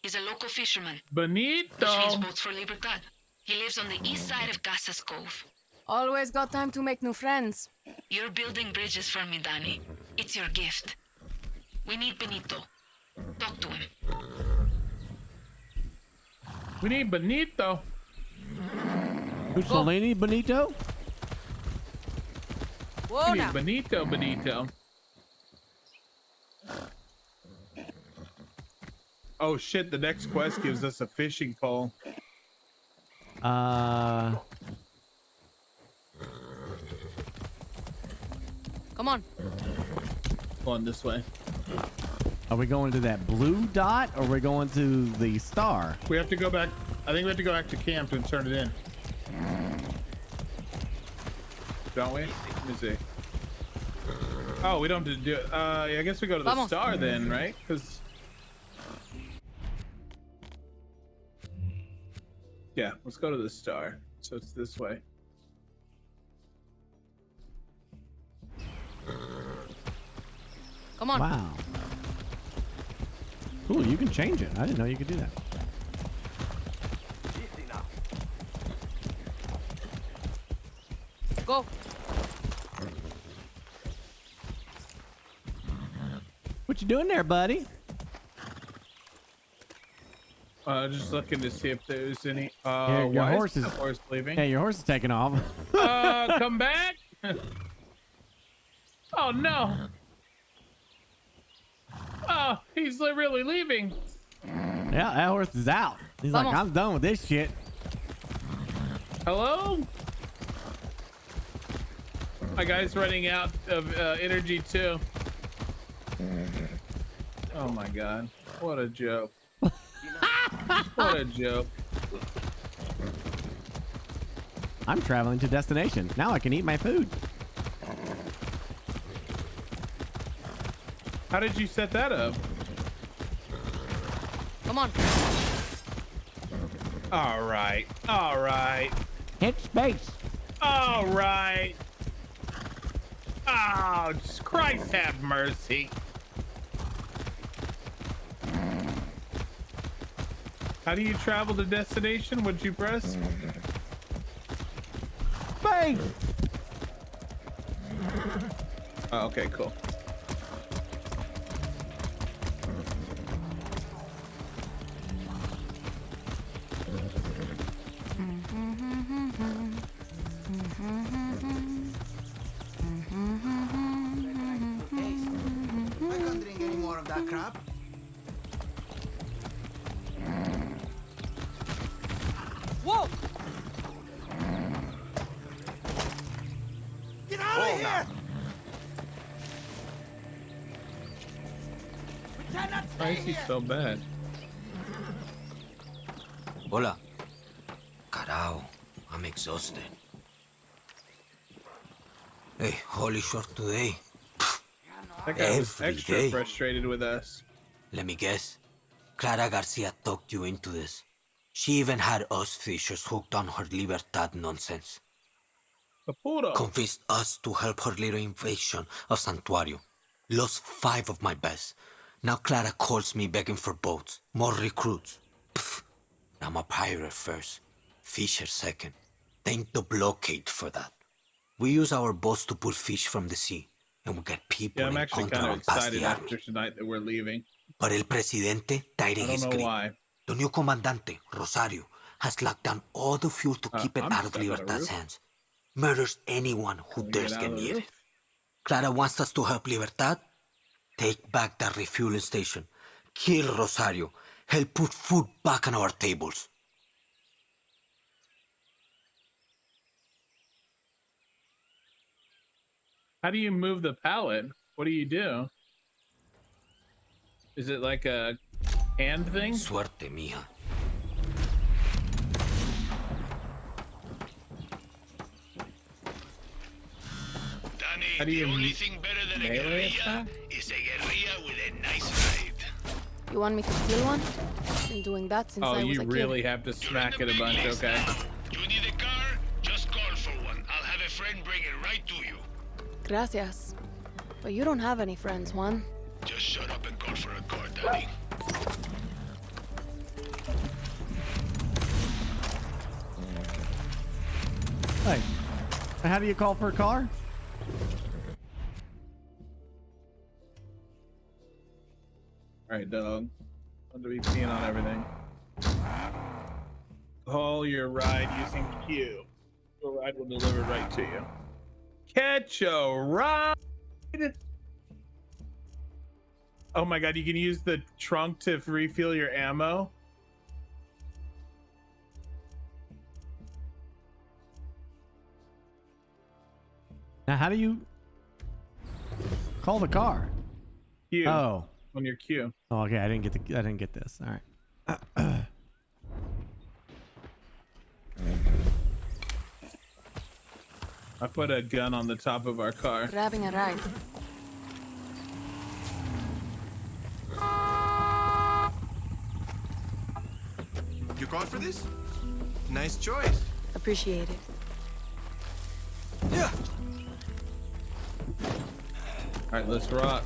He's a local fisherman. Benito! Which means boats for Libertad. He lives on the east side of Casas Cove. Always got time to make new friends. You're building bridges for me, Danny. It's your gift. We need Benito. Talk to him. We need Benito. Mussolini Benito? Whoa, We now. need Benito, Benito. Oh shit, the next quest gives us a fishing pole. Come on. Going this way. Are we going to that blue dot or are we going to the star? We have to go back. I think we have to go back to camp and turn it in. Don't we? Let me see. Oh, we don't have to do it. Yeah, I guess we go to the Vamos. star then, right? Because yeah, let's go to the star. So it's this way. Come on. Wow. Cool, you can change it. I didn't know you could do that. Go. What you doing there, buddy? Just looking to see if there's any. Your why horse is is the horse leaving? Yeah, your horse is taking off. Come back. Oh no. Oh, he's really leaving. Yeah, that horse is out. He's like, Vamos. I'm done with this shit. Hello? My guy's running out of energy too. Oh my god. What a joke. What a joke. I'm traveling to destination. Now I can eat my food. How did you set that up? Come on. All right. All right. Hit space. All right. Oh, Christ have mercy. How do you travel to destination? What'd you press? Bang! Oh, okay, cool. I can't drink any more of that crap. Whoa! Get out of here! We cannot Why is he so bad? Hola. Carao, I'm exhausted. Hey, holy short today. That guy was Every extra day. frustrated with us. Let me guess. Clara Garcia talked you into this. She even had us fishers hooked on her Libertad nonsense. Convinced us to help her little invasion of Santuario. Lost 5 of my best. Now Clara calls me begging for boats, more recruits. Pfft. I'm a pirate first, fisher second. Thank the blockade for that. We use our boats to pull fish from the sea, and we get people Yeah, I'm in actually kind of contraband past excited the army. after tonight that we're leaving. But el presidente died in I his don't know grave. why. The new comandante, Rosario, has locked down all the fuel to keep it I'm out of stuck on a Libertad's roof. hands. Murders anyone who Can we dares get get out of the near it. roof? Clara wants us to help Libertad. Take back the refueling station. Kill Rosario. Help put food back on our tables. How do you move the pallet? What do you do? Is it like a hand thing? Suerte, mija. How do you Only thing better than a melee guerrilla is a guerrilla with a nice ride. You want me to steal one? Been doing that since Oh, I was you a really kid. have to smack it a bunch, okay. You need a car? Just call for one. I'll have a friend bring it right to you. Gracias. But you don't have any friends, Juan. Just shut up and call for a car, Daddy. Hey, how do you call for a car? All right, dog. I'm gonna be peeing on everything. Call your ride using Q. Your ride will deliver right to you. Catch a ride. Oh my god, you can use the trunk to refill your ammo. Now, how do you call the car? Q. Oh, On your Q. oh, okay. I didn't get this. All right. I put a gun on the top of our car. Grabbing a ride. You called for this? Nice choice. Appreciate it. Yeah. All right, let's rock.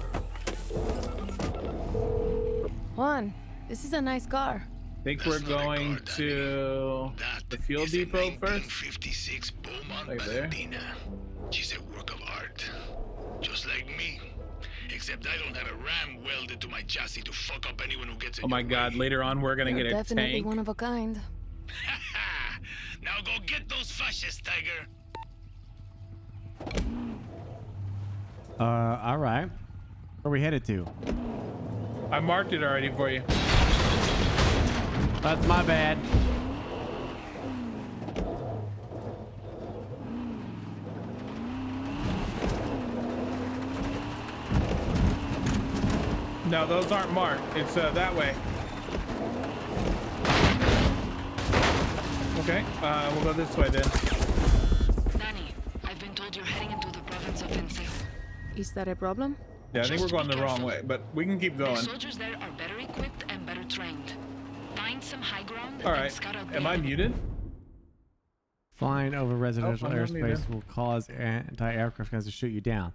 Juan, this is a nice car. Think we're going to the fuel depot first? 1956 Beaumont Right there. Valentina. She's a work of art. Just like me. Except I don't have a ram welded to my chassis to fuck up anyone who gets in Oh my your god, way. later on we're gonna You're get a definitely tank. one of a kind. Now go get those fascists, Tiger. All right. Where are we headed to? I marked it already for you. That's my bad. No, those aren't marked. It's that way. Okay, we'll go this way then. Danny, I've been told you're heading into the province of Vencejo. Is that a problem? Yeah, I think we're Just going be the wrong careful. way, but we can keep The going. soldiers there are better equipped and better trained. Find some high ground All and right, scout out the am I enemy. muted? Flying over residential I'm not airspace muted. will cause anti-aircraft guns to shoot you down.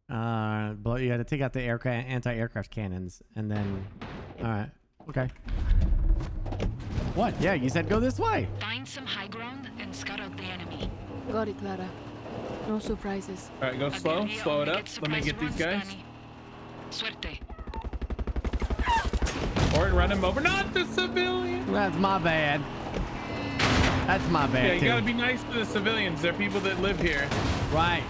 But you got to take out the anti-aircraft cannons, and then, all right, okay. What? Yeah, you said go this way. Find some high ground and scout out the enemy. Got it, Clara. No surprises. All right, go slow, Guerrilla slow it only up. gets Let me surprise get these runs, guys. Danny. Suerte. Or run him over. Not the civilian. That's my bad. That's my bad, Yeah, you too. gotta be nice to the civilians. They're people that live here. Right.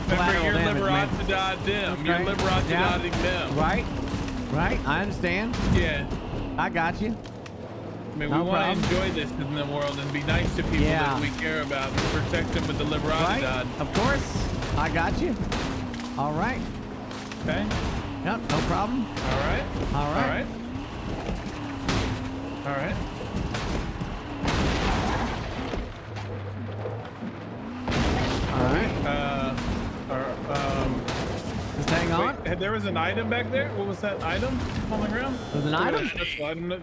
Remember, Collateral you're damage, man. liberatidad them. You're Okay. liberatidading them. Right. Right. I understand. Yeah. I got you. I mean, No we want problem. to enjoy this in the world and be nice to people Yeah. that we care about and protect them with the Right. liberatidad. Of course. I got you. All right. Okay. Yep. No problem. All right. All right. All right. All right. Just hang on. Wait, there was an item back there? What was that item on the ground? There's an item? Special item that-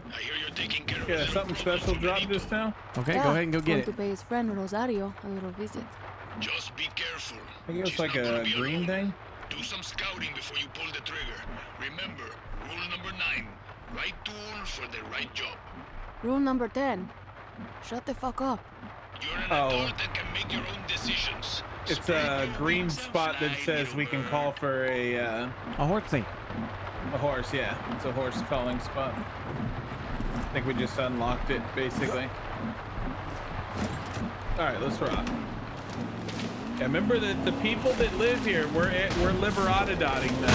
yeah, something special dropped just now. Okay, Yeah, go ahead and go get want it. to pay his friend Rosario a little visit. Just be careful. I think it was like a green thing. Do some scouting before you pull the trigger. Remember, rule number 9. Right tool for the right job. Rule number 10. Shut the fuck up. You're an Oh. adult and can make your own decisions. It's a green spot that says we can call for a horsey. A horse, yeah. It's a horse calling spot. I think we just unlocked it, basically. All right, let's rock. Yeah, remember that the people that live here, we're liberatidading them.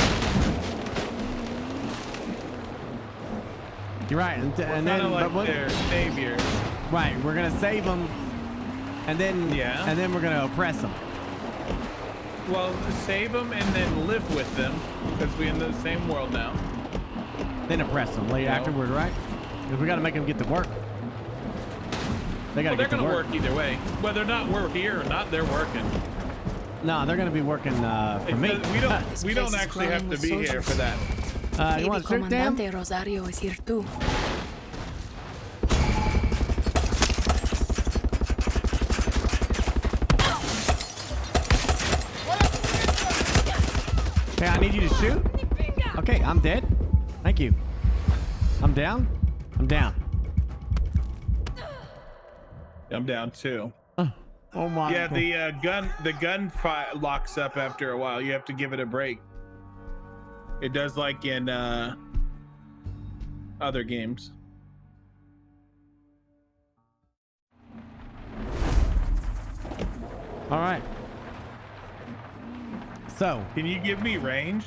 You're right, and then Kinda like but what- their saviors. right, we're gonna save them, and then we're gonna oppress them. Well, save them and then live with them because we're in the same world now. Then oppress them later No. afterward, right? Because we gotta make them get to work. They gotta Well, they're get to gonna work. work either way, whether or not we're here or not. They're working. No, they're gonna be working for me. We don't actually have to be here for that. You want to shoot them? Comandante Rosario is here too. shoot. Okay, I'm dead. Thank you. I'm down. I'm down. I'm down too. Oh my. Yeah, the gun locks up after a while. You have to give it a break. It does like in other games. All right. So, can you give me range?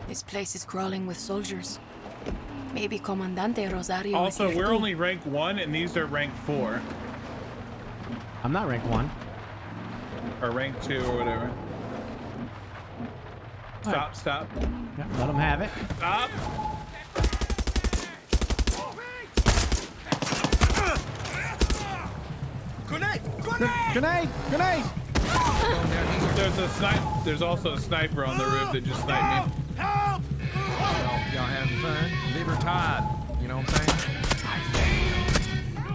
This place is crawling with soldiers. Maybe Comandante Rosario Also, is here we're too. only rank 1 and these are rank 4. I'm not rank 1. Or rank 2 or whatever. Stop, stop. Yeah, let them have it. Stop. Grenade! Grenade! Grenade! There's also a sniper on the roof that just sniped me. Help! Y'all having fun? Libertad. You know what I'm saying?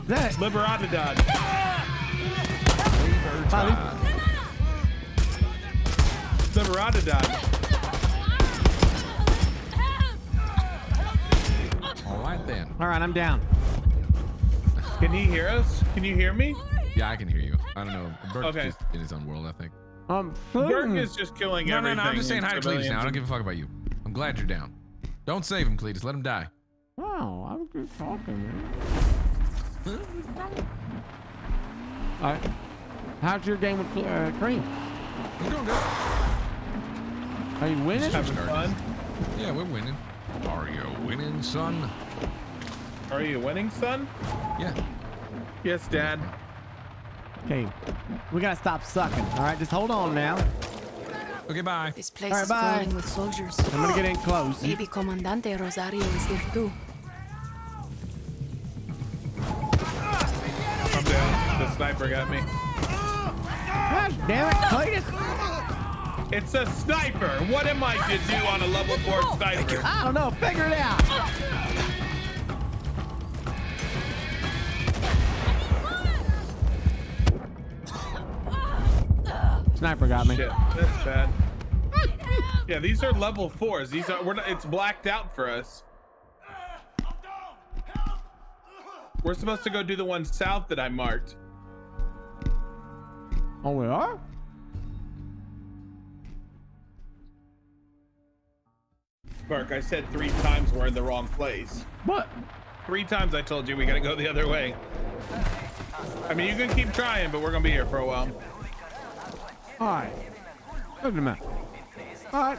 That Libertad. Libertad. All right then. All right, I'm down. Can he hear us? Can you hear me? Yeah, I can hear you. I don't know. Burke's Okay. just in his own world, I think. Burke is just killing No, everything. I'm just saying hi to Cletus civilians. now. I don't give a fuck about you. I'm glad you're down. Don't save him, Cletus. Let him die. Wow, I'm just talking, man. All right. How's your game with Cream? We're doing good. Are you winning? Having fun? Yeah, we're winning. Are you winning, son? Are you winning, son? Yeah. Yes, Dad. Okay, we gotta stop sucking. All right, just hold on now. Okay, bye. This place All right, is bye. crawling with soldiers. I'm gonna get in close. Maybe Comandante Rosario is here too. I'm down. The sniper got me. Gosh damn it, Cletus! It's a sniper. What am I to do on a level 4 sniper? I don't know. Figure it out. Sniper got me. Shit, that's bad. Yeah, these are level 4s. These are. We're not, it's blacked out for us. We're supposed to go do the one south that I marked. Oh, we are? Burke, I said 3 times we're in the wrong place. What? 3 times I told you we gotta go the other way. I mean, you can keep trying, but we're gonna be here for a while. All right. Look at that. All right.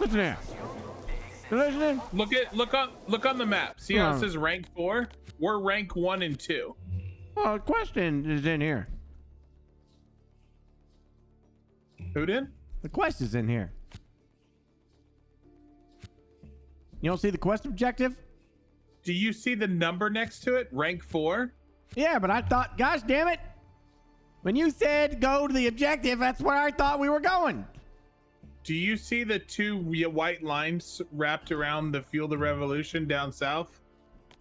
Listen here. You listening? Look on the map. See how it says rank 4? We're rank 1 and 2. Well, the question is in here. Who did? The quest is in here. You don't see the quest objective? Do you see the number next to it? Rank 4? Yeah, but I thought, gosh damn it. When you said go to the objective, that's where I thought we were going. Do you see the 2 white lines wrapped around the Field of Revolution down south?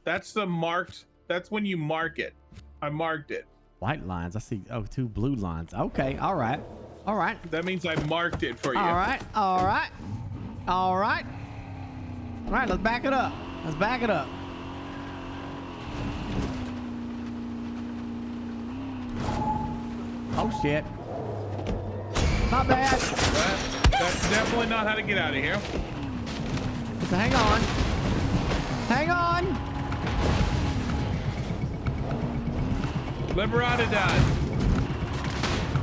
That's the marked. That's when you mark it. I marked it. White lines. I see. Oh, 2 blue lines. Okay. All right. All right. That means I marked it for you. All right. All right. All right. All right. Let's back it up. Let's back it up. Oh shit. Not bad. That's definitely not how to get out of here. So hang on. Hang on. Liberata died.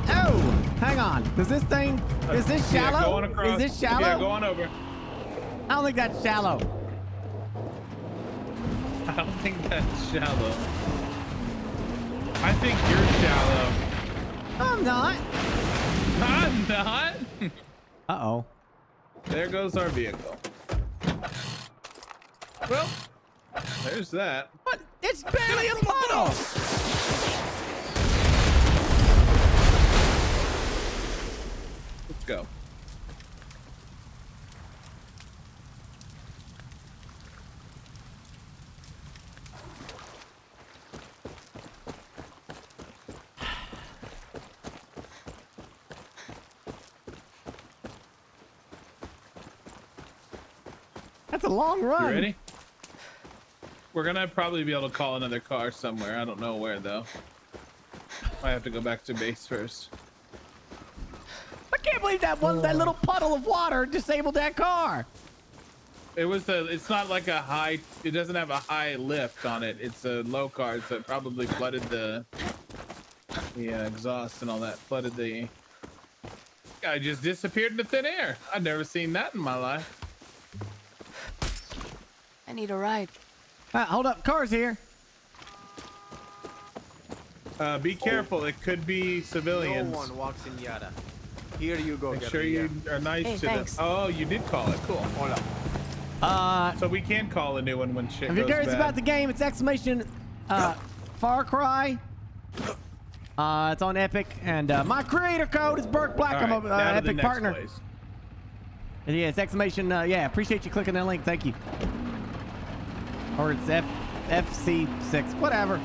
Oh, hang on. Does this thing? Is this shallow? Yeah, go on across. Is this shallow? Yeah, go on over. I don't think that's shallow. I don't think that's shallow. I think you're shallow. I'm not. I'm not. Uh-oh. There goes our vehicle. Well, there's that. But it's barely a puddle. Let's go. That's a long run. You ready? We're gonna probably be able to call another car somewhere. I don't know where though. I have to go back to base first. I can't believe that little puddle of water disabled that car. It's not like a high, it doesn't have a high lift on it. It's a low car, so it probably flooded the exhaust and all that. Flooded the guy, just disappeared into thin air. I've never seen that in my life. I need a ride. Hold up, car's here. Be careful, it could be civilians. No one walks in Yara. Here you go. Make sure you are nice to thanks. them. Oh, you did call it. Cool. Hold up. So we can call a new one when shit If you're goes curious bad. about the game, it's exclamation Far Cry. It's on Epic, and my creator code is BurkeBlack. I'm All a right, now to the Epic next partner. place. And yeah, it's exclamation. Yeah, appreciate you clicking that link. Thank you. Or it's FC6, whatever.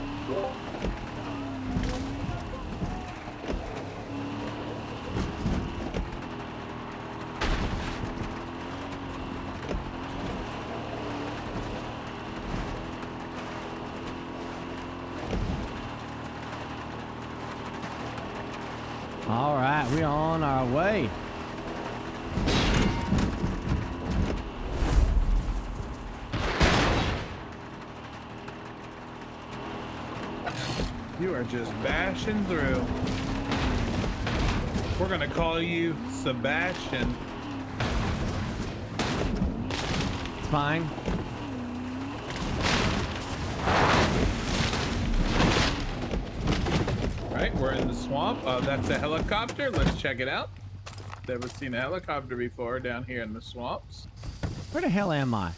All right, we're on our way. You are just bashing through. We're gonna call you Sebastian. It's fine. Right, we're in the swamp. That's a helicopter. Let's check it out. Never seen a helicopter before down here in the swamps. Where the hell am I?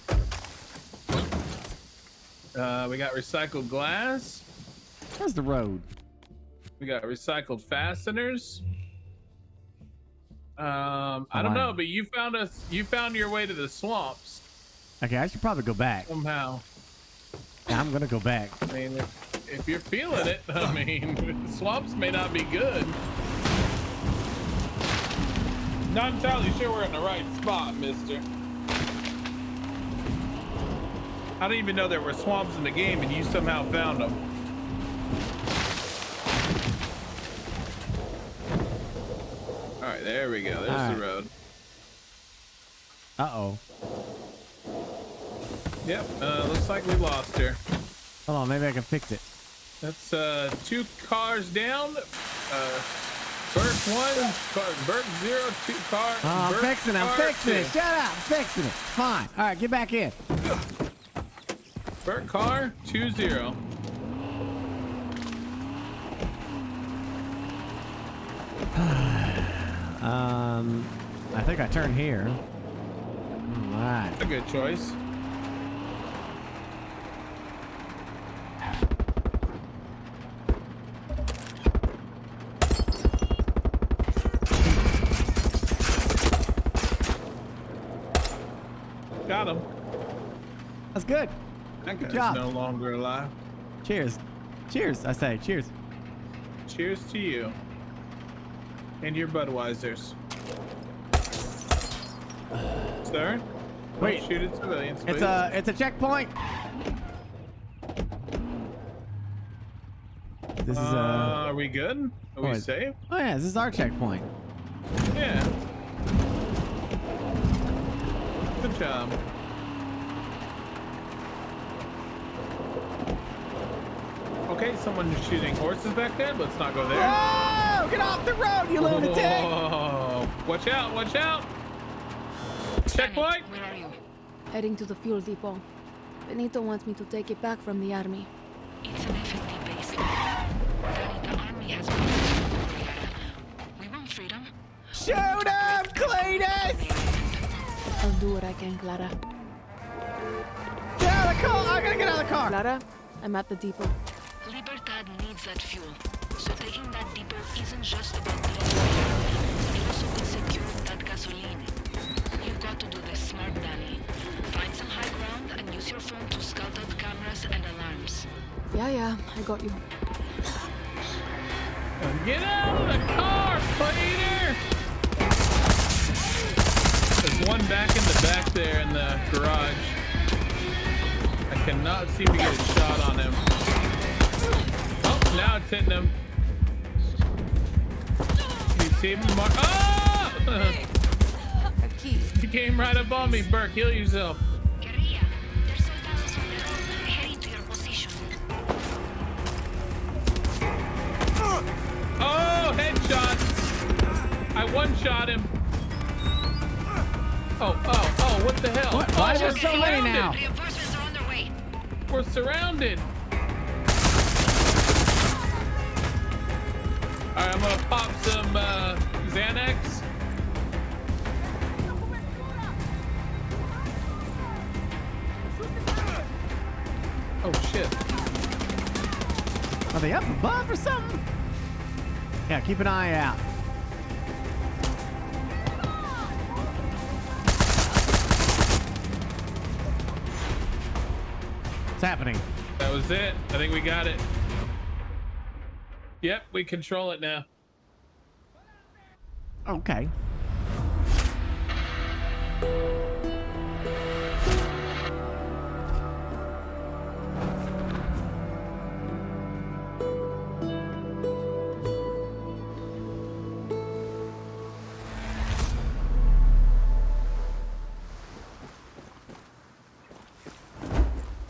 We got recycled glass. Where's the road? We got recycled fasteners. I don't know, but you found us. You found your way to the swamps. Okay, I should probably go back. Somehow. Yeah, I'm gonna go back. I mean, if you're feeling it, I mean, the swamps may not be good. Not entirely sure we're in the right spot, mister. I didn't even know there were swamps in the game, and you somehow found them. All right, there we go. There's the road. Uh-oh. Yep, looks like we lost her. Hold on, maybe I can fix it. That's 2 cars down. Burke 1, Burke 0, 2 cars. Oh, I'm Burke fixing it. I'm car fixing it. 2. Shut up. I'm fixing it. Fine. All right, get back in. Burke car 2-0. I think I turned here. All right. That's a good choice. Got him. That's good. That Good guy's job. no longer alive. Cheers. Cheers, I say. Cheers. Cheers to you. And your Budweisers. Sir? Wait. Don't shoot at civilians, please. It's a checkpoint. This is Are we good? Are we safe? Oh yeah, this is our checkpoint. Yeah. Good job. Okay, someone's shooting horses back there. Let's not go there. Whoa! Get off the road, you lunatic! Whoa. Watch out! Watch out! Checkpoint! Where are you? Heading to the fuel depot. Benito wants me to take it back from the army. It's an FAQ base. Danny, the army has been over Yara. We want freedom. Shoot him, Cletus! I'll do what I can, Clara. Get out of the car! I gotta get out of the car! Clara, I'm at the depot. Libertad needs that fuel. So taking that depot isn't just about blowing it. It also will secure that gasoline. You've got to do this smart, Danny. Find some high ground and use your phone to scout out cameras and alarms. Yeah, I got you. Get out of the car, Peter! There's one back in the back there in the garage. I cannot seem to get a shot on him. Oh, now it's hitting him. You see him? Oh! He came right up on me. Burke, heal yourself. Oh, headshots! I one-shot him. Oh, what the hell? What? Why are there so many now? Reinforcements are on their way. We're surrounded. All right, I'm gonna pop some Xanax. Oh shit. Are they up above or something? Yeah, keep an eye out. What's happening? That was it. I think we got it. Yep, we control it now. Okay.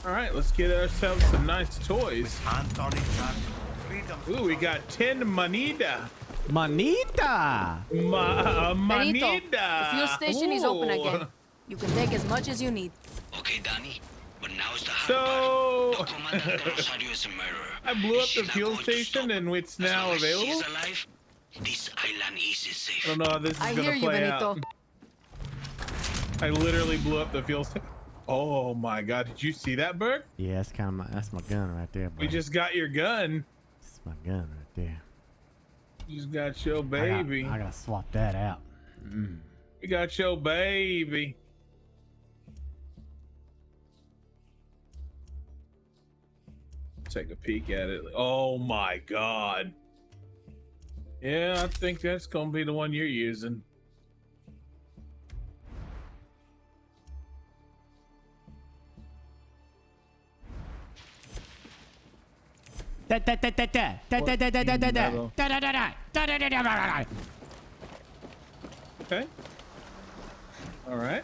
All right, let's get ourselves some nice toys. Ooh, we got 10 manita. Manita! Benito, Manita! the fuel station is open Ooh. again. You can take as much as you need. Okay, Danny, but now is the hard So, part. Commander Rosario is a murderer. I blew up She's the not fuel going to station and it's now As long as available? she's alive, this island is safe. I don't know how this is I gonna hear you, play Benito. out. I literally blew up the fuel station. Oh my god, did you see that, Burke? Yeah, that's kind of that's my gun right there, buddy. We just got your gun. That's my gun right there. You just got your baby. I gotta swap that out. We got your baby. Take a peek at it. Oh my god. Yeah, I think that's gonna be the one you're using. Okay. All right.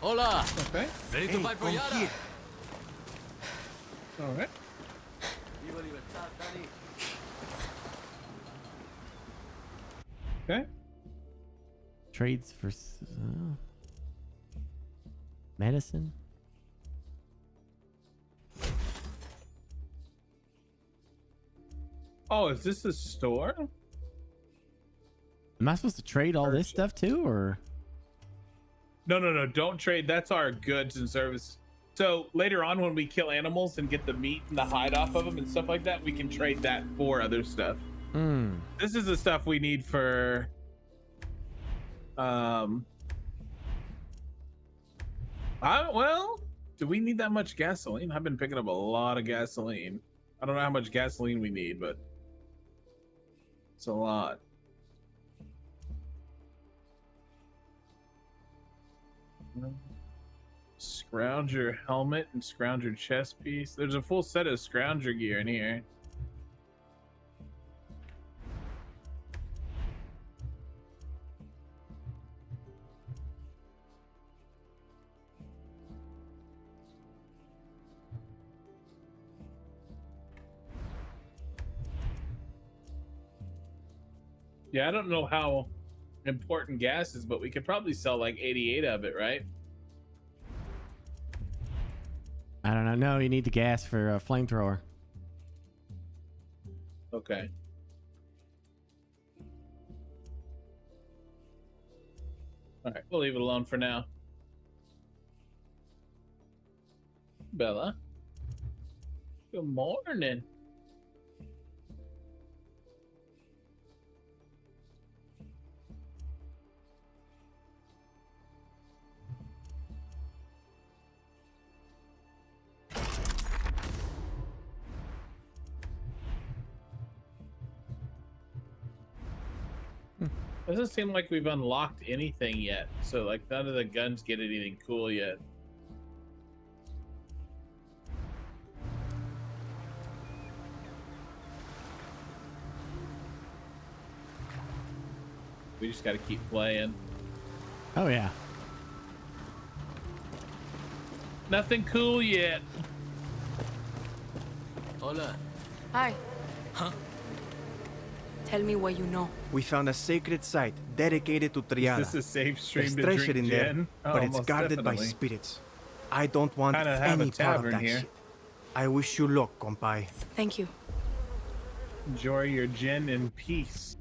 Hola. Okay. Ready to fight for Yara? All right. Okay. Trades for medicine. Oh, is this a store? Am I supposed to trade all this stuff too, or? No. Don't trade. That's our goods and service. So later on, when we kill animals and get the meat and the hide off of them and stuff like that, we can trade that for other stuff. This is the stuff we need for. Well, do we need that much gasoline? I've been picking up a lot of gasoline. I don't know how much gasoline we need, but it's a lot. Scrounger helmet and Scrounger chest piece. There's a full set of Scrounger gear in here. Yeah, I don't know how important gas is, but we could probably sell like 88 of it, right? I don't know. No, you need the gas for a flamethrower. Okay. All right, we'll leave it alone for now. Bella. Good morning. Doesn't seem like we've unlocked anything yet. So like none of the guns get anything cool yet. We just got to keep playing. Oh yeah. Nothing cool yet. Hola. Hi. Huh? Tell me what you know. We found a sacred site dedicated to Triada. Is this a safe stream There's to treasure drink in there, gin? Oh, but it's most guarded by definitely. spirits. I don't want Kinda have a any part of tavern that here. shit. I wish you luck, compai. Thank you. Enjoy your gin in peace.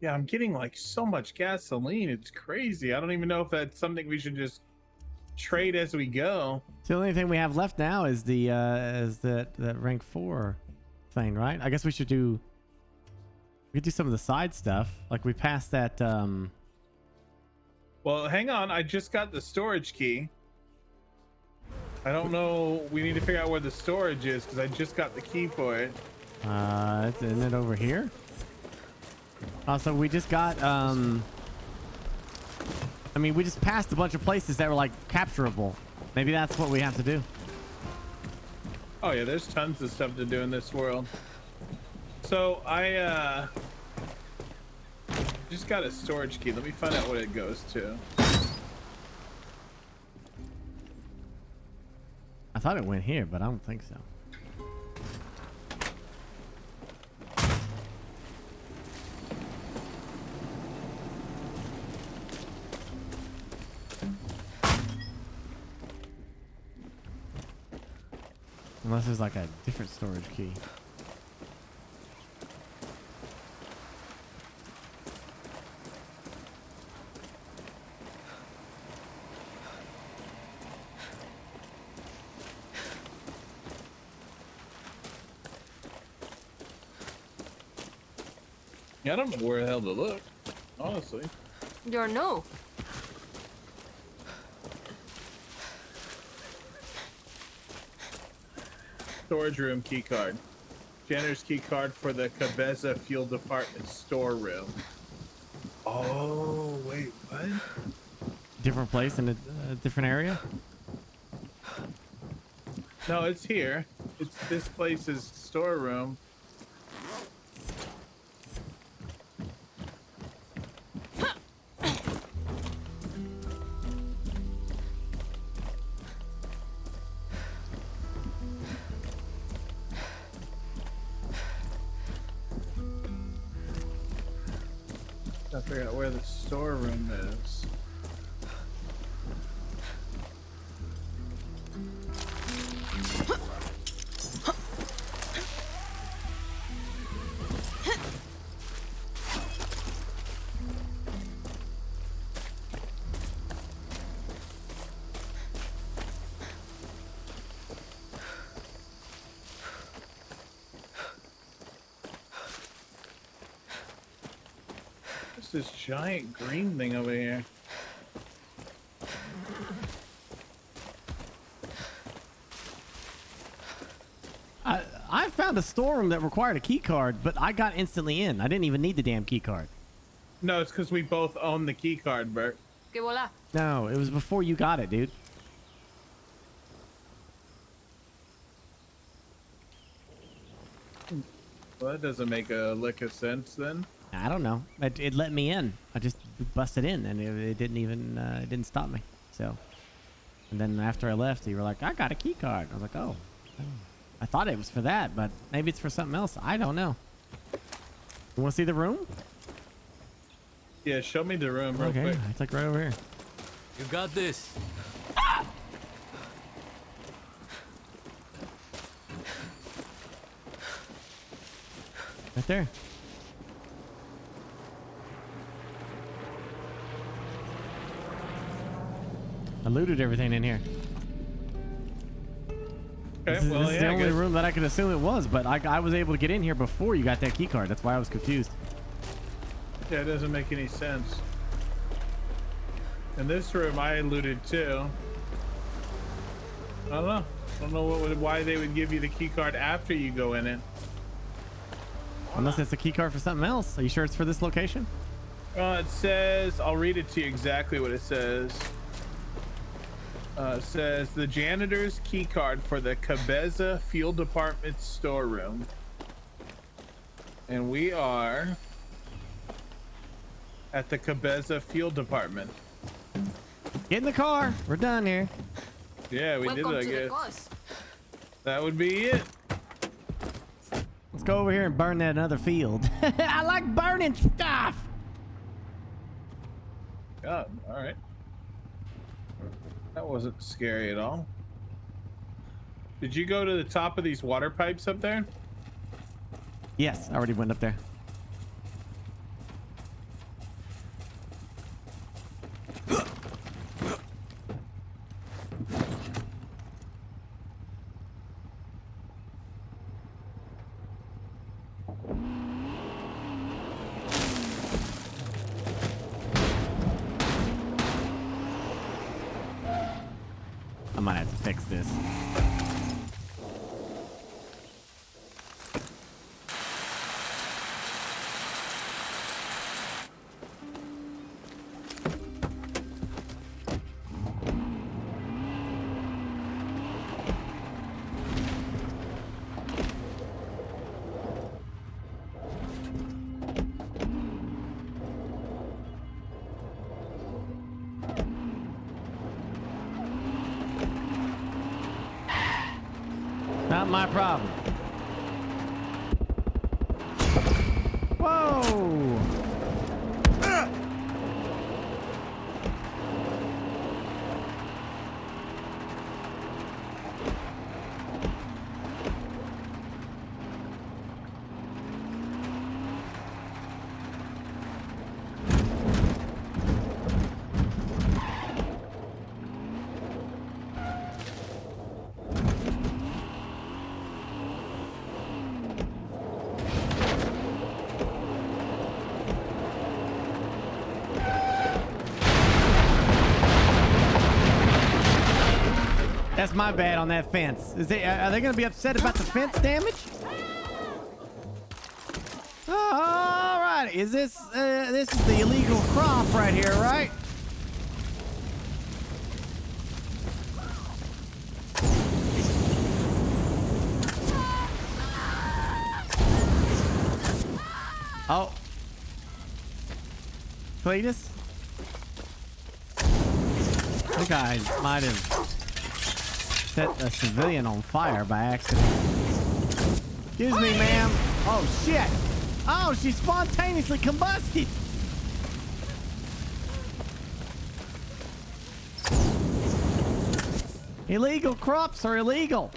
Yeah, I'm getting like so much gasoline. It's crazy. I don't even know if that's something we should just trade as we go. The only thing we have left now is the that rank 4 thing, right? I guess we could do some of the side stuff. Like we passed that. Well, hang on. I just got the storage key. I don't know. We need to figure out where the storage is because I just got the key for it. Isn't it over here? Also, we just got I mean, we just passed a bunch of places that were like capturable. Maybe that's what we have to do. Oh yeah, there's tons of stuff to do in this world. So I just got a storage key. Let me find out what it goes to. I thought it went here, but I don't think so. Unless there's like a different storage key. Yeah, I don't know where the hell to look, honestly. You're new. Storage room key card. Janitor's key card for the Cabeza Fuel Department storeroom. Oh, wait, what? Different place in a different area? No, it's here. It's this place's storeroom. Gotta figure out where the storeroom is. What's this giant green thing over here? I found a storeroom that required a key card, but I got instantly in. I didn't even need the damn key card. No, it's because we both own the key card, Bert. Que voila. No, it was before you got it, dude. Well, that doesn't make a lick of sense then. I don't know. It let me in. I just busted in, and it didn't even it didn't stop me. So, and then after I left, you were like, "I got a key card." I was like, "Oh, I thought it was for that, but maybe it's for something else. I don't know." You want to see the room? Yeah, show me the room real Okay, quick. it's like right over here. You got this. Right there. I looted everything in here. Okay, This is, well, this is yeah, the I only guess- room that I could assume it was, but I was able to get in here before you got that key card. That's why I was confused. Yeah, it doesn't make any sense. In this room, I looted too. I don't know. I don't know why they would give you the key card after you go in it. Unless it's a key card for something else. Are you sure it's for this location? It says, I'll read it to you exactly what it says. It says the janitor's key card for the Cabeza Fuel Department storeroom. And we are at the Cabeza Fuel Department. Get in the car. We're done here. Yeah, we did it, I guess. That would be it. Let's go over here and burn that other field. I like burning stuff. God, all right. That wasn't scary at all. Did you go to the top of these water pipes up there? Yes, I already went up there. I might have to fix this. Not my problem. Whoa! That's my bad on that fence. Are they going to be upset about the fence damage? All right. Is this is the illegal crop right here, right? Oh. Cletus? I think I might have set a civilian on fire by accident. Excuse me, ma'am. Oh, shit. Oh, she spontaneously combusted. Illegal crops are illegal.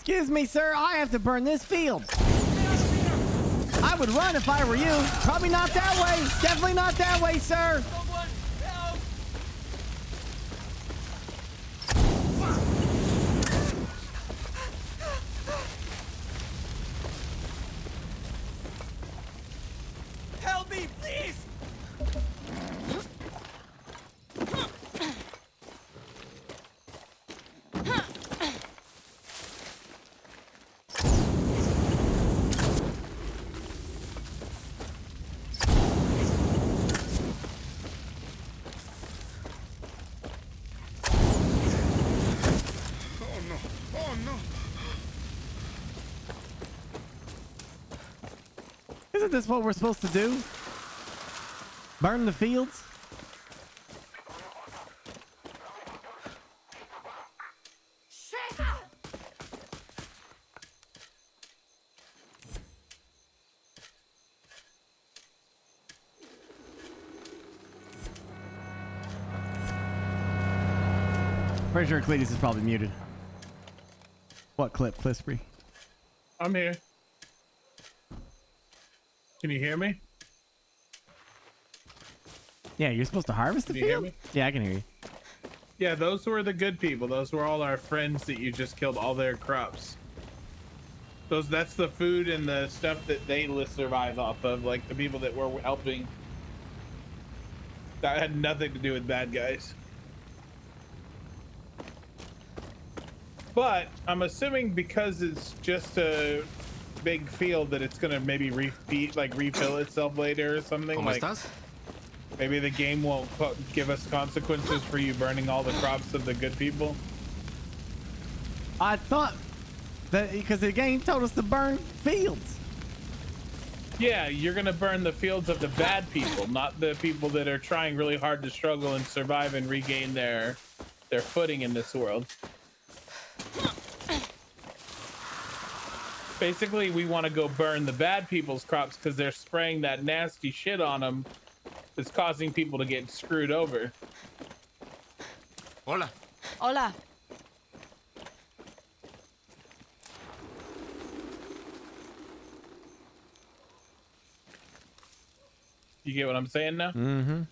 Excuse me, sir. I have to burn this field. I would run if I were you. Probably not that way. Definitely not that way, sir. Help me, please! Isn't this what we're supposed to do? Burn the fields? Pretty sure Cletus is probably muted. What clip, Clispy? I'm here. Can you hear me? Yeah, you're supposed to harvest the Can you hear field? me? Yeah, I can hear you. Yeah, those were the good people. Those were all our friends that you just killed all their crops. That's the food and the stuff that they survive off of, like the people that were helping. That had nothing to do with bad guys. But I'm assuming because it's just a big field that it's gonna maybe refill itself later or something. ¿Cómo like estás? Maybe the game won't give us consequences for you burning all the crops of the good people. I thought that because the game told us to burn fields. Yeah, you're gonna burn the fields of the bad people, not the people that are trying really hard to struggle and survive and regain their footing in this world. Basically, we want to go burn the bad people's crops because they're spraying that nasty shit on them that's causing people to get screwed over. Hola. Hola. You get what I'm saying now? Mm-hmm.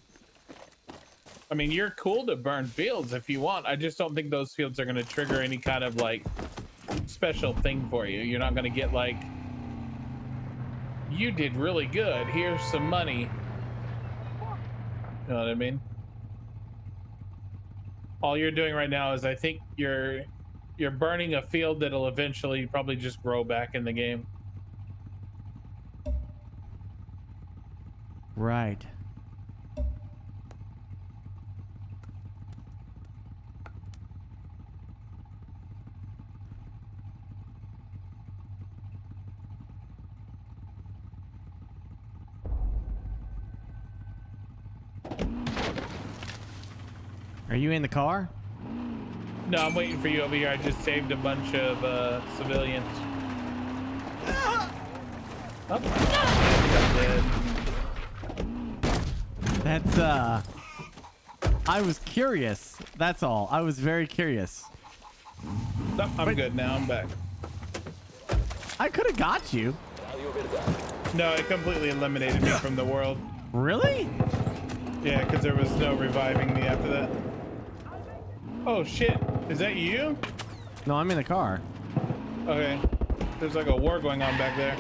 I mean, you're cool to burn fields if you want. I just don't think those fields are going to trigger any kind of like special thing for you. You're not going to get like, you did really good, here's some money. You know what I mean? All you're doing right now is I think you're burning a field that'll eventually probably just grow back in the game. Right. Are you in the car? No, I'm waiting for you over here. I just saved a bunch of civilians. Oh. That's I was curious. That's all. I was very curious. No, I'm good now. I'm back. I could have got you. No, it completely eliminated me from the world. Really? Yeah, because there was no reviving me after that. Oh shit, is that you? No, I'm in the car. Okay, there's like a war going on back there.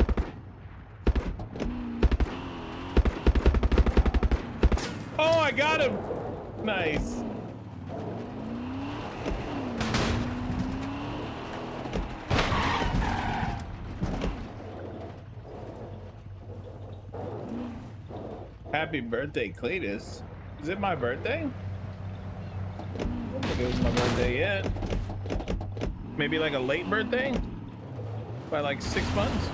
Oh, I got him! Nice. Happy birthday, Cletus. Is it my birthday? I don't think it was my birthday yet. Maybe like a late birthday? By like 6 months?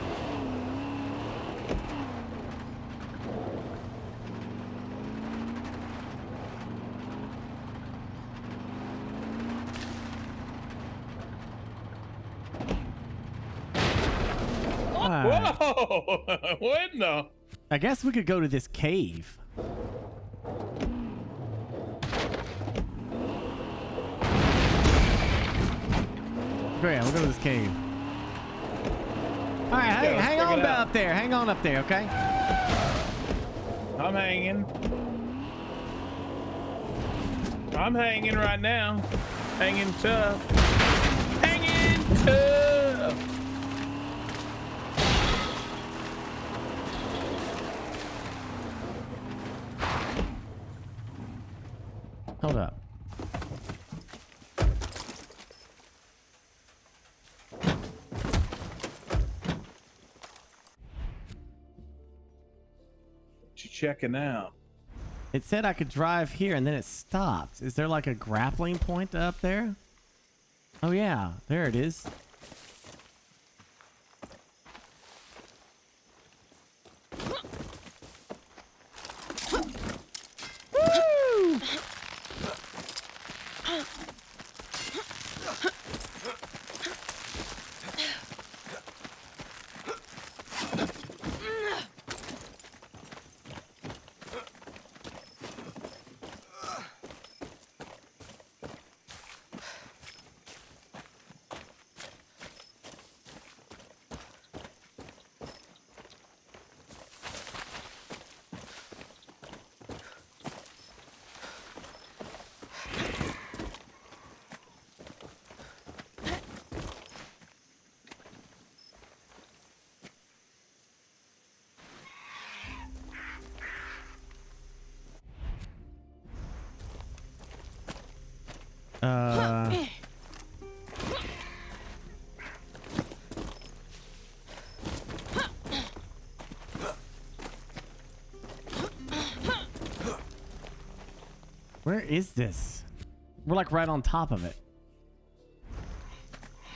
Whoa! What no? I guess we could go to this cave. Great, we'll go to this cave. All right, hang on up there. Hang on up there, okay? I'm hanging. I'm hanging right now. Hanging tough. Hanging tough. Hold up. What you checking out? It said I could drive here and then it stopped. Is there like a grappling point up there? Oh yeah, there it is. Woo! Where is this? We're like right on top of it.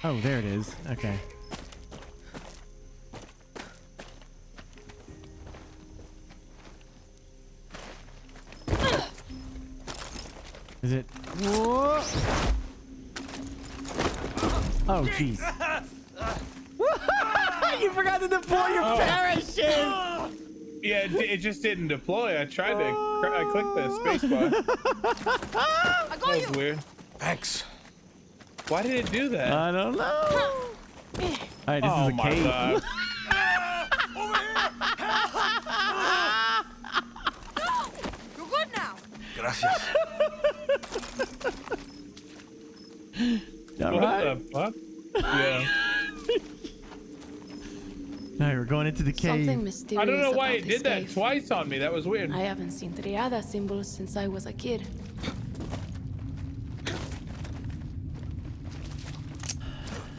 Oh, there it is. Okay. Is it? Whoa! Oh, jeez. You forgot to deploy your parachute! Yeah, it just didn't deploy. I tried to. I clicked the spacebar. That was weird. Thanks. Why did it do that? I don't know. Alright, this is a cave. God. You're good now. Gracias. All What right. the fuck? Yeah. Alright, we're going into the cave. Something mysterious. I don't know why about it this did that cave. twice on me. That was weird. I haven't seen triada symbols since I was a kid.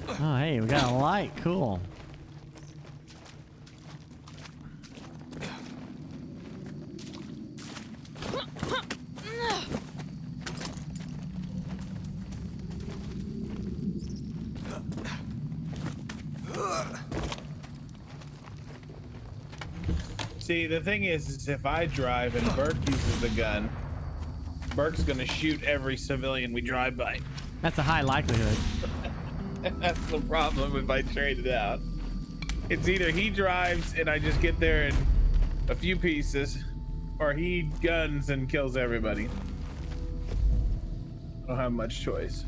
Oh, hey, we got a light. Cool. See, the thing is if I drive and Burke uses the gun, Burke's gonna shoot every civilian we drive by. That's a high likelihood. That's the problem if I trade it out. It's either he drives and I just get there in a few pieces, or he guns and kills everybody. I don't have much choice.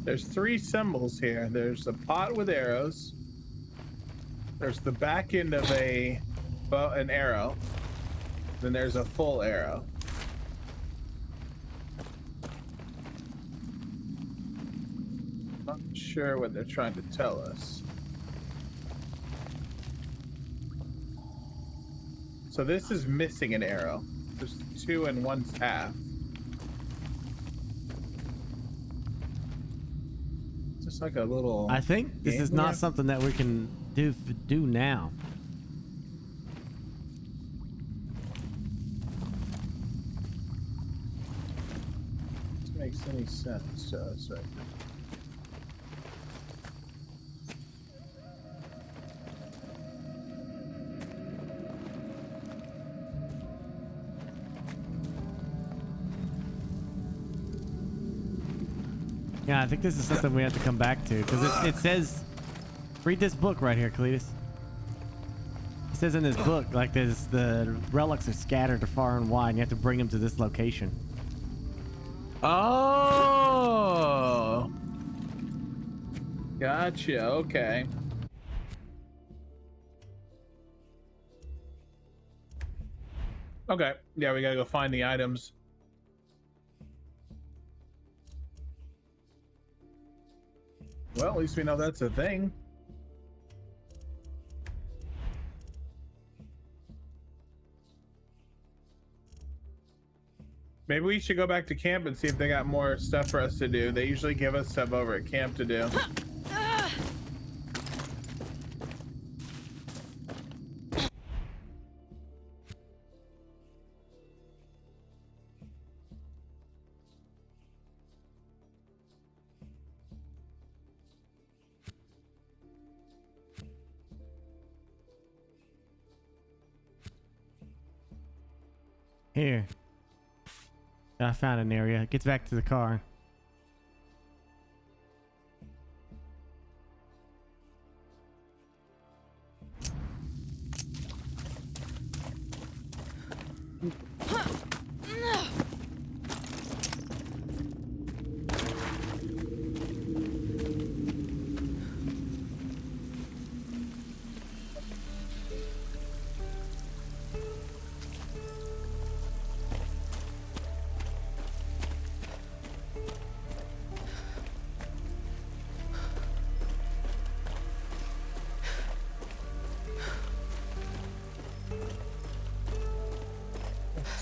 There's 3 symbols here. There's a pot with arrows. There's the back end of an arrow. Then there's a full arrow. Not sure what they're trying to tell us. So this is missing an arrow. There's 2 and 1's half. Just like a little. I think this is not something that we can do now. This makes any sense to us right now. Yeah, I think this is something we have to come back to because it says, read this book right here, Cletus. It says in this book, like the relics are scattered far and wide, and you have to bring them to this location. Oh, gotcha. Okay. Okay. Yeah, we gotta go find the items. Well, at least we know that's a thing. Maybe we should go back to camp and see if they got more stuff for us to do. They usually give us stuff over at camp to do. Here. I found an area. Gets back to the car.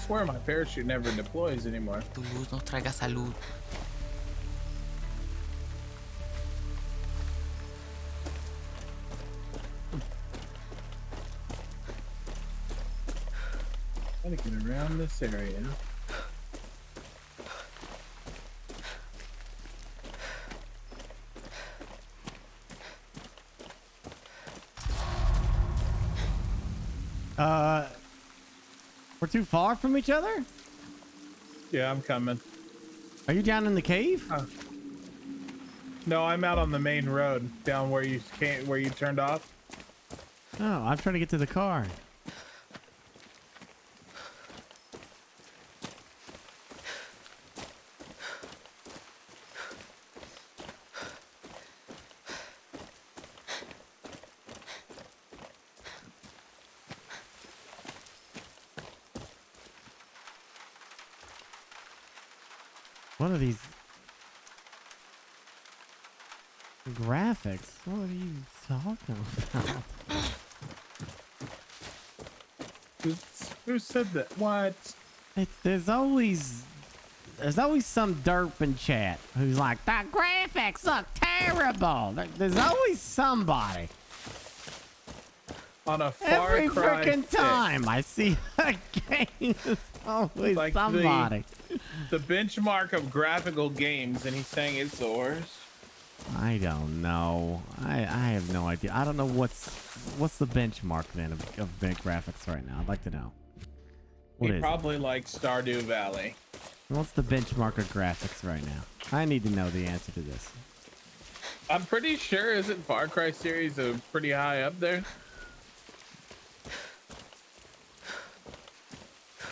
swear my parachute never deploys anymore. Tu luz no traiga salud. Gotta get around this area. We're too far from each other? Yeah, I'm coming. Are you down in the cave? No, I'm out on the main road, down where you turned off. Oh, I'm trying to get to the car. What are these graphics? What are you talking about? Who said that? What? There's always some derp in chat who's like, the graphics look terrible. There's always somebody. On a Far Every Cry freaking 6. time I see a game, there's always Like somebody. The benchmark of graphical games, and he's saying it's the worst. I don't know. I have no idea. I don't know what's the benchmark then of big graphics right now. I'd like to know. What He is probably likes Stardew Valley. What's the benchmark of graphics right now? I need to know the answer to this. I'm pretty sure, isn't Far Cry series pretty high up there?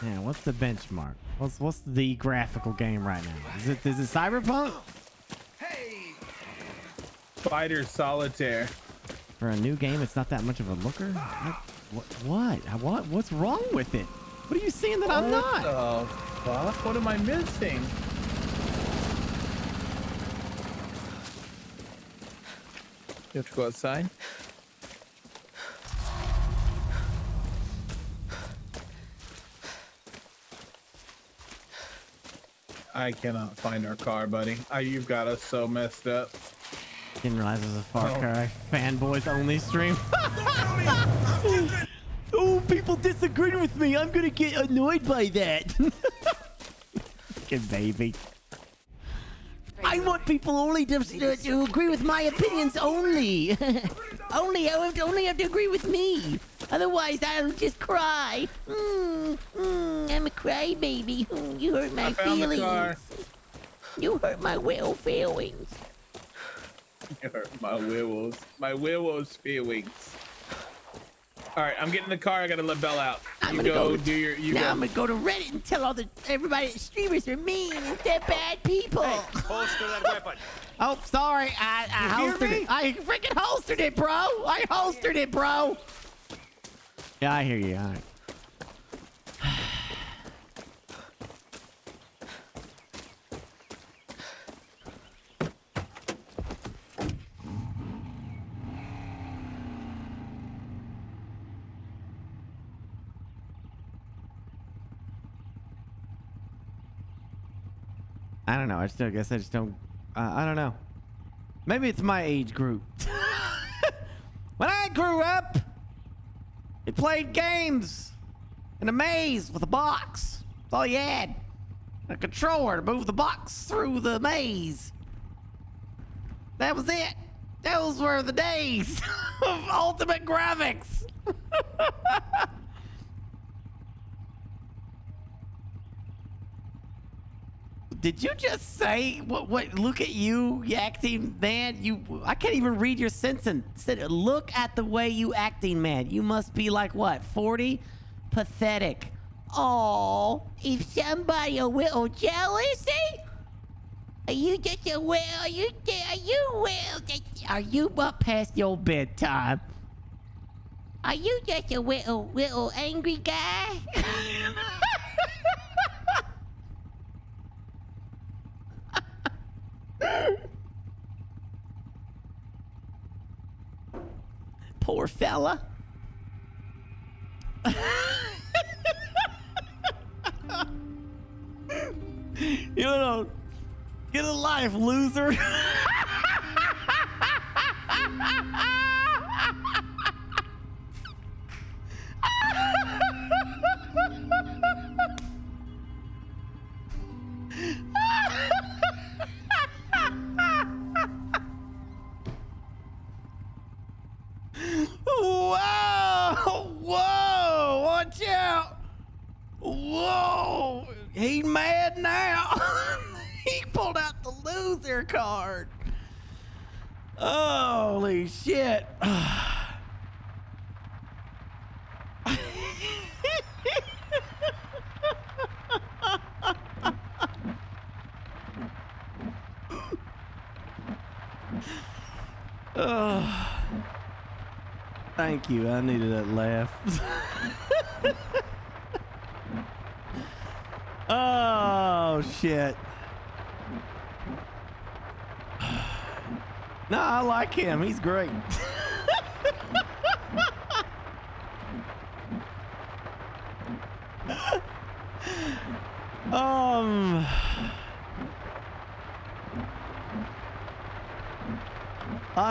Yeah, what's the benchmark? What's the graphical game right now? Is it Cyberpunk? Fighter Solitaire. For a new game, it's not that much of a looker? What's wrong with it? What are you seeing that I'm not? What the fuck? What am I missing? You have to go outside? I cannot find our car, buddy. You've got us so messed up. Didn't realize it was a Far Cry fanboys only stream. Oh, people disagree with me. I'm gonna get annoyed by that. Fucking baby. I want people only to agree with my opinions only. only have to agree with me. Otherwise, I'll just cry. I'm a crybaby. You hurt my feelings. You hurt my little feelings. You hurt my werewolves. My werewolves feelings. All right, I'm getting in the car. I gotta let Belle out. I'm gonna go to Reddit and tell everybody that streamers are mean and they're bad people. Hey, holster that weapon. Oh, sorry. I holstered it. I freaking holstered it, bro. I holstered it, bro. Yeah, I hear you. All right. I don't know. I just don't. I don't know. Maybe it's my age group. When I grew up, we played games in a maze with a box. That's all you had. A controller to move the box through the maze. That was it. Those were the days of ultimate graphics. Did you just say what? Look at you acting, man. I can't even read your sentence. Look at the way you acting, man. You must be like what, 40? Pathetic. Oh, if somebody a little jealousy? Are you just a little? Are you up past your bedtime? Are you just a little angry guy? Poor fella. the life, loser. Whoa! Whoa! Watch out! Whoa! He's mad now. He pulled out the loser card. Holy shit. Oh, thank you. I needed that laugh. Oh, shit. No, I like him. He's great.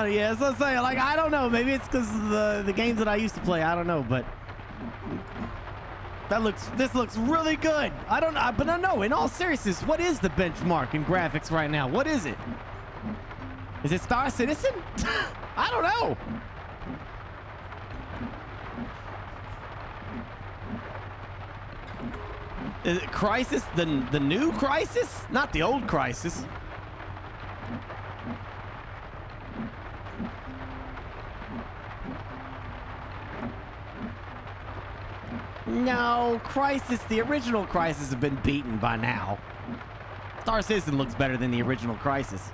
Yeah, so I'm saying, like, I don't know. Maybe it's because of the games that I used to play. I don't know, but this looks really good. I don't know, but no, in all seriousness, what is the benchmark in graphics right now? What is it? Is it Star Citizen? I don't know. Is it Crisis? The new Crisis? Not the old Crisis. No, Crisis, the original Crisis have been beaten by now. Star Citizen looks better than the original Crisis.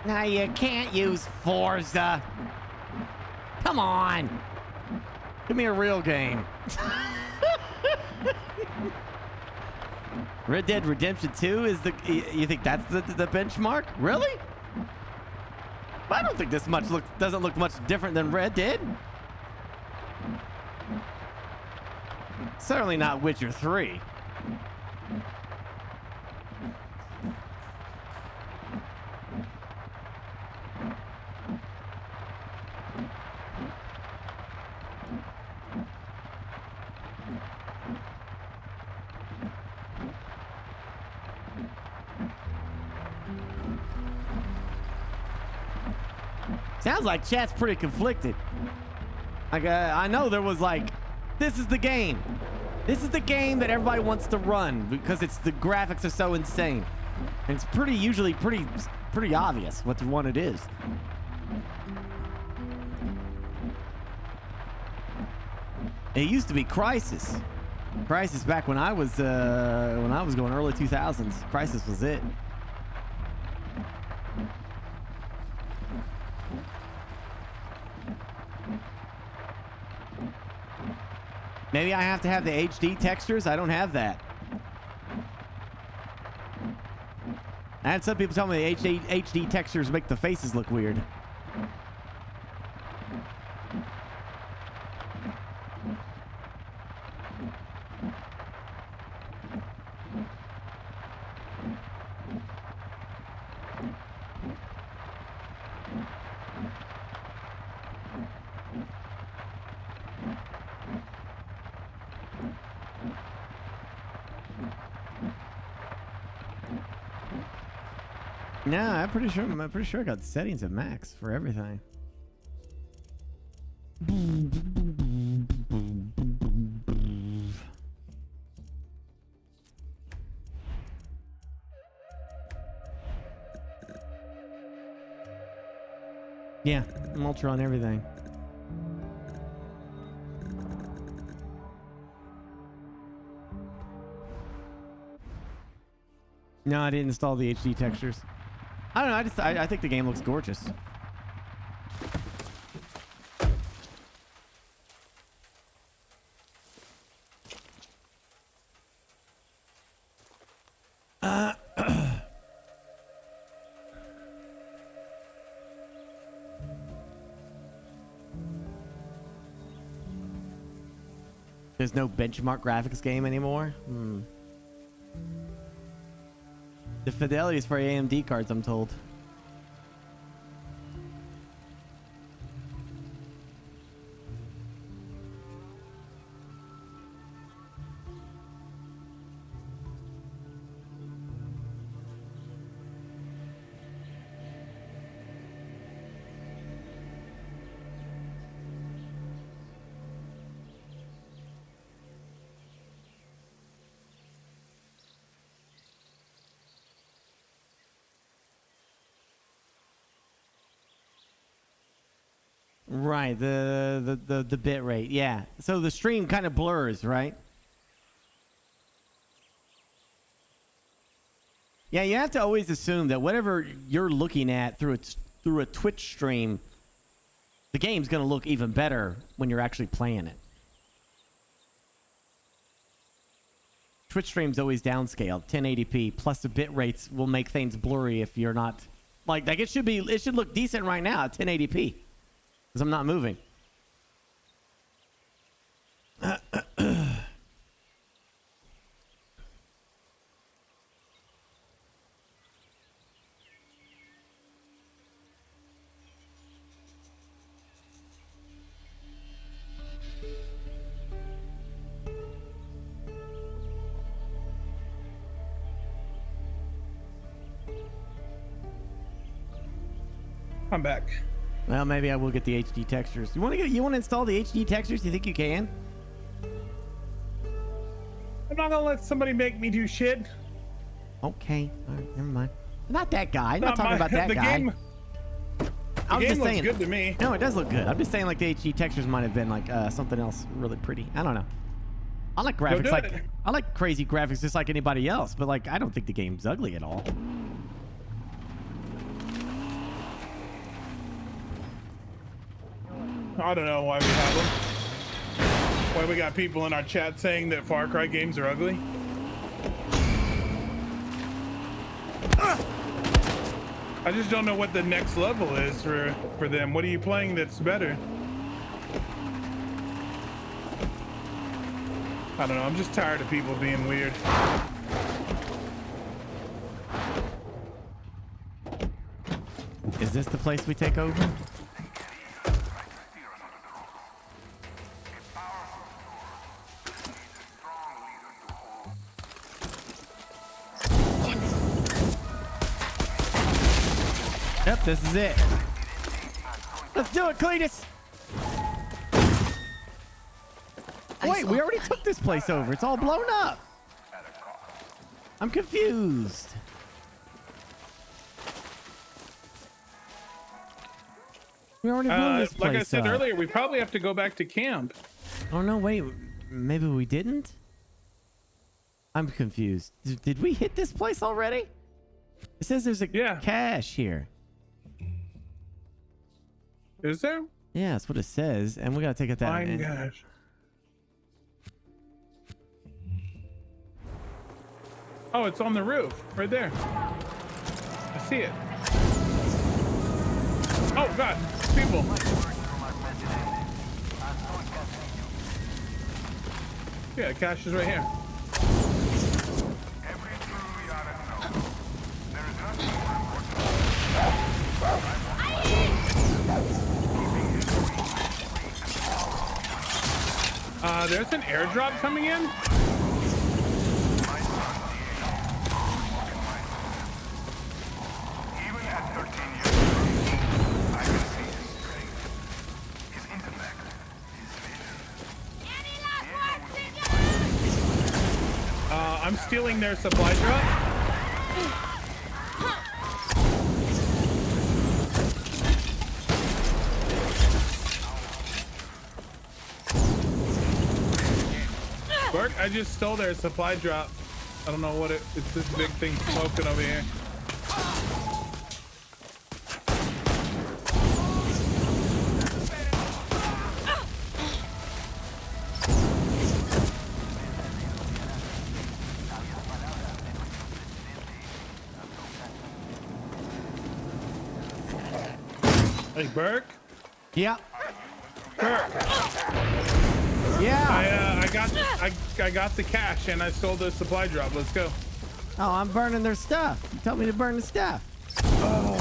Now you can't use Forza. Come on. Give me a real game. Red Dead Redemption 2 is you think that's the benchmark? Really? I don't think this doesn't look much different than Red Dead. Certainly not Witcher 3. Sounds like chat's pretty conflicted. Like, I know there was like, this is the game. This is the game that everybody wants to run because the graphics are so insane. And it's usually pretty obvious what one it is. It used to be Crisis. Crisis back when I was going early 2000s. Crisis was it. Maybe I have to have the HD textures. I don't have that. I had some people tell me the HD textures make the faces look weird. No, I'm pretty sure I got settings at max for everything. Yeah, I'm ultra on everything. No, I didn't install the HD textures. I don't know. I think the game looks gorgeous. There's no benchmark graphics game anymore. The fidelity is for AMD cards, I'm told. Right, the bit rate, yeah. So the stream kind of blurs, right? Yeah, you have to always assume that whatever you're looking at through a Twitch stream, the game's gonna look even better when you're actually playing it. Twitch stream's always downscaled, 1080p, plus the bit rates will make things blurry if you're not like it should look decent right now at 1080p. Because I'm not moving. I'm back. Well, maybe I will get the HD textures. You want to install the HD textures? Do you think you can? I'm not gonna let somebody make me do shit. Okay, all right, never mind. Not that guy. I'm not talking about that guy. The game looks good to me. No, it does look good. I'm just saying, like, the HD textures might have been like something else really pretty. I don't know. I like graphics I like crazy graphics just like anybody else, but like I don't think the game's ugly at all. I don't know why we have them. Why we got people in our chat saying that Far Cry games are ugly. I just don't know what the next level is for them. What are you playing that's better? I don't know. I'm just tired of people being weird. Is this the place we take over? Yep, this is it. Let's do it, Cletus. Wait, we already took this place over. It's all blown up. I'm confused. We already blew this place like I said up. earlier, we probably have to go back to camp. Oh no, wait. Maybe we didn't? I'm confused. Did we hit this place already? It says there's a cache here. Is there? Yeah, that's what it says, and we gotta take it down. My gosh. Oh, it's on the roof, right there. I see it. Oh God, people. Yeah, the cache is right here. There's an airdrop coming in. Even at 13 years, I can see his strength, his intellect, his vision. I'm stealing their supply drop. Burke, I just stole their supply drop. I don't know what it's this big thing smoking over here. Hey, Burke? Yeah. Burke. Yeah. I I got the cash and I stole the supply drop. Let's go. Oh, I'm burning their stuff. You told me to burn the stuff. Oh.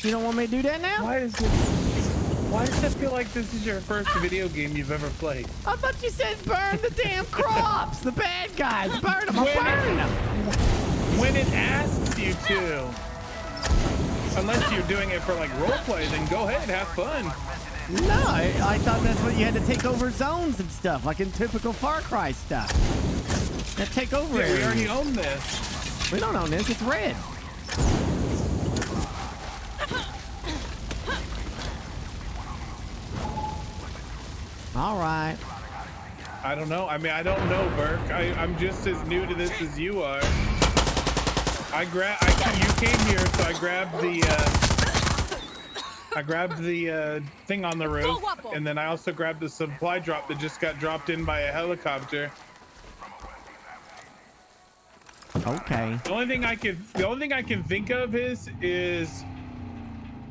You don't want me to do that now? Why does it feel like this is your first video game you've ever played? I thought you said burn the damn crops. The bad guys. Burn them. Burn them. When it asks you to. Unless you're doing it for like roleplay, then go ahead, have fun. No, I thought that's what you had to take over zones and stuff, like in typical Far Cry stuff. That take over Yeah, we areas. already own this. We don't own this. It's red. All right. I don't know. I mean, I don't know, Burke. I'm just as new to this as you are. You came here, so I grabbed the thing on the roof, and then I also grabbed the supply drop that just got dropped in by a helicopter. Okay. The only thing I can think of is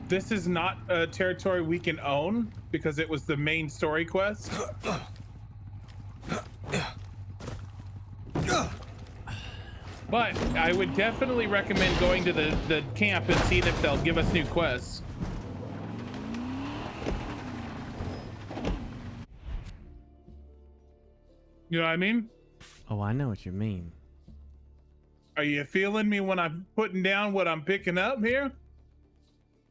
this is not a territory we can own because it was the main story quest. But I would definitely recommend going to the camp and seeing if they'll give us new quests. You know what I mean? Oh, I know what you mean. Are you feeling me when I'm putting down what I'm picking up here?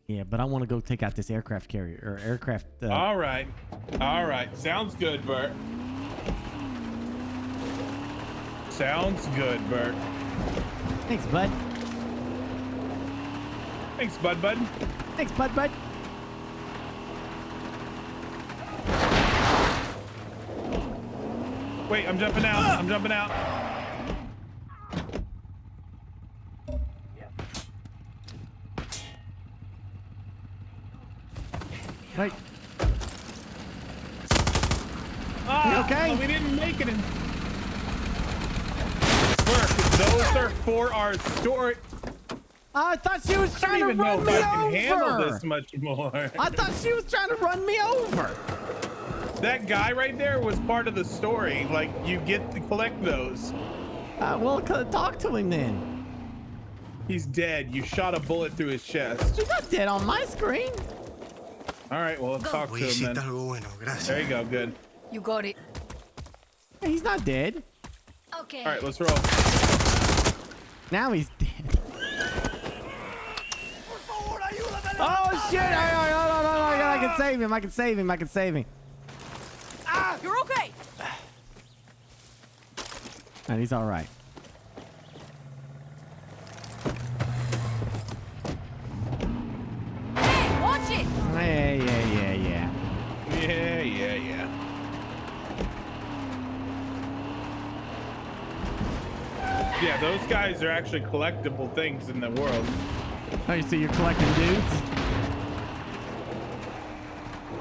Yeah, but I want to go take out this aircraft carrier or aircraft. All right. Sounds good, Bert. Sounds good, Bert. Thanks, bud. Thanks, bud. Thanks, bud. Wait, I'm jumping out. Right. Ah, okay? We didn't make it in. Burke, those are for our story. I thought she was trying to I don't run even me know if I can over. handle this much more. I thought she was trying to run me over. That guy right there was part of the story. Like, you get to collect those. Well, talk to him then. He's dead. You shot a bullet through his chest. He's not dead on my screen. All right, well, let's talk to him then. There you go, good. You got it. He's not dead. Okay. All right, let's roll. Now he's dead. Oh shit! I can save him. Ah, you're okay. And he's all right. Hey, watch it. Yeah. Yeah, those guys are actually collectible things in the world. Oh, you see, you're collecting dudes?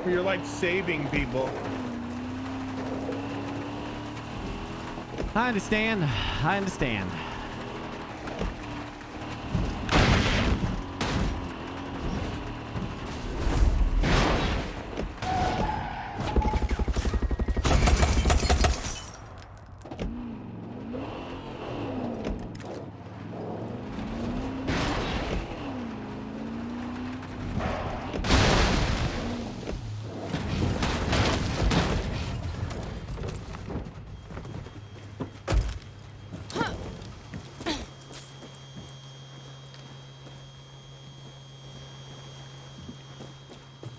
You're like saving people. I understand.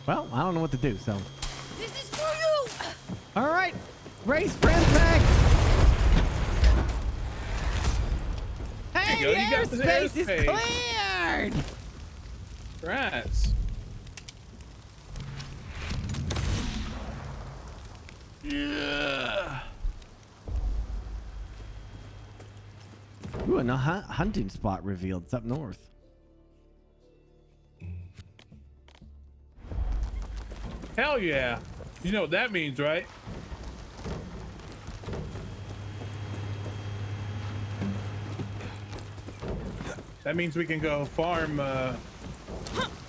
Well, I don't know what to do, so. This is for you. All right, race friend back. Hey, There you go, you got the airspace is airspace. cleared. Rats. Yeah. Ooh, a hunting spot revealed. It's up north. Hell yeah. You know what that means, right? That means we can go farm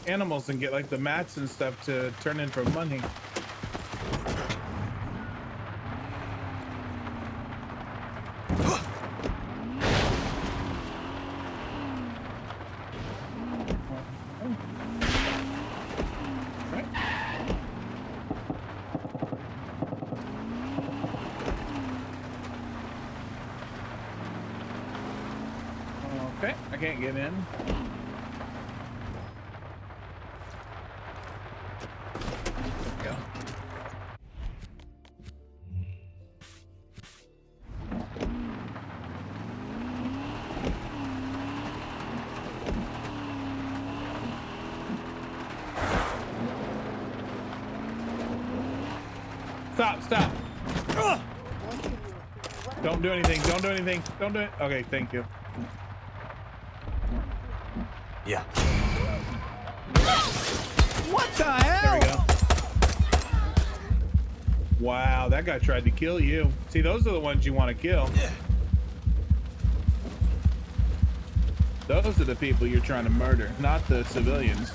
animals and get like the mats and stuff to turn in for money. Okay, I can't get in. There we go. Stop, stop. Ugh! Don't do anything, don't do anything, don't do it. Okay, thank you. Yeah. What the hell? There we go. Wow, that guy tried to kill you. See, those are the ones you want to kill. Those are the people you're trying to murder, not the civilians.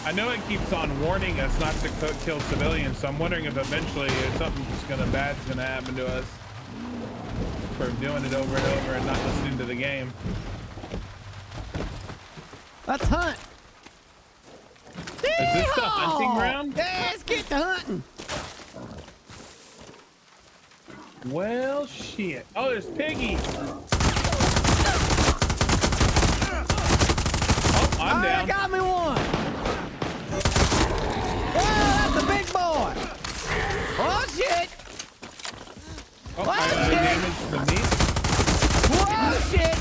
I know it keeps on warning us not to kill civilians, so I'm wondering if eventually something's bad's gonna happen to us for doing it over and over and not listening to the game. Let's hunt. Is this the hunting ground? Yeah, let's get to hunting. Well, shit. Oh, there's piggies. Oh, I'm down. I got me one. Oh, that's a big boy. Oh, shit. Oh, I damaged the meat. Whoa, shit.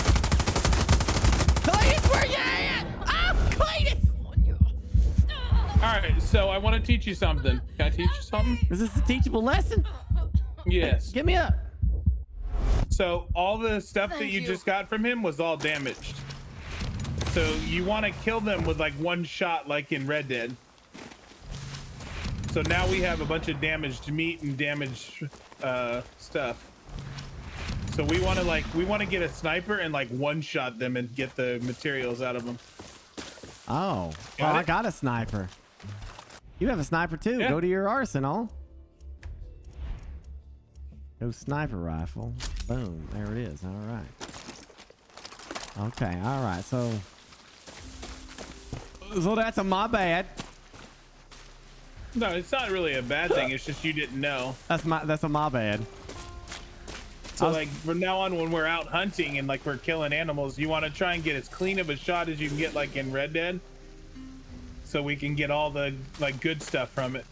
Cletus, where you at? Oh, Cletus. All right, so I want to teach you something. Can I teach you something? Is this a teachable lesson? Yes. Give me up. So all the stuff that you just got from him was all damaged. So you want to kill them with like one shot, like in Red Dead. So now we have a bunch of damaged meat and damaged stuff. So we want to get a sniper and like one shot them and get the materials out of them. Oh, well, I got a sniper. You have a sniper too. Yeah. Go to your arsenal. Go sniper rifle. Boom. There it is. All right. Okay. All right. So that's my bad. No, it's not really a bad thing. It's just you didn't know. That's a my bad. So like from now on, when we're out hunting and like we're killing animals, you want to try and get as clean of a shot as you can get, like in Red Dead, so we can get all the like good stuff from it.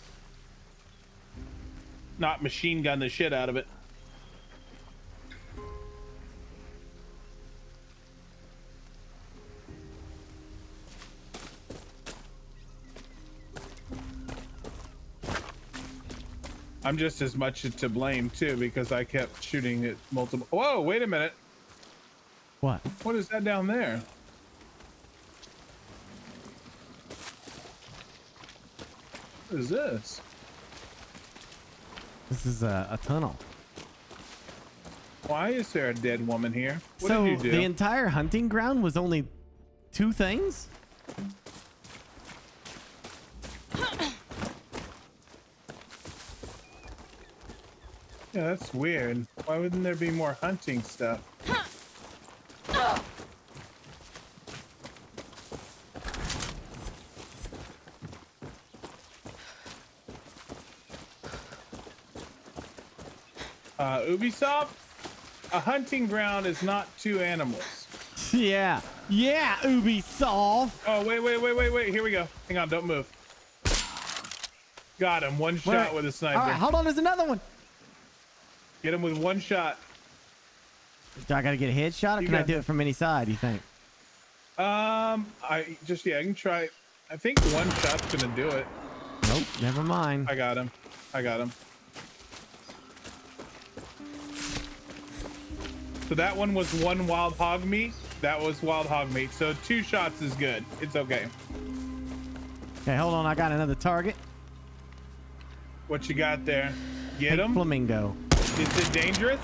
Not machine gun the shit out of it. I'm just as much to blame too, because I kept shooting at multiple. Whoa, wait a minute. What? What is that down there? What is this? This is a tunnel. Why is there a dead woman here? What So did you do? the entire hunting ground was only 2 things? Yeah, that's weird. Why wouldn't there be more hunting stuff? Ubisoft, a hunting ground is not 2 animals. Yeah, Ubisoft. Oh, wait. Here we go. Hang on, don't move. Got him. One shot with a sniper. All right, hold on. There's another one. Get him with one shot. Do I gotta get a headshot, or can I do it from any side, you think? I can try. I think one shot's gonna do it. Nope, never mind. I got him. So that one was 1 wild hog meat. That was wild hog meat. So 2 shots is good. It's okay. Okay, hold on. I got another target. What you got there? Get him. Flamingo. Is it dangerous?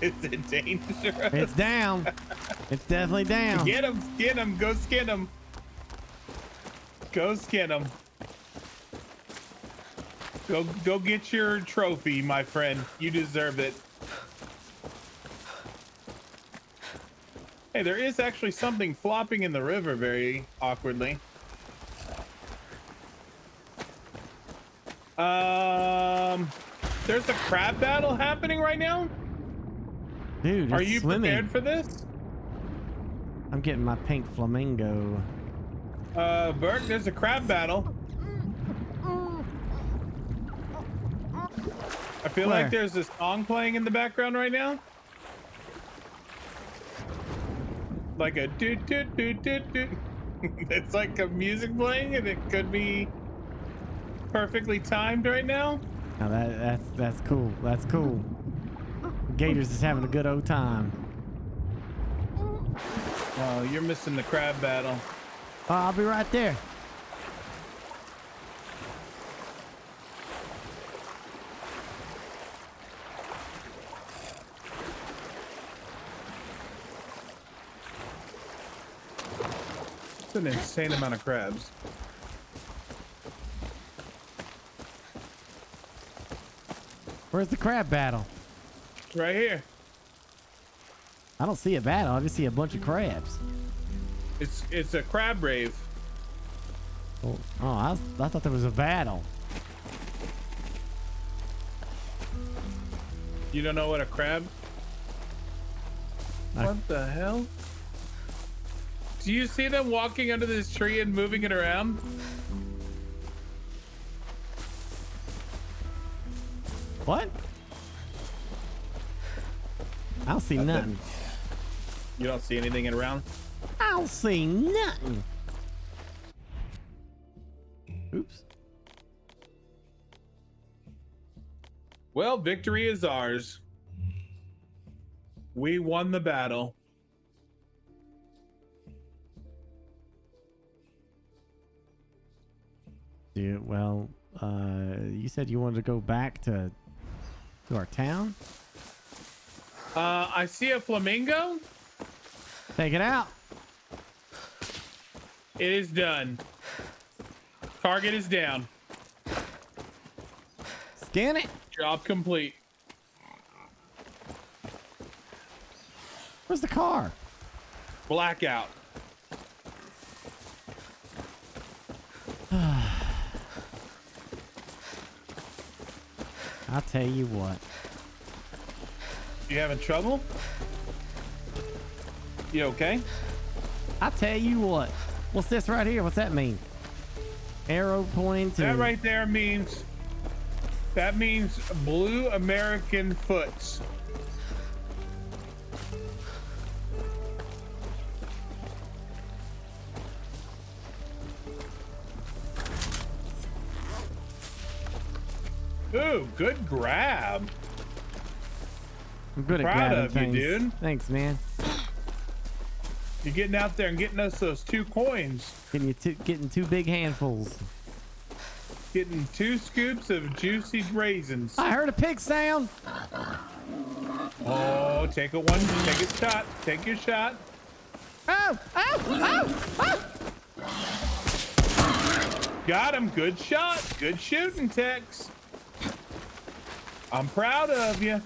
Is it dangerous? It's down. It's definitely down. Get him, skin him, go skin him. Go skin him. Go get your trophy, my friend. You deserve it. Hey, there is actually something flopping in the river very awkwardly. There's a crab battle happening right now. Dude, are you swimming. prepared for this? I'm getting my pink flamingo. Burke, there's a crab battle. I feel Where? like there's a song playing in the background right now. Like a doot doot doot doot doot. It's like a music playing, and it could be perfectly timed right now. Now that's cool. That's cool. Gators is having a good old time. Oh, you're missing the crab battle. Oh, I'll be right there. It's an insane amount of crabs. Where's the crab battle? Right here. I don't see a battle. I just see a bunch of crabs. It's a crab rave. Oh, I thought there was a battle. You don't know what a crab? What the hell? Do you see them walking under this tree and moving it around? What? I don't see nothing. You don't see anything around? I don't see nothing. Oops. Well, victory is ours. We won the battle. Yeah, well, you said you wanted to go back to our town? I see a flamingo. Take it out. It is done. Target is down. Scan it. Job complete. Where's the car? Blackout. I'll tell you what. You having trouble? You okay? I'll tell you what. What's this right here? What's that mean? Arrow pointing to... That right there means... That means blue American foots. Ooh, good grab. I'm good at Proud grabbing of things. you, dude. Thanks, man. You're getting out there and getting us those 2 coins. Getting 2 big handfuls. Getting 2 scoops of juicy raisins. I heard a pig sound. Oh, take a shot. Take your shot. Oh, oh, oh, oh. Got him. Good shot. Good shooting, Tex. I'm proud of you.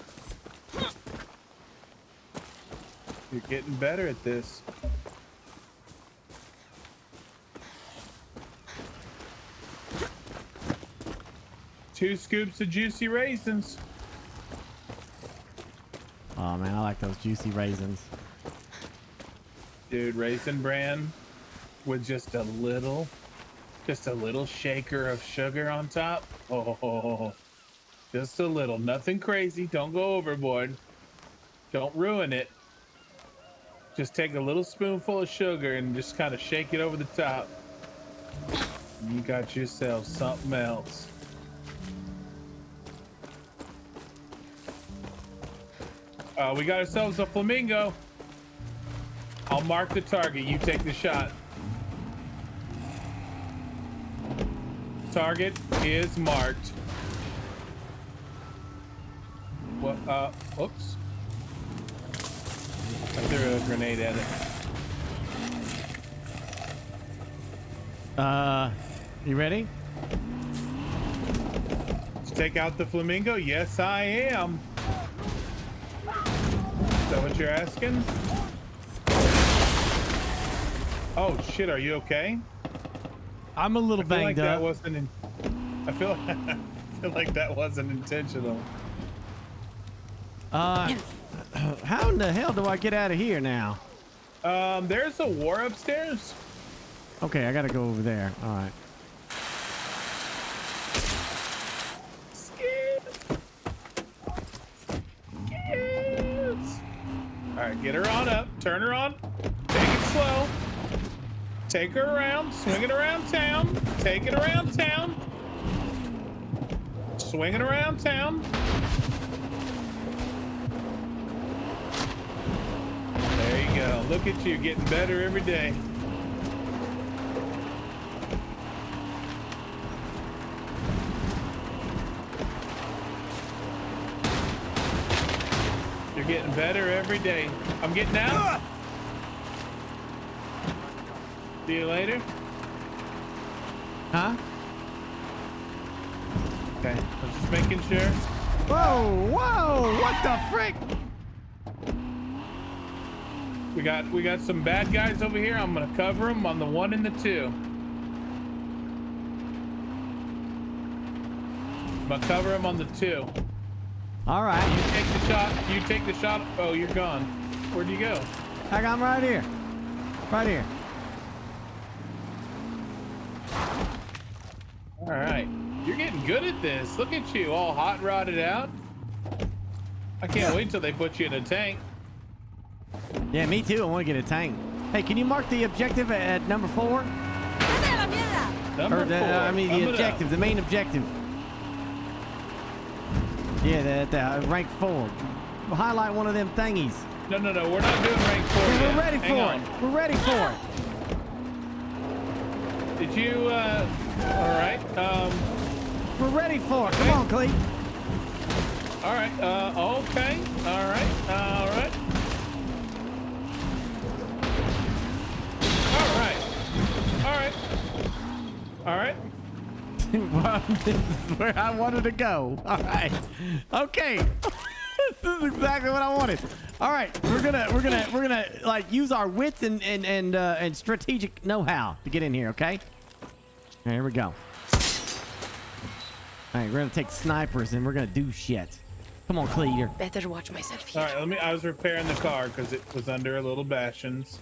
You're getting better at this. Two scoops of juicy raisins. Oh man, I like those juicy raisins. Dude, Raisin Bran with just a little shaker of sugar on top. Oh, just a little, nothing crazy. Don't go overboard. Don't ruin it. Just take a little spoonful of sugar and just kind of shake it over the top. And you got yourself something else. We got ourselves a flamingo. I'll mark the target. You take the shot. Target is marked. What? Oops. I threw a grenade at it. You ready? Let's take out the flamingo? Yes, I am. Is that what you're asking? Oh shit, are you okay? I'm a little banged That up. wasn't I feel like that wasn't intentional. How in the hell do I get out of here now? There's a war upstairs. Okay, I gotta go over there. All right. All right, get her on up. Turn her on. Take it slow. Take her around. Swing it around town. Take it around town. Swing it around town. There you go. Look at you getting better every day. You're getting better every day. I'm getting out. See you later. Huh? Okay, I was just making sure. Whoa, whoa, what the frick? We got some bad guys over here. I'm gonna cover them on the 1 and the 2. I'm gonna cover them on the 2. All right. You take the shot. You take the shot. Oh, you're gone. Where'd you go? I'm right here. Right here. All right. You're getting good at this. Look at you, all hot rodded out. I can't wait till they put you in a tank. Yeah, me too. I want to get a tank. Hey, can you mark the objective at number 4? Number 4. I mean, the objective, the main objective. Yeah, the rank 4. We'll highlight one of them thingies. No, we're not doing rank 4 yeah, yet. We're ready for it. We're ready for it. Did you, all right. We're ready for it. Come on, Clee. All right, okay. All right. All right. All right. Well, this is where I wanted to go. All right. Okay. This is exactly what I wanted. All right. We're gonna like use our wits and strategic know-how to get in here. Okay. All right, here we go. All right. We're gonna take snipers and we're gonna do shit. Come on, Clee. Better watch myself here. All right. I was repairing the car because it was under a little bastions.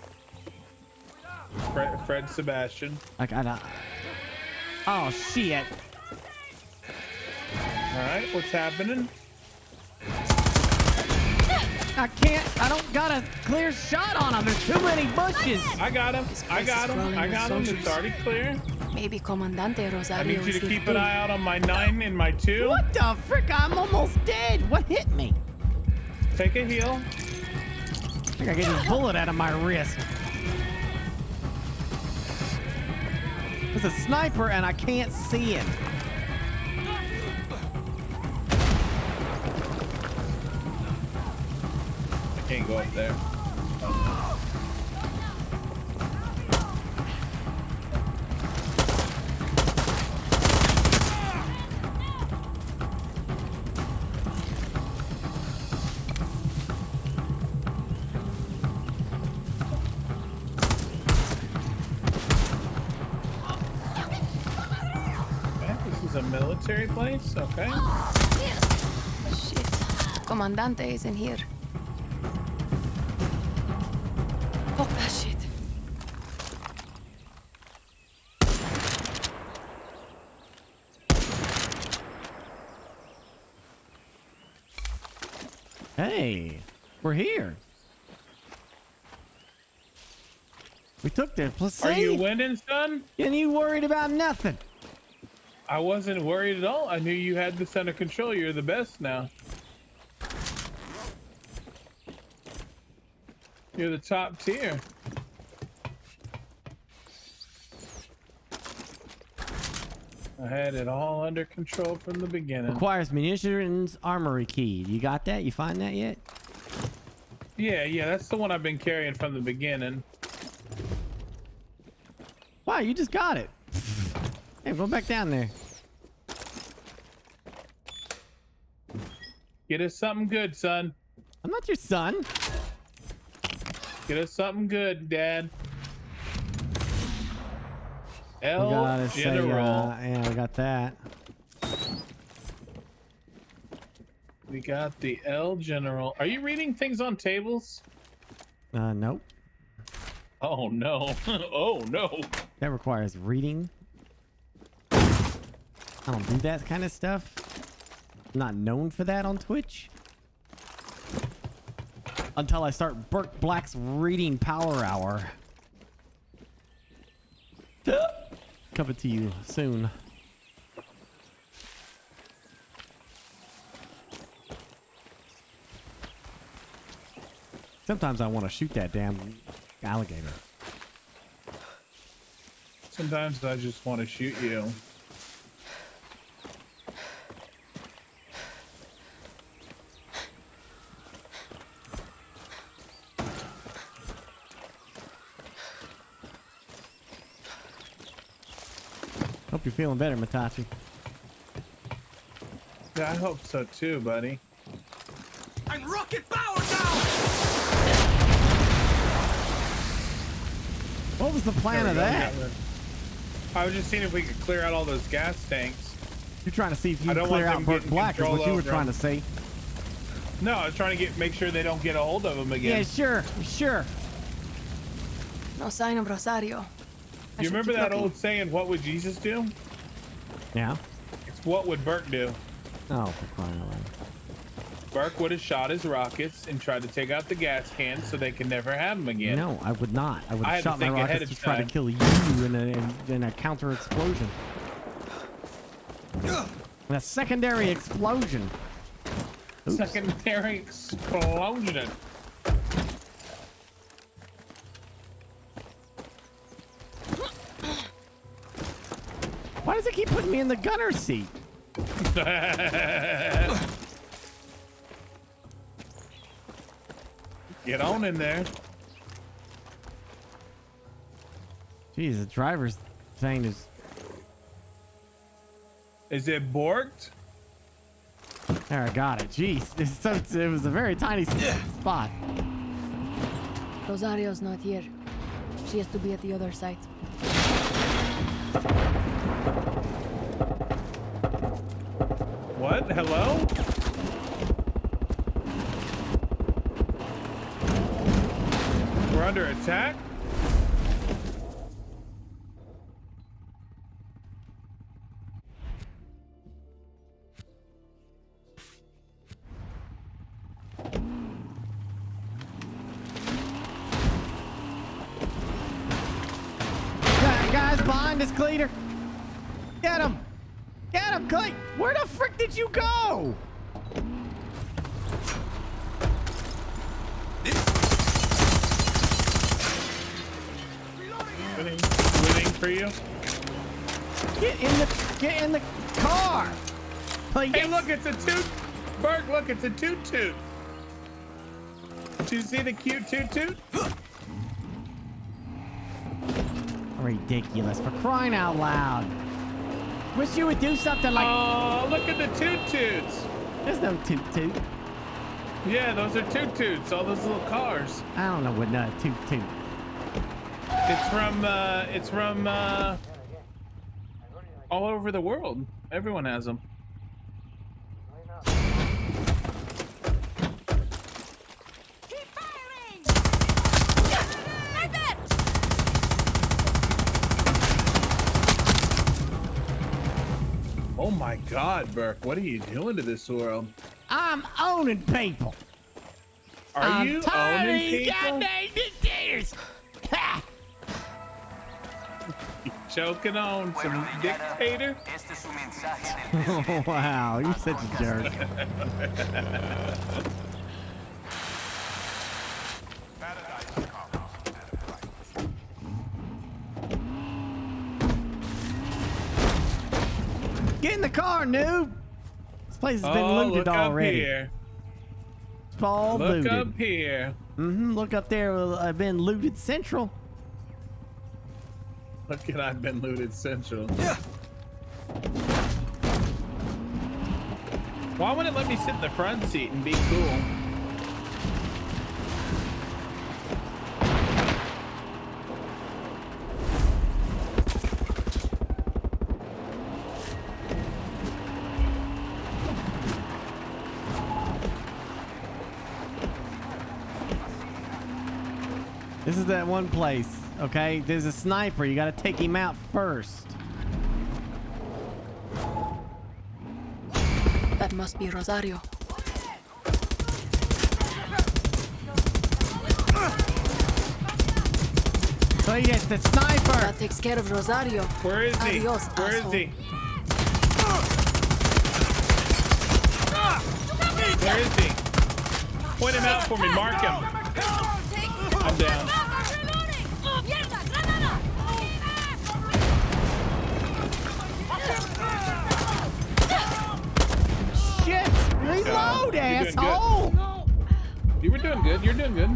Fred Sebastian. I gotta. Oh shit! All right, what's happening? I can't. I don't got a clear shot on him. There's too many bushes. I got him. I got him. It's already clear. Maybe Comandante Rosario. I need you to keep an eye out on my 9 and my 2. What the frick? I'm almost dead. What hit me? Take a heal. I think I get this bullet out of my wrist. There's a sniper and I can't see him. I can't go up there. A military place? Okay. Shit. Comandante is in here. Fuck that shit. Hey, we're here. We took the placebo. Are you winning, son? And you worried about nothing? I wasn't worried at all. I knew you had this under control. You're the best now. You're the top tier. I had it all under control from the beginning. Requires munitions armory key. You got that? You find that yet? Yeah, that's the one I've been carrying from the beginning. Wow, you just got it. Hey, go back down there. Get us something good, son. I'm not your son. Get us something good, Dad. We L gotta General. say, yeah, we got that. We got the L General. Are you reading things on tables? Nope. Oh no. Oh no. That requires reading. I don't do that kind of stuff. I'm not known for that on Twitch. Until I start BurkeBlack's reading power hour. Coming to you soon. Sometimes I want to shoot that damn alligator. Sometimes I just want to shoot you. Hope you're feeling better, Matachi. Yeah, I hope so too, buddy. And rocket power now! What was the plan of that? I was just seeing if we could clear out all those gas tanks. You're trying to see if you I can don't clear want out them getting BurkeBlack is control what you were over trying to them. say. No, I was trying to make sure they don't get a hold of them again. Yeah, sure. No sign of Rosario. You remember that old saying, what would Jesus do? Yeah. It's what would Burke do? Oh, for crying out loud. Burke would have shot his rockets and tried to take out the gas cans so they can never have them again. No, I would not. I would I have had to shot my think ahead rockets of to try to time. kill you in a counter explosion. A secondary explosion. Oops. Secondary explosion. Why does it keep putting me in the gunner seat? Get on in there. Jeez, the driver's thing is... Is it borked? There, I got it. Jeez, it was a very tiny spot. Rosario's not here. She has to be at the other site. What? Hello? We're under attack? Guys behind us, Cleater. Get him. Get him, Clay. Where the frick did you go? Winning for you. Get in the car. Please. Hey, look, it's a toot. Burke, look, it's a toot toot. Did you see the cute toot toot? Ridiculous, for crying out loud. Wish you would do something like... Oh, look at the toot toots. There's no toot toot. Yeah, those are toot toots, all those little cars. I don't know what toot toot. It's from all over the world. Everyone has them. Oh my God, Burke, what are you doing to this world? I'm owning people. Are you owning people? Goddamn dictators. Ha! Choking on some dictator? Oh, wow, you're such a jerk. Get in the car, noob. This place has been looted look up already. here. This all looted. Look up here. Look up there. I've been looted central. Look at I've been looted central. Why wouldn't it let me sit in the front seat and be cool? This is that one place, okay? There's a sniper. You got to take him out first. That must be Rosario. So it's the sniper. That takes care of Rosario. Where is he? Adios, Where asshole. is he? Where is he? Point him out for me. Mark him. I'm down. Shit! Reload, asshole! You were doing good. You're doing good.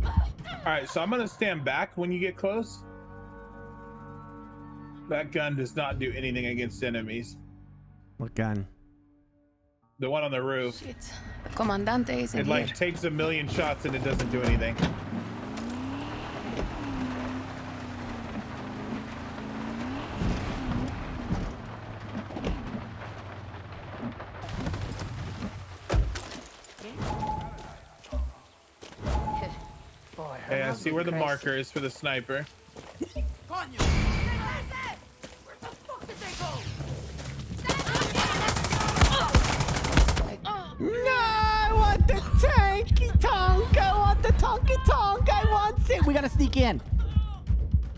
All right, so I'm gonna stand back when you get close. That gun does not do anything against enemies. What gun? The one on the roof. Shit. The Comandante is in It here. like takes a million shots and it doesn't do anything. Hey, I see where the marker is for the sniper. No, I want the tanky tonk. I want the tonky tonk. I want it. We gotta sneak in.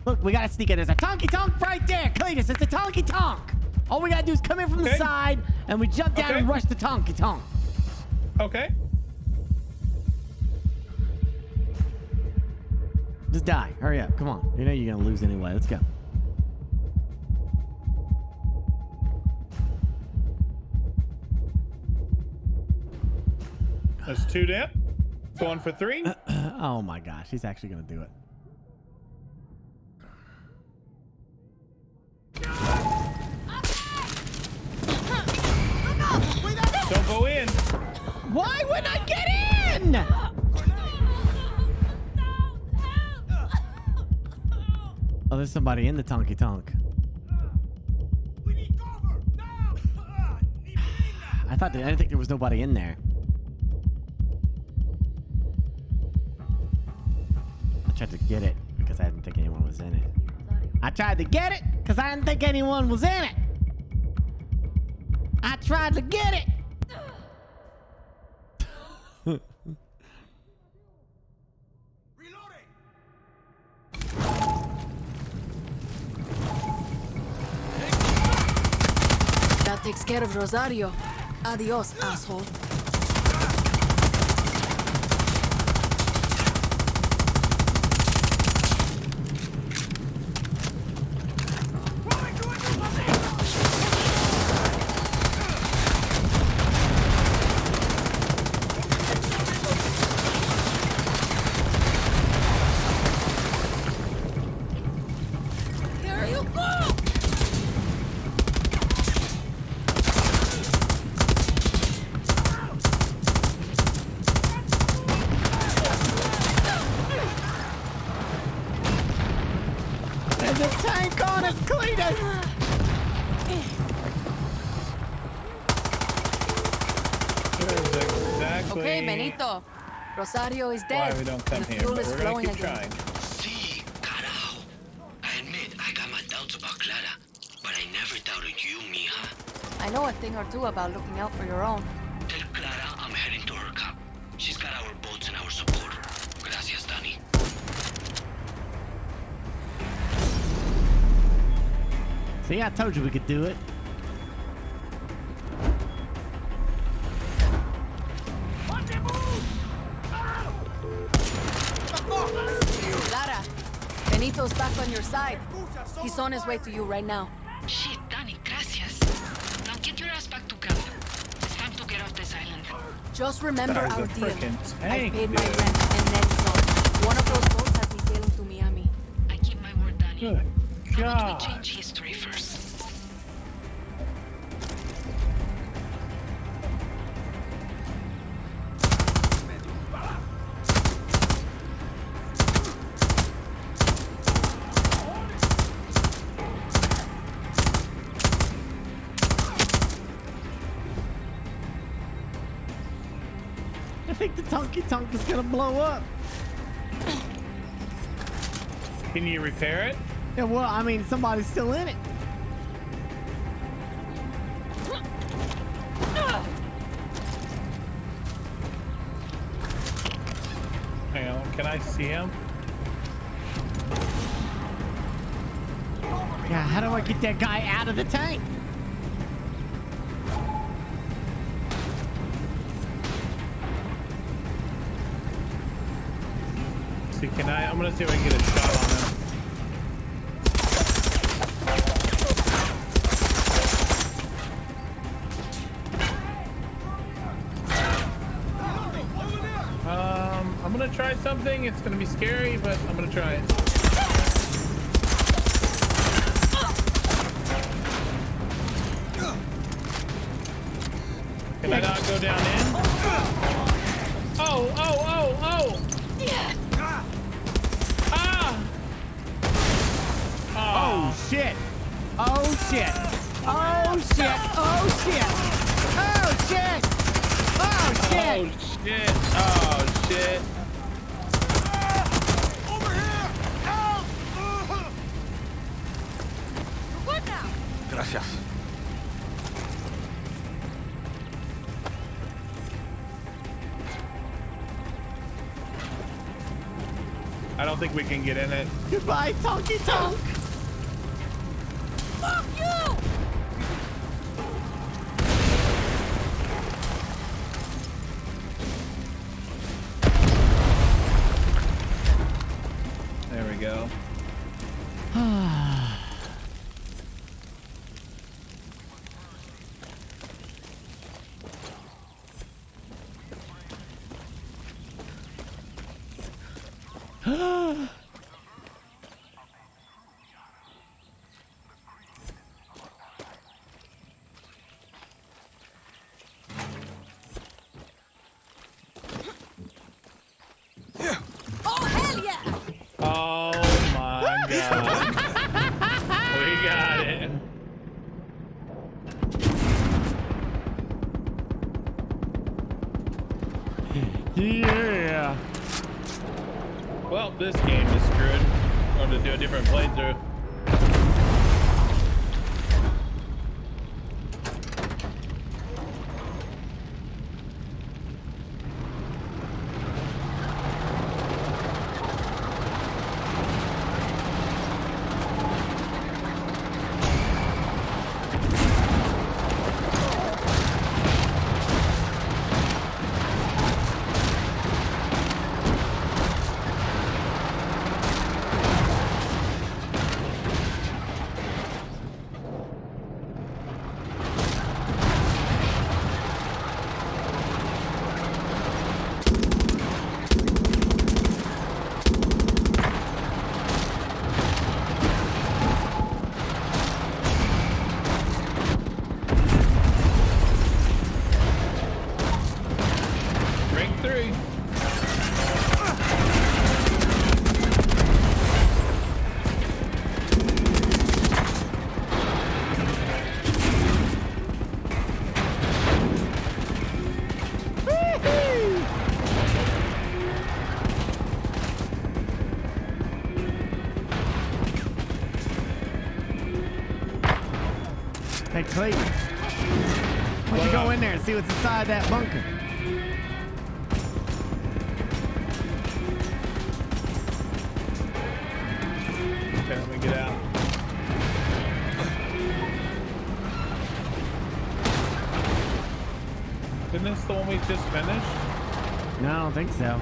Look, we gotta sneak in. There's a tonky tonk right there. Cletus, it's a tonky tonk. All we gotta do is come in from the side and we jump down and rush the tonky tonk. Okay. Just die. Hurry up. Come on. You know you're gonna lose anyway. Let's go. That's 2 down. Going for 3. Oh my gosh, he's actually gonna do it. Don't go in. Why wouldn't I get in? Oh, there's somebody in the tonky tonk. I didn't think there was nobody in there. I tried to get it because I didn't think anyone was in it. I tried to get it because I didn't think anyone was in it. I tried to get it. That takes care of Rosario. Adios, asshole. Here you go! There's a tank on us, Cletus! Exactly. Okay, Benito. Rosario is dead. Why we don't come The here, fuel but is we're gonna flowing keep again. trying. See, carajo. I admit I got my doubts about Clara, but I never doubted you, mija. I know a thing or two about looking out for your own. Tell Clara I'm heading to her camp. She's got our boats and our support. Gracias, Danny. See, I told you we could do it. Lara, Benito's back on your side. He's on his way to you right now. Shit, Danny, gracias. Now get your ass back to camp. It's time to get off this island. Just remember That is our a deal. frickin' I tank, paid my dude. rent and then some. One of those boats has me sailing to Miami. I keep my word, Danny. Good How about God. we change history first? I think the Tonky Tonk is gonna blow up. Can you repair it? Yeah, well, I mean, somebody's still in it. Hang on, can I see him? Yeah, how do I get that guy out of the tank? See, can I? I'm gonna see if I can get a shot on him. I'm gonna try something. It's gonna be scary, but I'm gonna try it. Can I not go down in? Oh, oh, oh, oh! Ah! Oh shit! Oh shit! Oh shit! Oh shit! Oh shit! Oh shit! Oh shit! Oh shit! Over here! Help! What now? Gracias. I don't think we can get in it. Goodbye, Tonky Tonk! Fuck you! There we go. Oh hell yeah! Oh my god. We got it. Yeah. Well, this game is screwed. Or to do a different playthrough. Breakthrough. Hey, Clayton. Why don't you go in there and see what's inside that bunker? Okay, let me get out. Isn't this the one we just finished? No, I don't think so.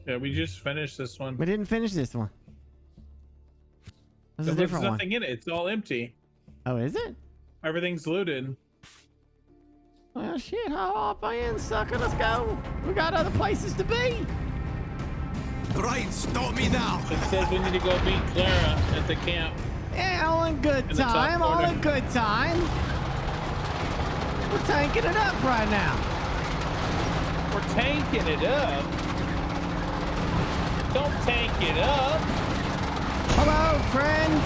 Yeah, we just finished this one. We didn't finish this one. There's a different There's one. nothing in it. It's all empty. Oh, is it? Everything's looted. Well, shit, hop in, sucker. Let's go. We got other places to be. Brian, stop me now. It says we need to go meet Clara at the camp. Yeah, all in good In the top time. All corner. in good time. We're tanking it up right now. We're tanking it up. Don't tank it up. Hello, friend.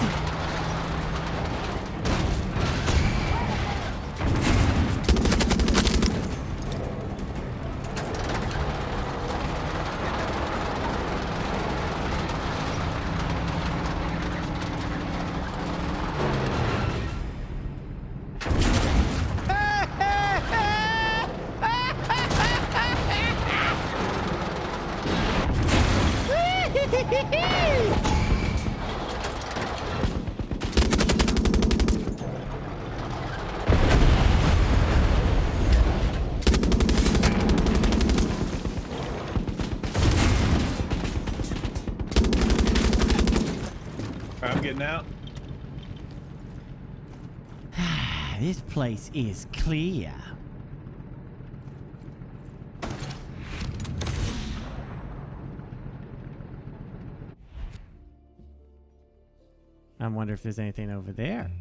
I'm getting out. This place is clear. I wonder if there's anything over there.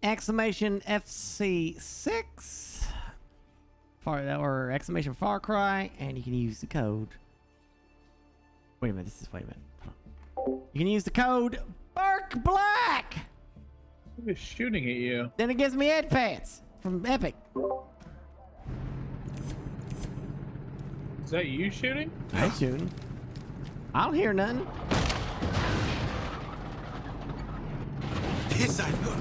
Exclamation FC6 or exclamation Far Cry, and you can use the code. Wait a minute, wait a minute. Hold on. You can use the code BurkeBlack. Who is shooting at you? Then it gives me head pants from Epic. Is that you shooting? I'm shooting. I don't hear nothing. This I know.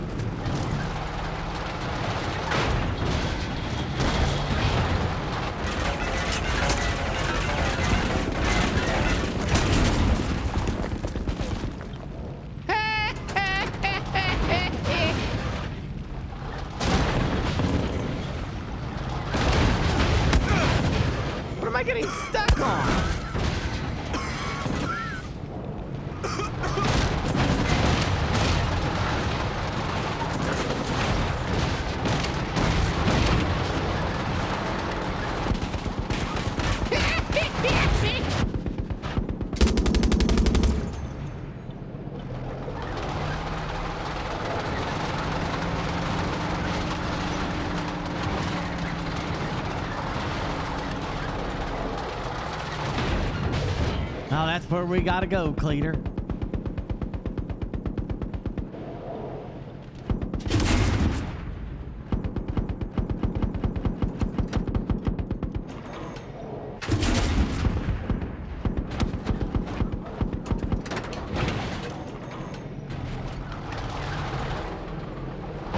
What am I getting stuck on? Oh, that's where we gotta go, Cleater.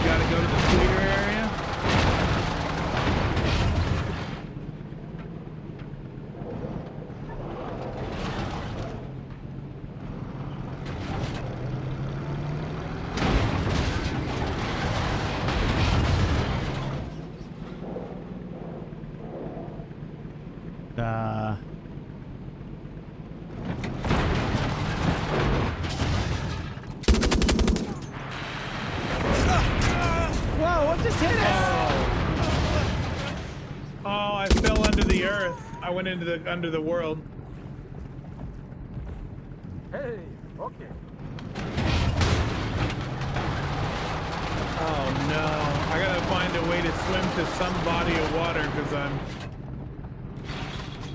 Gotta go to the Cleater area. Whoa, what just hit us? Oh, I fell under the earth. I went into the under the world. Hey, okay. Oh no. I gotta find a way to swim to some body of water because I'm...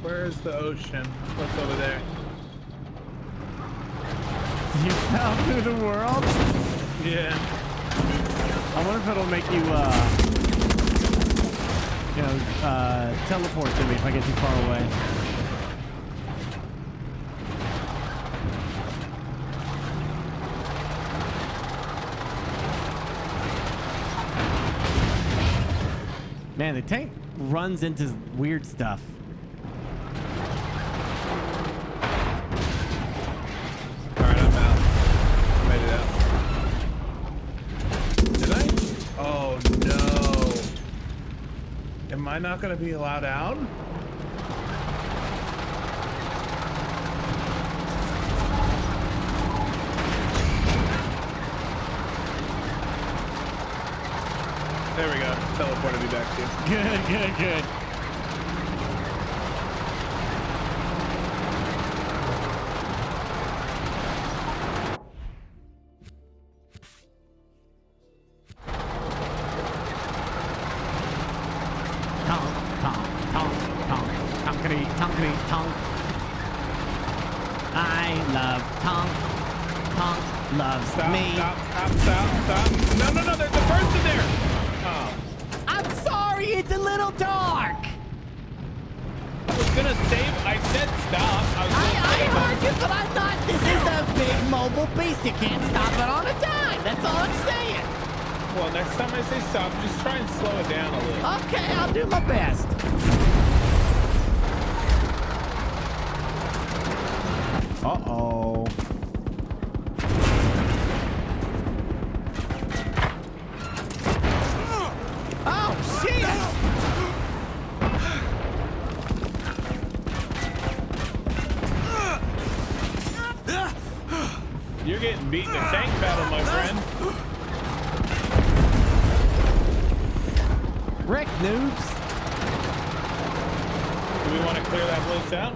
Where's the ocean? What's over there? You fell through the world? Yeah. I wonder if it'll make you, teleport to me if I get too far away. Man, the tank runs into weird stuff. Alright, I'm out. I made it out. I not gonna be allowed out? There we go. Teleported me back to you. Good, good, good. I love Tonk. Tonk loves me. Stop. No, there's a person there. Oh. I'm sorry, it's a little dark. I was gonna save. I said stop. I heard you, but I thought this is a big mobile beast. You can't stop it on a dime. That's all I'm saying. Well, next time I say stop, just try and slow it down a little. Okay, I'll do my best. Uh-oh. Oh, shit! You're getting beat in a tank battle, my friend. Wreck, noobs. Do we want to clear that place out?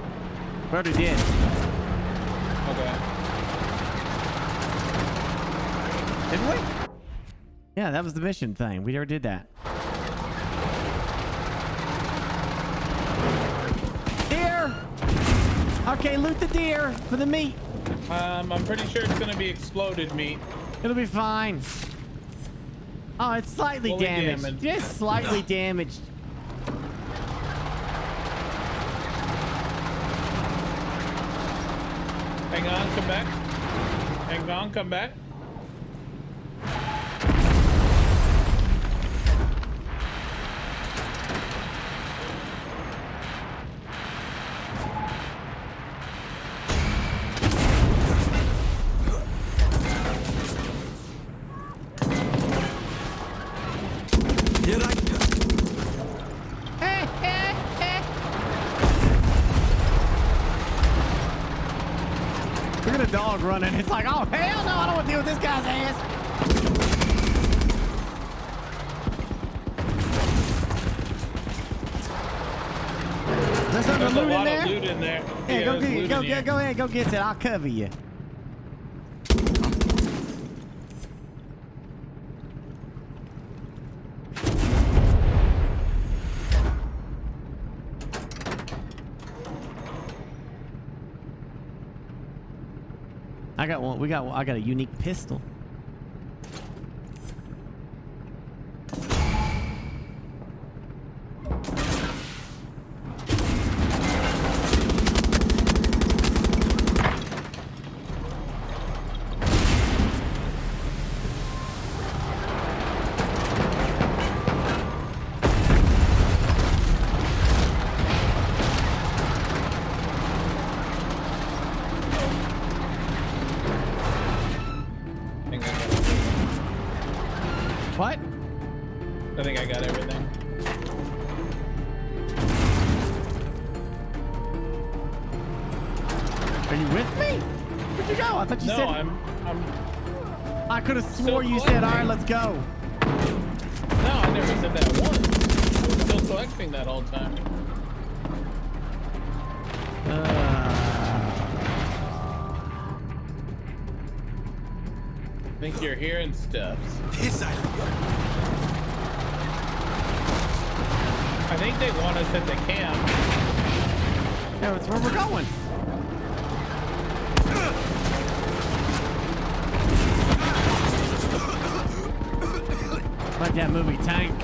We already did. Okay. Didn't we? Yeah, that was the mission thing. We already did that. Deer! Okay, loot the deer for the meat. I'm pretty sure it's gonna be exploded meat. It'll be fine. Oh, it's slightly damaged. Just slightly damaged. Hang on, come back. Hang on, come back. Look at a dog running. It's like, oh, hell no, I don't want to deal with this guy's ass. There's some There's loot a lot in there? of loot in there. Yeah, go there's go ahead, go get it. I'll cover you. I got one. I got a unique pistol. What? I think I got everything. Are you with me? Where'd you go? I thought you said. I'm. I could have swore you said, "All right, let's go." No, I never said that once. I was still collecting that all the time. I think you're hearing stuff. I think they want us at the camp. Yeah, it's where we're going. Like that movie Tank.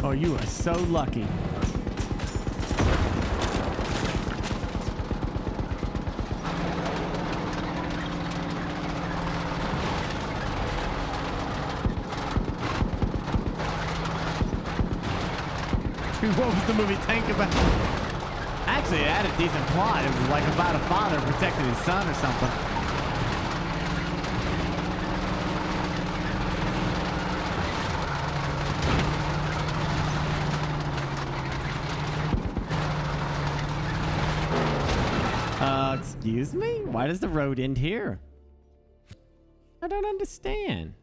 Oh, you are so lucky. What was the movie Tank about? actually had a decent plot. It was like about a father protecting his son or something. Excuse me? Why does the road end here? I don't understand.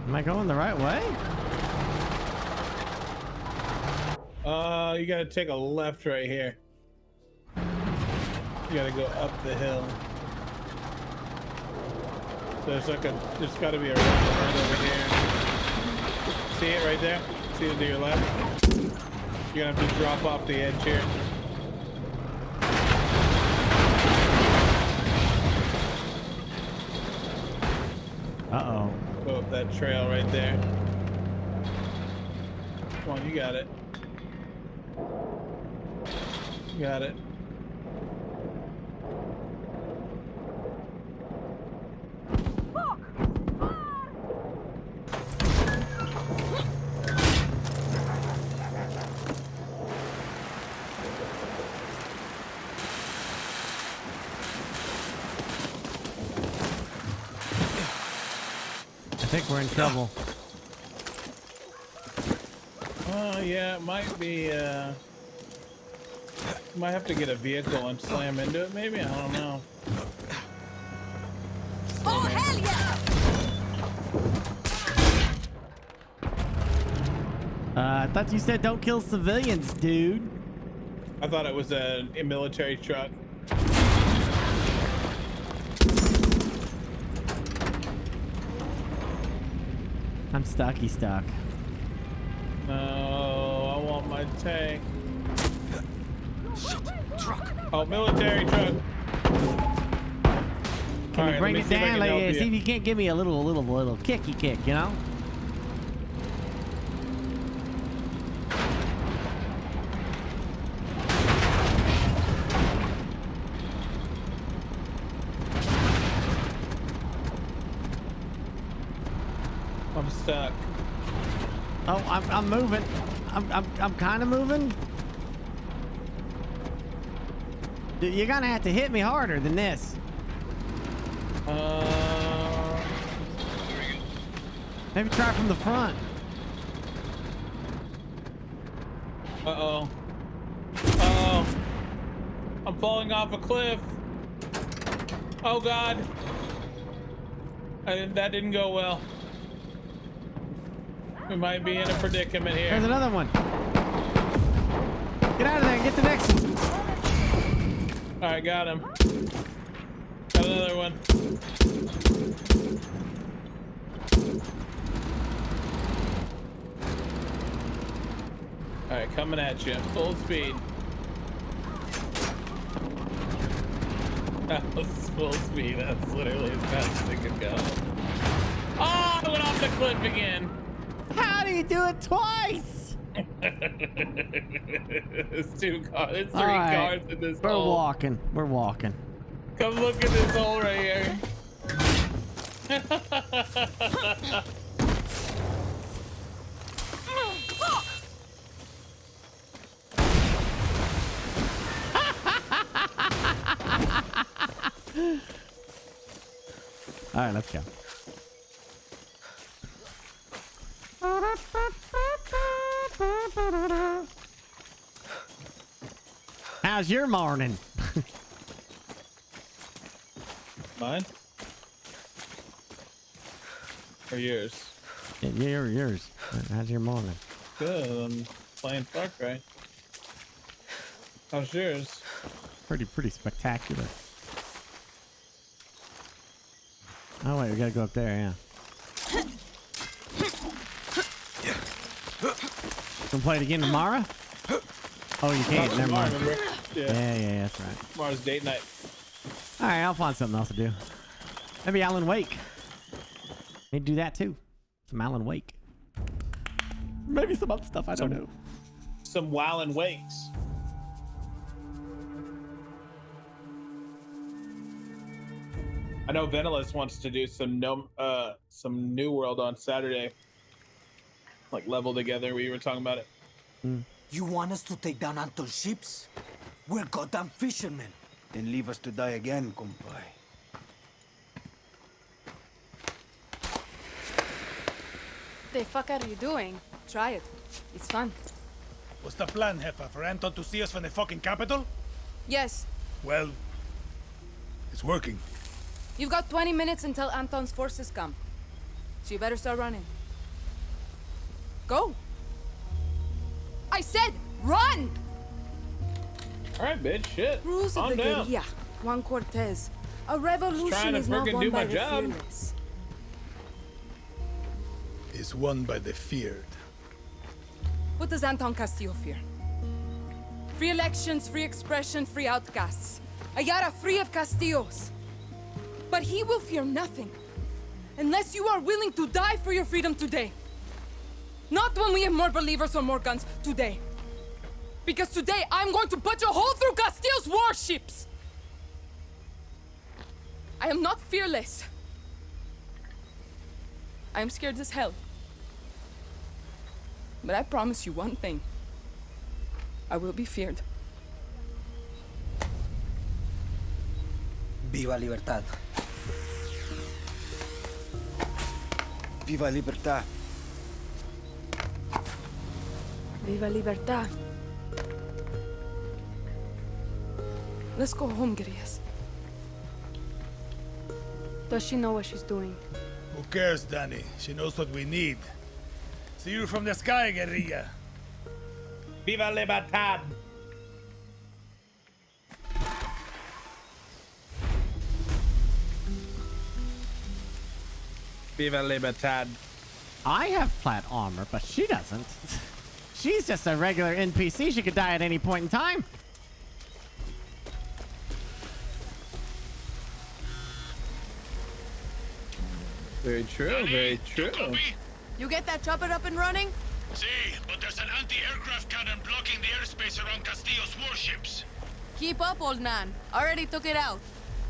Am I going the right way? You gotta take a left right here. You gotta go up the hill. So there's like there's gotta be a right over here. See it right there? See it to your left? You're gonna have to drop off the edge here. Uh-oh. Go up that trail right there. Come on, you got it. You got it. I think we're in trouble. Yeah, it might be, might have to get a vehicle and slam into it, maybe? I don't know. Oh, hell yeah! I thought you said don't kill civilians, dude. I thought it was a military truck. I'm stucky stuck. No, I want my tank. Shit, truck. Oh, military truck. Can you bring it down? Like, see if you can't give me a little kicky kick, you know? I'm stuck. Oh, I'm moving. I'm kind of moving. You're gonna have to hit me harder than this. Maybe try from the front. Uh-oh. Uh-oh. I'm falling off a cliff. Oh, God. That didn't go well. We might be in a predicament here. There's another one. Get out of there and get the next one. All right, got him. Got another one. All right, coming at you, full speed. That was full speed. That's literally as fast as it could go. Oh, I went off the cliff again. How do you do it twice? It's two cars. It's three cars in this We're hole. walking. We're walking. Come look at this hole right here. All right, let's go. How's your morning? Mine? Or yours? Yeah, yours. How's your morning? Good. I'm playing Far Cry. How's yours? Pretty spectacular. Oh wait, we gotta go up there, yeah. Gonna play it again tomorrow? Oh, you can't. Never mind. Yeah, that's right. Tomorrow's date night. All right, I'll find something else to do. Maybe Alan Wake. Maybe do that too. Some Alan Wake. Maybe some other stuff I don't know. Some Wallin Wakes. I know Venelis wants to do some New World on Saturday. Like level together. We were talking about it. You want us to take down Anton's ships? We're goddamn fishermen. Then leave us to die again, compay. The fuck are you doing? Try it. It's fun. What's the plan, Jefa? For Anton to see us from the fucking capital? Yes. Well, it's working. You've got 20 minutes until Anton's forces come. So you better start running. Go! I said, run! Alright, bitch, shit. Rules of Calm the down. guerrilla. Juan Cortez. A Trying revolution to is not frickin' won do by my the job. fearless. It's won by the feared. What does Anton Castillo fear? Free elections, free expression, free outcasts. Ayala free of Castillos. But he will fear nothing. Unless you are willing to die for your freedom today. Not when we have more believers or more guns. Today. Because today I'm going to put a hole through Castillo's warships! I am not fearless. I am scared as hell. But I promise you one thing. I will be feared. Viva Libertad. Viva Libertad. Viva Libertad. Let's go home, guerrillas. Does she know what she's doing? Who cares, Danny? She knows what we need. See you from the sky, guerrilla. Viva Libertad! Viva Libertad. I have plat armor, but she doesn't. She's just a regular NPC. She could die at any point in time. Very true, very true. You get that chopper up and running? See, but there's an anti-aircraft cannon blocking the airspace around Castillo's warships. Keep up, old man. Already took it out.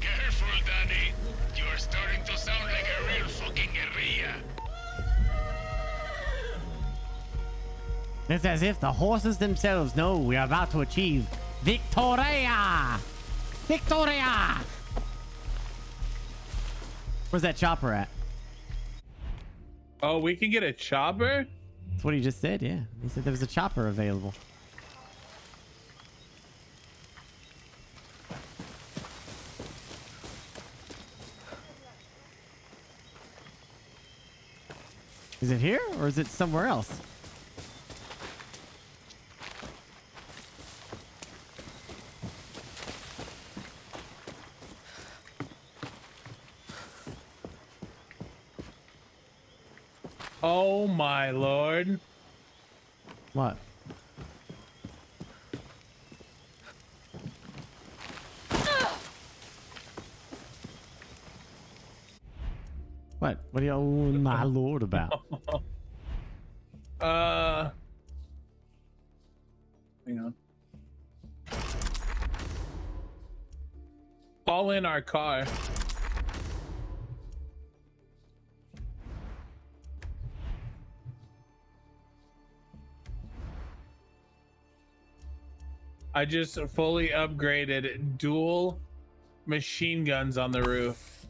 Careful, Danny. You are starting to sound like a real fucking guerrilla. It's as if the horses themselves know we are about to achieve Victoria! Victoria! Where's that chopper at? Oh, we can get a chopper? That's what he just said, yeah. He said there was a chopper available. Is it here or is it somewhere else? Oh my lord. What? What? What are you, oh my lord, about? Hang on. Call in our car. I just fully upgraded dual machine guns on the roof.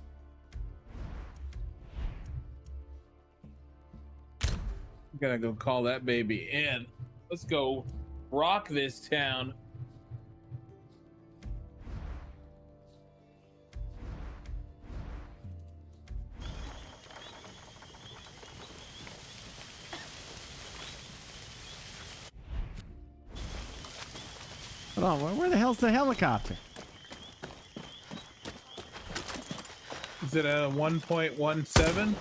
Gotta go call that baby in. Let's go rock this town. Hold on, where the hell's the helicopter? Is it a 1.17?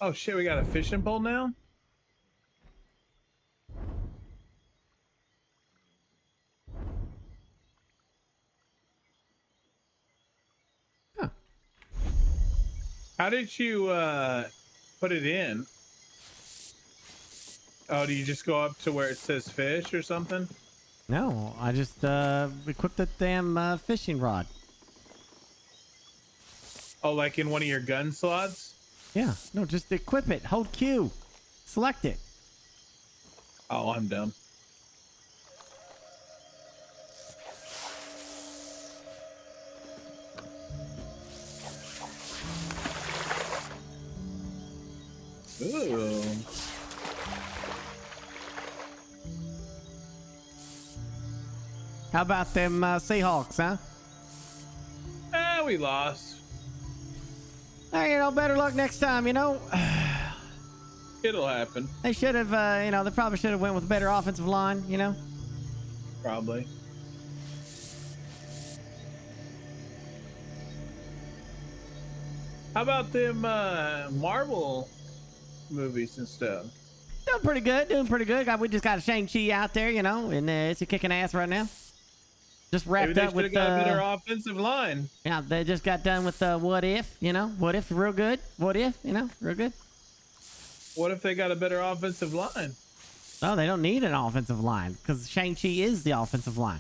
Oh shit, we got a fishing pole now? Huh. How did you put it in? Oh, do you just go up to where it says fish or something? No, I just equipped the damn fishing rod. Oh, like in one of your gun slots? Yeah, no, just equip it. Hold Q. Select it. Oh, I'm dumb. Ooh. How about them Seahawks, huh? We lost. Hey, you know, better luck next time, you know. It'll happen. They should have, you know, they probably should have went with a better offensive line, you know? Probably. How about them Marvel movies and stuff? Doing pretty good, doing pretty good. We just got Shang-Chi out there, you know, and it's a kicking ass right now. Just wrapped up with got a better offensive line. Yeah, they just got done with What If, you know? What If, real good. What If, you know, real good. What if they got a better offensive line? Oh, they don't need an offensive line because Shang-Chi is the offensive line.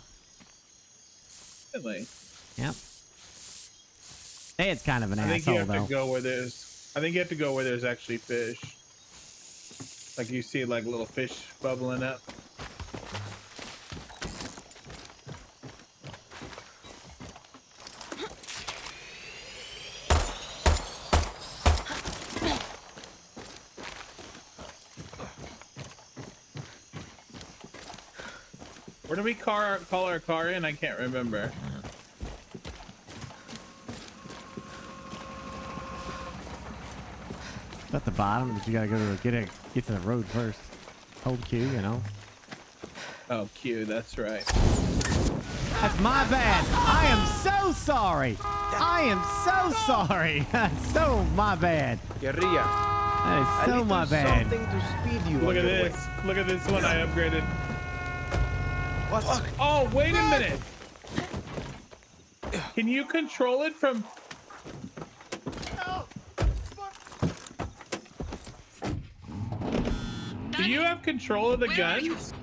Really? Yep. Hey, it's kind of an I think asshole, you have though. to go where there's. I think you have to go where there's actually fish. Like you see, like little fish bubbling up. Where do we call our car in? I can't remember. At the bottom, but you gotta go to get to the road first. Hold Q, you know. Oh, Q, that's right. That's my bad. I am so sorry. I am so sorry. So my bad. Guerrilla. That is so my bad. Something to speed you. Look at this. Look at this one I upgraded. What? Fuck. Oh, wait a minute. Can you control it from? Do you have control of the guns?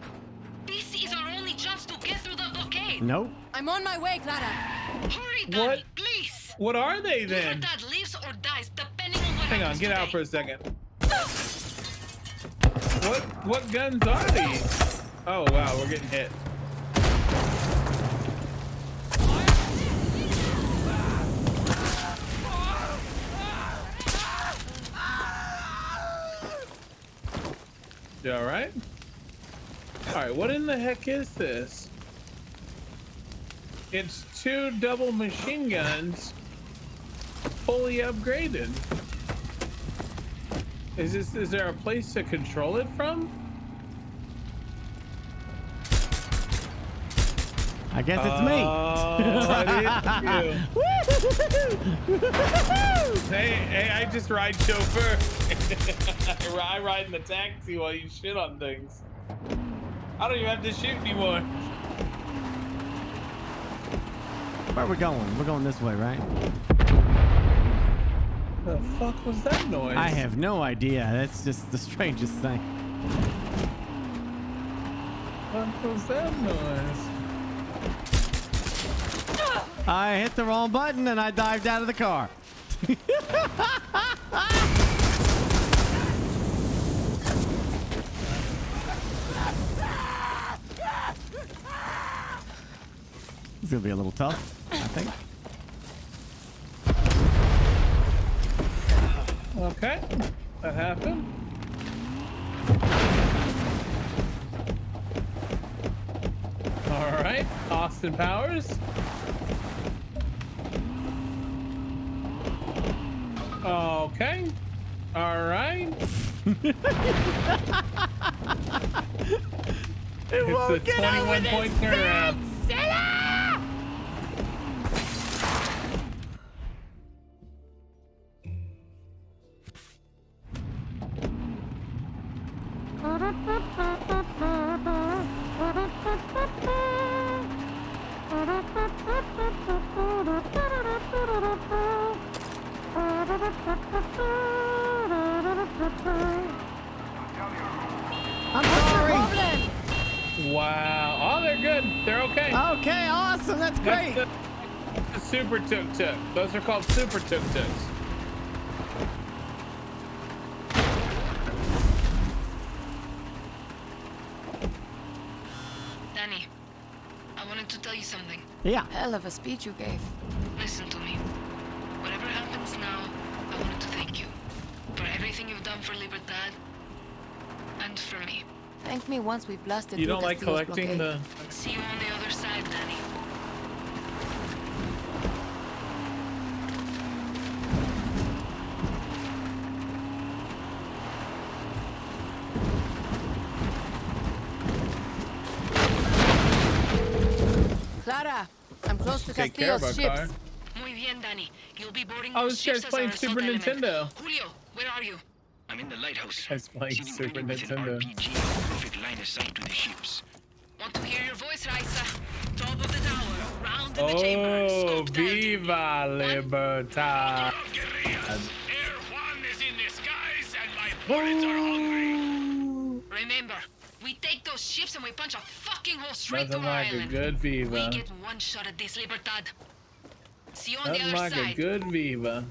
This is our only chance to get through the blockade. Nope. I'm on my way, Clara. Hurry, Danny, What? please. What are they then? Libertad lives or dies depending on what Hang on, happens get out today. for a second. What guns are these? Oh wow, we're getting hit. You all right? All right, what in the heck is this? It's 2 double machine guns, fully upgraded. Is there a place to control it from? I guess it's me. Hey, I just ride chauffeur. I ride in the taxi while you shit on things. I don't even have to shoot anymore. Where are we going? We're going this way, right? The fuck was that noise? I have no idea. That's just the strangest thing. What was that noise? I hit the wrong button and I dived out of the car. It's gonna be a little tough, I think. Okay, that happened. All right, Austin Powers. Okay. All right. It's a 21-point turnaround. I'm sorry. Wow. Oh, there good. They're okay. Okay, awesome. That's great. The super tuk-tuk. Those are called super tuk-tuks. Danny, I wanted to tell you something. Yeah. Hell of a speech you gave. Listen to me. Whatever happens now, I wanted to thank you for everything you've done for Libertad and for me. Thank me once we've blasted You through don't like Castillo's collecting blockade. See you on the other side, Danny. Clara, I'm close to Take care of Castillo's our car. ships. Muy bien, Danny. You'll be boarding Oh, those this ships guy's as playing our Super assault element. Nintendo. Julio, where are you? I'm in the lighthouse. Guy's playing Sitting Super ready with an Nintendo. RPG and perfect line of sight to the ships. Want to hear your voice, Raisa? Top of the tower, round in the chamber. Oh, Scope Viva Libertad. Air Juan is in the skies and my bullets are hungry. Remember, we take those ships and we punch a fucking hole straight Nothing to our like a island. good Viva. We get one shot at this, Libertad. See you on the Nothing other like side. a good Viva.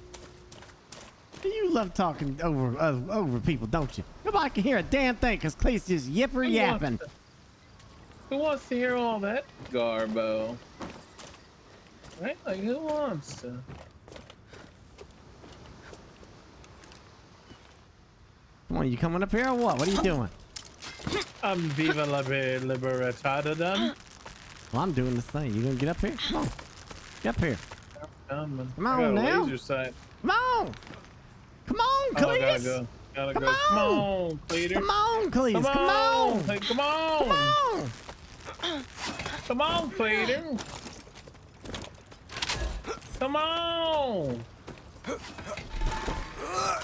You love talking over people, don't you? Nobody can hear a damn thing because Clee's just yipper yapping. Who wants to hear all that garbo? Right? Like, who wants to? Come on, you coming up here or what? What are you doing? I'm Viva la Libertad done. Well, I'm doing this thing. You gonna get up here? Come on. Get up here. Come I got on a now. laser sight. Come on. Come on, Oh, gotta Cletus. go. Gotta Come go. Come on. on, Cletus. Come on, Cletus. Come on. Hey, come on. Come on. Come on, Cletus. Come on.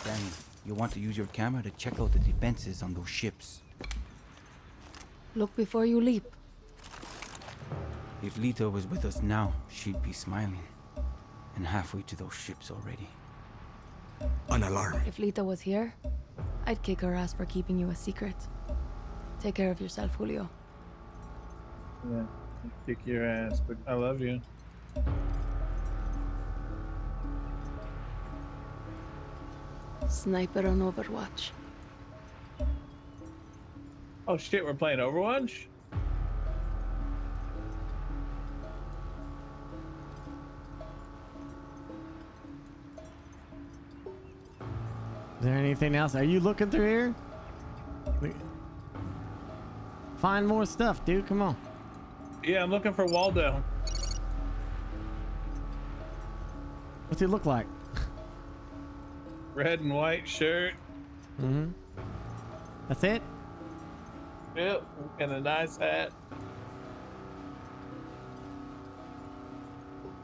Danny, you want to use your camera to check out the defenses on those ships. Look before you leap. If Lita was with us now, she'd be smiling. And halfway to those ships already. An alarm. If Lita was here, I'd kick her ass for keeping you a secret. Take care of yourself, Julio. Yeah, kick your ass, but I love you. Sniper on Overwatch. Oh shit, we're playing Overwatch? Is there anything else? Are you looking through here? Find more stuff, dude. Come on. Yeah, I'm looking for Waldo. What's he look like? Red and white shirt. Mm-hmm. That's it? Yep, and a nice hat.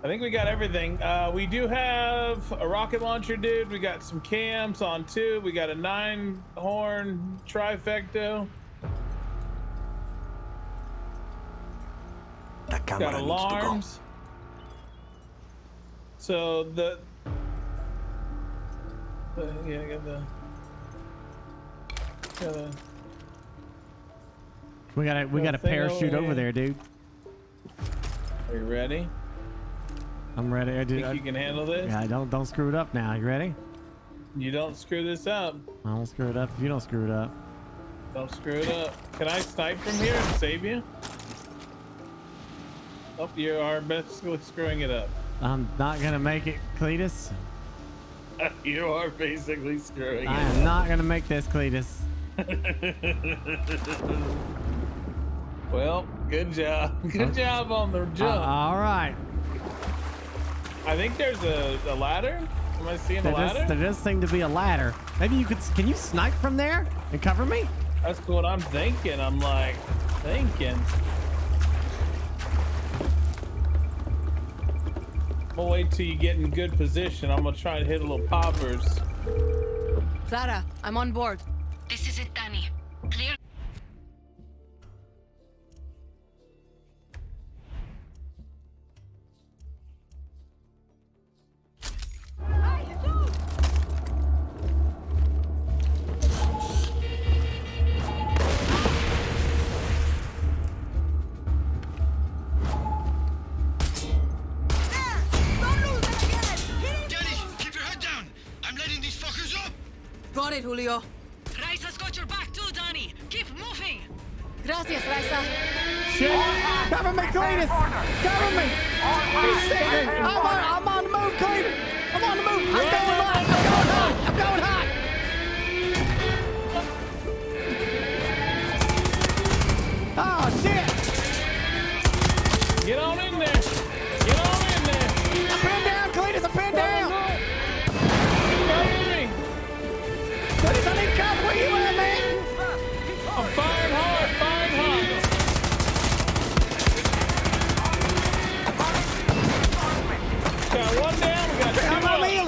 I think we got everything. We do have a rocket launcher, dude. We got some cams on too. We got a 9-horn trifecta. That camera Got needs to go. alarms. So yeah, I got the. We got a thing parachute over over here. there, dude. Are you ready? I'm ready. I Think you can handle this? Yeah, don't screw it up now. You ready? You don't screw this up. I won't screw it up if you don't screw it up. Don't screw it up. Can I snipe from here and save you? Oh, you are basically screwing it up. I'm not gonna make it, Cletus. You are basically screwing I it am up. not gonna make this, Cletus. Well, good job. Good job on the jump. All right. I think there's a ladder. Am I seeing a ladder? There does seem to be a ladder. Maybe you can you snipe from there and cover me? That's what I'm thinking. I'm like thinking. I'm gonna wait till you get in good position. I'm gonna try to hit a little poppers. Clara, I'm on board. This is it, Danny. Clear. Got it, Julio. Raisa's got your back too, Donnie. Keep moving. Gracias, Raisa. Shit! Cover me, Cletus! Cover me! He's sinking! I'm on the move, Cletus! I'm on the move! I'm going hot! I'm going hot! I'm going hot! Oh, shit! Get on in there! Get on in there! I'm pinned down, Cletus! I'm pinned down! Cover me! Cletus, I need cover! Where you at, man? I'm firing hard! Firing hard! Got one down, we got two up.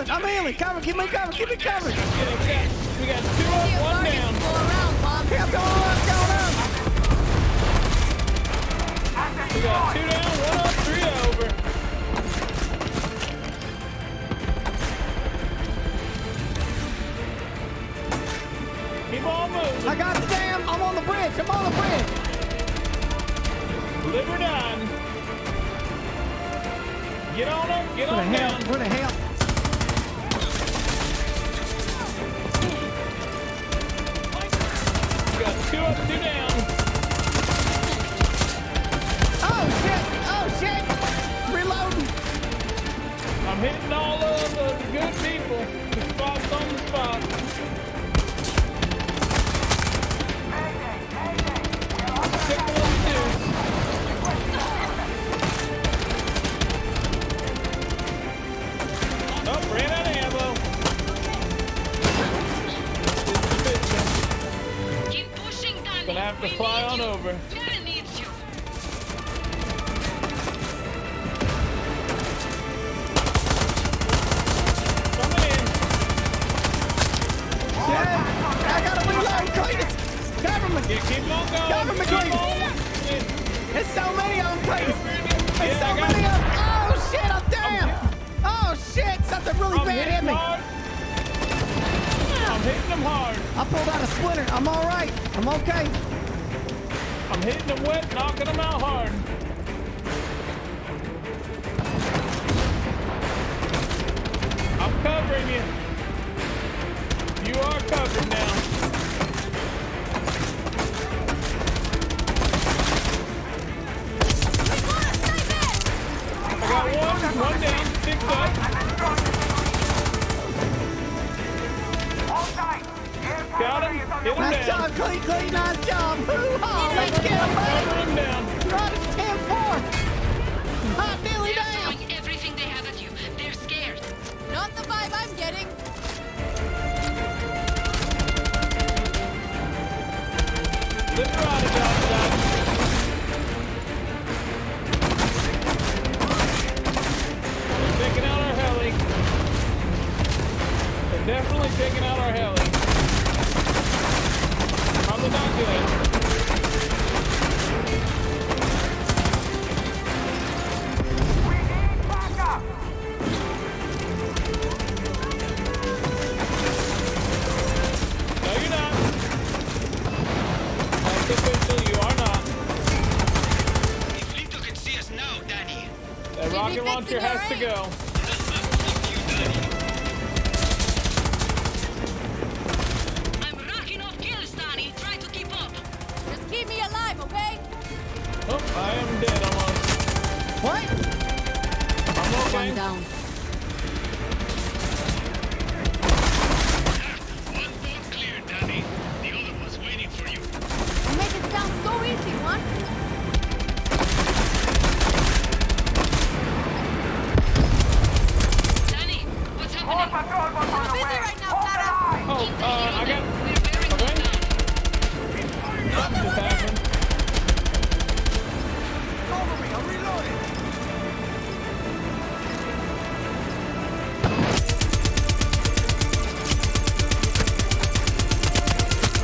I'm healing. Cover, keep me covered, keep me covered. We got two up, one down. Okay, I'm going up. We got two down, one up, three over. Keep on moving. I got the dam. I'm on the bridge. Live or die. Get on up, get on down. Where the hell? We got two up, two down. Oh, shit. Reloading. I'm hitting all of the good people. The spots on the spot. Oh, ran out of ammo. Keep pushing, Danny. Gonna have to fly on over. Mary needs you. Coming in. Yeah, I gotta reload, Cletus. Cover me. Yeah, keep on going. Cover me, Keep Cletus. on. There's so many of them, Cletus. There's Yeah, so I got many you. of them. Oh, shit, I'm down. Oh, shit, something really I'm bad hit hitting me. hard. I'm hitting them hard. I pulled out a splinter. I'm all right. I'm okay. I'm hitting them wet, knocking them out hard. I'm covering you. You are covered now. I got one down, 6 up. Got him. Hit him Nice down. job, Clean. Nice job. Hoo-ha. Let's get him, buddy. Cover him down. Run, it's 10-4. Hot dilly They're damn. throwing everything they have at you. They're scared. Not the vibe I'm getting. Let's ride it down, guys. They're taking out our heli. They're definitely taking out our heli. Probably not good. No, you're not. That's official, you are not. If Lito can see us now, Danny. That rocket launcher has to go. I'm racking off kills, Danny. Try to keep up. Just keep me alive, okay? Oh, I am dead almost. What? I'm okay. One down. One boat clear, Danny. The other one's waiting for you. You make it sound so easy, one. Danny, what's happening? I'm busy right now, Clara. Oh, I got... Okay. Something just happened. Cover me, I'm reloading.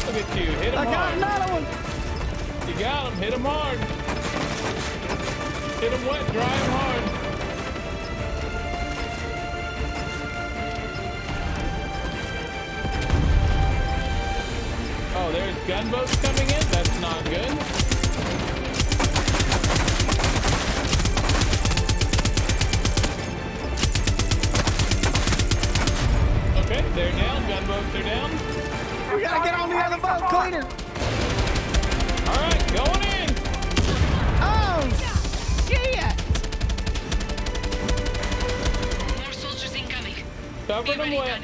Look at you. Hit him I got hard. another one. You got him. Hit him hard. Hit him wet. Dry him hard. Oh, there's gunboats coming in? That's not good. Okay, they're down. Gunboats are down. We gotta get on the other boat, cleaner. All right, going in. Oh, shit. More soldiers incoming. Cover them well.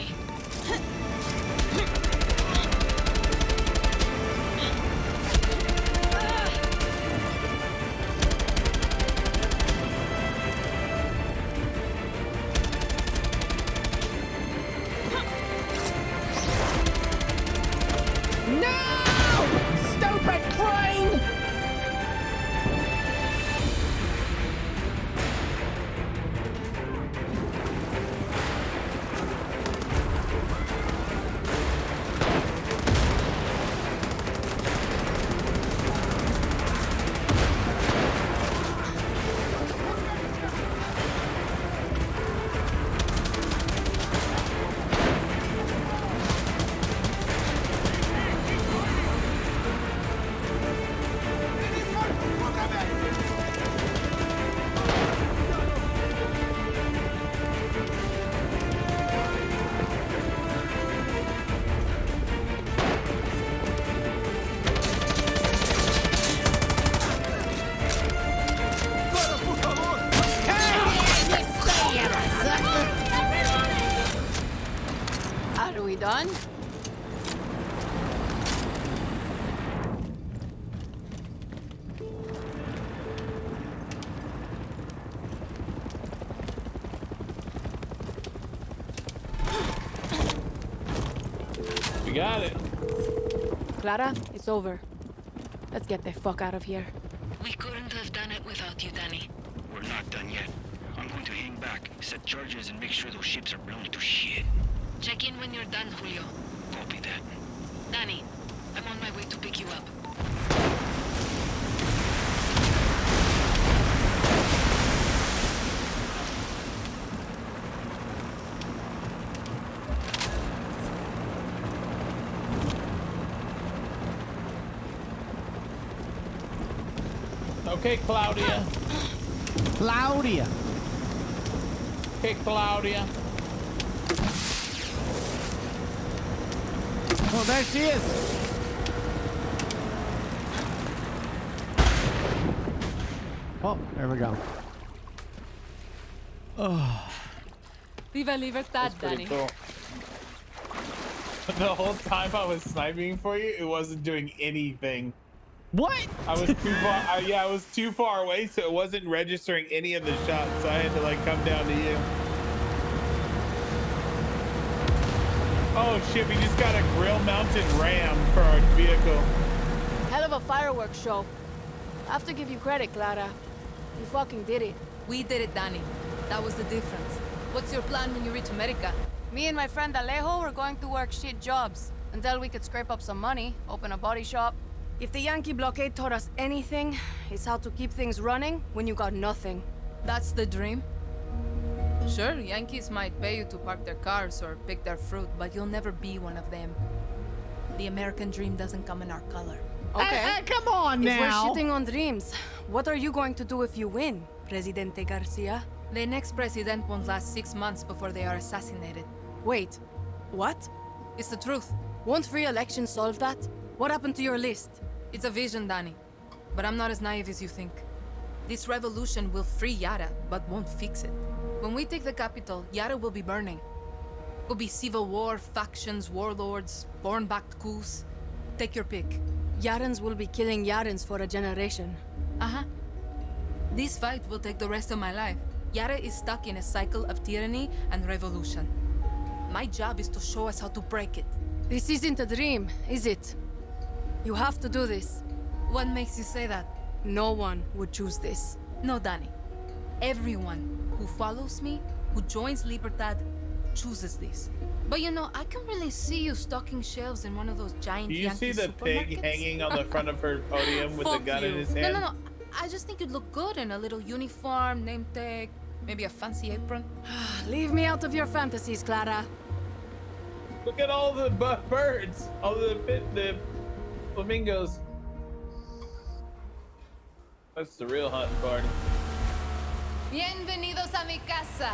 Stupid crane! Are we done? We got it. Clara, it's over. Let's get the fuck out of here. We couldn't have done it without you, Danny. We're not done yet. I'm going to hang back, set charges, and make sure those ships are blown to shit. Check in when you're done, Julio. Copy that. Danny, I'm on my way to pick you up. Okay, Claudia. Claudia. Okay, Claudia. Oh, there she is. Oh, there we go. Oh. Viva Libertad, Danny. Cool. The whole time I was sniping for you, it wasn't doing anything. What? I was too far. Yeah, I was too far away, so it wasn't registering any of the shots. So I had to like come down to you. Oh shit! We just got a grill-mounted ram for our vehicle. Hell of a fireworks show. I have to give you credit, Clara. You fucking did it. We did it, Danny. That was the difference. What's your plan when you reach America? Me and my friend Alejo were going to work shit jobs until we could scrape up some money, open a body shop. If the Yankee blockade taught us anything, it's how to keep things running when you got nothing. That's the dream? Sure, Yankees might pay you to park their cars or pick their fruit, but you'll never be one of them. The American dream doesn't come in our color. Okay. Come on now. If we're shitting on dreams, what are you going to do if you win, Presidente Garcia? The next president won't last 6 months before they are assassinated. Wait, what? It's the truth. Won't free election solve that? What happened to your list? It's a vision, Danny. But I'm not as naive as you think. This revolution will free Yara, but won't fix it. When we take the capital, Yara will be burning. Will be civil war, factions, warlords, born-backed coups. Take your pick. Yarans will be killing Yarans for a generation. Uh-huh. This fight will take the rest of my life. Yara is stuck in a cycle of tyranny and revolution. My job is to show us how to break it. This isn't a dream, is it? You have to do this. What makes you say that? No one would choose this. No, Danny. Everyone who follows me, who joins Libertad, chooses this. But you know, I can really see you stocking shelves in one of those giant Do you Yankee see the pig hanging on the front of her podium with the gun in his hand? No. I just think you'd look good in a little uniform, name tag, maybe a fancy apron. Leave me out of your fantasies, Clara. Look at all the birds, all the flamingos. That's the real hunting party. Bienvenidos a mi casa.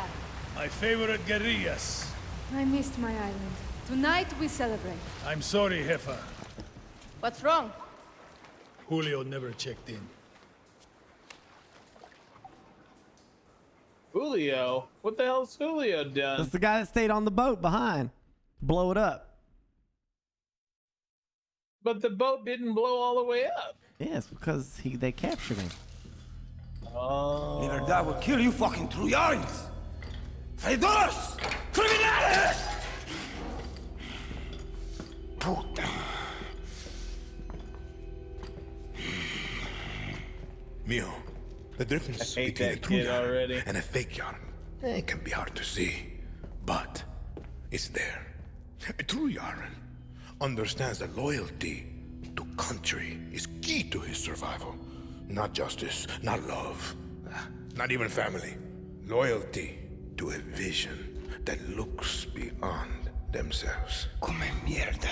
My favorite guerrillas. I missed my island. Tonight we celebrate. I'm sorry, Jefa. What's wrong? Julio never checked in. Julio? What the hell's Julio done? That's the guy that stayed on the boat behind. Blow it up. But the boat didn't blow all the way up. Yes, because they captured him. Oh. Libertad will kill you fucking Trujans! Traidores! Criminales! Puta. Mio, the difference between a true yarn and a fake yarn, it can be hard to see, but it's there. A true yarn understands that loyalty to country is key to his survival. Not justice, not love, not even family. Loyalty to a vision that looks beyond themselves. Come mierda.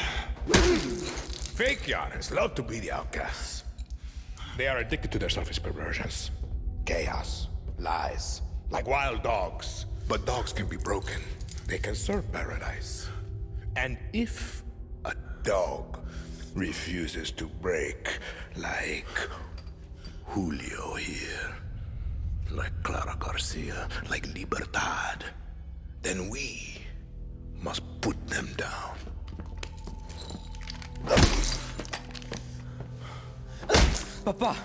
Fake yarns love to be the outcasts. They are addicted to their selfish perversions. Chaos, lies, like wild dogs. But dogs can be broken. They can serve paradise. And if a dog refuses to break, like Julio here, like Clara Garcia, like Libertad, then we must put them down. Papa,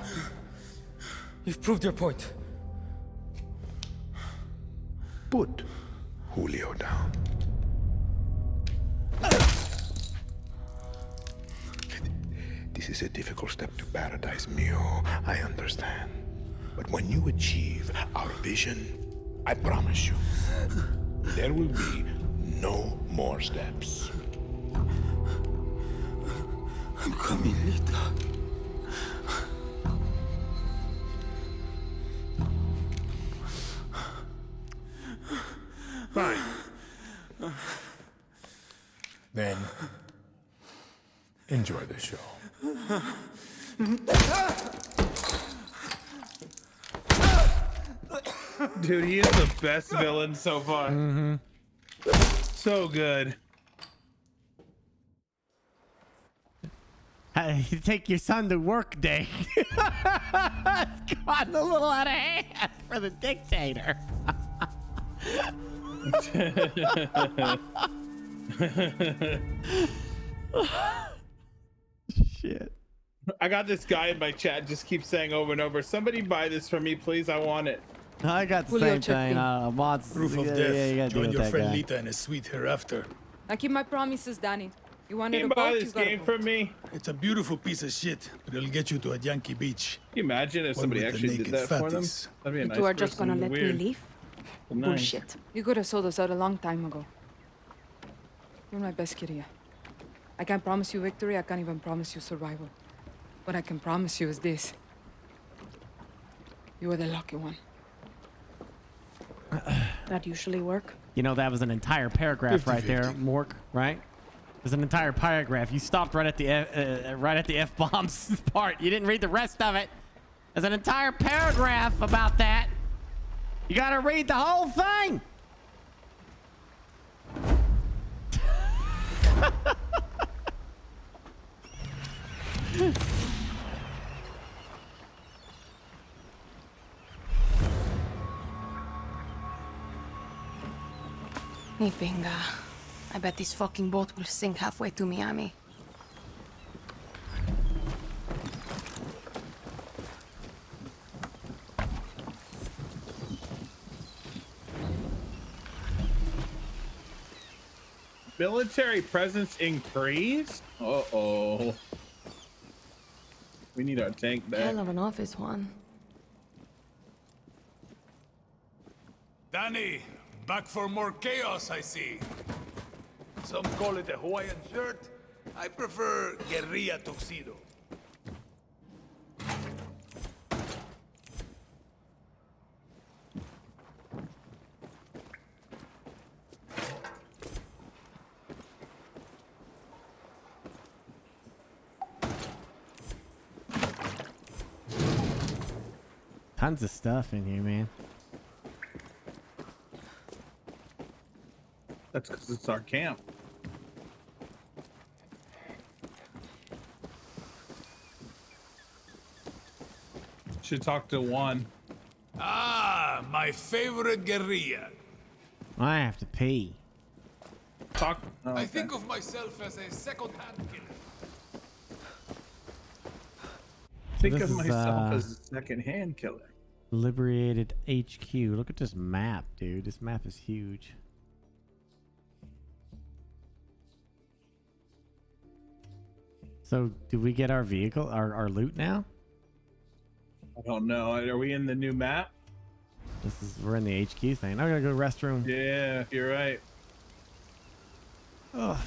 you've proved your point. Put Julio down. This is a difficult step to paradise, Mio. I understand. But when you achieve our vision, I promise you, there will be no more steps. I'm coming, Lita. Fine. Then, enjoy the show. Dude, he is the best villain so far. So good. Hey, take your son to work day. It's gotten a little out of hand for the dictator. Shit. I got this guy in my chat just keeps saying over and over, somebody buy this for me, please. I want it. I got the same thing. Proof of death. You Join your friend guy. Lita in a suite hereafter. I keep my promises, Danny. You wanted Can a you buy boat, this you got a game boat. for me? It's a beautiful piece of shit, but it'll get you to a Yankee beach. Can you imagine if One somebody with the actually did naked that for them? fatties. That'd be a You nice two are just person. gonna let me Weird. leave? Nice. Bullshit. You could have sold us out a long time ago. You're my best kid here. I can't promise you victory, I can't even promise you survival. What I can promise you is this. You are the lucky one. That usually work. You know, that was an entire paragraph right there, Mork, right? There's an entire paragraph. You stopped right at the F-bombs part. You didn't read the rest of it. There's an entire paragraph about that. You gotta read the whole thing. Ni pinga. I bet this fucking boat will sink halfway to Miami. Military presence increased? Uh-oh. We need our tank back. Hell of an office one. Danny, back for more chaos, I see. Some call it a Hawaiian shirt. I prefer guerrilla tuxedo. Tons of stuff in here, man. That's because it's our camp. Should talk to one. Ah, my favorite guerrilla. I have to pee. Talk. Oh, okay. I think of myself as a second-hand killer. Think this of is, myself as a second-hand killer. Liberated HQ. Look at this map, dude. This map is huge. So, do we get our vehicle, our loot now? I don't know. Are we in the new map? We're in the HQ thing. I gotta go to the restroom. Yeah, you're right. Ugh.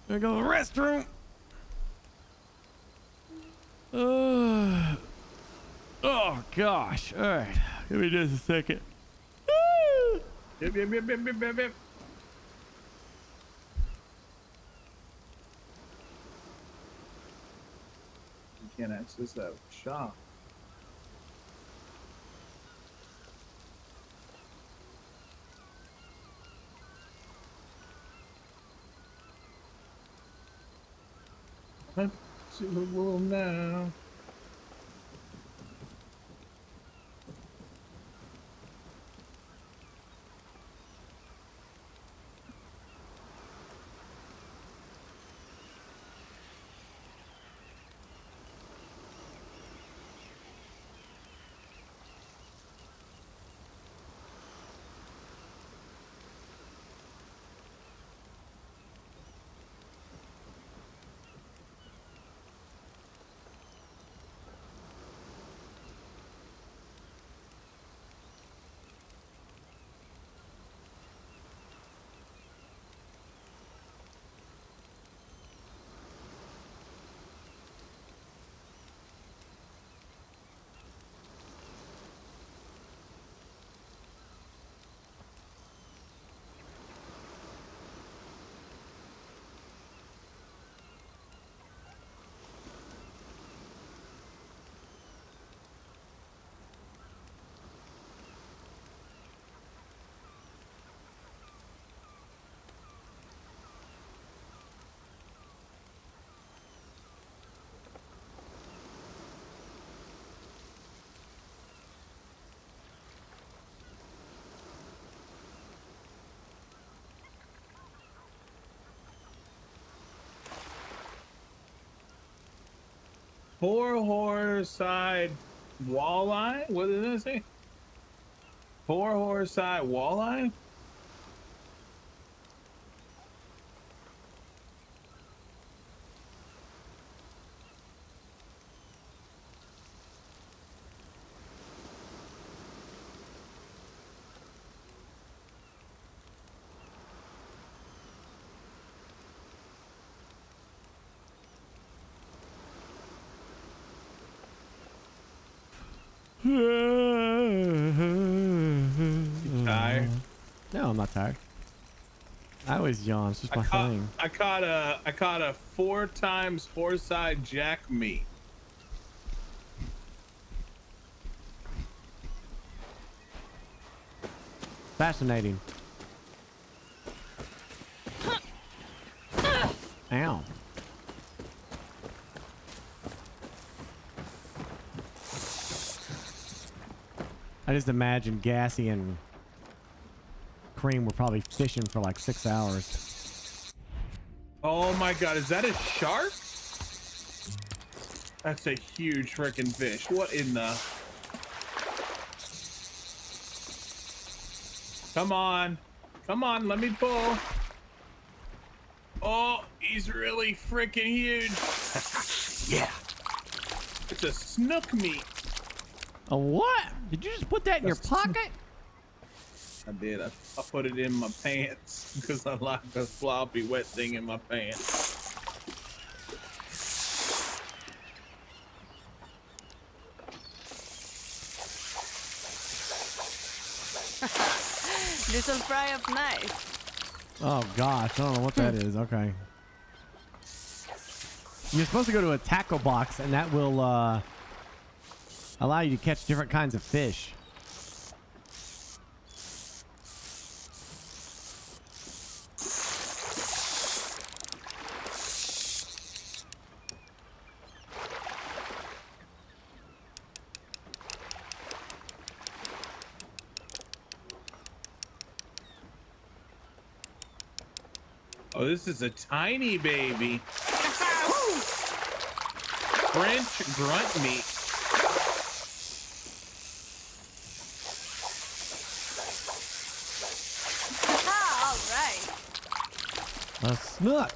Gotta go to the restroom. Oh gosh. All right. Give me just a second. Yep. You can't access that shop. Let's see the world now. Four horse-side walleye? What did it say? Four horse-side walleye? You tired? No, I'm not tired. I always yawn. It's just my thing. I caught a 4 times horse-side jack meat. Fascinating. Ow. I just imagine Gassy and Cream were probably fishing for like 6 hours. Oh my god, is that a shark? That's a huge freaking fish. What in the... Come on. Come on, let me pull. Oh, he's really freaking huge. Yeah. It's a snook meat. A what? Did you just put that in your pocket? I did. I put it in my pants because I like a floppy wet thing in my pants. This'll fry up nice. Oh gosh, I don't know what that is. Okay. You're supposed to go to a tackle box and that will allow you to catch different kinds of fish. Oh, this is a tiny baby. French grunt meat. All right. A snook.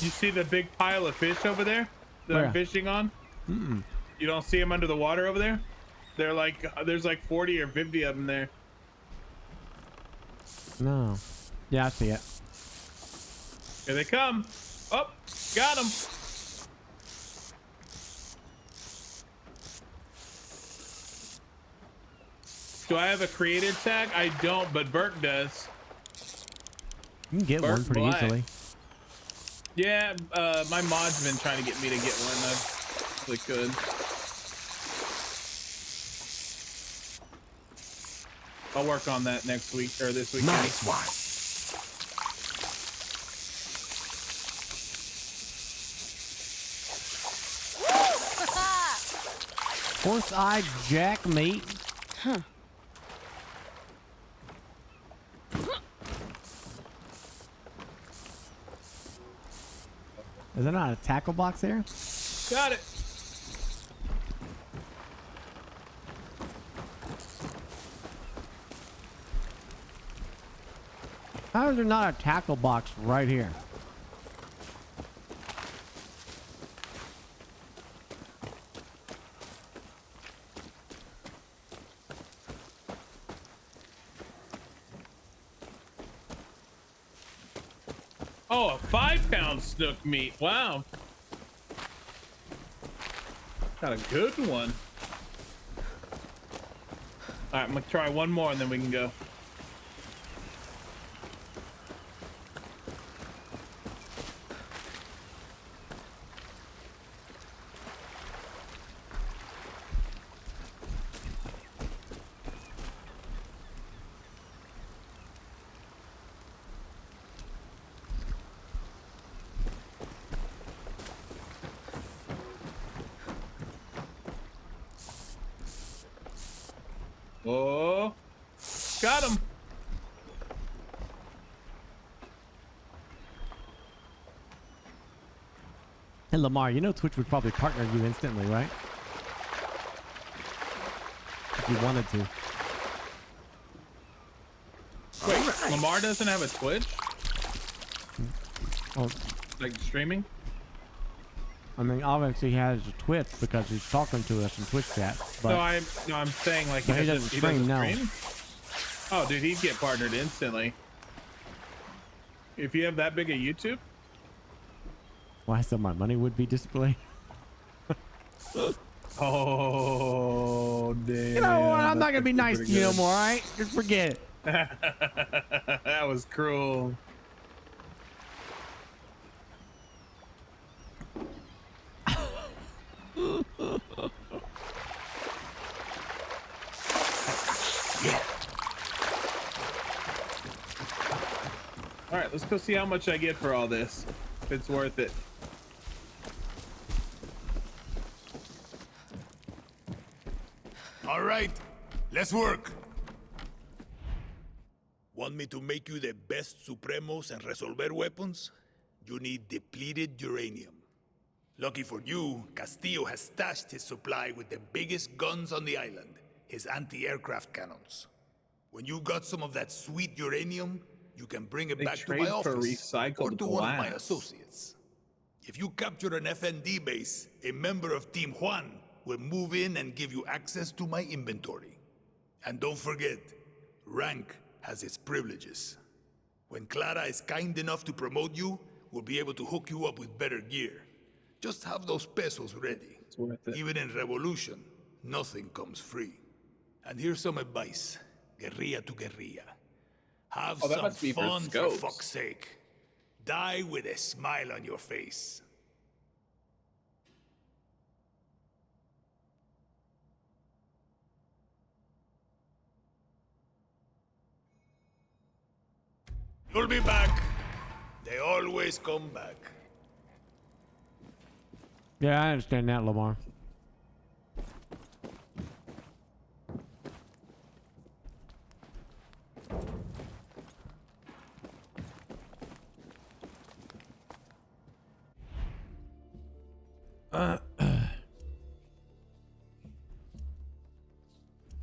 You see the big pile of fish over there that I'm fishing on? Mm-mm. You don't see them under the water over there? They're like, there's like 40 or 50 of them there. No. Yeah, I see it. Here they come. Oh, got them. Do I have a created tag? I don't, but Burke does. You can get one pretty BurkeBlack. easily. Yeah, my mod's been trying to get me to get one. I really could. I'll work on that next week or this week. Nice one. Horse-eyed jack meat. Huh. Is there not a tackle box here? Got it. How is there not a tackle box right here? Oh, a 5-pound snook meat. Wow. Got a good one. All right, I'm gonna try one more and then we can go. Oh, got him. Hey, Lamar, you know Twitch would probably partner you instantly, right? If you wanted to. Wait, Lamar doesn't have a Twitch? Oh, like streaming? I mean, obviously he has a Twitch because he's talking to us in Twitch chat. But No, I'm saying like he doesn't stream now. Oh, dude, he'd get partnered instantly. If you have that big a YouTube? Why, so my money would be displayed? Oh, damn. You know what? I'm not gonna be nice to you no more, alright? Just forget it. That was cruel. Yeah. All right, let's go see how much I get for all this. If it's worth it. All right, let's work. Want me to make you the best Supremos and Resolver weapons? You need depleted uranium. Lucky for you, Castillo has stashed his supply with the biggest guns on the island, his anti-aircraft cannons. When you got some of that sweet uranium, you can bring it back to my office or to one of my associates. If you capture an FND base, a member of Team Juan will move in and give you access to my inventory. And don't forget, rank has its privileges. When Clara is kind enough to promote you, we'll be able to hook you up with better gear. Just have those pesos ready. It's worth it. Even in Revolution, nothing comes free. And here's some advice, guerrilla to guerrilla. Have Oh, that some must be for fun for scopes. fuck's sake. Die with a smile on your face. You'll be back. They always come back. Yeah, I understand that, Lamar.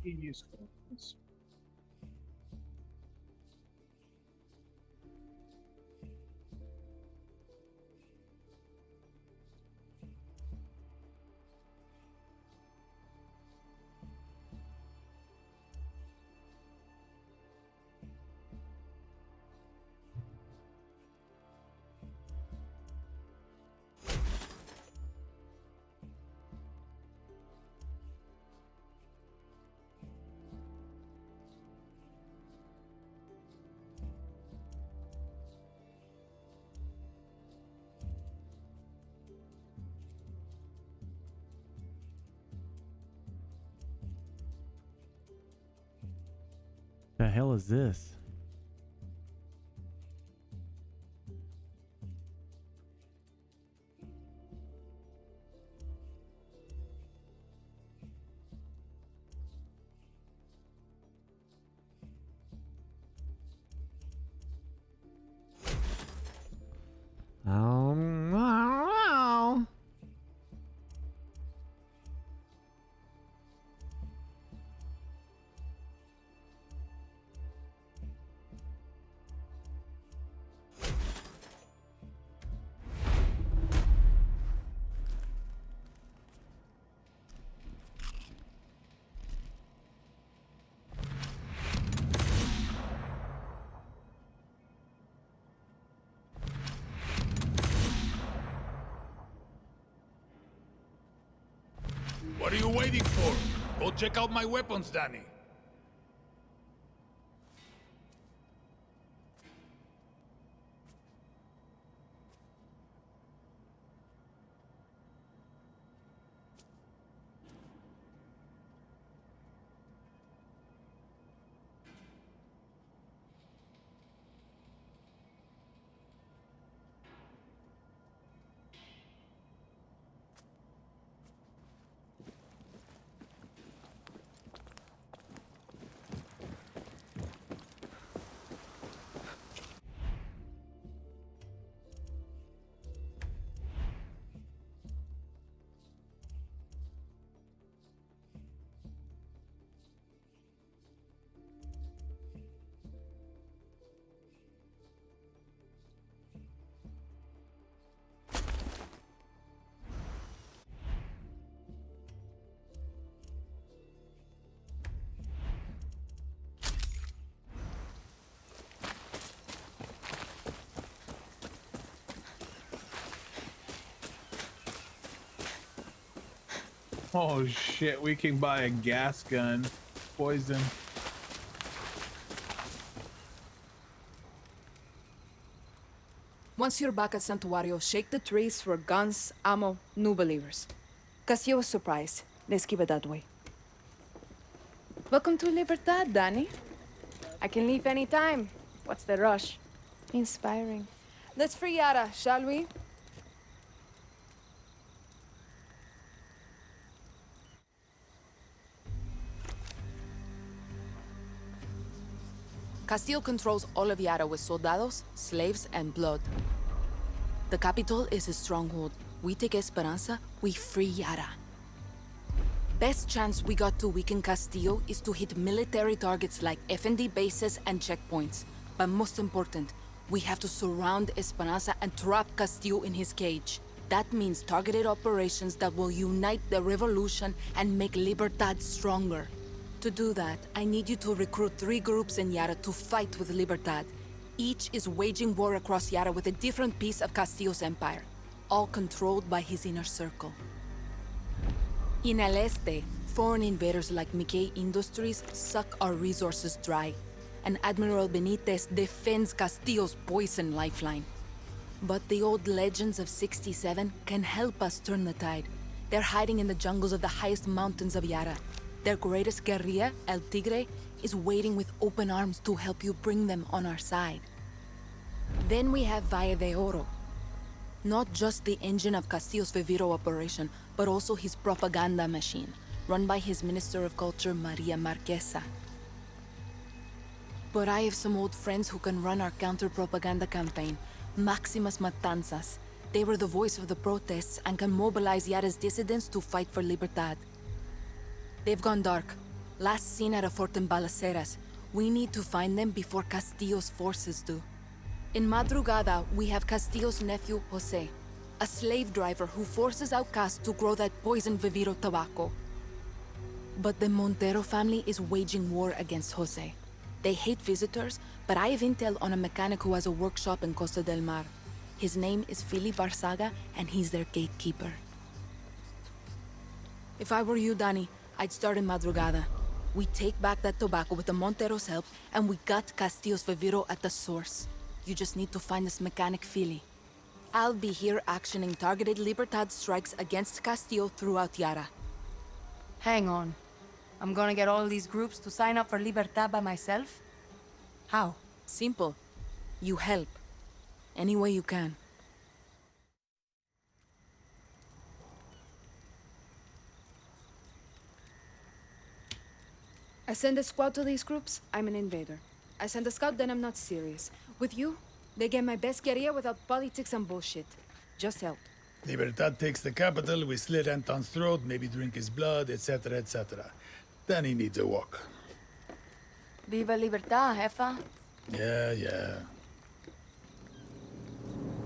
Useful. The hell is this? I don't know. What are you waiting for? Go check out my weapons, Danny. Oh shit, we can buy a gas gun. Poison. Once you're back at Santuario, shake the trees for guns, ammo, new believers. Castillo was surprised. Let's keep it that way. Welcome to Libertad, Danny. I can leave any time. What's the rush? Inspiring. Let's free Yara, shall we? Castillo controls all of Yara with soldados, slaves, and blood. The capital is his stronghold. We take Esperanza, we free Yara. Best chance we got to weaken Castillo is to hit military targets like FND bases and checkpoints. But most important, we have to surround Esperanza and trap Castillo in his cage. That means targeted operations that will unite the revolution and make Libertad stronger. To do that, I need you to recruit 3 groups in Yara to fight with Libertad. Each is waging war across Yara with a different piece of Castillo's empire, all controlled by his inner circle. In El Este, foreign invaders like Mickey Industries suck our resources dry, and Admiral Benitez defends Castillo's poison lifeline. But the old legends of 67 can help us turn the tide. They're hiding in the jungles of the highest mountains of Yara. Their greatest guerrilla, El Tigre, is waiting with open arms to help you bring them on our side. Then we have Valle de Oro. Not just the engine of Castillo's Viviro operation, but also his propaganda machine, run by his Minister of Culture, Maria Marquesa. But I have some old friends who can run our counter-propaganda campaign, Maximas Matanzas. They were the voice of the protests and can mobilize Yara's dissidents to fight for Libertad. They've gone dark. Last seen at a fort in Balaceras. We need to find them before Castillo's forces do. In Madrugada, we have Castillo's nephew, Jose, a slave driver who forces outcasts to grow that poison Viviro tobacco. But the Montero family is waging war against Jose. They hate visitors, but I have intel on a mechanic who has a workshop in Costa del Mar. His name is Philip Barzaga, and he's their gatekeeper. If I were you, Danny, I'd start in Madrugada. We take back that tobacco with the Montero's help, and we got Castillo's Viviro at the source. You just need to find this mechanic Philly. I'll be here actioning targeted Libertad strikes against Castillo throughout Yara. Hang on. I'm gonna get all these groups to sign up for Libertad by myself? How? Simple. You help. Any way you can. I send a squad to these groups, I'm an invader. I send a scout, then I'm not serious. With you, they get my best guerrilla without politics and bullshit. Just help. Libertad takes the capital, we slit Anton's throat, maybe drink his blood, etc., etc. Then he needs a walk. Viva Libertad, jefa. Yeah.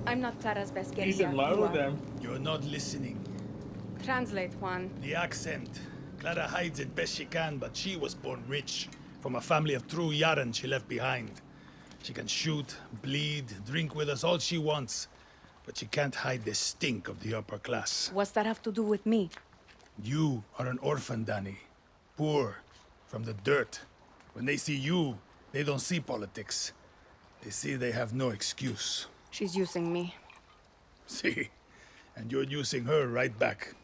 I'm not Clara's best guerrilla. He's in love you with are. them. You're not listening. Translate, Juan. The accent. Clara hides it best she can, but she was born rich. From a family of true Yaran she left behind. She can shoot, bleed, drink with us all she wants. But she can't hide the stink of the upper class. What's that have to do with me? You are an orphan, Danny. Poor, from the dirt. When they see you, they don't see politics. They see they have no excuse. She's using me. See? And you're using her right back.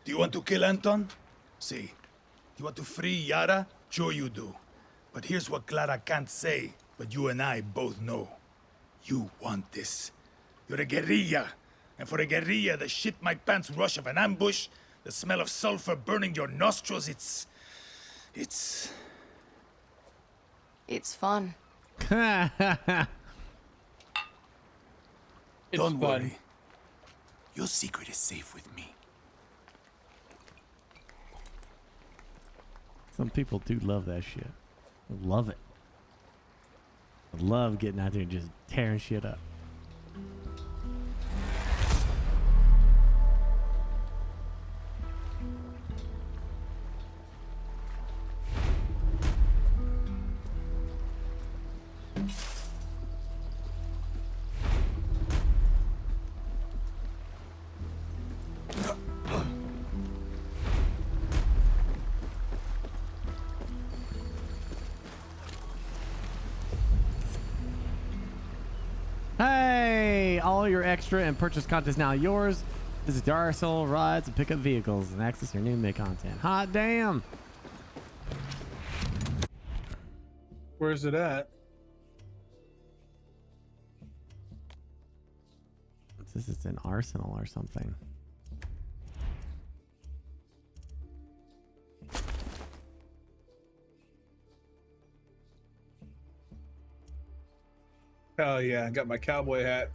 Do you want to kill Anton? See. You want to free Yara? Sure you do. But here's what Clara can't say, but you and I both know. You want this. You're a guerrilla. And for a guerrilla, the shit my pants rush of an ambush, the smell of sulfur burning your nostrils, it's fun. Don't worry. Your secret is safe with me. Some people do love that shit. I love it. I love getting out there and just tearing shit up. Hey, all your extra and purchase content is now yours. Visit the Arsenal rides and pick up vehicles and access your new mid content. Hot damn. Where's it at? This is an arsenal or something. Hell yeah, I got my cowboy hat.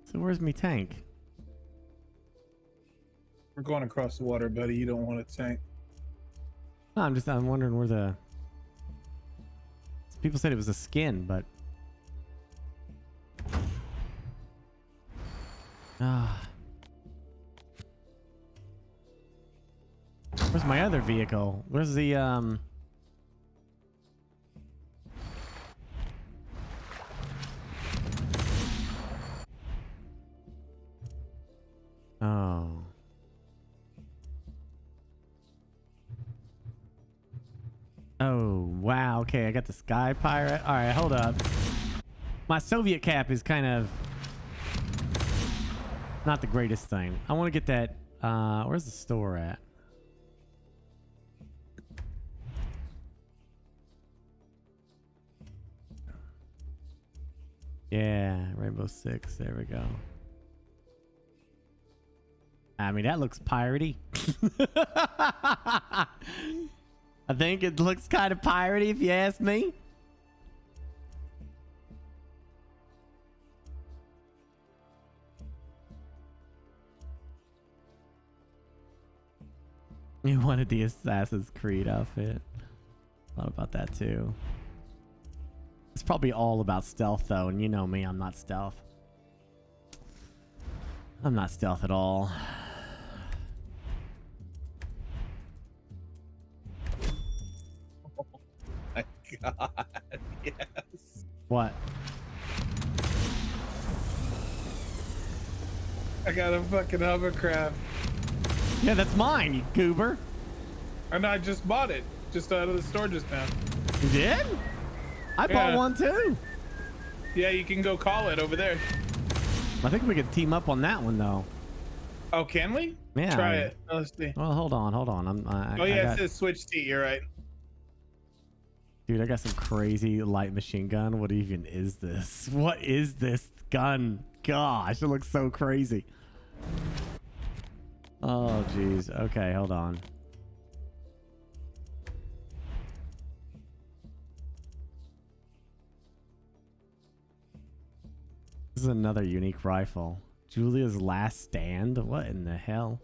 So where's me tank? We're going across the water, buddy. You don't want a tank. No, I'm wondering where the people said it was a skin, but where's my other vehicle? Where's the oh. Oh, wow. Okay, I got the Sky Pirate. All right, hold up. My Soviet cap is kind of not the greatest thing. I want to get that. Where's the store at? Yeah, Rainbow Six. There we go. I mean, that looks piratey. I think it looks kind of piratey if you ask me. You wanted the Assassin's Creed outfit. Thought about that too. It's probably all about stealth though, and you know me, I'm not stealth. I'm not stealth at all. Oh my god, yes. What? I got a fucking hovercraft. Yeah, that's mine, you goober. And I just bought it. Just out of the store just now. You did? I bought one too. Yeah, you can go call it over there. I think we could team up on that one though. Oh, can we? Yeah. Try it. Let's see. Well, hold on. Oh yeah, it says switch seat. You're right. Dude, I got some crazy light machine gun. What even is this? What is this gun? Gosh, it looks so crazy. Oh, geez. Okay, hold on. This is another unique rifle. Julia's Last Stand? What in the hell?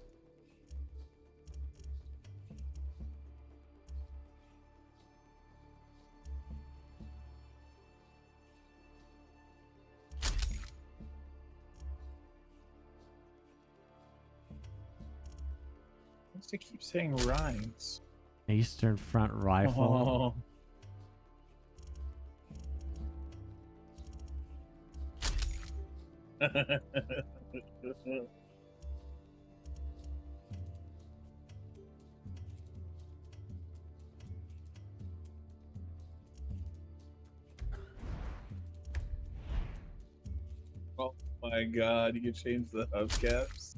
What's it keep saying Rhines? Eastern Front Rifle. Oh. Oh my god, you can change the hubcaps.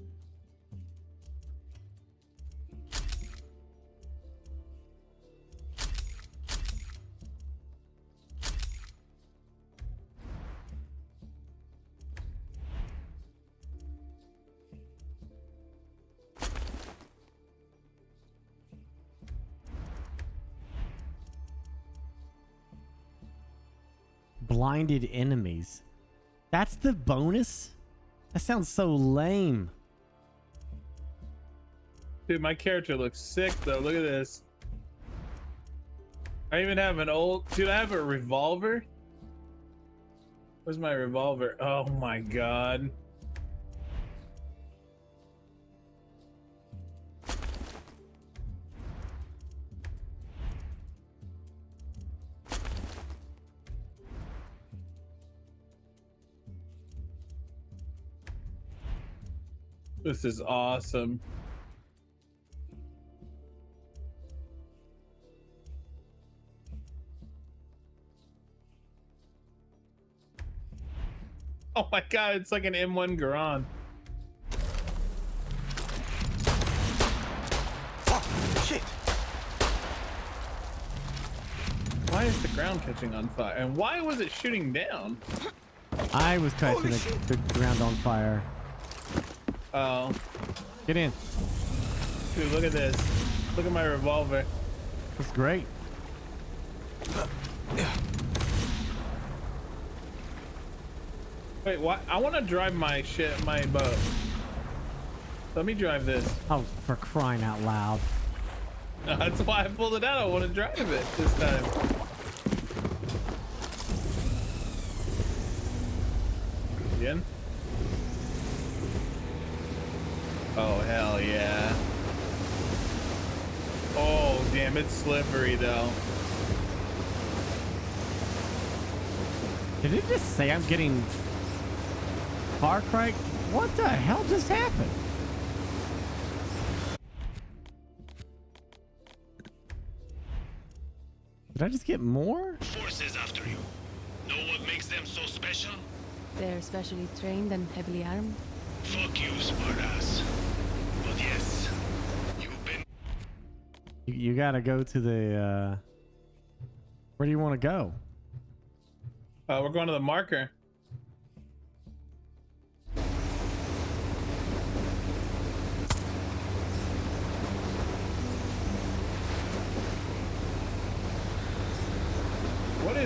Blinded enemies. That's the bonus? That sounds so lame. Dude, my character looks sick though. Look at this. I even have an old... Dude, I have a revolver. Where's my revolver? Oh my god. This is awesome. Oh my god, it's like an M1 Garand. Fuck! Shit! Why is the ground catching on fire? And why was it shooting down? I was catching the ground on fire. Oh. Get in. Dude, look at this. Look at my revolver. That's great. Wait, what? I want to drive my boat. Let me drive this. Oh, for crying out loud. That's why I pulled it out. I want to drive it this time. Again? Oh, hell yeah. Oh, damn, it's slippery though. Did it just say I'm getting Far Cry? What the hell just happened? Did I just get more? Forces after you. Know what makes them so special? They're specially trained and heavily armed. Fuck you, smartass. But yes, you've been... You gotta go to the, where do you want to go? We're going to the marker.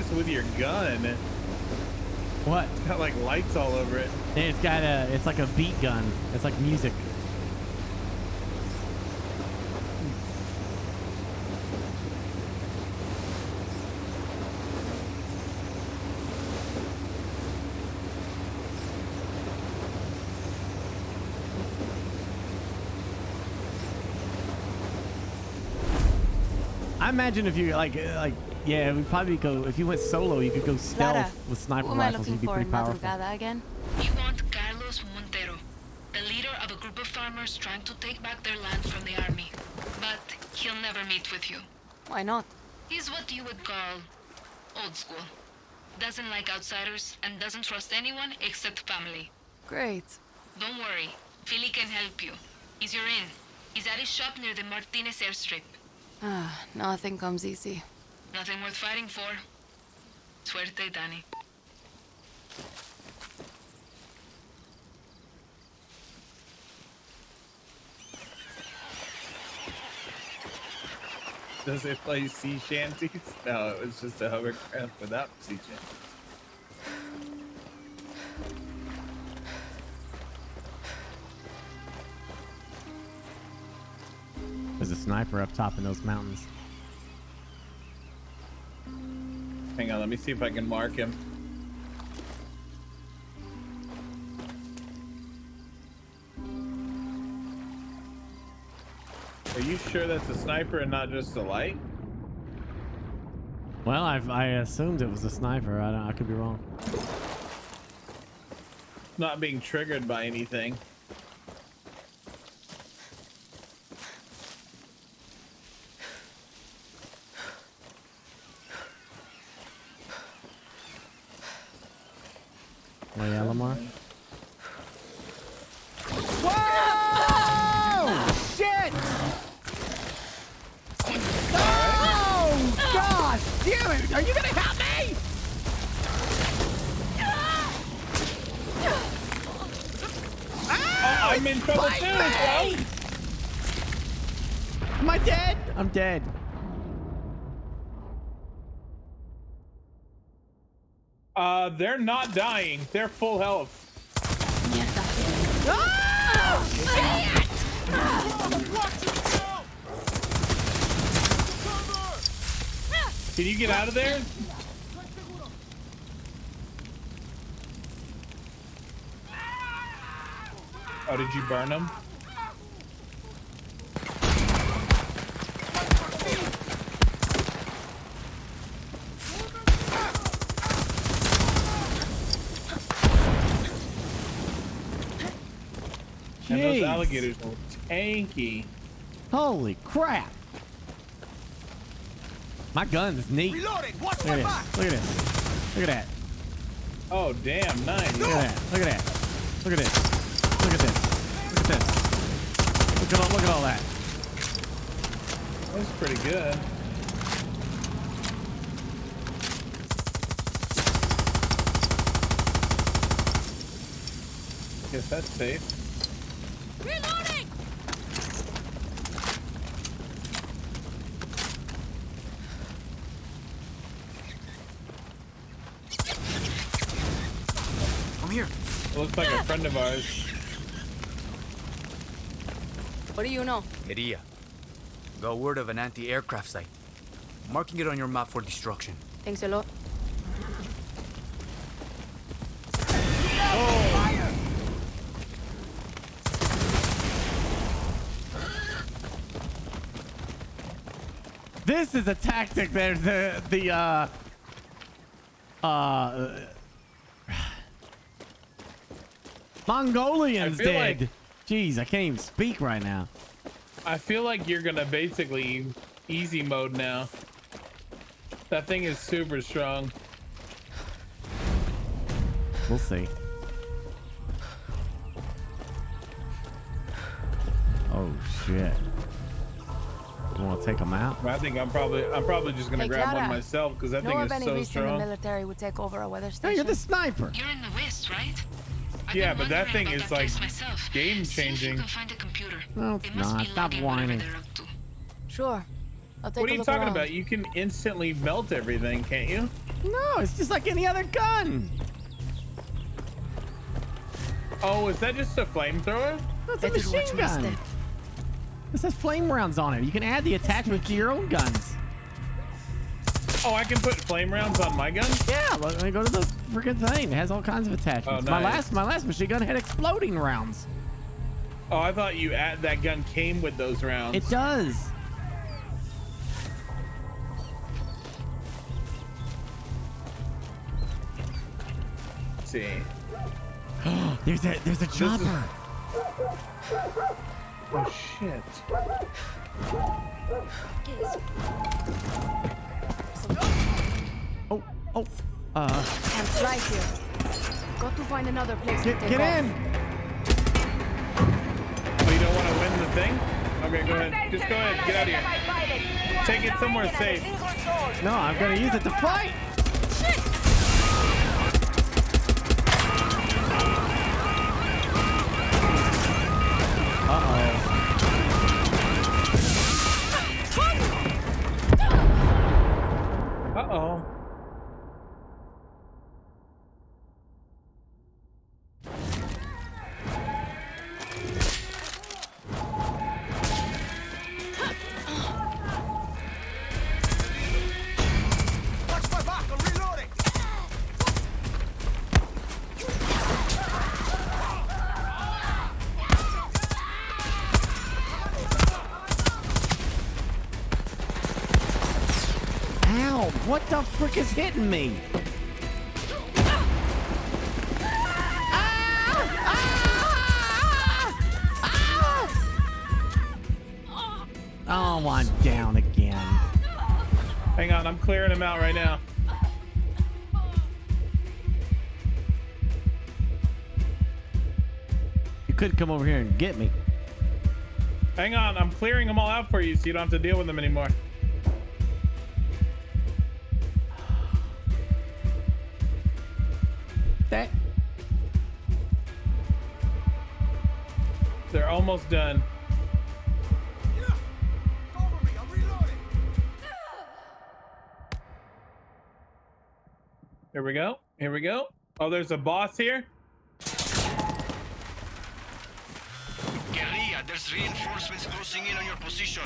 this with your gun? What? It's got like lights all over it. It's like a beat gun. It's like music. I imagine if you yeah, we'd probably go, if you went solo, you could go stealth Clara, with sniper who am I rifles. looking You'd be for pretty in powerful. Madrugada again? You want Carlos Montero, the leader of a group of farmers trying to take back their land from the army. But he'll never meet with you. Why not? He's what you would call old school. Doesn't like outsiders and doesn't trust anyone except family. Great. Don't worry, Philly can help you. He's your in. He's at his shop near the Martinez airstrip. Ah, nothing comes easy. Nothing worth fighting for. Suerte, Danny. Does it play sea shanties? No, it was just a hovercraft without sea shanties. There's a sniper up top in those mountains. Hang on, let me see if I can mark him. Are you sure that's a sniper and not just a light? Well, I assumed it was a sniper. I could be wrong. Not being triggered by anything. Oh yeah, Lamar. Whoa! Shit! Oh, gosh! Damn it! Are you gonna help me? Oh, I'm in trouble too, bro. Am I dead? I'm dead. They're not dying. They're full health. Oh, shit! Can you get out of there? Oh, did you burn them? And those alligators are tanky. Holy crap! My gun is neat. Reloading. Watch Look my at back. this. Look at this. Look at that. Oh, damn, nice. Look at that. Look at that. Look at this. Look at this. Look at this. Look at all that. That's pretty good. Guess that's safe. Reloading. I'm here. Looks like a friend of ours. What do you know? Maria. Got word of an anti-aircraft site. Marking it on your map for destruction. Thanks a lot. This is a tactic that the Mongolians I feel did. like- Jeez, I can't even speak right now. I feel like you're gonna basically easy mode now. That thing is super strong. We'll see. Oh shit. You want to take them out? I think I'm probably just gonna Hey, grab Clara, one myself because that know thing of is any so reason the strong. military would take over a weather Hey, station? you're the sniper. You're in the West, right? Yeah, but that thing is like game See if you changing. can find a computer. No, They it's must not. be Stop logging whatever whining. they're up to. Sure. I'll take What are a you look talking around. about? You can instantly melt everything, can't you? No, it's just like any other gun. Oh, is that just a flamethrower? That's a machine gun. This has flame rounds on it. You can add the attachment to your own guns. Oh, I can put flame rounds on my gun? Yeah, let me go to the freaking thing. It has all kinds of attachments. Oh, nice. My last machine gun had exploding rounds. Oh, I thought that gun came with those rounds. It does. Let's see. There's a chopper. Oh shit. Can't fly here. Got to find another place to take Get off. in. Oh, you don't want to win the thing? Okay, go ahead. Just go ahead. Get out of here. Take it somewhere safe. No, I'm gonna use it to fight. Uh-oh. Watch my back, I'm reloading! Ow! What the frick is hitting me? Oh, I'm down again. Hang on, I'm clearing him out right now. You could come over here and get me. Hang on, I'm clearing them all out for you so you don't have to deal with them anymore. They're almost done. Here we go. Here we go. Oh, there's a boss here. Guerrilla, there's reinforcements closing in on your position.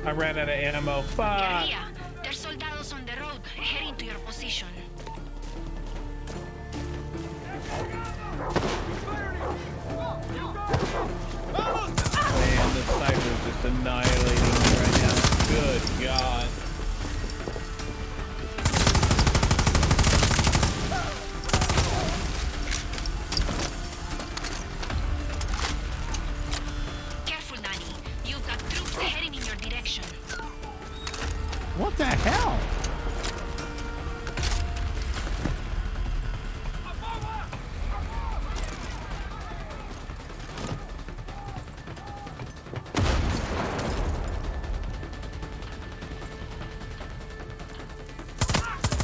I ran out of ammo. Fuck. Guerrilla, there's soldados on the road heading to your position. Man, the sniper's just annihilating me right now. Good God. Careful, Danny. You've got troops heading in your direction. What the hell?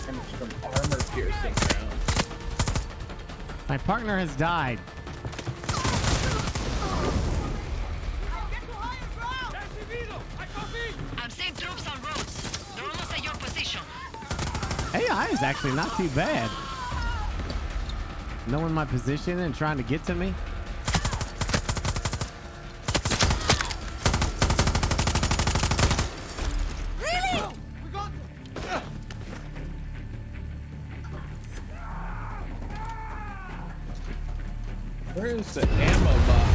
And some armor piercing rounds. My partner has died. I'm seeing troops on roads. They're almost at your position. AI is actually not too bad. Knowing my position and trying to get to me. Where is the ammo box?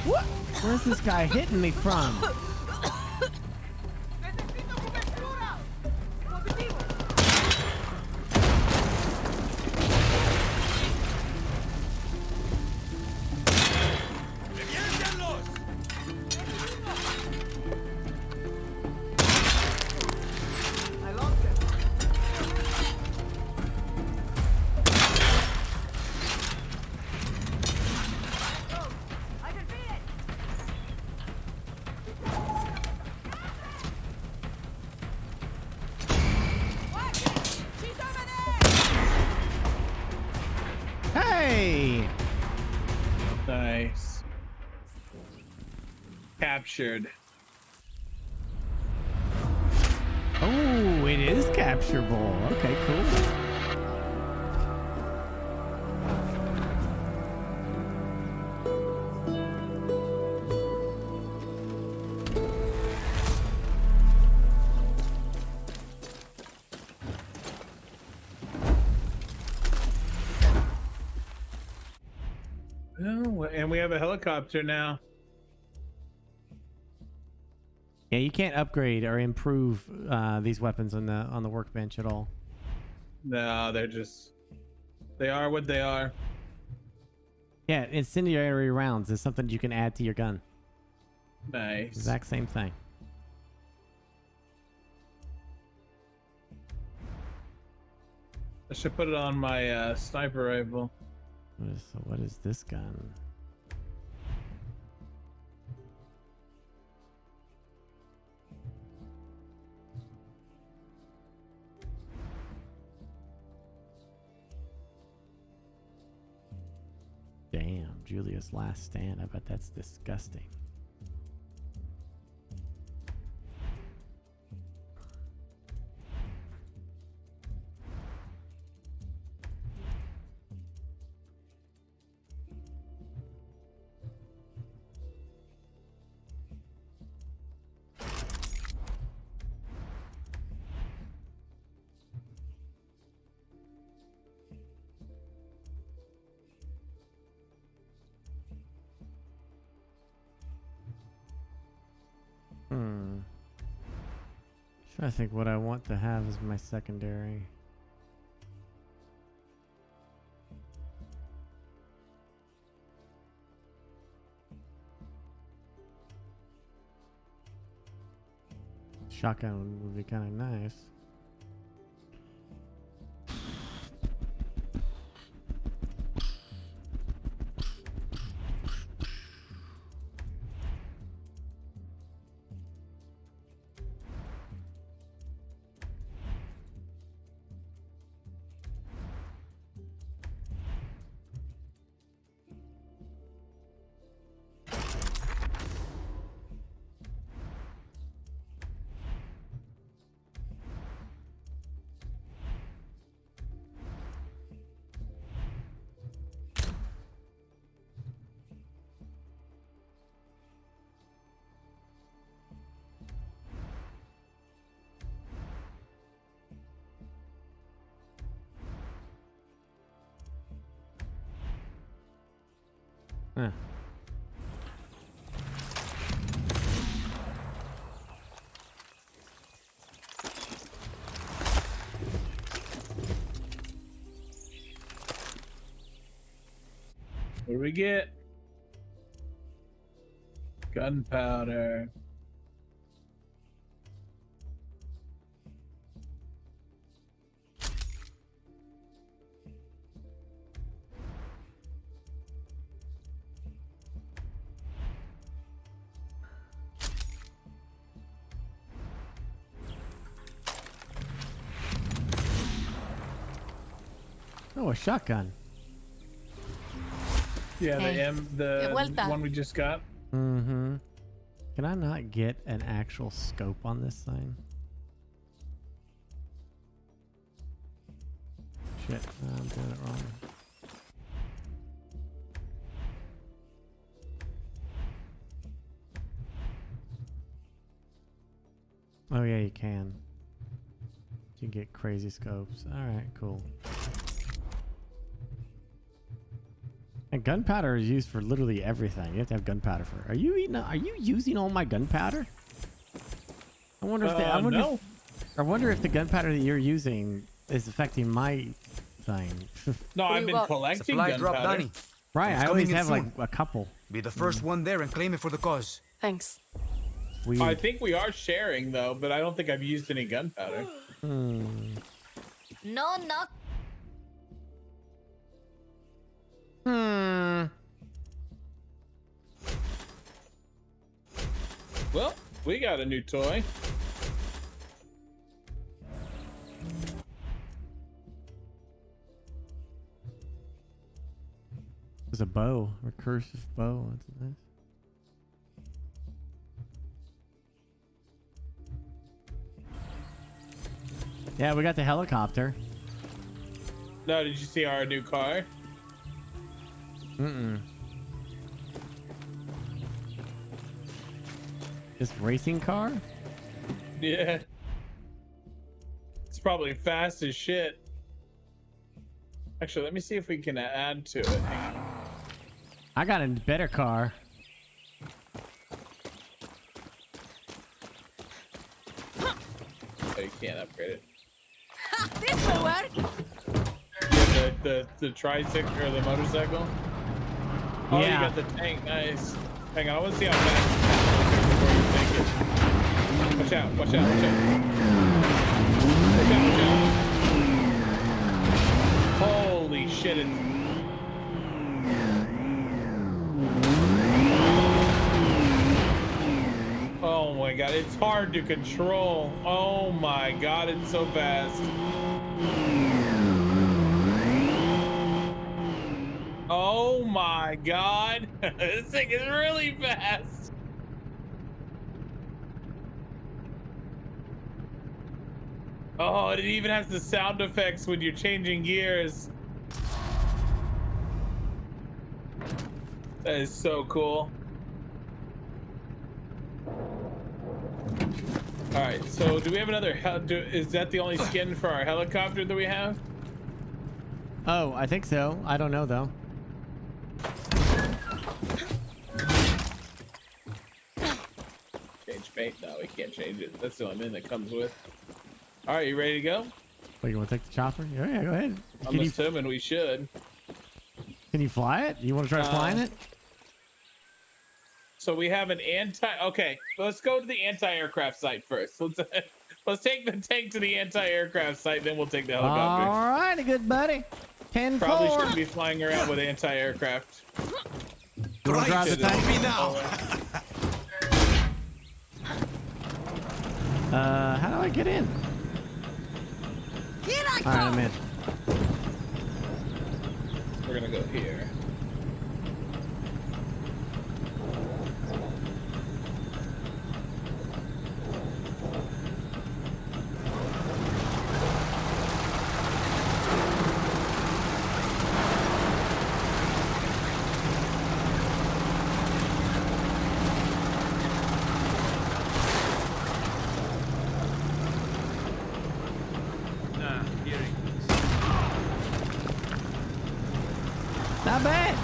What? Where's this guy hitting me from? Nice. Captured. Oh, it is capturable. Okay, cool. Oh, and we have a helicopter now. Yeah, you can't upgrade or improve these weapons on the workbench at all. No, they are what they are. Yeah, incendiary rounds is something you can add to your gun. Nice. Exact same thing. I should put it on my sniper rifle. What is this gun? Damn, Julia's last stand. I bet that's disgusting. Trying to think what I want to have as my secondary. Shotgun would be kind of nice. Huh. What do we get? Gunpowder. Oh, a shotgun. Yeah, Hey, the vuelta. one we just got. Mm-hmm. Can I not get an actual scope on this thing? Shit, I'm doing it wrong. Oh yeah, you can. You can get crazy scopes. Alright, cool. And gunpowder is used for literally everything. You have to have gunpowder for. Are you using all my gunpowder? I wonder if No. I wonder if the gunpowder that you're using is affecting my thing. No, I've been got? collecting Supply drop, gunpowder. Danny. Right, It's I coming always in have like soon. a couple. Be the first one there and claim it for the cause. Thanks. Sweet. I think we are sharing though, but I don't think I've used any gunpowder. No, no. Well, we got a new toy. There's a bow. Recursive bow. What's this? Yeah, we got the helicopter. No, did you see our new car? Mm-mm. This racing car? Yeah. It's probably fast as shit. Actually, let me see if we can add to it. Hang on. I got a better car. Oh, you can't upgrade it. This will work. Yeah, the tricycle or the motorcycle. Oh, Yeah. you got the tank. Nice. Hang on, I want to see how fast it's before you take it. Watch out! Watch out! Watch out! Watch out! Watch out! Holy shit! It's... Oh my god! It's hard to control. Oh my god! It's so fast. Oh my god, this thing is really fast. Oh, it even has the sound effects when you're changing gears. That is so cool. All right, so do we have another, is that the only skin for our helicopter that we have? Oh, I think so. I don't know though. Change paint? No, we can't change it. That's the only thing that comes with. All right, you ready to go? Wait, you want to take the chopper? Yeah, go ahead. I'm assuming we should. Can you fly it? You want to try flying it? So we have an okay, let's go to the anti-aircraft site first. Let's take the tank to the anti-aircraft site, then we'll take the helicopter. All righty, good buddy. 10-4. Probably shouldn't be flying around with anti-aircraft. You want to drive the tank? How do I get in? Here I All right, I'm in. We're gonna go here. Not bad.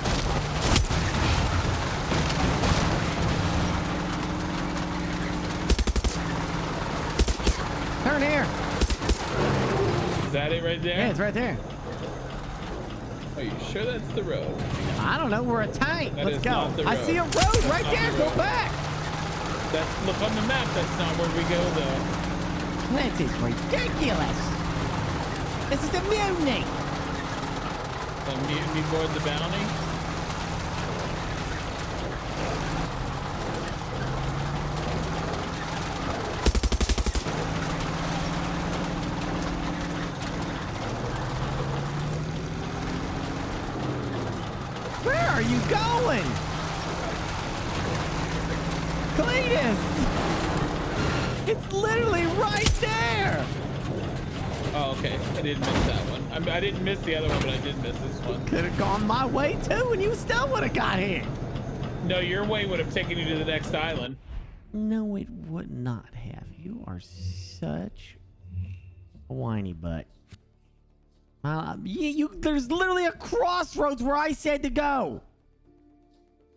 Turn here. Is that it right there? Yeah, it's right there. Are you sure that's the road? I don't know. We're a tank. That Let's is go. not the I road. see a road That's right not there. the Go road. back. Look on the map. That's not where we go, though. This is ridiculous. This is a mutiny. A mutiny board the bounty. Where are you going? Cletus! It's literally right there! Oh, okay. I didn't miss that one. I didn't miss the other one, but I did miss this one. Could have gone my way too, and you still would have got here. No, your way would have taken you to the next island. No, it would not have. You are such a whiny butt. There's literally a crossroads where I said to go.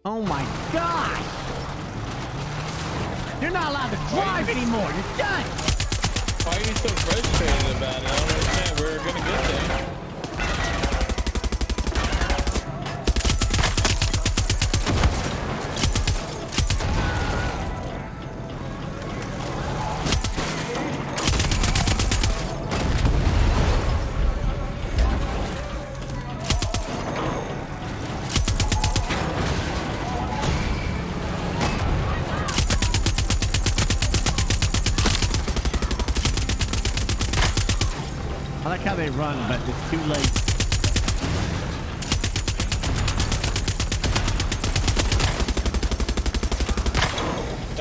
Oh my God. You're not allowed to drive anymore. You're done. Why are you so frustrated about it? I don't understand. We're gonna get there. I like how they run, but it's too late.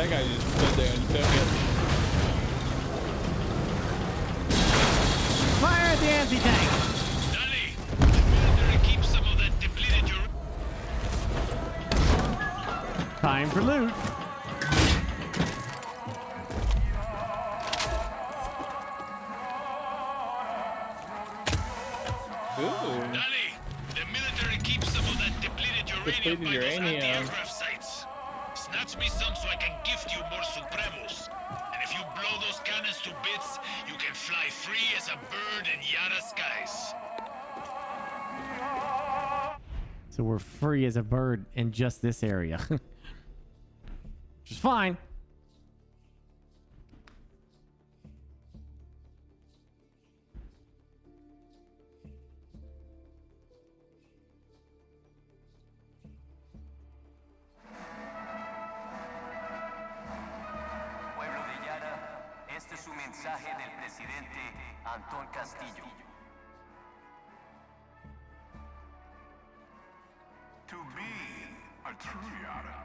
That guy just stood there and took it. Fire at the anti-tank. Danny, the military keeps some of that depleted Time for loot. Danny, the military keeps some of that depleted uranium by those anti-aircraft sites. Snatch me some so I can gift you more Supremos. And if you blow those cannons to bits, you can fly free as a bird in Yara skies. So we're free as a bird in just this area. Which is fine. Pueblo de Yara, este es su mensaje del presidente Antón Castillo. To be a true Yara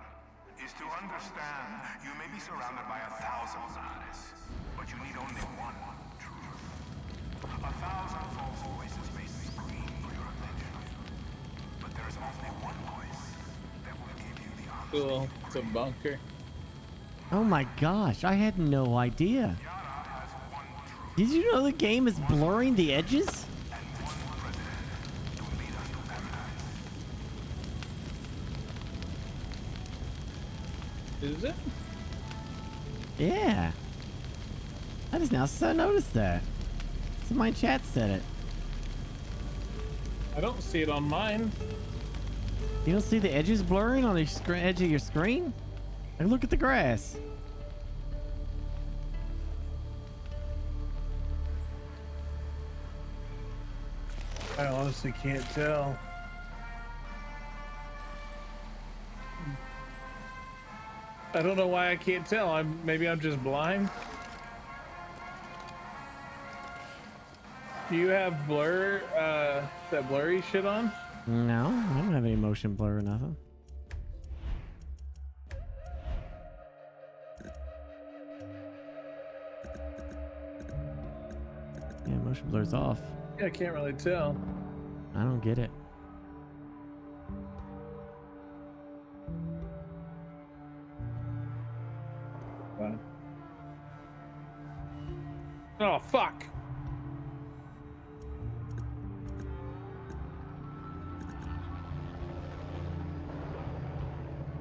is to understand you may be surrounded by 1,000 lies, but you need only one truth. 1,000 false voices may scream for your attention, but there is only one voice that will give you the honesty. Cool. It's a bunker. Oh my gosh, I had no idea. Did you know the game is blurring the edges? Is it? Yeah. I just now noticed that. So my chat said it. I don't see it on mine. You don't see the edges blurring on the edge of your screen? Like, look at the grass. I honestly can't tell. I don't know why I can't tell. Maybe I'm just blind. Do you have blur, that blurry shit on? No, I don't have any motion blur or nothing. Yeah, motion blur's off. Yeah, I can't really tell. I don't get it. Wow. Oh, fuck.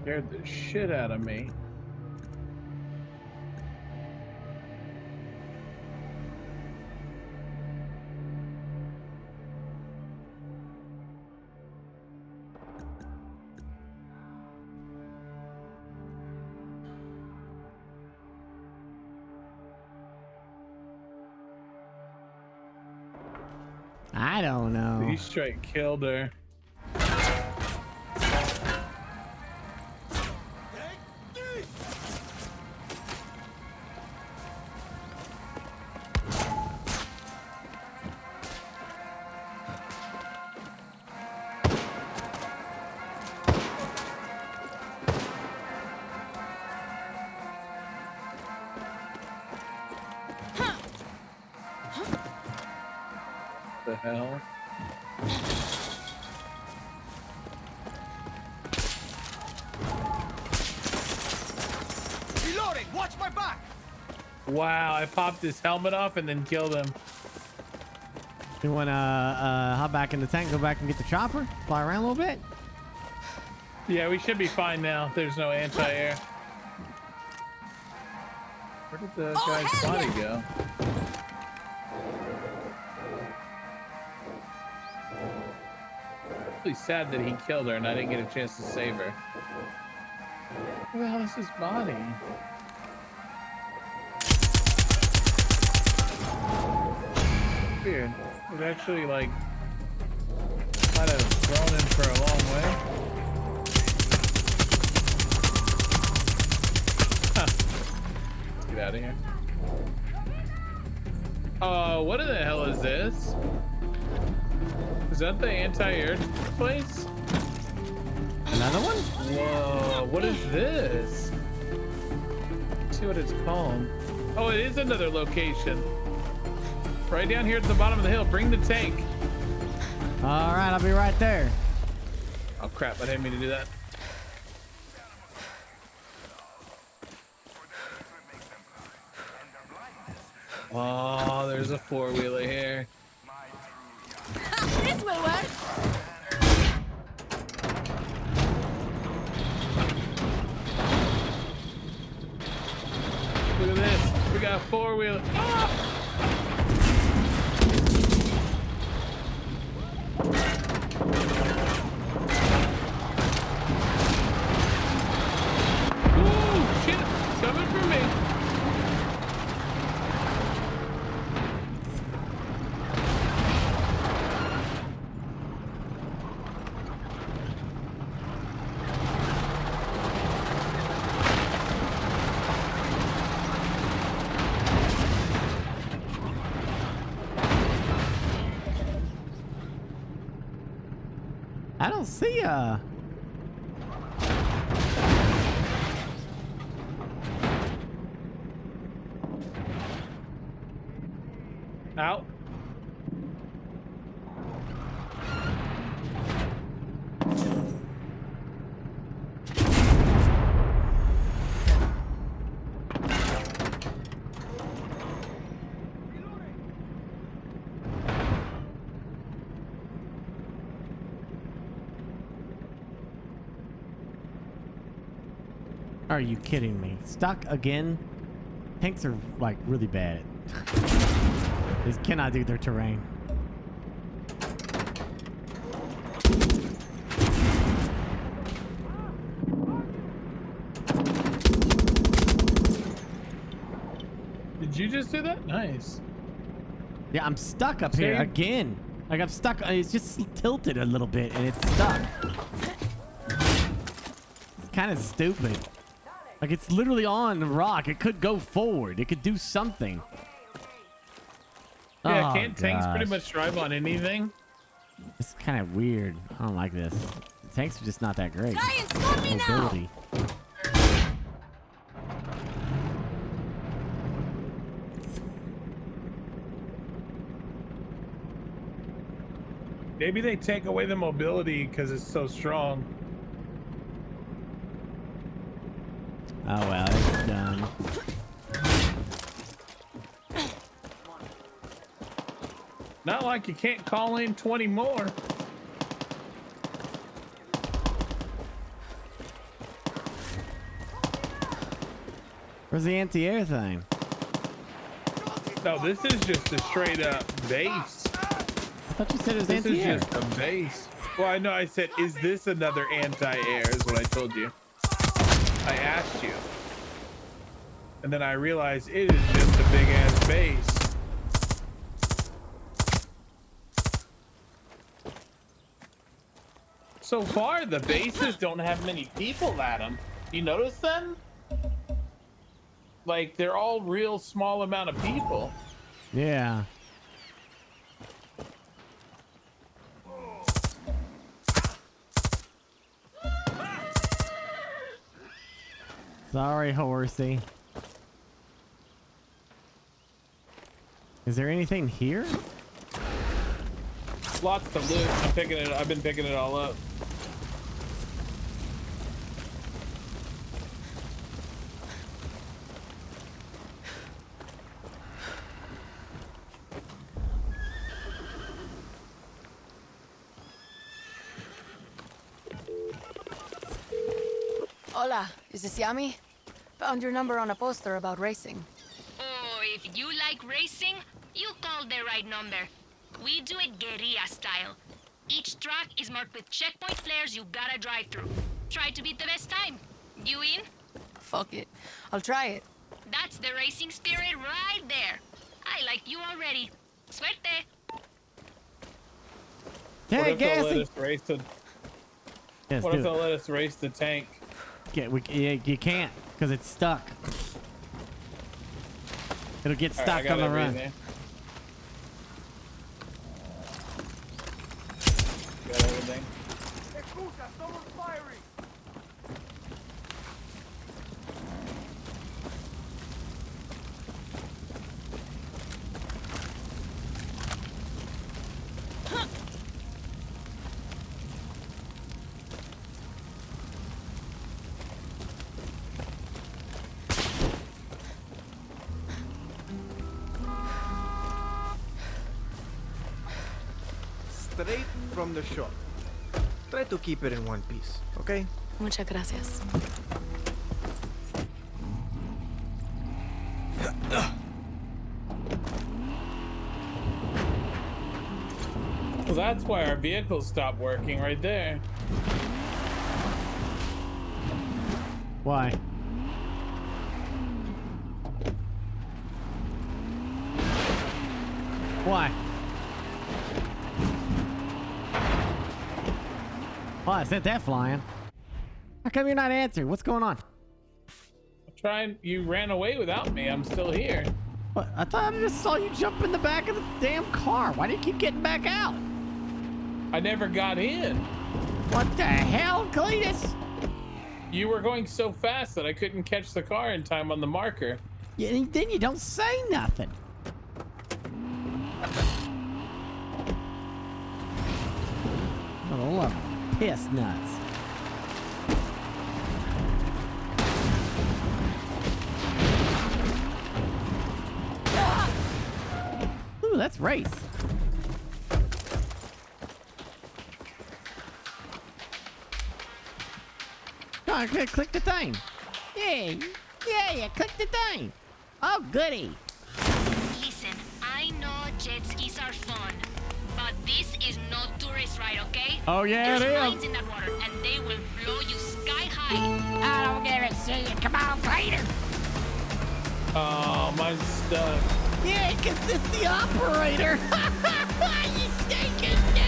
Scared the shit out of me. I don't know. He straight killed her. The hell? Reloading! Watch my back! Wow, I popped his helmet off and then killed him. You wanna hop back in the tank, go back and get the chopper, fly around a little bit? Yeah, we should be fine now. There's no anti-air. Where did the guy's body go? Really sad that he killed her and I didn't get a chance to save her. Where the hell is his body? Weird. It actually like might have thrown him for a long way. Huh. Let's get out of here. Oh, what the hell is this? Is that the anti-air place? Another one? Whoa, what is this? see what it's called. Oh, it is another location. Right down here at the bottom of the hill. Bring the tank. All right, I'll be right there. Oh crap! I didn't mean to do that. Oh, there's a four-wheeler here. This will work. Look at this. We got a four-wheeler. Ah! Ooh, shit. Coming for me. I don't see a. Out. Are you kidding me? Stuck again? Tanks are like really bad. They cannot do their terrain. Did you just do that? Nice. Yeah, I'm stuck up here again. Like I'm stuck. It's just tilted a little bit and it's stuck. It's kind of stupid. Like it's literally on the rock. It could go forward. It could do something. Yeah, Oh, can't tanks pretty gosh. much drive on anything? It's kind of weird. I don't like this. The tanks are just not that great. Giant, stop me now! Mobility. Maybe they take away the mobility because it's so strong. Oh well, it's done. Not like you can't call in 20 more. Where's the anti-air thing? No, this is just a straight up base. I thought you said it was This is anti-air. just a base. Well, I know I said, is this another anti-air is what I told you. I asked you. And then I realized it is just a big ass base. So far, the bases don't have many people at them. You notice them? Like, they're all real small amount of people. Yeah. Sorry, horsey. Is there anything here? Lots to loot. I'm picking it. I've been picking it all up. Hola, is this Yami? Found your number on a poster about racing. Oh, if you like racing, you called the right number. We do it guerrilla style. Each track is marked with checkpoint flares you gotta drive through. Try to beat the best time. You in? Fuck it. I'll try it. That's the racing spirit right there. I like you already. Suerte. What Hey, if they'll let gassy. us race the? Yes, What do if it. they'll let us race the tank? You can't because it's stuck. It'll get All right, I stuck got on the run. everything. Got everything. from the shop. Try to keep it in one piece, okay? Muchas gracias. Well, that's why our vehicles stopped working right there. Why? Why? Well, I sent that flying. How come you're not answering? What's going on? I'm trying. You ran away without me. I'm still here. What? I thought I just saw you jump in the back of the damn car. Why do you keep getting back out? I never got in. What the hell, Cletus? You were going so fast that I couldn't catch the car in time on the marker. Yeah, and then you don't say nothing. I love piss nuts. Ooh, that's race. Come on, click the thing. Yeah, click the thing. Oh, goody. Listen, I know jet skis are fun, but this is no tourist ride, okay? Oh, yeah, There's it is. mines in that water, and they will blow you sky high. I don't give a shit. Come on, Clayton. Oh, mine's stuck. Yeah, because it's the operator. You stinking dude.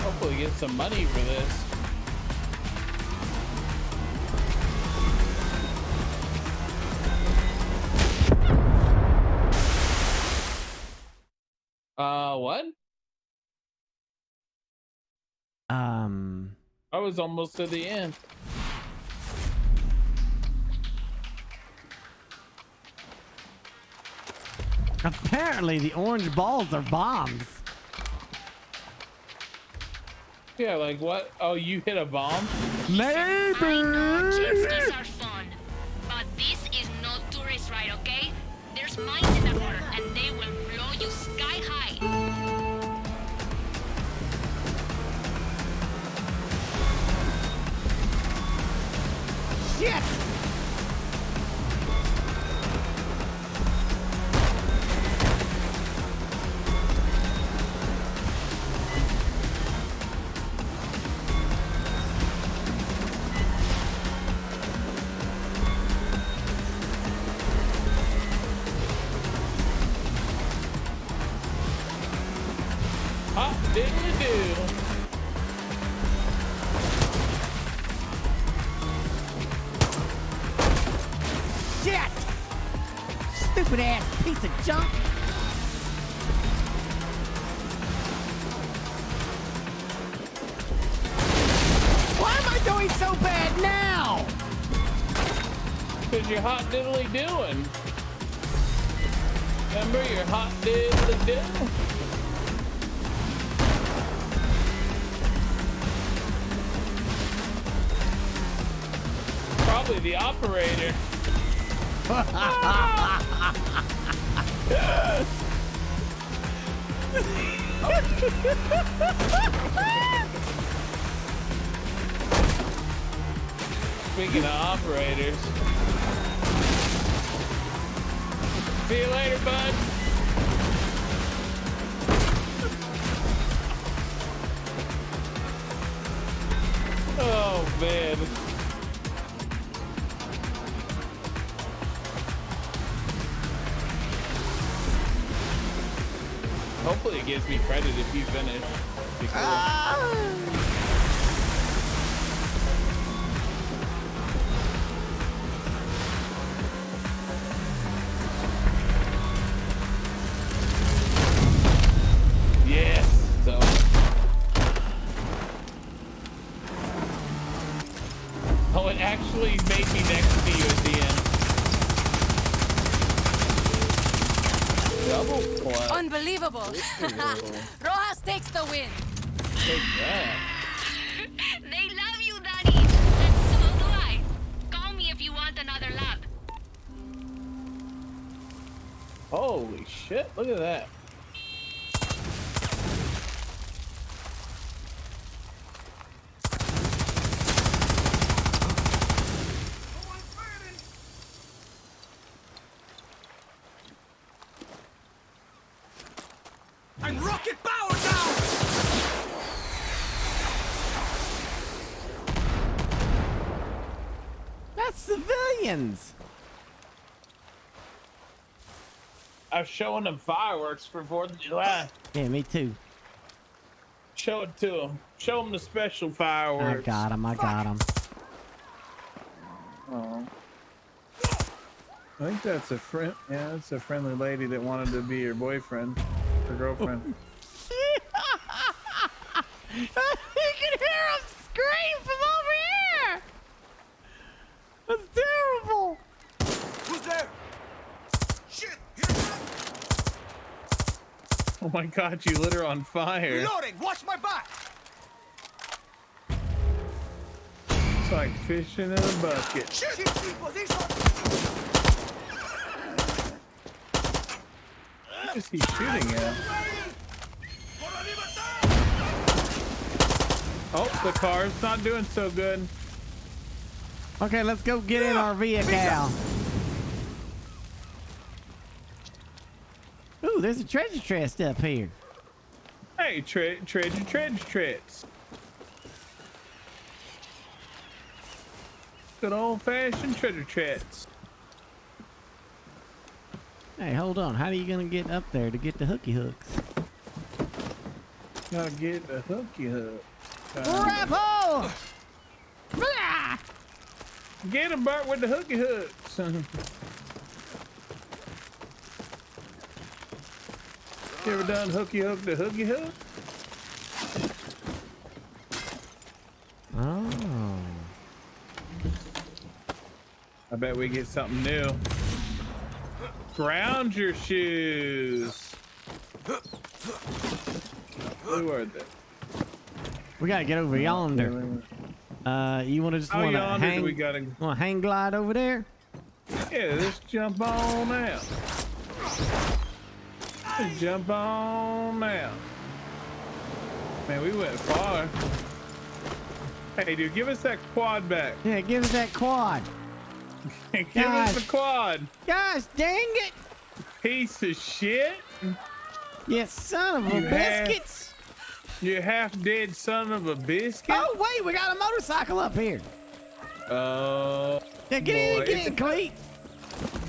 Hopefully get some money for this. What? I was almost to the end. Apparently the orange balls are bombs. Yeah, like what? Oh, you hit a bomb? Maybe. I know jet skis are fun, but this is no tourist ride, okay? There's mines in that water, and they will blow you sky high. Shit! Hot diddly do. Shit! Stupid ass piece of junk! Why am I doing so bad now? Cause you're hot diddly doing. Remember your hot diddly do? Probably the operator. Speaking of operators. See you later, bud. Oh, man. Hopefully it gives me credit if you finish. Yes. So. Oh, it actually made me next to you at the end. Double plus. Unbelievable. Rojas takes the win. Take that. They love you, Daddy. And so do I. Call me if you want another lap. Holy shit, look at that. I'm rocket powered now! That's civilians. I was showing them fireworks for 4th of July. Yeah, me too. Show it to them. Show them the special fireworks. I got him. I got him. Oh. I think that's a friend. Yeah, that's a friendly lady that wanted to be your boyfriend or girlfriend. You can hear him scream from over here. That's terrible. Who's there? Shit! Oh my god, you lit her on fire. Reloading! Watch my back! It's like fishing in a bucket. Shit! What is he shooting at? Oh, the car's not doing so good. Okay, let's go get in our vehicle. Ooh, there's a treasure chest up here. Hey, treasure chests. Good old-fashioned treasure chests. Hey, hold on. How are you gonna get up there to get the hooky hooks? Gotta get the hooky hook. Grapple! Get him, Burt, with the hooky hooks. You ever done hooky hook to hooky hook? Oh. I bet we get something new. Ground your shoes. Who are they? We gotta get over yonder. You wanna just wanna hang? We gotta hang glide over there? Yeah, let's jump on out. Let's jump on out. Man, we went far. Hey, dude, give us that quad back. Yeah, give us that quad. Give us the quad. Gosh, dang it! Piece of shit. You son of a biscuits. You half-dead son of a biscuit. Oh, wait, we got a motorcycle up here. Oh. Yeah, get in, Cleet.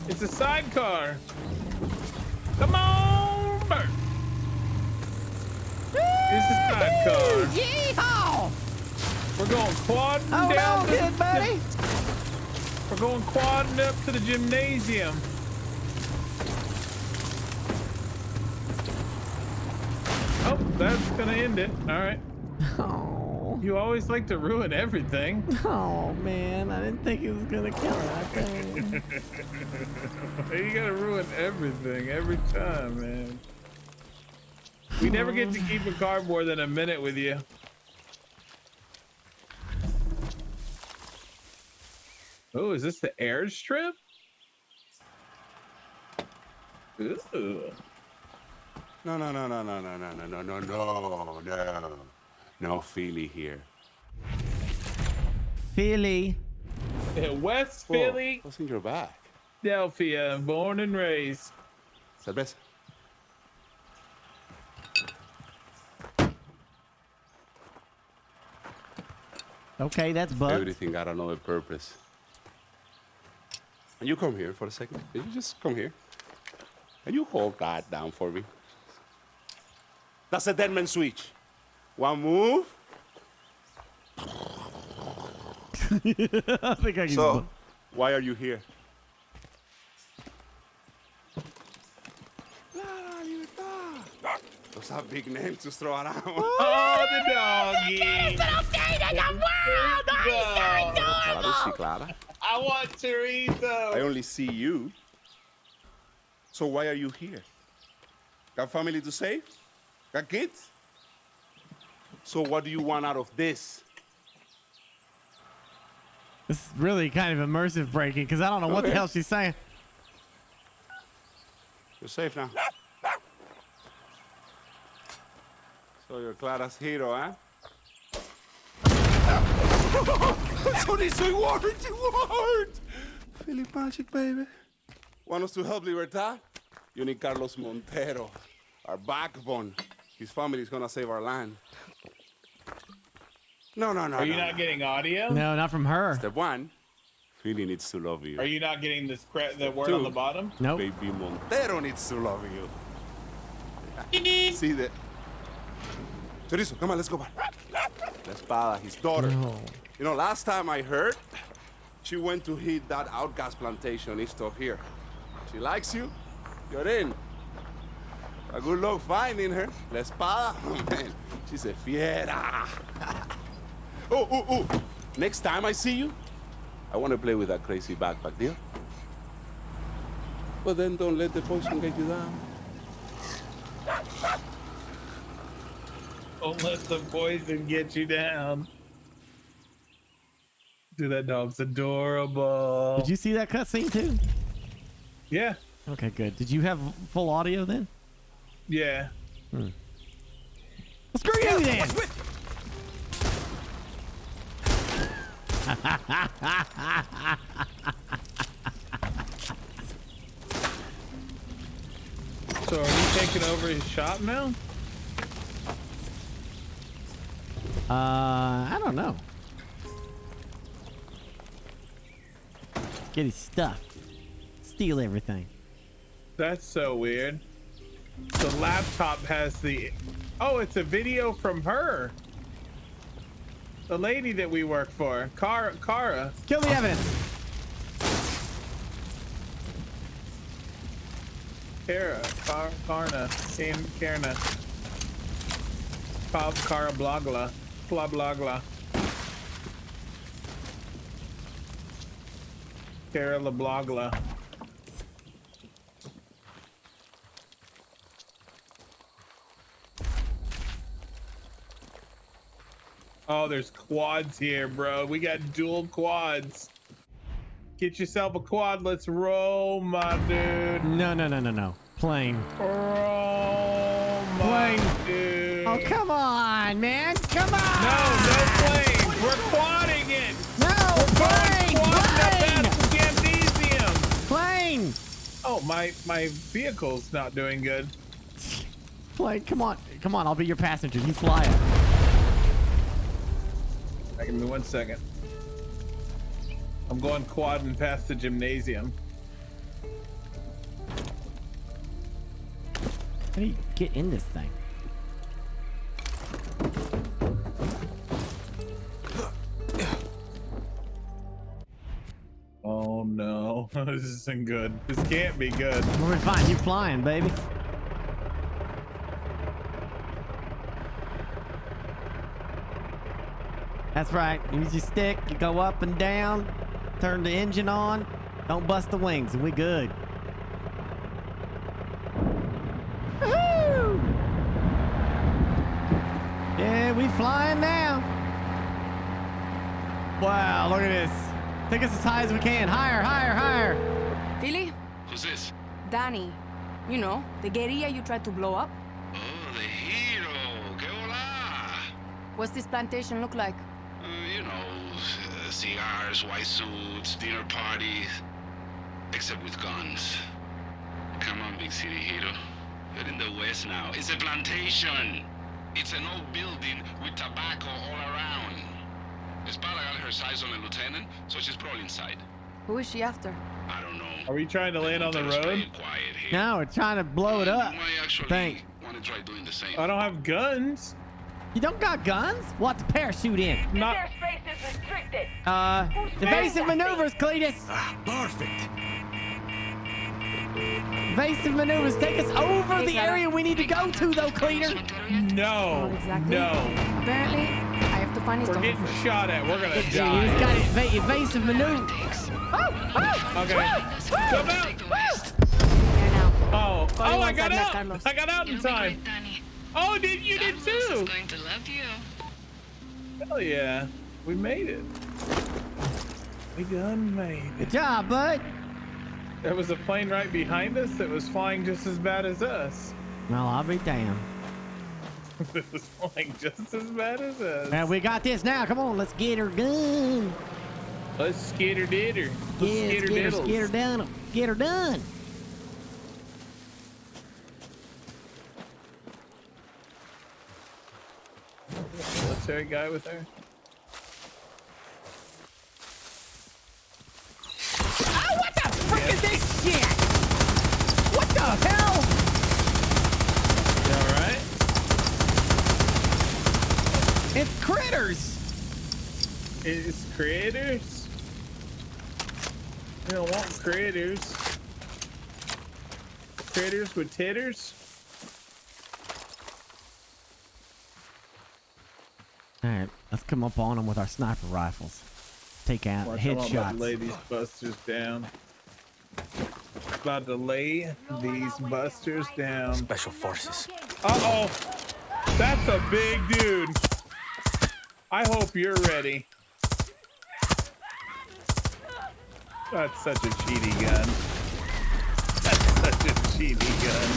It's a sidecar. Come on, Bert. It's a sidecar. Yeehaw! We're going quadding Hold down. on, good buddy. We're going quadding up to the gymnasium. Oh, that's gonna end it. All right. Oh. You always like to ruin everything. Oh man, I didn't think it was gonna kill that thing. You gotta ruin everything every time, man. We never get to keep a car more than a minute with you. Oh, is this the airstrip? Ooh. No. No Philly here. Philly. Yeah, West Whoa, Philly. what's in your back? Philadelphia, born and raised. Cerveza. Okay, that's bugged. Everything got another purpose. And you come here for a second. You just come here. And you hold that down for me. That's a dead man switch. One move. I think I can. So, why are you here? Those are big names to throw around. Oh, the doggy. Claro, sí, Clara. I want chorizo. I only see you. So why are you here? Got family to save? Got kids? So what do you want out of this? This is really kind of immersive breaking because I don't know what the hell she's saying. You're safe now. So you're Clara's hero, huh? Chorizo, it worked! It worked! Feeling magic, baby. Want us to help Libertad? You need Carlos Montero, our backbone. His family is gonna save our land. No. Are you not getting audio? No, not from her. Step one, Philly needs to love you. Are you not getting the word Two, on the bottom? Nope. Baby Montero needs to love you. See that? Chorizo, come on, let's go back. La Espada, his daughter. No. You know, last time I heard, she went to hit that outcast plantation east of here. She likes you, you're in. A good luck finding her. La Espada, oh man, she's a fiera. Oh. Next time I see you, I want to play with that crazy backpack, deal? But then don't let the poison get you down. Don't let the poison get you down. Dude, that dog's adorable. Did you see that cutscene too? Yeah. Okay, good. Did you have full audio then? Yeah. Well, screw you then! So are you taking over his shop now? I don't know. Get his stuff. Steal everything. That's so weird. The laptop has the... Oh, it's a video from her. The lady that we work for. Kara. Kill the evidence. Karna. Kara Blogla. Blah blah blah. Kara la Blogla. Oh, there's quads here, bro. We got dual quads. Get yourself a quad. Let's roll, my dude. No. Plane. Roll, my dude. Oh, come on, man. Come on. No plane. We're quadding it. No, plane. Plane. Oh, my vehicle's not doing good. Plane, come on. I'll be your passenger. You fly it. Give me 1 second. I'm going quadding past the gymnasium. How do you get in this thing? Oh no, this isn't good. This can't be good. We're fine. You flying, baby. That's right. Use your stick. You go up and down. Turn the engine on. Don't bust the wings, and we good. Woohoo! Yeah, we flying now. Wow, look at this. Take us as high as we can. Higher, higher, higher. Philly? Who's this? Danny. You know, the guerrilla you tried to blow up. Oh, the hero. Que hola. What's this plantation look like? You know, cigars, white suits, dinner parties. Except with guns. Come on, big city hero. You're in the west now. It's a plantation. It's an old building with tobacco all around. Espada got her sights on the lieutenant, so she's probably inside. Who is she after? I don't know. Are we trying to land on the road? No, we're trying to blow it up. Thank. Want to try doing the same? I don't have guns. You don't got guns? What to parachute in? Not. Space is restricted. Evasive maneuvers, Cletus. Ah, perfect. Evasive maneuvers take us over the area we need to go to, though, Cleaner. No. Not exactly. No. Apparently, I have to find his We're getting first. shot at. We're gonna He's die. got evasive maneuver. Okay. Come out. There now. Oh, Calling I once got I've met out. Carlos. I got out in time. Oh, you did too. Carlos is going to love you. Hell yeah. We made it. We done made it. Good job, bud. There was a plane right behind us that was flying just as bad as us. Well, I'll be damned. It was flying just as bad as us. Now we got this now. Come on, let's get her gun. Let's skitter ditter. Yeah, get her done. Get her done. Military guy with her. Oh, what the frick is this shit? What the hell? You all right? It's critters. It's critters. We don't want critters. Critters with titters. All right, let's come up on them with our sniper rifles. Take out Watch, I'm about to headshots. lay these busters down. About to lay these busters down. Special forces. Uh-oh. That's a big dude. I hope you're ready. That's such a cheaty gun. That's such a cheaty gun.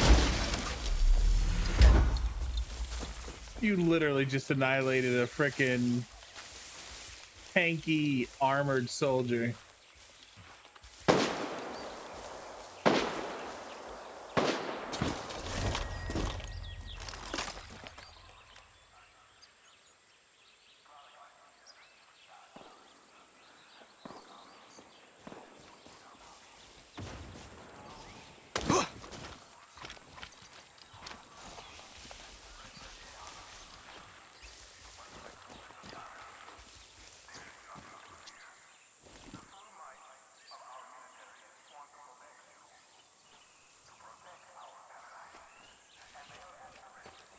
You literally just annihilated a frickin' tanky armored soldier.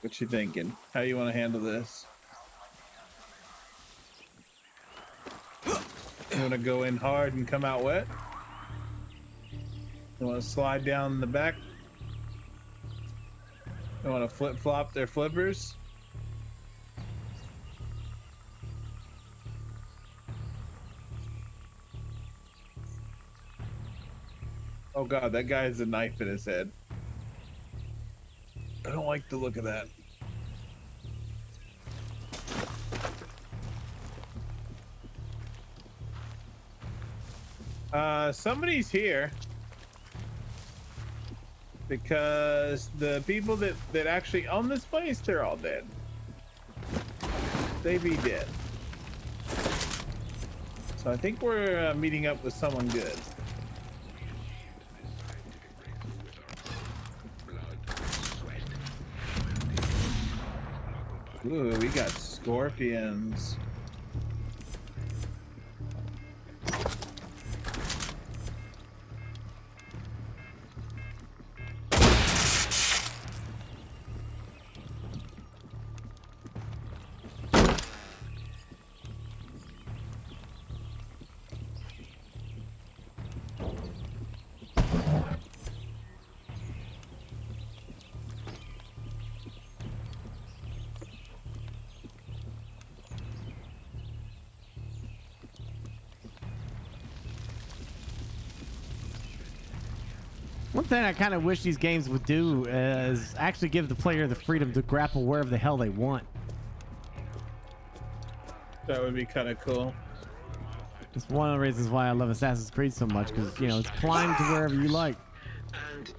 What you thinking? How you want to handle this? You want to go in hard and come out wet? You want to slide down the back? You want to flip-flop their flippers? Oh god, that guy has a knife in his head. I don't like the look of that. Somebody's here because the people that actually own this place, they're all dead. They be dead. So I think we're meeting up with someone good. Ooh, we got scorpions. One thing I kind of wish these games would do is actually give the player the freedom to grapple wherever the hell they want. That would be kind of cool. It's one of the reasons why I love Assassin's Creed so much, because, you know, it's climb to wherever you like. And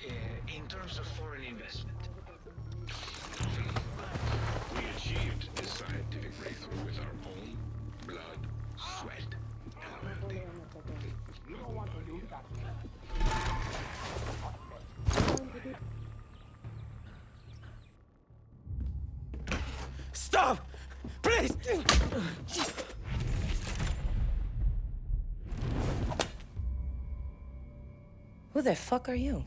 Stop! Please! Who the fuck are you?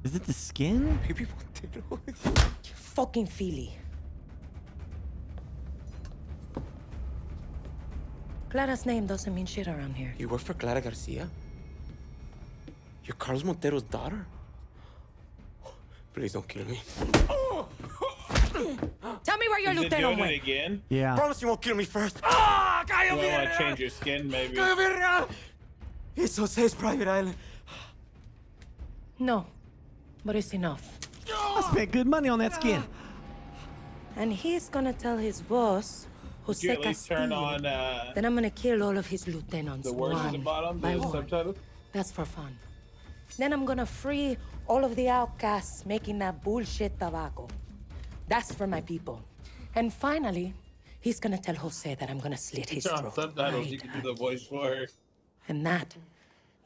Is it the skin? Baby Montero. You fucking Philly. Clara's name doesn't mean shit around here. You work for Clara Garcia? You're Carlos Montero's daughter? Please don't kill me. Tell me where your lieutenant went. Again? Yeah. Promise you won't kill me first. You want to change your skin, maybe? It's Jose's private island. No, but it's enough. I spent good money on that skin. And he's gonna tell his boss, Could you Jose at least turn Castillo, on that I'm gonna kill all of his lieutenants the words at the one bottom, by the one. subtitle? That's for fun. Then I'm gonna free all of the outcasts making that bullshit tobacco. That's for my people. And finally, he's gonna tell Jose that I'm gonna slit his Turn on throat. subtitles, Right. you can do the voice for her. And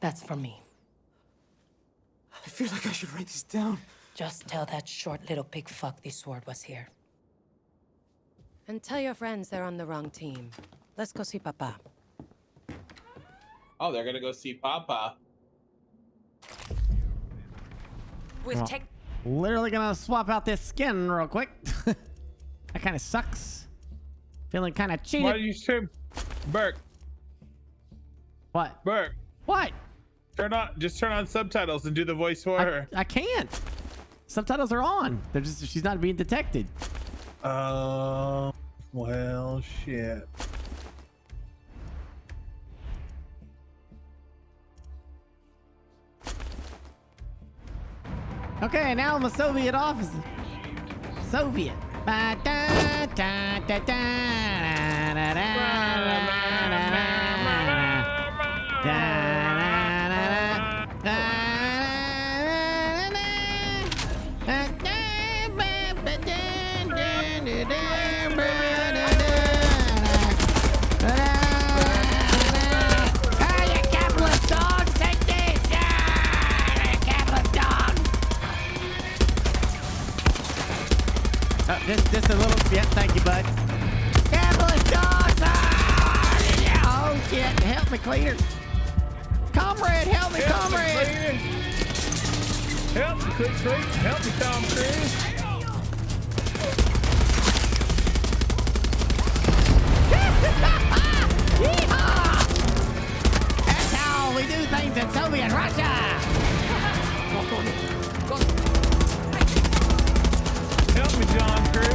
that's for me. I feel like I should write this down. Just tell that short little pig fuck this sword was here. And tell your friends they're on the wrong team. Let's go see Papa. Oh, they're gonna go see Papa. With tech. Literally gonna swap out this skin real quick. That kind of sucks. Feeling kind of cheated. Why do you say, Burke? What? Burke. What? Just turn on subtitles and do the voice for her. I can't. Subtitles are on. They're just, she's not being detected. Well, shit. Okay, now I'm a Soviet officer. Soviet. Ba, da, da, da, da, da, da, da, Just a little, yeah, thank you, bud. Capitalist dogs! Oh, shit, help me, cleaner. Comrade, help me, comrade! Help me, quick, help me, Tom Cruise. Yeehaw! That's how we do things in Soviet Russia! Help me, John Cruise.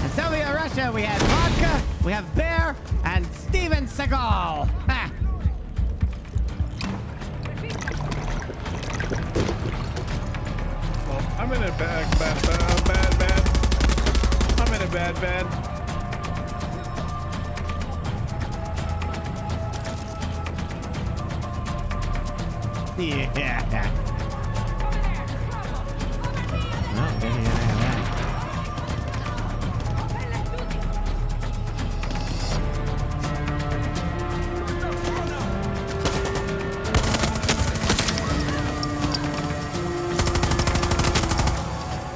In Soviet Russia, we had vodka, we have bear, and Steven Seagal. Ha! Well, I'm in a bad. I'm in a bad. Yeah. Oh, yeah.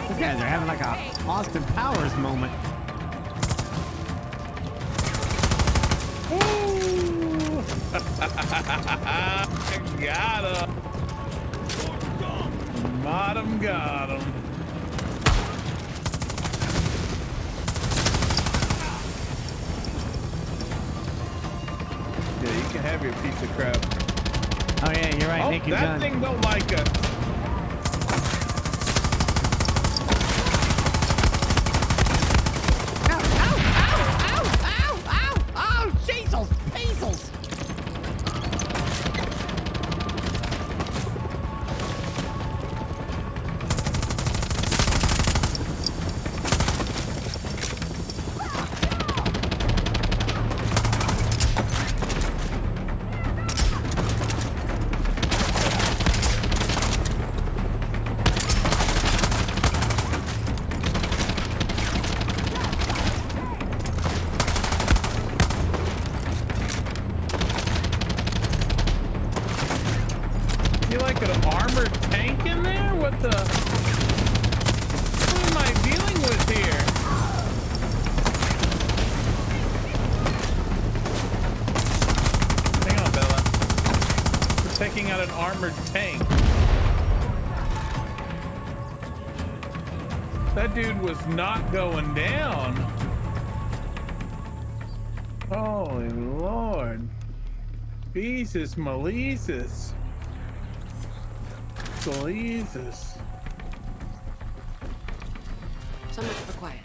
These guys are having like a Austin Powers moment. Got him. Bottom got him. Yeah, you can have your piece of crap. Oh yeah, you're right. Nick, you're that done. thing don't like us. Oh, Jesus! Peasels! fucking armored tank in there? What the? What am I dealing with here? Hang on, Bella. We're taking out an armored tank. That dude was not going down. Holy Lord. Jesus, Malesus. Jesus. So much for quiet.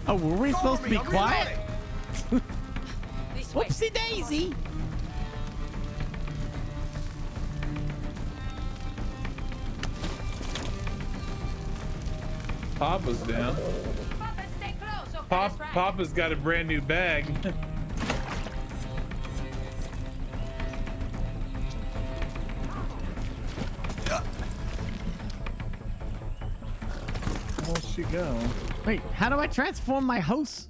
Oh, were we supposed to be quiet? This way. Whoopsie daisy. Papa's down. Papa, stay close, okay? Papa's got a brand new bag. Where'd she go? Wait, how do I transform my horse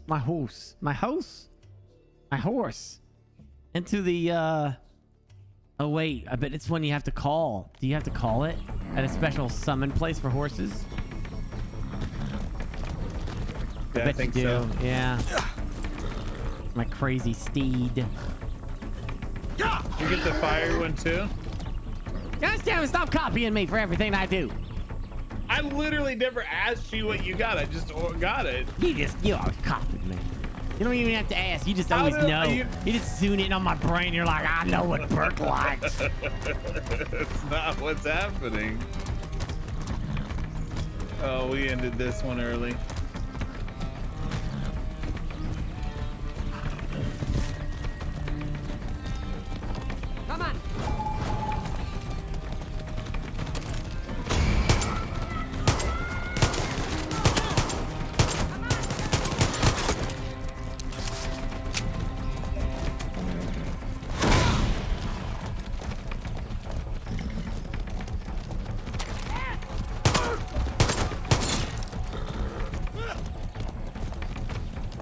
into the oh wait, I bet it's one you have to call. Do you have to call it at a special summon place for horses? Yeah, I think so. Yeah. My crazy steed. You get the fire one too? Gosh damn it, stop copying me for everything I do. I literally never asked you what you got. I just got it. You always copied me. You don't even have to ask. You just always know. You just tune in on my brain. You're like, I know what Burke likes. That's not what's happening. Oh, we ended this one early. Come on.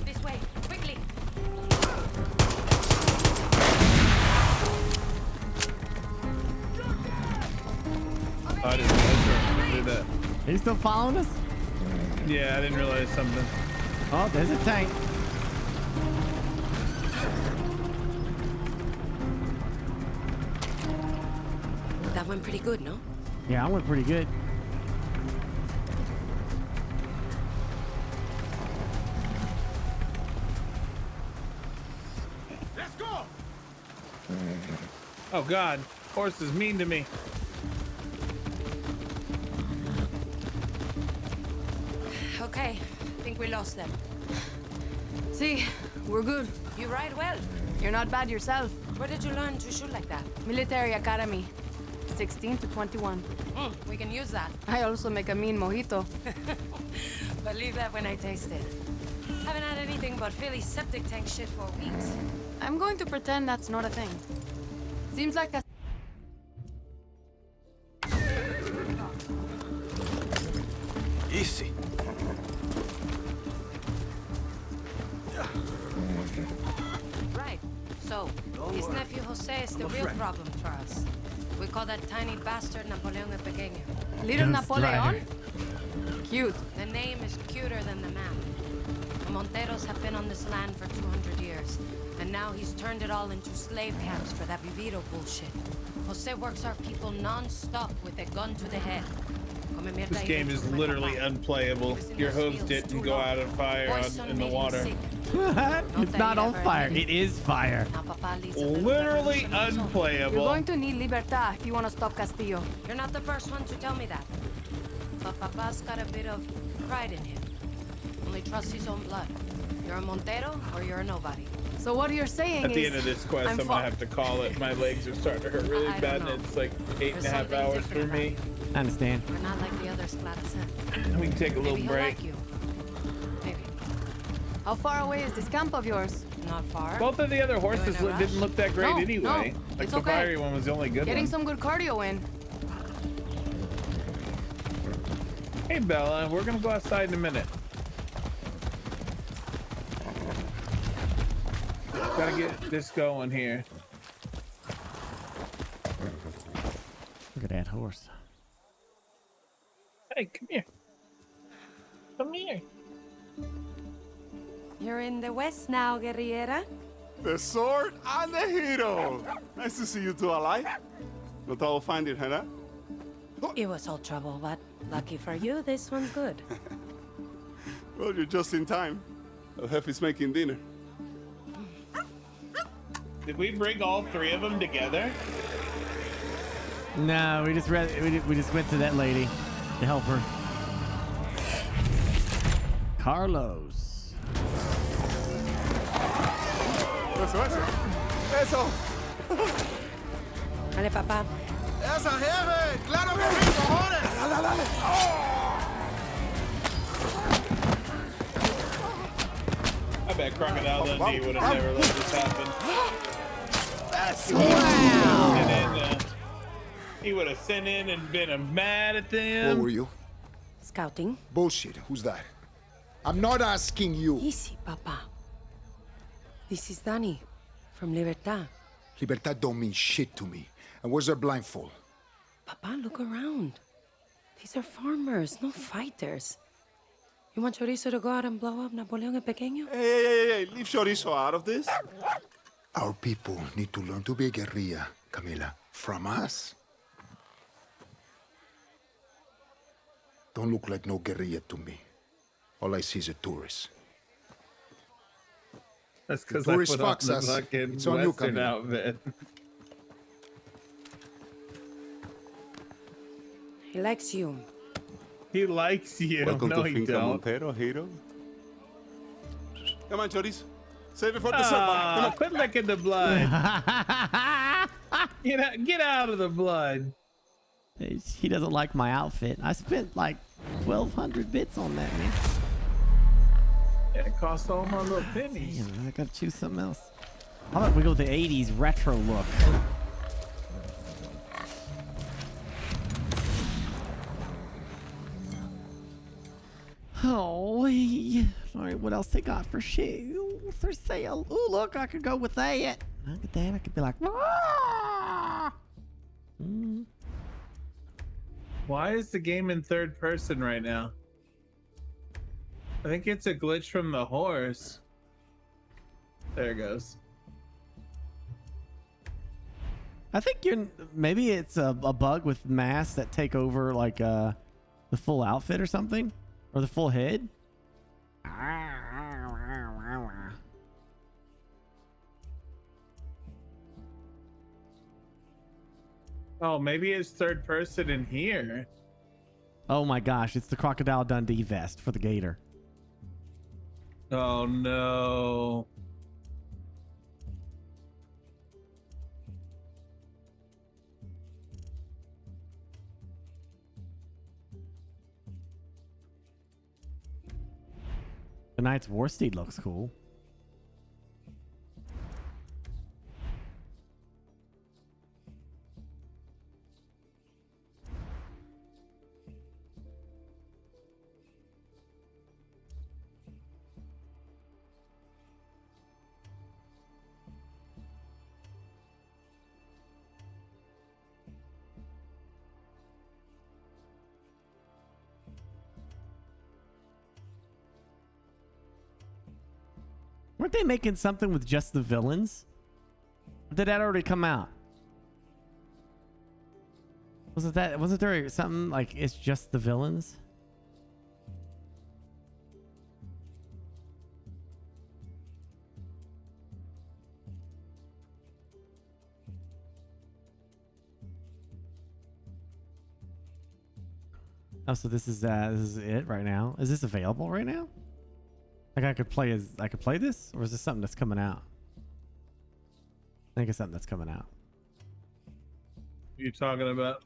This way, quickly. I didn't realize we did that. Are you still following us? Yeah, I didn't realize something. Oh, there's a tank. That went pretty good, no? Yeah, I went pretty good. Let's go! Oh God, horse is mean to me. Okay, I think we lost them. See, we're good. You ride well. You're not bad yourself. Where did you learn to shoot like that? Military Academy. 16 to 21. We can use that. I also make a mean mojito. Believe that when I taste it. Haven't had anything but Philly septic tank shit for weeks. I'm going to pretend that's not a thing. Seems like a... Easy. Right. So, his nephew Jose is the real problem for us. We call that tiny bastard Napoleon el Pequeño. Little Napoleon? Cute. The name is cuter than the map. The Monteros have been on this land for 200 years, and now he's turned it all into slave camps for that viviro bullshit. Jose works our people non-stop with a gun to the head. This game is literally unplayable. Your hooves didn't go out of fire in the water. It's not on fire. It is fire. Literally unplayable. You're going to need Libertad if you want to stop Castillo. You're not the first one to tell me that. But Papa's got a bit of pride in him. Only trusts his own blood. You're a Montero or you're a nobody. So what you're saying At is... the end of this quest, I'm gonna have to call it. My legs are starting to hurt really bad, and it's like 8.5 hours for me. I understand. We're not like the others, Gladys. We can take a little Maybe he'll break. like you. Maybe. How far away is this camp of yours? Not far. Both of the other horses You in a rush? didn't look that great No, anyway. no, Like it's the okay. fiery one was the only good Getting one. some good cardio in. Hey Bella, we're gonna go outside in a minute. Gotta get this going here. at that horse. Hey, come here. Come here. You're in the West now, guerrillera. The sword and the hero. Nice to see you two alive. No trouble finding her, huh? It was all trouble, but lucky for you, this one's good. Well, you're just in time. El Jefe's making dinner. Did we bring all three of them together? No, we just went to that lady to help her. Carlos. Eso. Dale, papá. Esa, jefe. Claro que sí, cojones. Dale, dale. I bet Crocodile Dundee would have never let this happen. Wow. He would have sent in and been mad at them. What were you? Scouting. Bullshit. Who's that? I'm not asking you. Easy, papa. This is Danny from Libertad. Libertad don't mean shit to me. And where's their blindfold? Papa, look around. These are farmers, no fighters. You want Chorizo to go out and blow up Napoleon el Pequeño? Hey, leave Chorizo out of this. Our people need to learn to be a guerrilla, Camila. From us. Don't look like no guerrilla to me. All I see is a tourist. That's because The I tourist put on fucks the us. fucking It's on you, Western Camila. outfit. He likes you. He likes you. Welcome no, to he Finca don't. Montero, hero. Come on, Chorizo. Save it for dessert. Come on. Quit licking the blood. Get out of the blood. He doesn't like my outfit. I spent like 1,200 bits on that, man. Yeah, it cost all my little pennies. Damn, I gotta choose something else. How about we go with the 80s retro look? Oh, all right, what else they got for shoes? For sale. Ooh, look, I could go with that. Look at that. I could be like, "Ah!" Why is the game in third person right now? I think it's a glitch from the horse. There it goes. I think maybe it's a bug with masks that take over like the full outfit or something, or the full head. Oh, maybe it's third person in here. Oh my gosh, it's the Crocodile Dundee vest for the gator. Oh no. The Knight's War Steed looks cool. Weren't they making something with just the villains? Or did that already come out? Wasn't there something like it's just the villains? Oh, so this is it right now. Is this available right now? Like I could play this, or is this something that's coming out? I think it's something that's coming out. What are you talking about?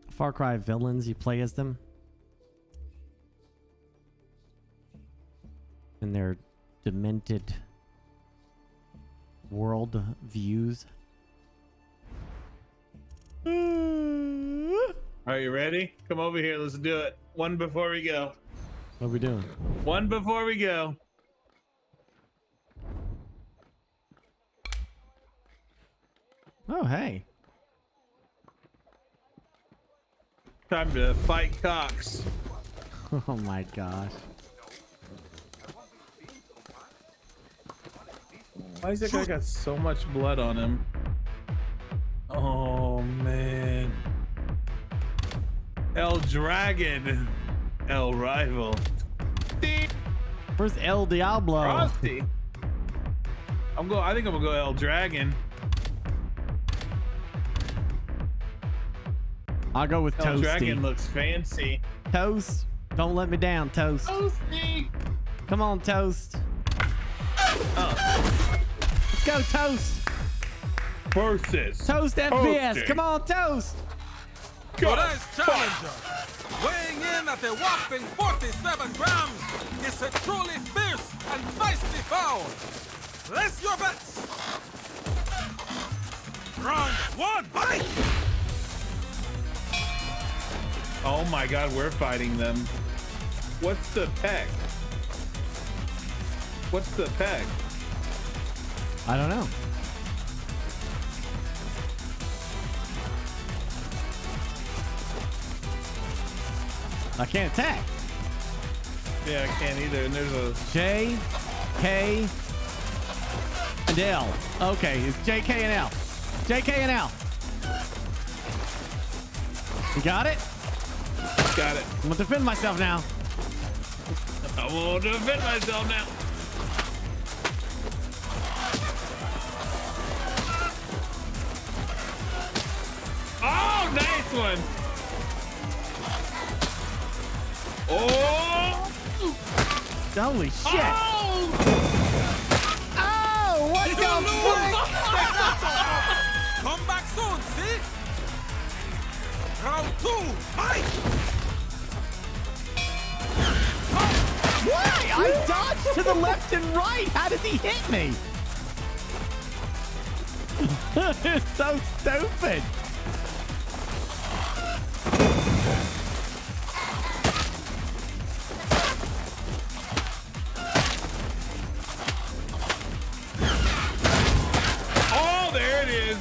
Far Cry villains, you play as them. And their demented world views. Are you ready? Come over here. Let's do it. One before we go. What are we doing? One before we go. Oh, hey. Time to fight Cox. Oh my gosh. Why is that guy got so much blood on him? Oh man. El Dragon. El Rival. Where's El Diablo? Frosty. I think I'm gonna go El Dragon. I'll go with El Toasty. Dragon looks fancy. Toast. Don't let me down, Toast. Toasty. Come on, Toast. Let's go, Toast. Versus Toast FBS. Toasty. Come on, Toast. Today's challenger, weighing in at a whopping 47 grams, is a truly fierce and feisty fowl. Place your bets. Round one, fight! Oh my god, we're fighting them. What's the peg? What's the peg? I don't know. I can't attack. Yeah, I can't either. And there's a J, K, and L. Okay, it's J, K, and L. J, K, and L. You got it? Got it. I'm gonna defend myself now. I will defend myself now. Oh, nice one. Oh! Holy shit! Oh! Oh! What the fuck? Come back soon, see? Round two, fight! Why? I dodged to the left and right. How did he hit me? It's so stupid. Oh, there it is.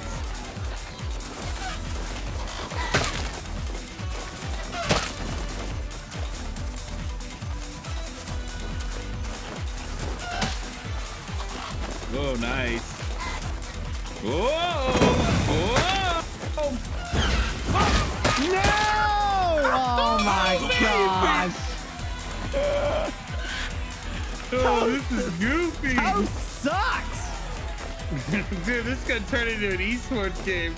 Oh, nice. Whoa! Whoa! No! Oh my gosh! Oh, this is goofy. How sucks! Dude, this is gonna turn into an esports game.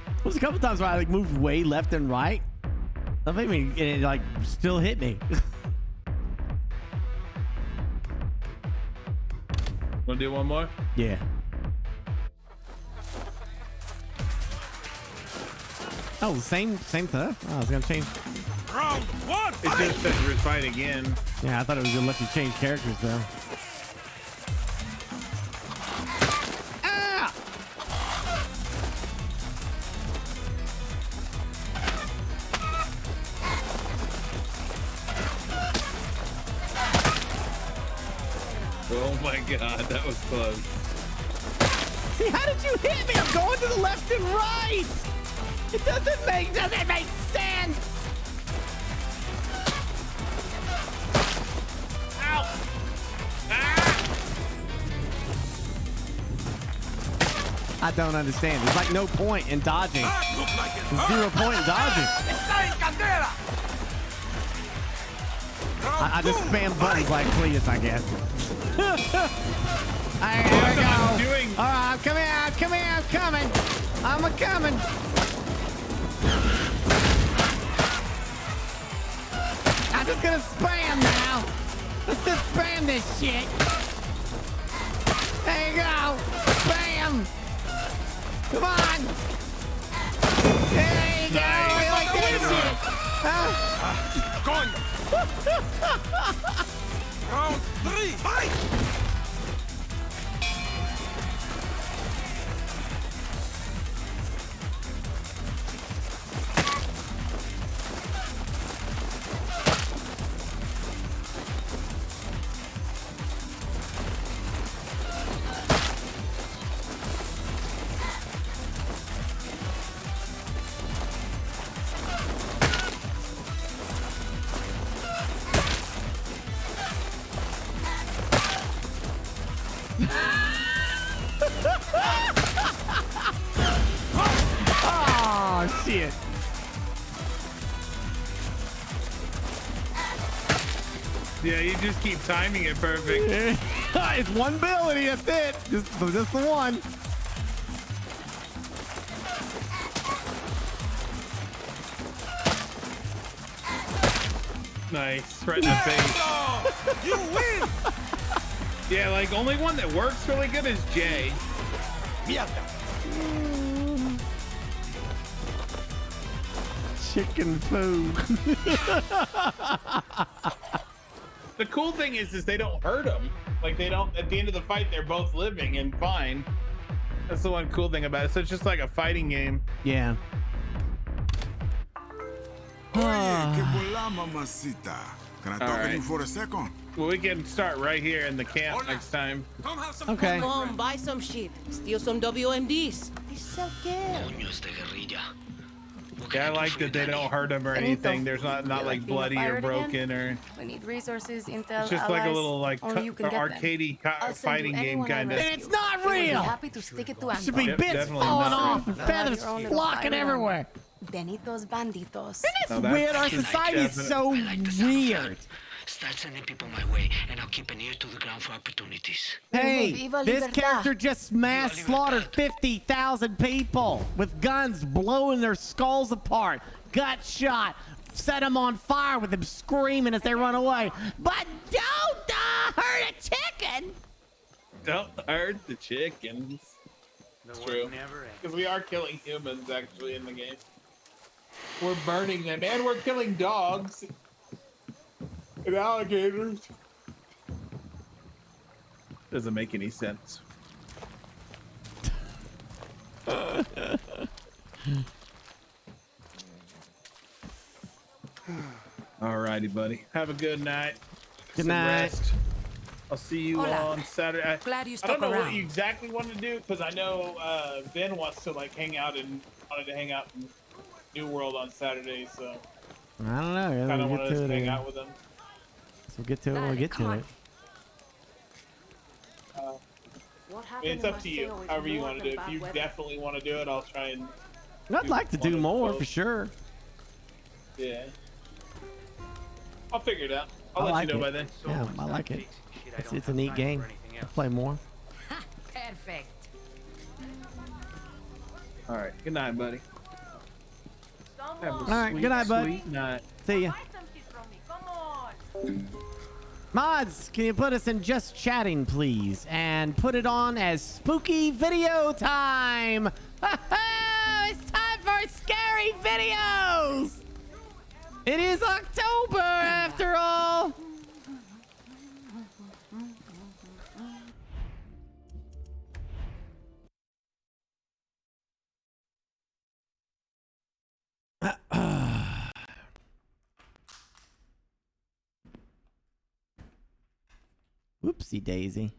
There was a couple times where I like moved way left and right. That made me, and it like still hit me. Wanna do one more? Yeah. Oh, same stuff. Oh, I was gonna change. Round one, It just said fight again. Yeah, I thought it was gonna let you change characters though. Ah! Oh my god, that was close. See, how did you hit me? I'm going to the left and right. It doesn't make sense. Ow! I don't understand. There's like no point in dodging. There's 0 point in dodging. I just spam buttons like Cletus, I guess. Alright, here we go. Alright, I'm coming. I'm coming. I'm just gonna spam now. Let's just spam this shit. There you go. Spam. Come on. There you go. I like that shit. Going. Round three, fight! Yeah, you just keep timing it perfect. It's one ability, that's it. Just the one. Nice, right in the face. You win! Yeah, like only one that works really good is Jay. Chicken food. The cool thing is they don't hurt them. Like they don't, at the end of the fight, they're both living and fine. That's the one cool thing about it. So it's just like a fighting game. Yeah. Oye, que bola, mamacita. Can I talk to you for a second? Well, we can start right here in the camp next time. Okay. Come on, buy some shit. Steal some WMDs. It's self-care. Yeah, I like that they don't hurt them or anything. There's not like bloody or broken or. We need resources, intel, It's just like a little like arcadey fighting game kind of. And it's not real. Happy to stick it to Should be bits falling off and feathers flocking everywhere. Benitos banditos. It's weird. Our society is so weird. Start sending people my way, and I'll keep an ear to the ground for opportunities. Hey, Viva this libertad. character just mass slaughtered 50,000 people with guns blowing their skulls apart. Gut shot. Set them on fire with them screaming as they run away. But don't hurt a chicken. Don't hurt the chickens. That's true. Because we are killing humans actually in the game. We're burning them, and we're killing dogs and alligators. Doesn't make any sense. Alrighty, buddy. Have a good night. Good Some night. Rest. I'll see you on Saturday. Glad you I stuck don't know what around. you exactly want to do because I know Ben wants to like hang out and wanted to hang out in New World on Saturday, so I don't know. Yeah, kind of we'll wanted get to to it. hang out with him. So we'll get to it when we get to it. It's up to you. However you want to do it. If you definitely want to do it, I'll try and. I'd like to do more for sure. Yeah. I'll figure it out. I'll I let like you know it. by then. Yeah, I like it. It's a neat game. I'll play more. Perfect. All right. Good night, buddy. Have a All right. sweet, Good night, bud. sweet night. See ya. Mods, can you put us in just chatting, please? And put it on as spooky video time. It's time for scary videos. It is October, after all. Whoopsie daisy.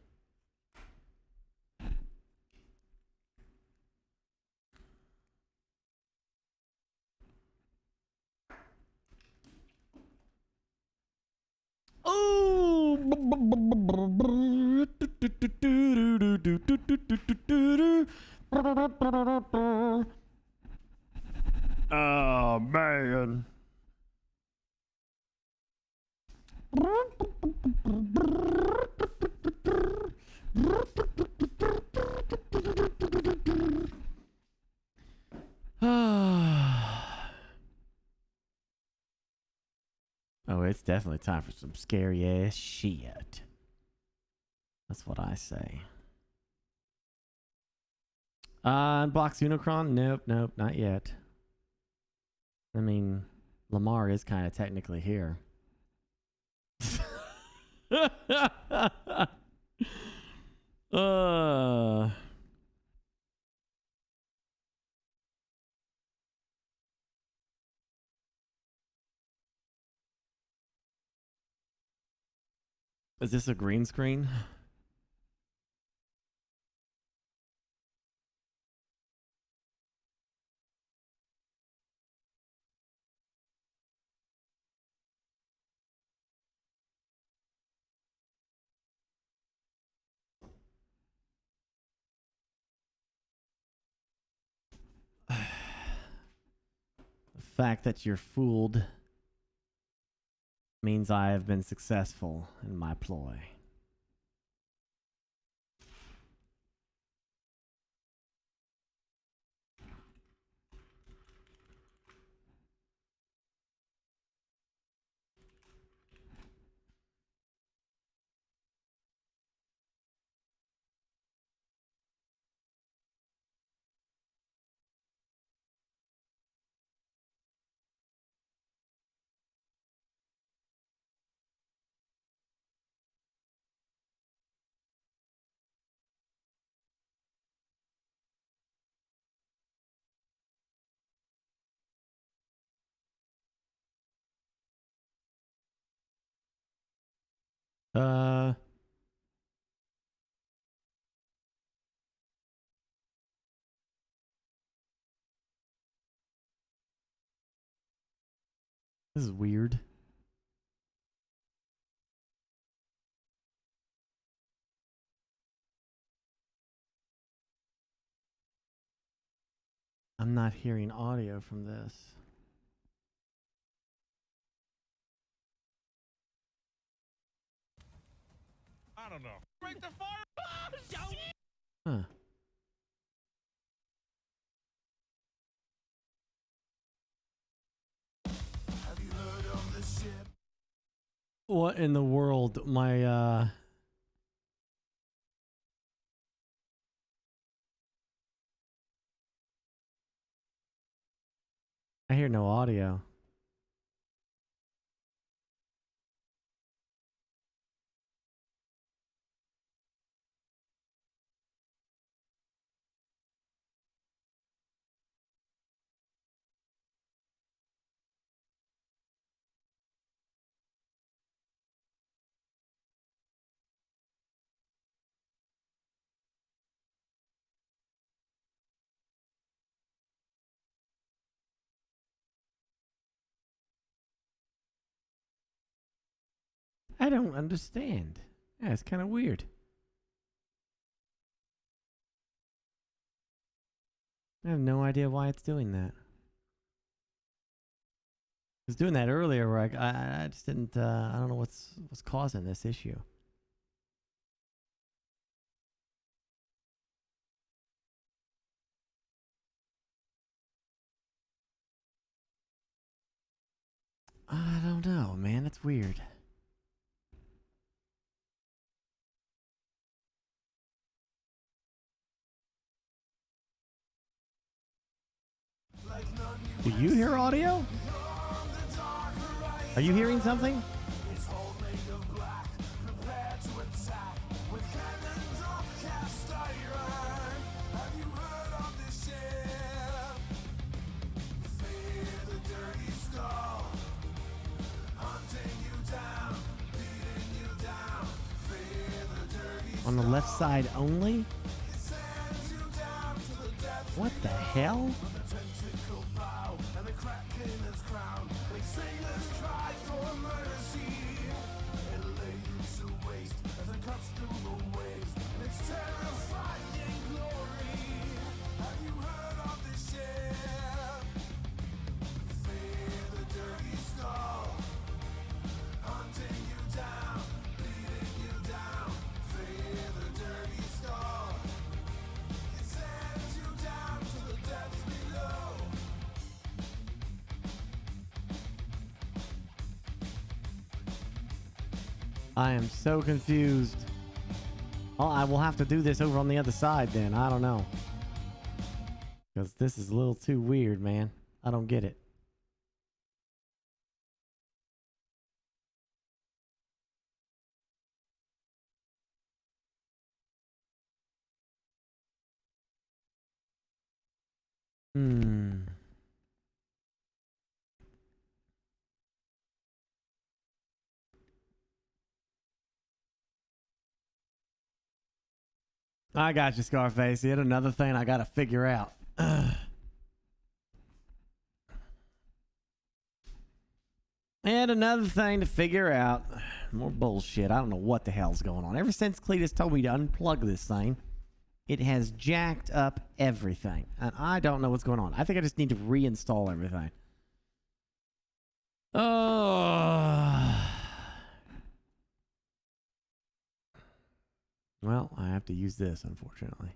Oh man. Oh, it's definitely time for some scary ass shit. That's what I say. Unblocks Unicron? Nope, not yet. I mean, Lamar is kind of technically here. Is this a green screen? The fact that you're fooled means I have been successful in my ploy. This is weird. I'm not hearing audio from this. I don't know. Break the fire! Huh. Have you heard of this ship? What in the world? My I hear no audio. I don't understand. Yeah, it's kind of weird. I have no idea why it's doing that. It was doing that earlier where I just didn't, I don't know what's causing this issue. I don't know, man. It's weird. Do you hear audio? Are you hearing something? On the left side only? What the hell? I am so confused. Well, I will have to do this over on the other side then. I don't know. Because this is a little too weird, man. I don't get it. I got you, Scarface. Yet another thing I gotta figure out. And another thing to figure out. More bullshit. I don't know what the hell's going on. Ever since Cletus told me to unplug this thing, it has jacked up everything. And I don't know what's going on. I think I just need to reinstall everything. Oh. Well, I have to use this, unfortunately.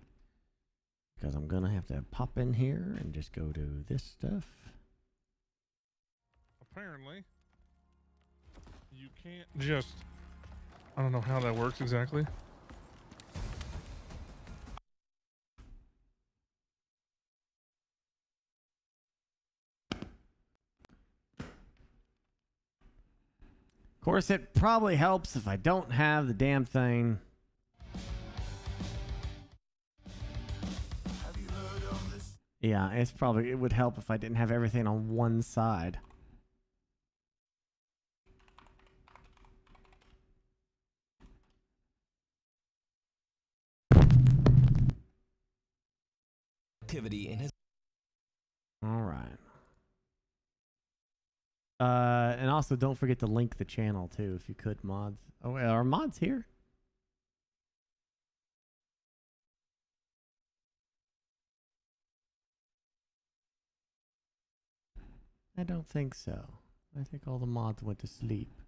Because I'm going to have to pop in here and just go to this stuff. Apparently, you can't just... I don't know how that works exactly. Of course, it probably helps if I don't have the damn thing. Yeah, it would help if I didn't have everything on one side. Activity in his. All right. And also don't forget to link the channel too, if you could, mods. Oh, are mods here? I don't think so. I think all the mods went to sleep.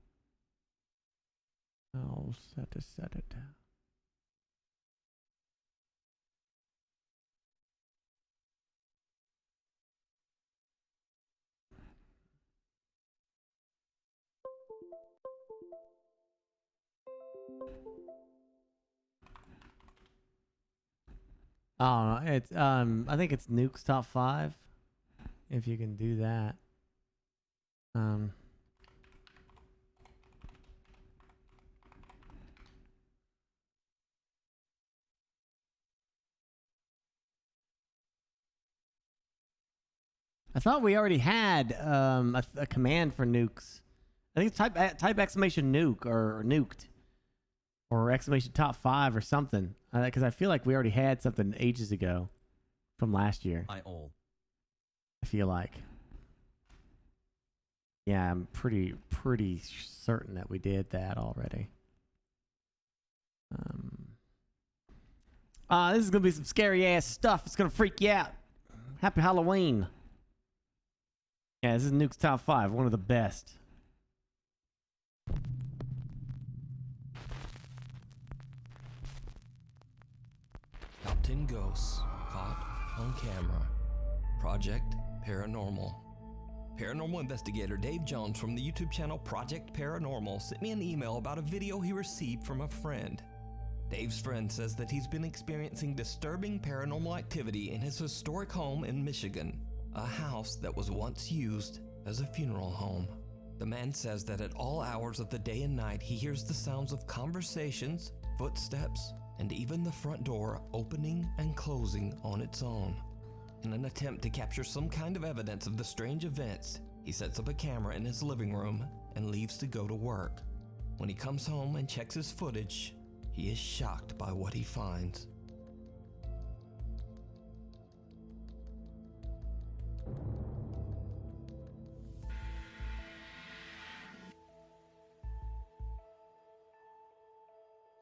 I'll set it. Oh, it's I think it's Nuke's top 5. If you can do that. I thought we already had a command for nukes. I think it's type exclamation nuke or nuked or exclamation top 5 or something. Because I feel like we already had something ages ago from last year. I feel like. Yeah, I'm pretty certain that we did that already. This is gonna be some scary ass stuff. It's gonna freak you out. Happy Halloween. Yeah, this is Nuke's top 5, one of the best. Top 10 ghosts caught on camera. Project Paranormal. Paranormal investigator Dave Jones from the YouTube channel Project Paranormal sent me an email about a video he received from a friend. Dave's friend says that he's been experiencing disturbing paranormal activity in his historic home in Michigan, a house that was once used as a funeral home. The man says that at all hours of the day and night he hears the sounds of conversations, footsteps, and even the front door opening and closing on its own. In an attempt to capture some kind of evidence of the strange events, he sets up a camera in his living room and leaves to go to work. When he comes home and checks his footage, he is shocked by what he finds.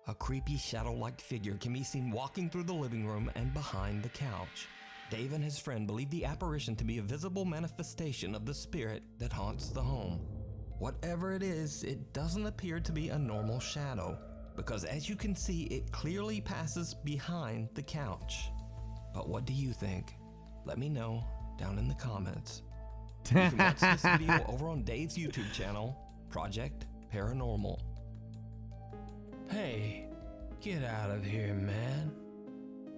A creepy shadow-like figure can be seen walking through the living room and behind the couch. Dave and his friend believe the apparition to be a visible manifestation of the spirit that haunts the home. Whatever it is, it doesn't appear to be a normal shadow, because as you can see, it clearly passes behind the couch. But what do you think? Let me know down in the comments. You can watch this video over on Dave's YouTube channel, Project Paranormal. Hey, get out of here, man.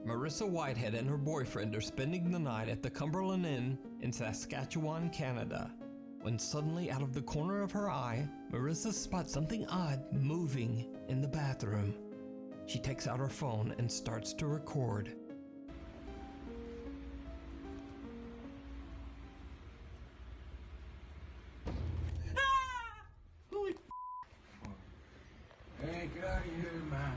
Marissa Whitehead and her boyfriend are spending the night at the Cumberland Inn in Saskatchewan, Canada, when suddenly out of the corner of her eye, Marissa spots something odd moving in the bathroom. She takes out her phone and starts to record. Hey, get out of here, man.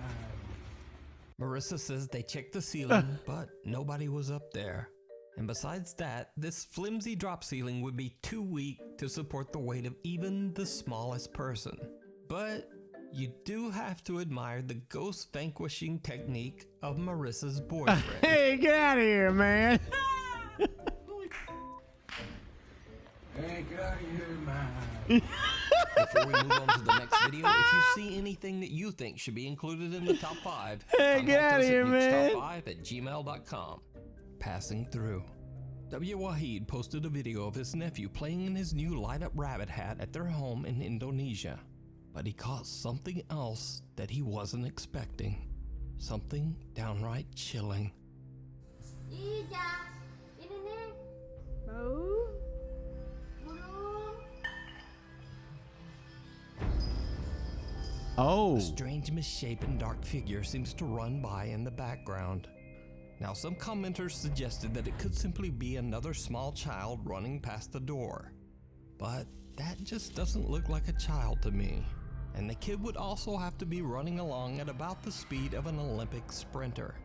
Marissa says they checked the ceiling, but nobody was up there. And besides that, this flimsy drop ceiling would be too weak to support the weight of even the smallest person. But you do have to admire the ghost vanquishing technique of Marissa's boyfriend. Hey, get out of here, man. Hey, get out of here, man. Before we move on to the next video, if you see anything that you think should be included in the top 5, hey, get out of here, man. nukestop5@gmail.com. Passing through. W. Wahid posted a video of his nephew playing in his new light-up rabbit hat at their home in Indonesia. But he caught something else that he wasn't expecting. Something downright chilling. Oh. A strange, misshapen, dark figure seems to run by in the background. Now, some commenters suggested that it could simply be another small child running past the door. But that just doesn't look like a child to me. And the kid would also have to be running along at about the speed of an Olympic sprinter.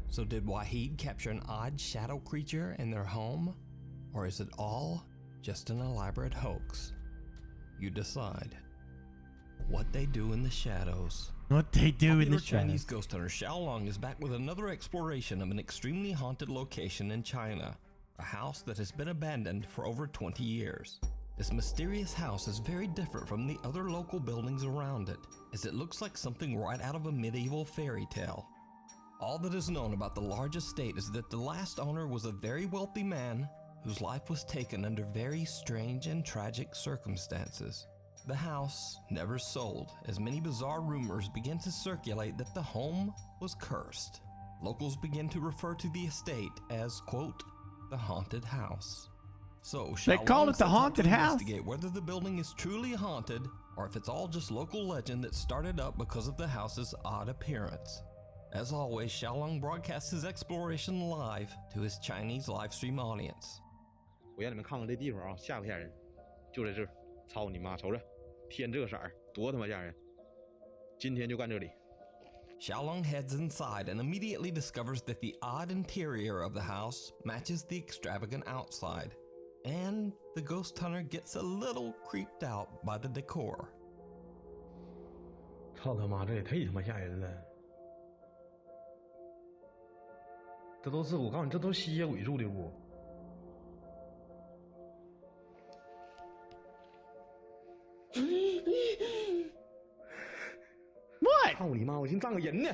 So did Wahid capture an odd shadow creature in their home? Or is it all just an elaborate hoax? You decide. What they do in the shadows. What they do in the Chinese shadows. ghost hunter Xiaolong is back with another exploration of an extremely haunted location in China. A house that has been abandoned for over 20 years. This mysterious house is very different from the other local buildings around it, as it looks like something right out of a medieval fairy tale. All that is known about the large estate is that the last owner was a very wealthy man whose life was taken under very strange and tragic circumstances. The house never sold, as many bizarre rumors began to circulate that the home was cursed. Locals began to refer to the estate as, quote, the haunted house. So, they call it the haunted house? Investigate whether the building is truly haunted, or if it's all just local legend that started up because of the house's odd appearance. As always, Xiaolong broadcasts his exploration live to his Chinese livestream audience. 我让你们看看这地方啊，吓不吓人？就在这儿，操你妈！瞅着，天这个色儿，多他妈吓人！今天就干这里。 Xiaolong heads inside and immediately discovers that the odd interior of the house matches the extravagant outside. And the ghost hunter gets a little creeped out by the decor. 操他妈，这也忒他妈吓人了！这都是我告诉你，这都是吸血鬼住的屋。 What? 操你妈！我寻思站个人呢。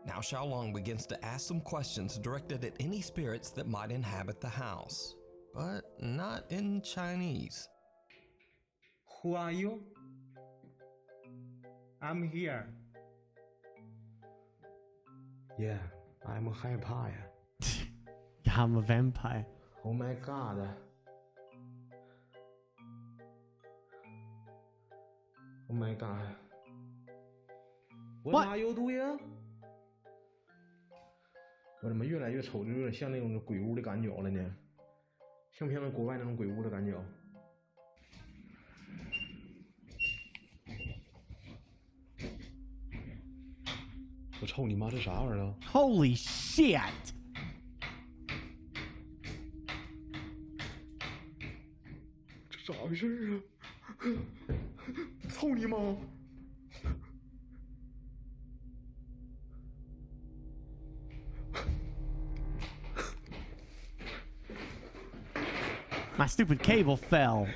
Now Xiaolong begins to ask some questions directed at any spirits that might inhabit the house, but not in Chinese. Who are you? I'm here. Yeah, I'm 害怕呀。I'm a vampire. Oh my god. Oh my god. What are you doing? 我怎么越来越瞅着有点像那种鬼屋的感觉了呢？像不像那国外那种鬼屋的感觉？我操你妈，这啥玩意儿啊 Holy shit! 这咋回事啊？操你妈！ My stupid cable fell.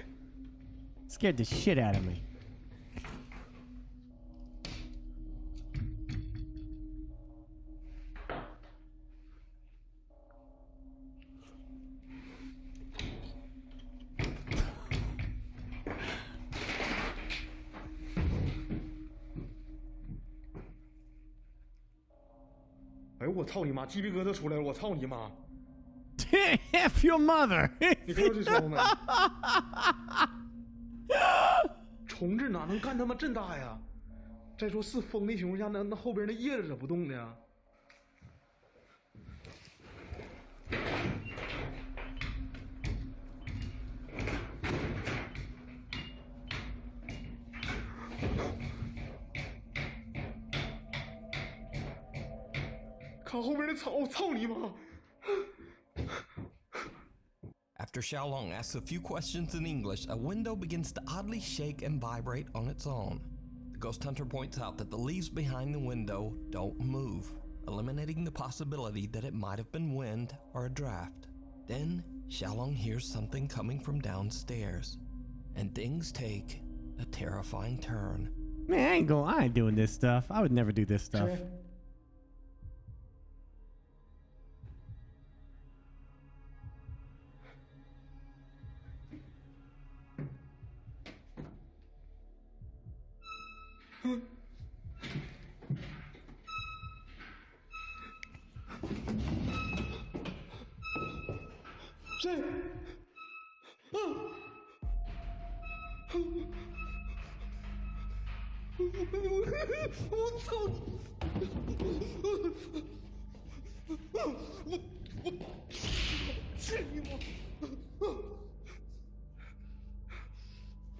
Scared the shit out of me. F your mother! 你看到这时候没？虫子哪能干他妈这大呀？再说是风的情况下，那后边那叶子咋不动呢？看后边的草，操你妈！ After Xiaolong asks a few questions in English, a window begins to oddly shake and vibrate on its own. The ghost hunter points out that the leaves behind the window don't move, eliminating the possibility that it might have been wind or a draft. Then, Xiaolong hears something coming from downstairs, and things take a terrifying turn. Man, I ain't doing this stuff. I would never do this stuff.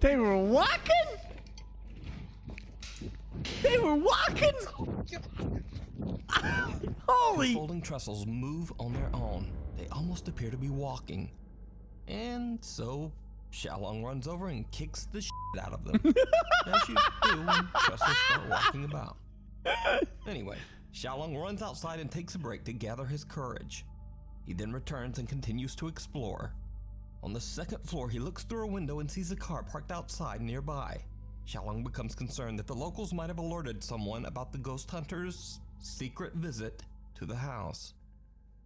They were walking? They were walking? Holy! The folding trestles move on their own. They almost appear to be walking. And so Xiaolong runs over and kicks the shit out of them. As you do when trestles start walking about. Anyway, Xiaolong runs outside and takes a break to gather his courage. He then returns and continues to explore. On the second floor, he looks through a window and sees a car parked outside nearby. Xiaolong becomes concerned that the locals might have alerted someone about the ghost hunter's secret visit to the house.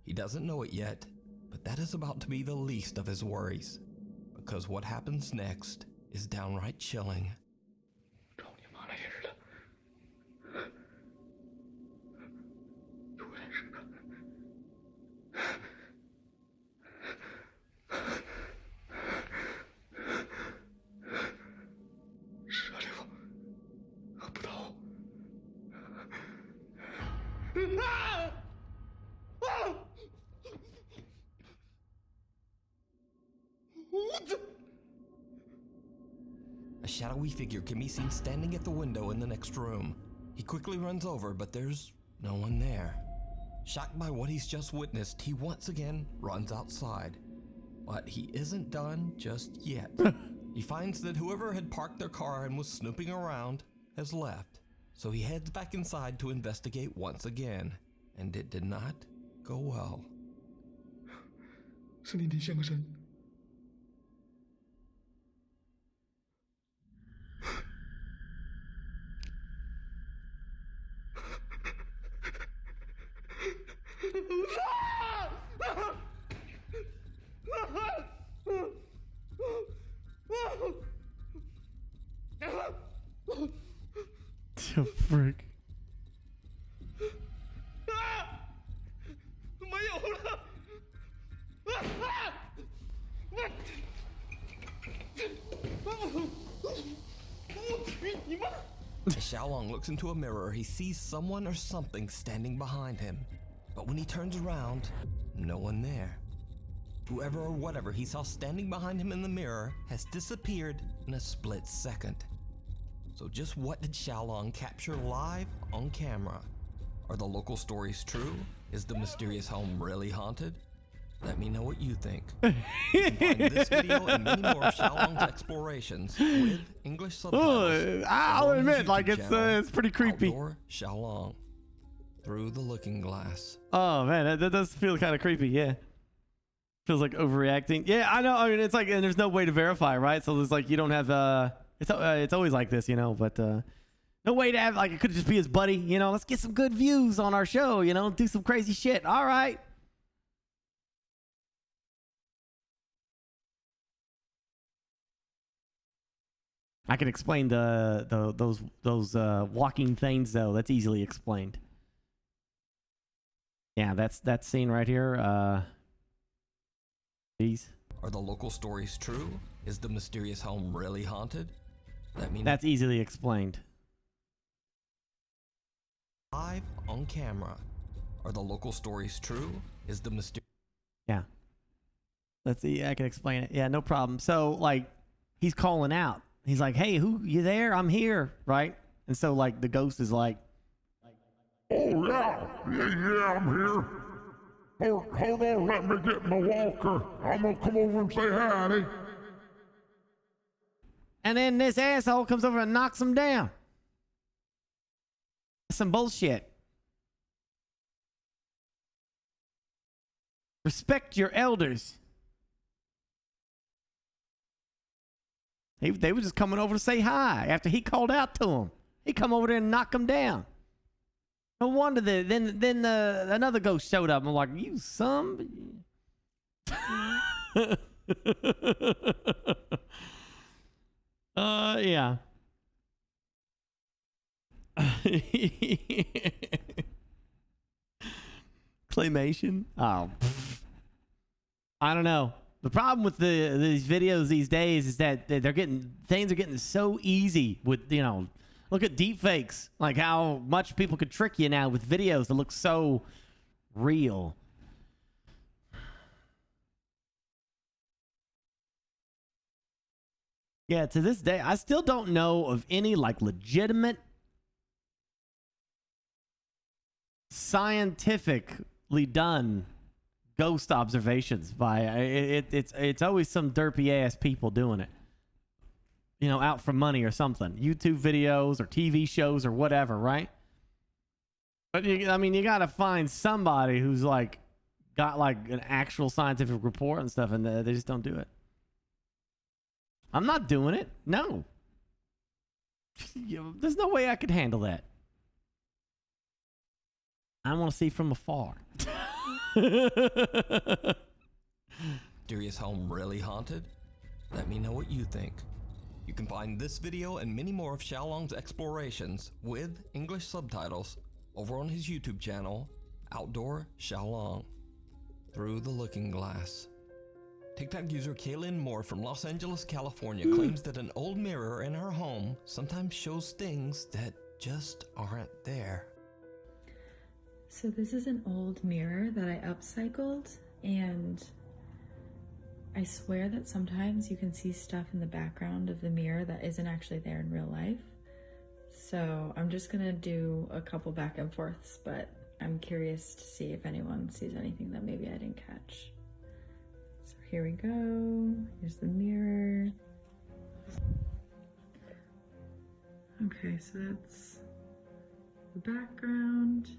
He doesn't know it yet, but that is about to be the least of his worries, because what happens next is downright chilling. A shadowy figure can be seen standing at the window in the next room. He quickly runs over, but there's no one there. Shocked by what he's just witnessed, he once again runs outside. But he isn't done just yet. He finds that whoever had parked their car and was snooping around has left. So he heads back inside to investigate once again. And it did not go well. 是你的相声。 The frick? 没有了！ As Xiaolong looks into a mirror, he sees someone or something standing behind him. But when he turns around, no one there. Whoever or whatever he saw standing behind him in the mirror has disappeared in a split second. So just what did Xiaolong capture live on camera? Are the local stories true? Is the mysterious home really haunted? Let me know what you think. You can find this video and many more of Xiaolong's explorations with English subtitles. I'll admit, like it's pretty creepy. Outdoor Xiaolong through the looking glass. Oh man, that does feel kind of creepy. Yeah, feels like overreacting. Yeah, I know. I mean, it's like, and there's no way to verify, right? So there's like, you don't have it's always like this, you know. But no way to have, like, it could just be his buddy. You know, let's get some good views on our show. You know, do some crazy shit. All right. I can explain those walking things though. That's easily explained. Yeah, that scene right here. These. Are the local stories true? Is the mysterious home really haunted? That's easily explained. Live on camera. Are the local stories true? Is the mysterious? Yeah. Let's see. I can explain it. Yeah, no problem. So like, he's calling out. He's like, "Hey, who you there? I'm here," right? And so like the ghost is like, "Oh yeah, I'm here. Hold on, let me get my walker. I'm gonna come over and say howdy." And then this asshole comes over and knocks him down. That's some bullshit. Respect your elders. They were just coming over to say hi after he called out to him. He come over there and knock him down. No wonder then another ghost showed up. I'm like, you son. Yeah. Claymation? Oh, I don't know. The problem with these videos these days is that things are getting so easy with, look at deepfakes, like how much people could trick you now with videos that look so real. Yeah, to this day, I still don't know of any like legitimate scientifically done ghost observations by it's always some derpy ass people doing it, out for money or something, YouTube videos or TV shows or whatever, right? But you gotta find somebody who's like got like an actual scientific report and stuff, and they just don't do it. I'm not doing it. No. There's no way I could handle that. I want to see from afar. Darius' home really haunted? Let me know what you think. You can find this video and many more of Xiaolong's explorations with English subtitles over on his YouTube channel, Outdoor Xiaolong. Through the Looking Glass. TikTok user Kaylin Moore from Los Angeles, California claims that an old mirror in her home sometimes shows things that just aren't there. So this is an old mirror that I upcycled, and I swear that sometimes you can see stuff in the background of the mirror that isn't actually there in real life. So I'm just gonna do a couple back and forths, but I'm curious to see if anyone sees anything that maybe I didn't catch. So here we go. Here's the mirror. Okay, so that's the background.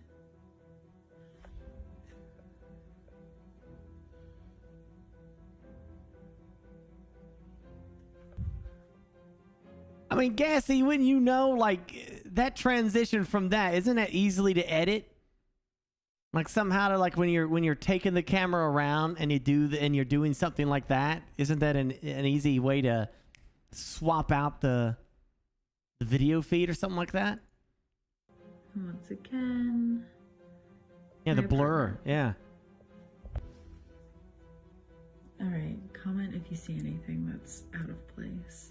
I mean, Gassy, wouldn't you know, like, that transition from that, isn't that easily to edit? Like somehow to, like, when you're taking the camera around and and you're doing something like that, isn't that an easy way to swap out the video feed or something like that? Once again. Yeah, the blur. Yeah. All right, comment if you see anything that's out of place.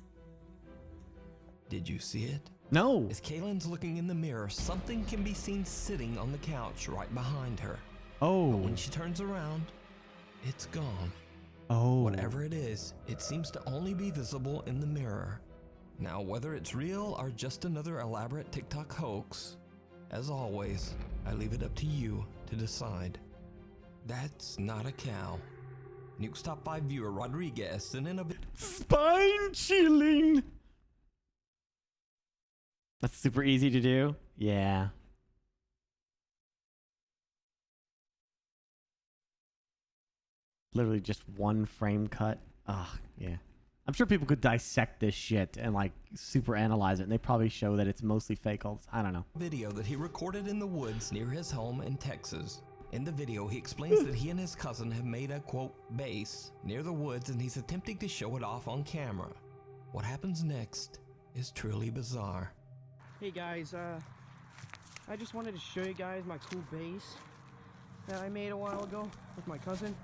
Did you see it? No. As Kaylin's looking in the mirror, something can be seen sitting on the couch right behind her. Oh. But when she turns around, it's gone. Oh. Whatever it is, it seems to only be visible in the mirror. Now, whether it's real or just another elaborate TikTok hoax, as always, I leave it up to you to decide. That's not a cow. Nuke's Top 5 viewer Rodriguez sent in a spine chilling. That's super easy to do. Yeah. Literally just one frame cut. Ah, yeah. I'm sure people could dissect this shit and like super analyze it, and they probably show that it's mostly fake. I don't know. Video that he recorded in the woods near his home in Texas. In the video, he explains that he and his cousin have made a, quote, base near the woods, and he's attempting to show it off on camera. What happens next is truly bizarre. Hey guys, I just wanted to show you guys my cool base that I made a while ago with my cousin.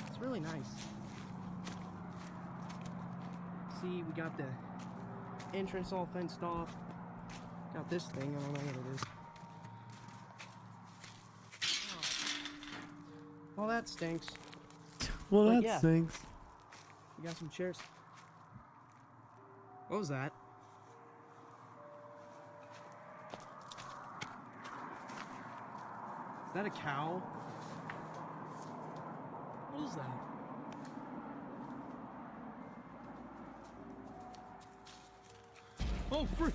It's really nice. See, we got the entrance all fenced off. Got this thing, I don't know what it is. Well, that stinks. Well, But that yeah, stinks. We got some chairs. What was that? Is that a cow? What is that? Oh, frick!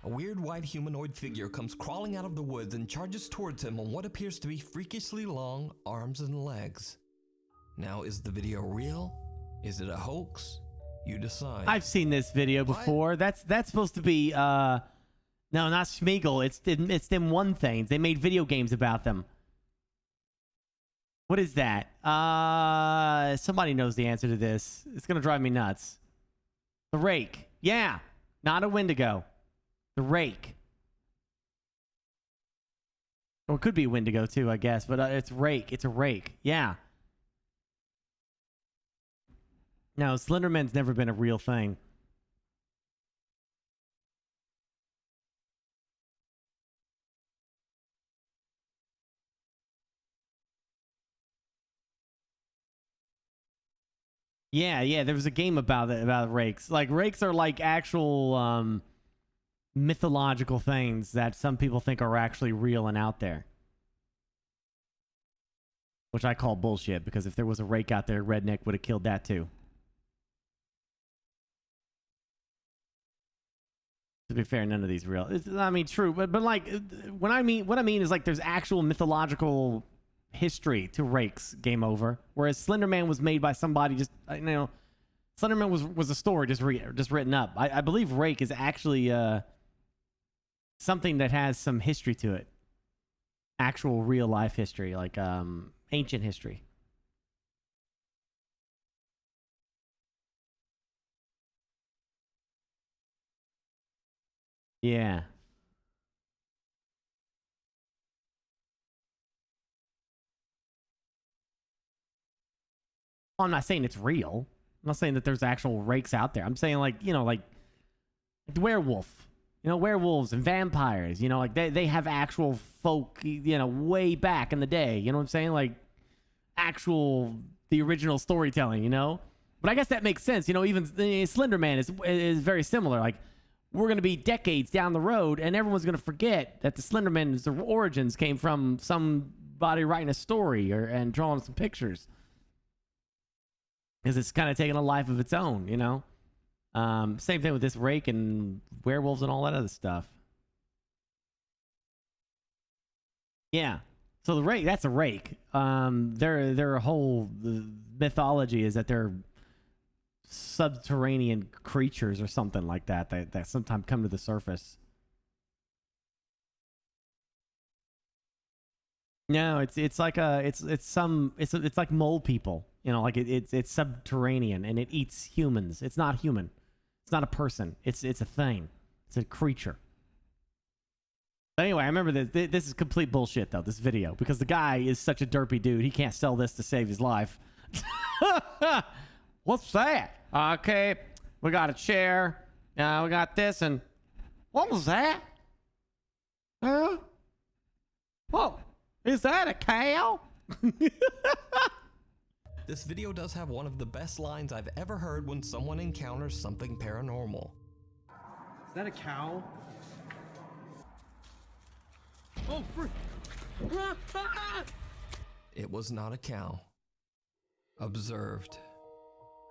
A weird white humanoid figure comes crawling out of the woods and charges towards him on what appears to be freakishly long arms and legs. Now, is the video real? Is it a hoax? You decide. I've seen this video before. That's supposed to be no, not Smeagol. It's them One Things. They made video games about them. What is that? Somebody knows the answer to this. It's gonna drive me nuts. The Rake. Yeah, not a Wendigo. The Rake. Or it could be a Wendigo too, I guess. But it's Rake. It's a Rake. Yeah. No, Slenderman's never been a real thing. Yeah, there was a game about it, about rakes. Like, rakes are like actual mythological things that some people think are actually real and out there. Which I call bullshit, because if there was a rake out there, Redneck would have killed that too. To be fair, none of these real. I mean, true, but like, what I mean is like there's actual mythological history to rakes. Game over. Whereas Slenderman was made by somebody just, you know, Slenderman was a story just written up. I believe rake is actually something that has some history to it, actual real life history, like ancient history. Yeah. Well, I'm not saying it's real. I'm not saying that there's actual rakes out there. I'm saying, like, you know, like the werewolf. You know, werewolves and vampires. You know, like they have actual folk, you know, way back in the day. You know what I'm saying? Like the original storytelling, you know? But I guess that makes sense. You know, even Slenderman is very similar. Like, we're going to be decades down the road, and everyone's going to forget that the Slenderman's origins came from somebody writing a story and drawing some pictures. Because it's kind of taking a life of its own, you know? Same thing with this rake and werewolves and all that other stuff. Yeah. So the rake, that's a rake. Their whole mythology is that they're subterranean creatures or something like that sometimes come to the surface. No, it's like it's like mole people, you know, like it's subterranean and it eats humans. It's not human. It's not a person. It's a thing. It's a creature. But anyway, I remember this is complete bullshit though, this video, because the guy is such a derpy dude. He can't sell this to save his life. What's that? Okay, we got a chair. We got this, and what was that? Huh? Whoa, is that a cow? This video does have one of the best lines I've ever heard when someone encounters something paranormal. Is that a cow? Oh, frick! It was not a cow. Observed.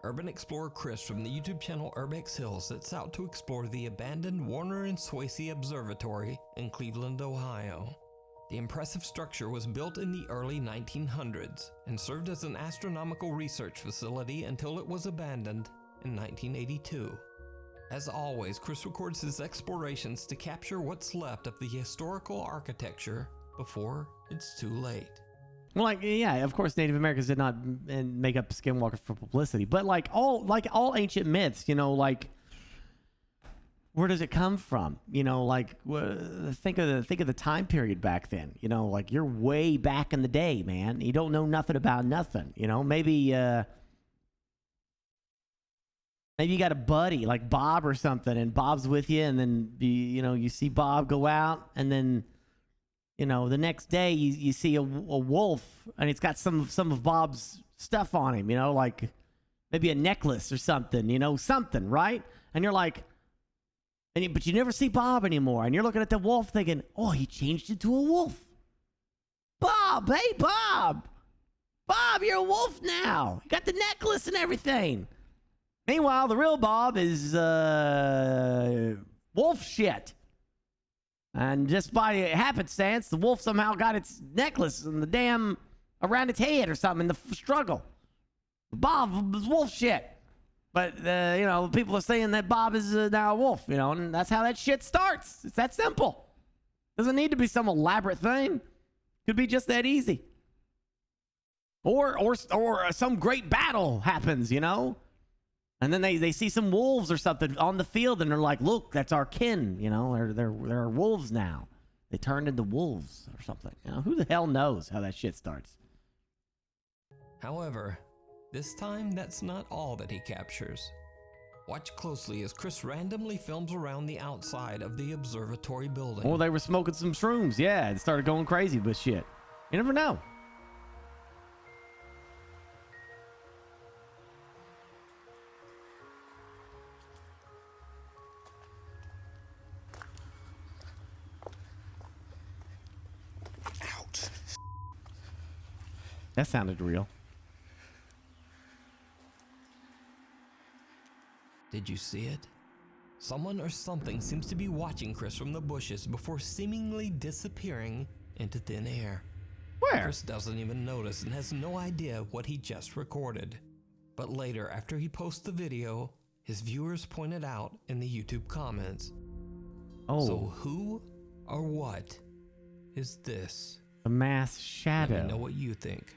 Urban explorer Chris from the YouTube channel Urbex Hills sets out to explore the abandoned Warner and Swayze Observatory in Cleveland, Ohio. The impressive structure was built in the early 1900s and served as an astronomical research facility until it was abandoned in 1982. As always, Chris records his explorations to capture what's left of the historical architecture before it's too late. Well, like, yeah, of course, Native Americans did not make up skinwalkers for publicity, but like all ancient myths, you know, like, where does it come from? You know, like, think of the time period back then. You know, like, you're way back in the day, man. You don't know nothing about nothing. You know, maybe you got a buddy like Bob or something, and Bob's with you, and then you see Bob go out, and then, you know, the next day you see a wolf, and it's got some of Bob's stuff on him, you know, like maybe a necklace or something, you know, something, right? And you're like, but you never see Bob anymore, and you're looking at the wolf thinking, oh, he changed into a wolf. Bob, hey, Bob, you're a wolf now. You got the necklace and everything. Meanwhile, the real Bob is wolf shit. And just by happenstance, the wolf somehow got its necklace and the damn around its head or something in the struggle, Bob is wolf shit. But, you know, people are saying that Bob is now a wolf, you know, and that's how that shit starts. It's that simple. Doesn't need to be some elaborate thing. Could be just that easy. Or some great battle happens, you know? And then they see some wolves or something on the field, and they're like, look, that's our kin, you know? They're wolves now. They turned into wolves or something. You know, who the hell knows how that shit starts? However, this time that's not all that he captures. Watch closely as Chris randomly films around the outside of the observatory building. Well, they were smoking some shrooms, yeah, and started going crazy with shit. You never know. Ouch. That sounded real. Did you see it? Someone or something seems to be watching Chris from the bushes before seemingly disappearing into thin air. Where? Chris doesn't even notice and has no idea what he just recorded. But later, after he posts the video, his viewers pointed out in the YouTube comments. Oh. So who or what is this? A mass shadow. Let me know what you think.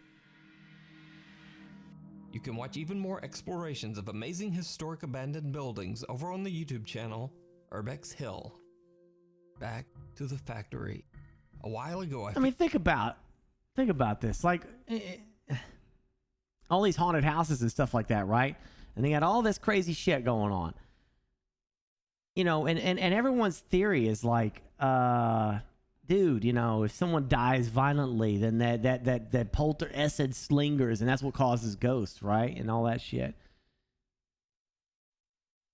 You can watch even more explorations of amazing historic abandoned buildings over on the YouTube channel, Urbex Hill. Back to the factory. A while ago, I mean, think about this. Like, all these haunted houses and stuff like that, right? And they got all this crazy shit going on. You know, and everyone's theory is like, dude, you know, if someone dies violently, then that poltergeist lingers, and that's what causes ghosts, right? And all that shit.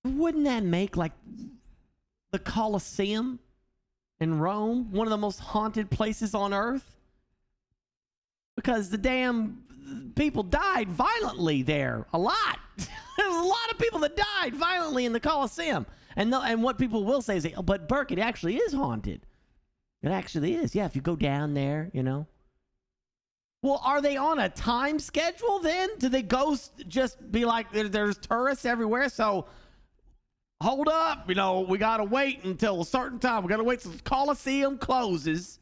Wouldn't that make, like, the Colosseum in Rome one of the most haunted places on Earth? Because the damn people died violently there. A lot. There's a lot of people that died violently in the Colosseum. And what people will say is, oh, but Burke, it actually is haunted. It actually is. Yeah, if you go down there, you know. Well, are they on a time schedule then? Do they just be like, there's tourists everywhere, so hold up, you know, we got to wait until a certain time. We got to wait till the Coliseum closes.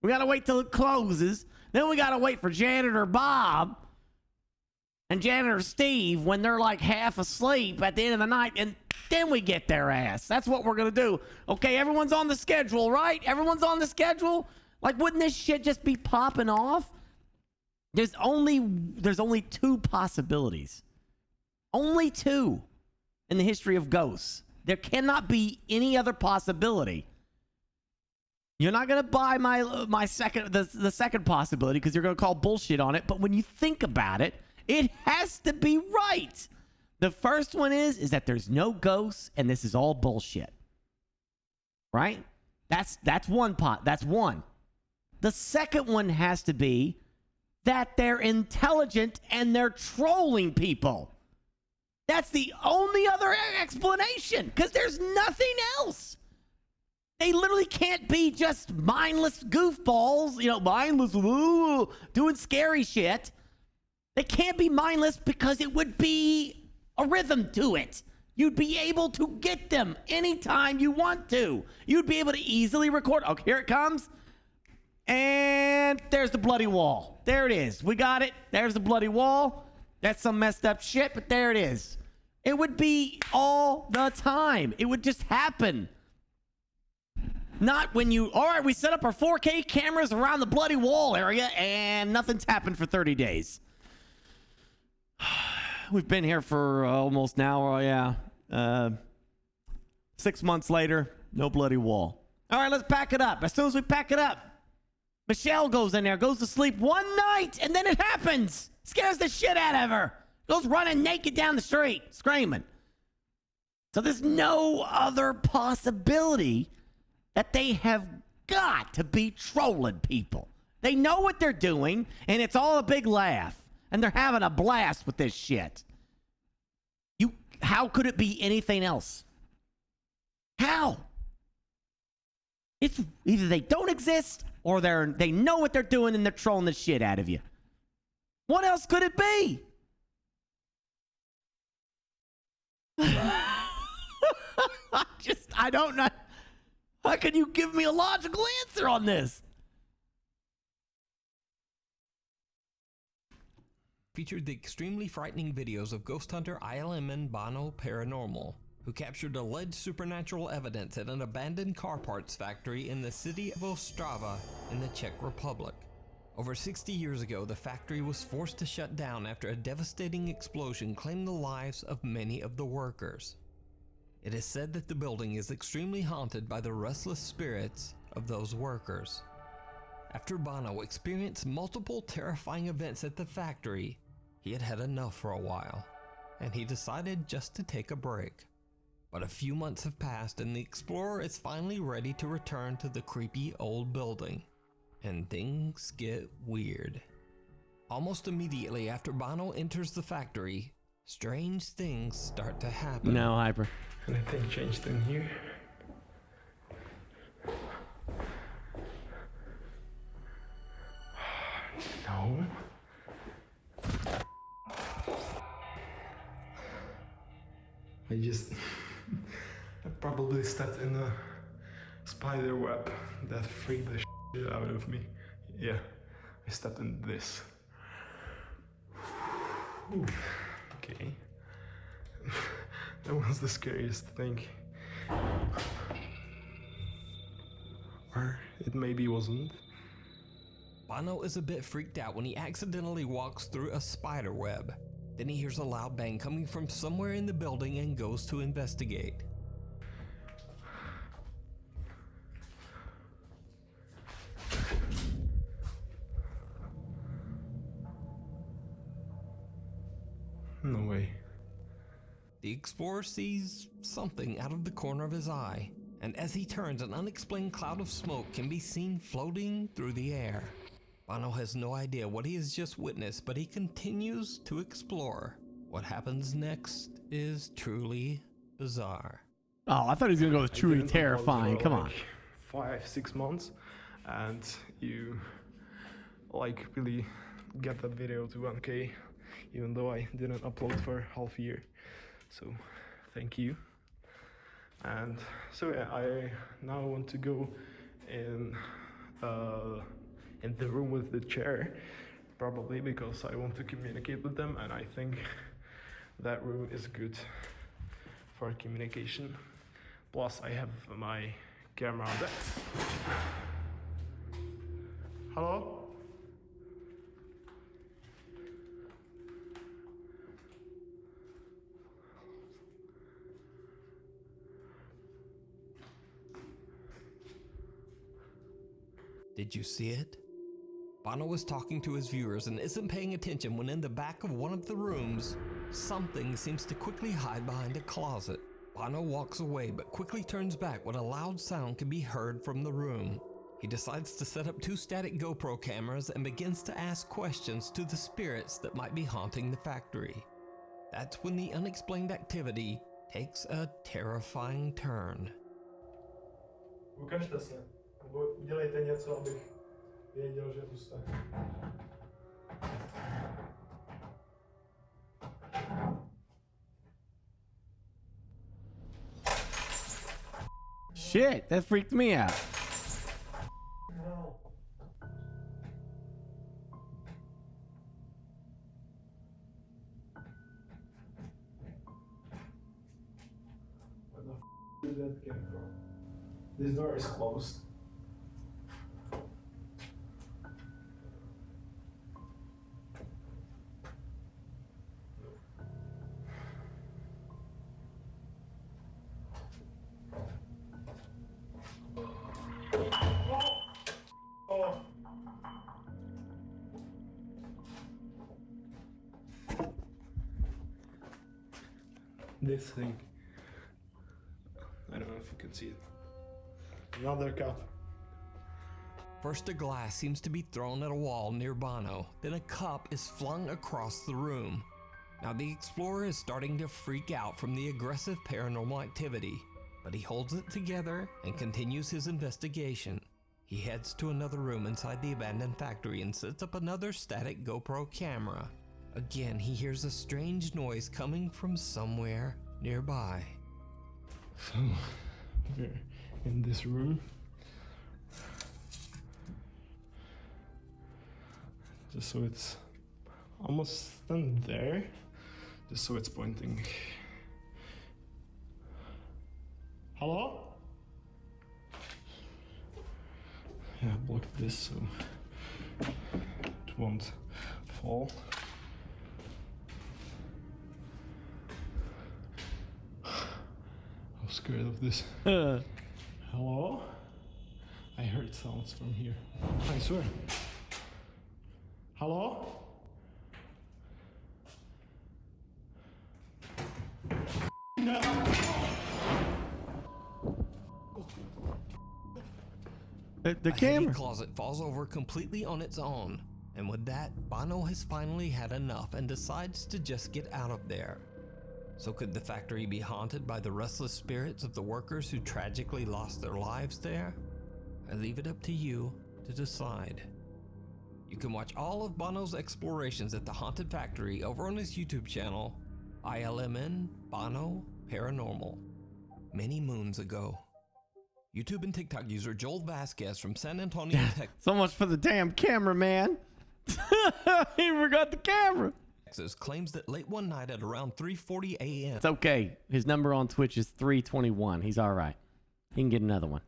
We got to wait till it closes. Then we got to wait for Janitor Bob and Janitor Steve when they're like half asleep at the end of the night, and then we get their ass. That's what we're going to do. Okay, everyone's on the schedule, right? Everyone's on the schedule? Like, wouldn't this shit just be popping off? There's only two possibilities. Only two in the history of ghosts. There cannot be any other possibility. You're not going to buy my second the second possibility because you're going to call bullshit on it, but when you think about it, it has to be right. The first one is that there's no ghosts and this is all bullshit. Right? That's one pot. That's one. The second one has to be that they're intelligent and they're trolling people. That's the only other explanation because there's nothing else. They literally can't be just mindless goofballs, you know, mindless, doing scary shit. They can't be mindless because it would be a rhythm to it. You'd be able to get them anytime you want to. You'd be able to easily record. Okay, here it comes. And there's the bloody wall. There it is. We got it. There's the bloody wall. That's some messed up shit, but there it is. It would be all the time. It would just happen. Not when you, all right, we set up our 4K cameras around the bloody wall area and nothing's happened for 30 days. We've been here for almost now, 6 months later, no bloody wall. All right, let's pack it up. As soon as we pack it up, Michelle goes in there, goes to sleep one night, and then it happens. Scares the shit out of her. Goes running naked down the street, screaming. So there's no other possibility that they have got to be trolling people. They know what they're doing, and it's all a big laugh. And they're having a blast with this shit. How could it be anything else? How? It's either they don't exist or they know what they're doing and they're trolling the shit out of you. What else could it be? I don't know. How can you give me a logical answer on this? Featured the extremely frightening videos of ghost hunter ILM Bono Paranormal, who captured alleged supernatural evidence at an abandoned car parts factory in the city of Ostrava in the Czech Republic. Over 60 years ago, the factory was forced to shut down after a devastating explosion claimed the lives of many of the workers. It is said that the building is extremely haunted by the restless spirits of those workers. After Bono experienced multiple terrifying events at the factory, he had had enough for a while, and he decided just to take a break. But a few months have passed and the explorer is finally ready to return to the creepy old building. And things get weird. Almost immediately after Bono enters the factory, strange things start to happen. No, Hyper. Anything changed in here? No. I probably stepped in a spider web that freaked the shit out of me. Yeah, I stepped in this. Ooh, okay. That was the scariest thing. Or it maybe wasn't. Bono is a bit freaked out when he accidentally walks through a spider web. Then he hears a loud bang coming from somewhere in the building and goes to investigate. No way. The explorer sees something out of the corner of his eye, and as he turns, an unexplained cloud of smoke can be seen floating through the air. Bono has no idea what he has just witnessed, but he continues to explore. What happens next is truly bizarre. Oh, I thought he was gonna go with truly terrifying. Come on. 5-6 months, and you like really get that video to 1K, even though I didn't upload for half a year. So thank you. And so yeah, I now want to go in the room with the chair, probably because I want to communicate with them, and I think that room is good for communication. Plus I have my camera on there. Hello? Did you see it? Bono was talking to his viewers and isn't paying attention when in the back of one of the rooms, something seems to quickly hide behind a closet. Bono walks away but quickly turns back when a loud sound can be heard from the room. He decides to set up 2 static GoPro cameras and begins to ask questions to the spirits that might be haunting the factory. That's when the unexplained activity takes a terrifying turn. Ukažte se, nebo dělejte něco, abych věděl, že tu jste. Shit, that freaked me out. No. Where the f did that come from? This door is closed. This thing. I don't know if you can see it. Another cup. First, a glass seems to be thrown at a wall near Bono, then a cup is flung across the room. Now the explorer is starting to freak out from the aggressive paranormal activity, but he holds it together and continues his investigation. He heads to another room inside the abandoned factory and sets up another static GoPro camera. Again, he hears a strange noise coming from somewhere nearby. So, we're in this room. Just so it's almost in there. Just so it's pointing. Hello? Yeah, block this so it won't fall. I'm scared of this. Hello? I heard sounds from here. I swear. Hello? No! The A camera heavy closet falls over completely on its own, and with that, Bono has finally had enough and decides to just get out of there. So could the factory be haunted by the restless spirits of the workers who tragically lost their lives there? I leave it up to you to decide. You can watch all of Bono's explorations at the haunted factory over on his YouTube channel, ILMN Bono Paranormal. Many moons ago. YouTube and TikTok user Joel Vasquez from San Antonio, Texas. So much for the damn camera, man. He forgot the camera. Texas claims that late one night at around 3:40 a.m. It's okay. His number on Twitch is 321. He's all right. He can get another one.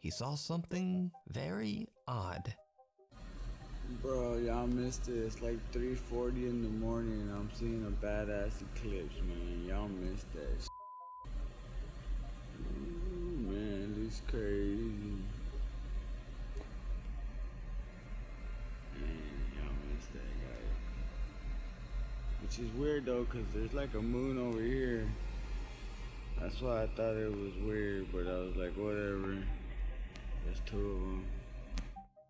He saw something very odd. Bro, y'all missed it. It's like 3:40 in the morning and I'm seeing a badass eclipse, man. Y'all missed that. Ooh, man, this is crazy. Man, y'all missed that, guys. Which is weird though, cause there's like a moon over here. That's why I thought it was weird, but I was like, whatever. There's two of them.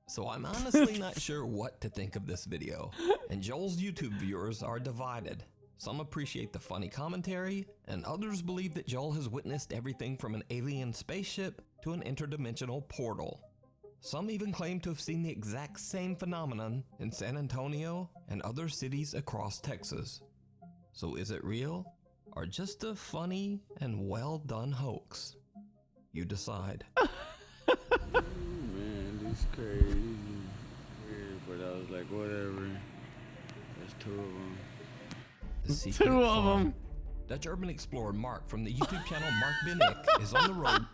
So I'm honestly not sure what to think of this video, and Joel's YouTube viewers are divided. Some appreciate the funny commentary, and others believe that Joel has witnessed everything from an alien spaceship to an interdimensional portal. Some even claim to have seen the exact same phenomenon in San Antonio and other cities across Texas. So is it real, or just a funny and well done hoax? You decide. Man, this is crazy. Weird, but I was like, whatever. There's two of them. The secret Two of farm. them. Dutch urban explorer Mark from the YouTube channel Mark Binnick is on the road.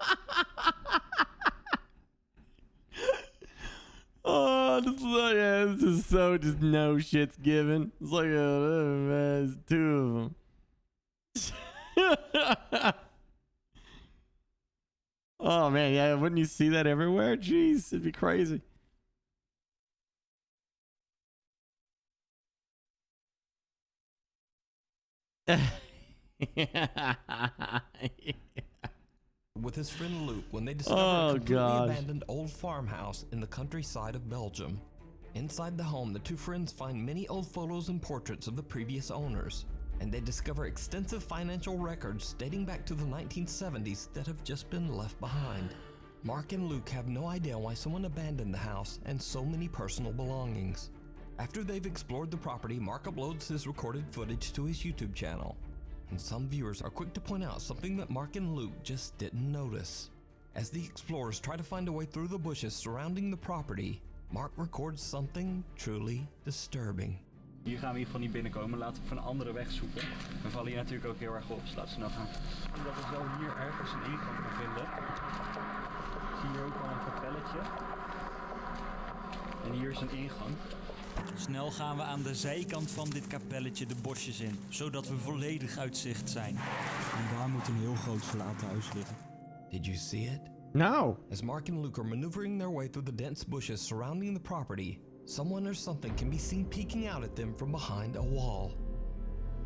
Oh, this is so just no shit's given. It's like, man, it's two of them. Oh man, yeah, wouldn't you see that everywhere? Jeez, it'd be crazy. With his friend Luke when they discover a completely abandoned old farmhouse in the countryside of Belgium. Inside the home, the two friends find many old photos and portraits of the previous owners, and they discover extensive financial records dating back to the 1970s that have just been left behind. Mark and Luke have no idea why someone abandoned the house and so many personal belongings. After they've explored the property, Mark uploads his recorded footage to his YouTube channel. And some viewers are quick to point out something that Mark and Luke just didn't notice. As the explorers try to find a way through the bushes surrounding the property, Mark records something truly disturbing. Hier gaan we in ieder geval niet binnenkomen. Laten we van een andere weg zoeken. We vallen hier natuurlijk ook heel erg op, dus laten we snel gaan. Omdat we zo hier ergens een ingang gaan vinden. Zie je ook al een kapelletje. En hier is een ingang. Snel gaan we aan de zijkant van dit kapelletje de bosjes in, zodat we volledig uit zicht zijn. En daar moet een heel groot verlaten huis liggen. Did you see it? No. As Mark and Luke are maneuvering their way through the dense bushes surrounding the property, someone or something can be seen peeking out at them from behind a wall.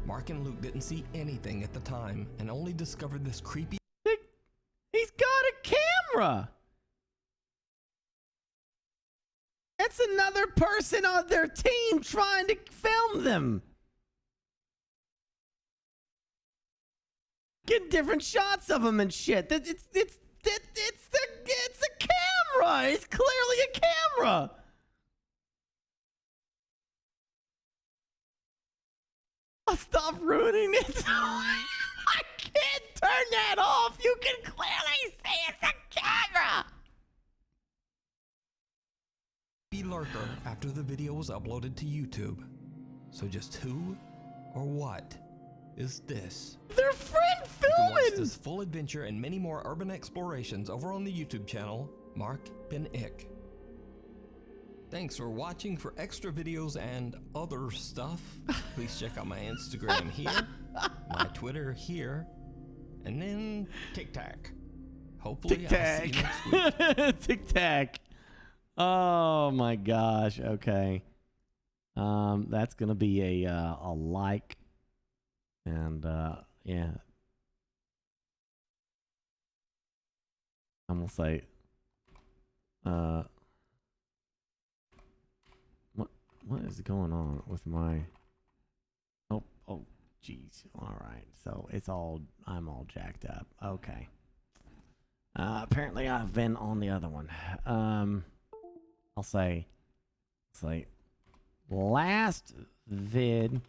Mark and Luke didn't see anything at the time and only discovered this creepy... He's got a camera! That's another person on their team trying to film them. Getting different shots of them and shit. It's a camera. It's clearly a camera. Oh, stop ruining it. can't turn that off. You can clearly see it's a camera. Be lurker after the video was uploaded to YouTube. So just who or what is this? Their friend You can watch filming. this full adventure and many more urban explorations over on the YouTube channel, Mark Ben Ick. Thanks for watching. For extra videos and other stuff, please check out my Instagram here, my Twitter here, and then TikTok. Hopefully I'll see you next week. Tic-tac. Oh my gosh. Okay. That's gonna be a like, and yeah. I'm gonna say what is going on with my oh geez. All right, so I'm all jacked up. Okay. Apparently I've been on the other one. I'll say last vid,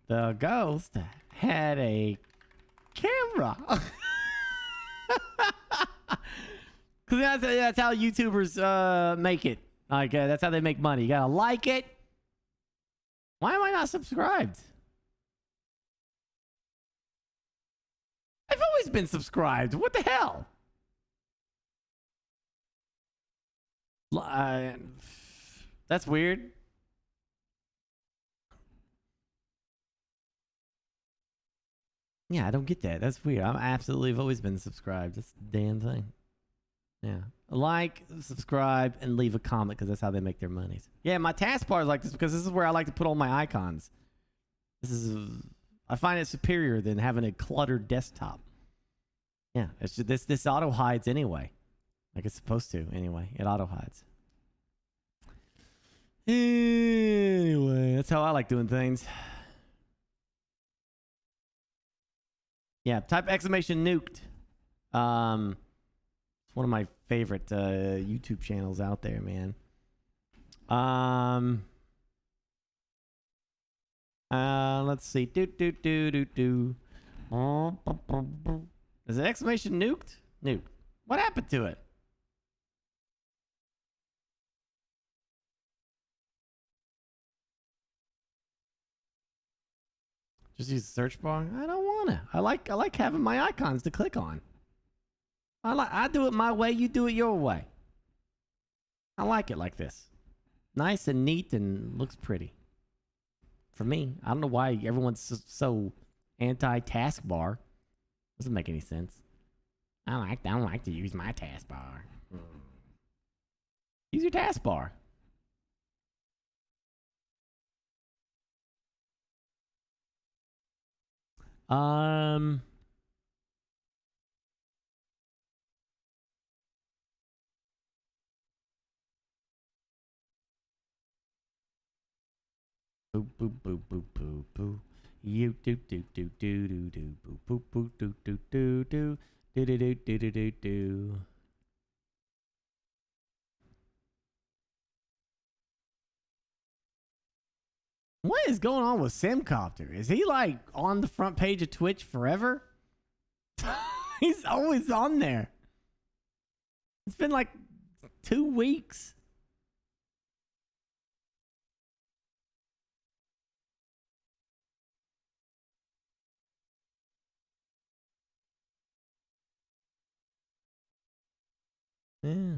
the ghost had a camera. Because that's how YouTubers make it. Like, that's how they make money. You gotta like it. Why am I not subscribed? I've always been subscribed. What the hell? That's weird. Yeah, I don't get that. That's weird. I've always been subscribed. That's the damn thing. Yeah. Like, subscribe, and leave a comment because that's how they make their money. Yeah, my taskbar is like this because this is where I like to put all my icons. I find it superior than having a cluttered desktop. Yeah, it's just, this auto hides anyway. Like it's supposed to anyway. It auto hides. Anyway, that's how I like doing things. Yeah, type exclamation nuked. It's one of my favorite YouTube channels out there, man. Let's see. Is it exclamation nuked? Nuked. What happened to it? Just use the search bar? I don't wanna. I like having my icons to click on. I do it my way, you do it your way. I like it like this. Nice and neat and looks pretty. For me, I don't know why everyone's so anti-taskbar. Doesn't make any sense. I don't like to use my taskbar. Use your taskbar. Boo boo boo boo boo boo. You do do do do do do boo boo boo do do do do do do do do do do do. What is going on with Simcopter? Is he like on the front page of Twitch forever? He's always on there. It's been like 2 weeks. Yeah.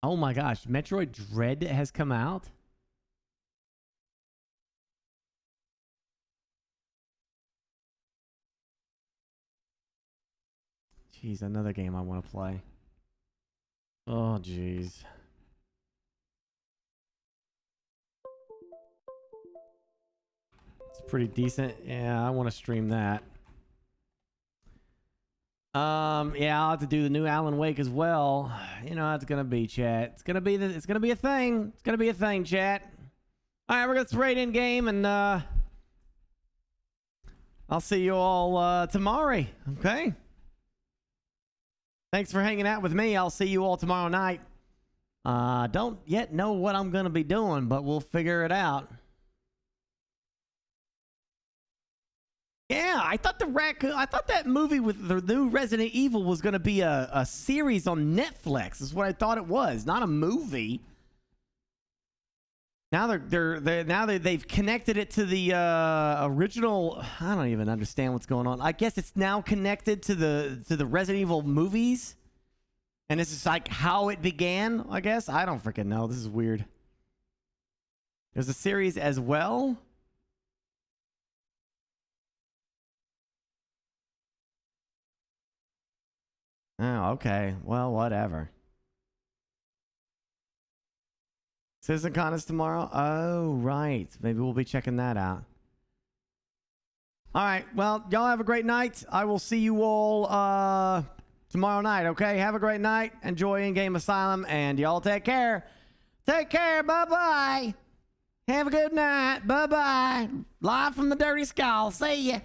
Oh my gosh, Metroid Dread has come out. Jeez, another game I want to play. Oh, jeez. It's pretty decent. Yeah, I want to stream that. Yeah, I'll have to do the new Alan Wake as well. You know, it's gonna be, chat. It's gonna be a thing. It's gonna be a thing, chat. All right, we're gonna raid in game, and I'll see you all tomorrow. Okay. Thanks for hanging out with me. I'll see you all tomorrow night. Don't yet know what I'm gonna be doing, but we'll figure it out. Yeah, I thought that movie with the new Resident Evil was going to be a series on Netflix. Is what I thought it was, not a movie. Now they've connected it to the original. I don't even understand what's going on. I guess it's now connected to the Resident Evil movies, and this is like how it began. I guess I don't freaking know. This is weird. There's a series as well. Oh, okay. Well, whatever. CitizenCon is tomorrow? Oh, right. Maybe we'll be checking that out. All right. Well, y'all have a great night. I will see you all tomorrow night, okay? Have a great night. Enjoy In-Game Asylum, and y'all take care. Take care. Bye-bye. Have a good night. Bye-bye. Live from the Dirty Skull. See ya.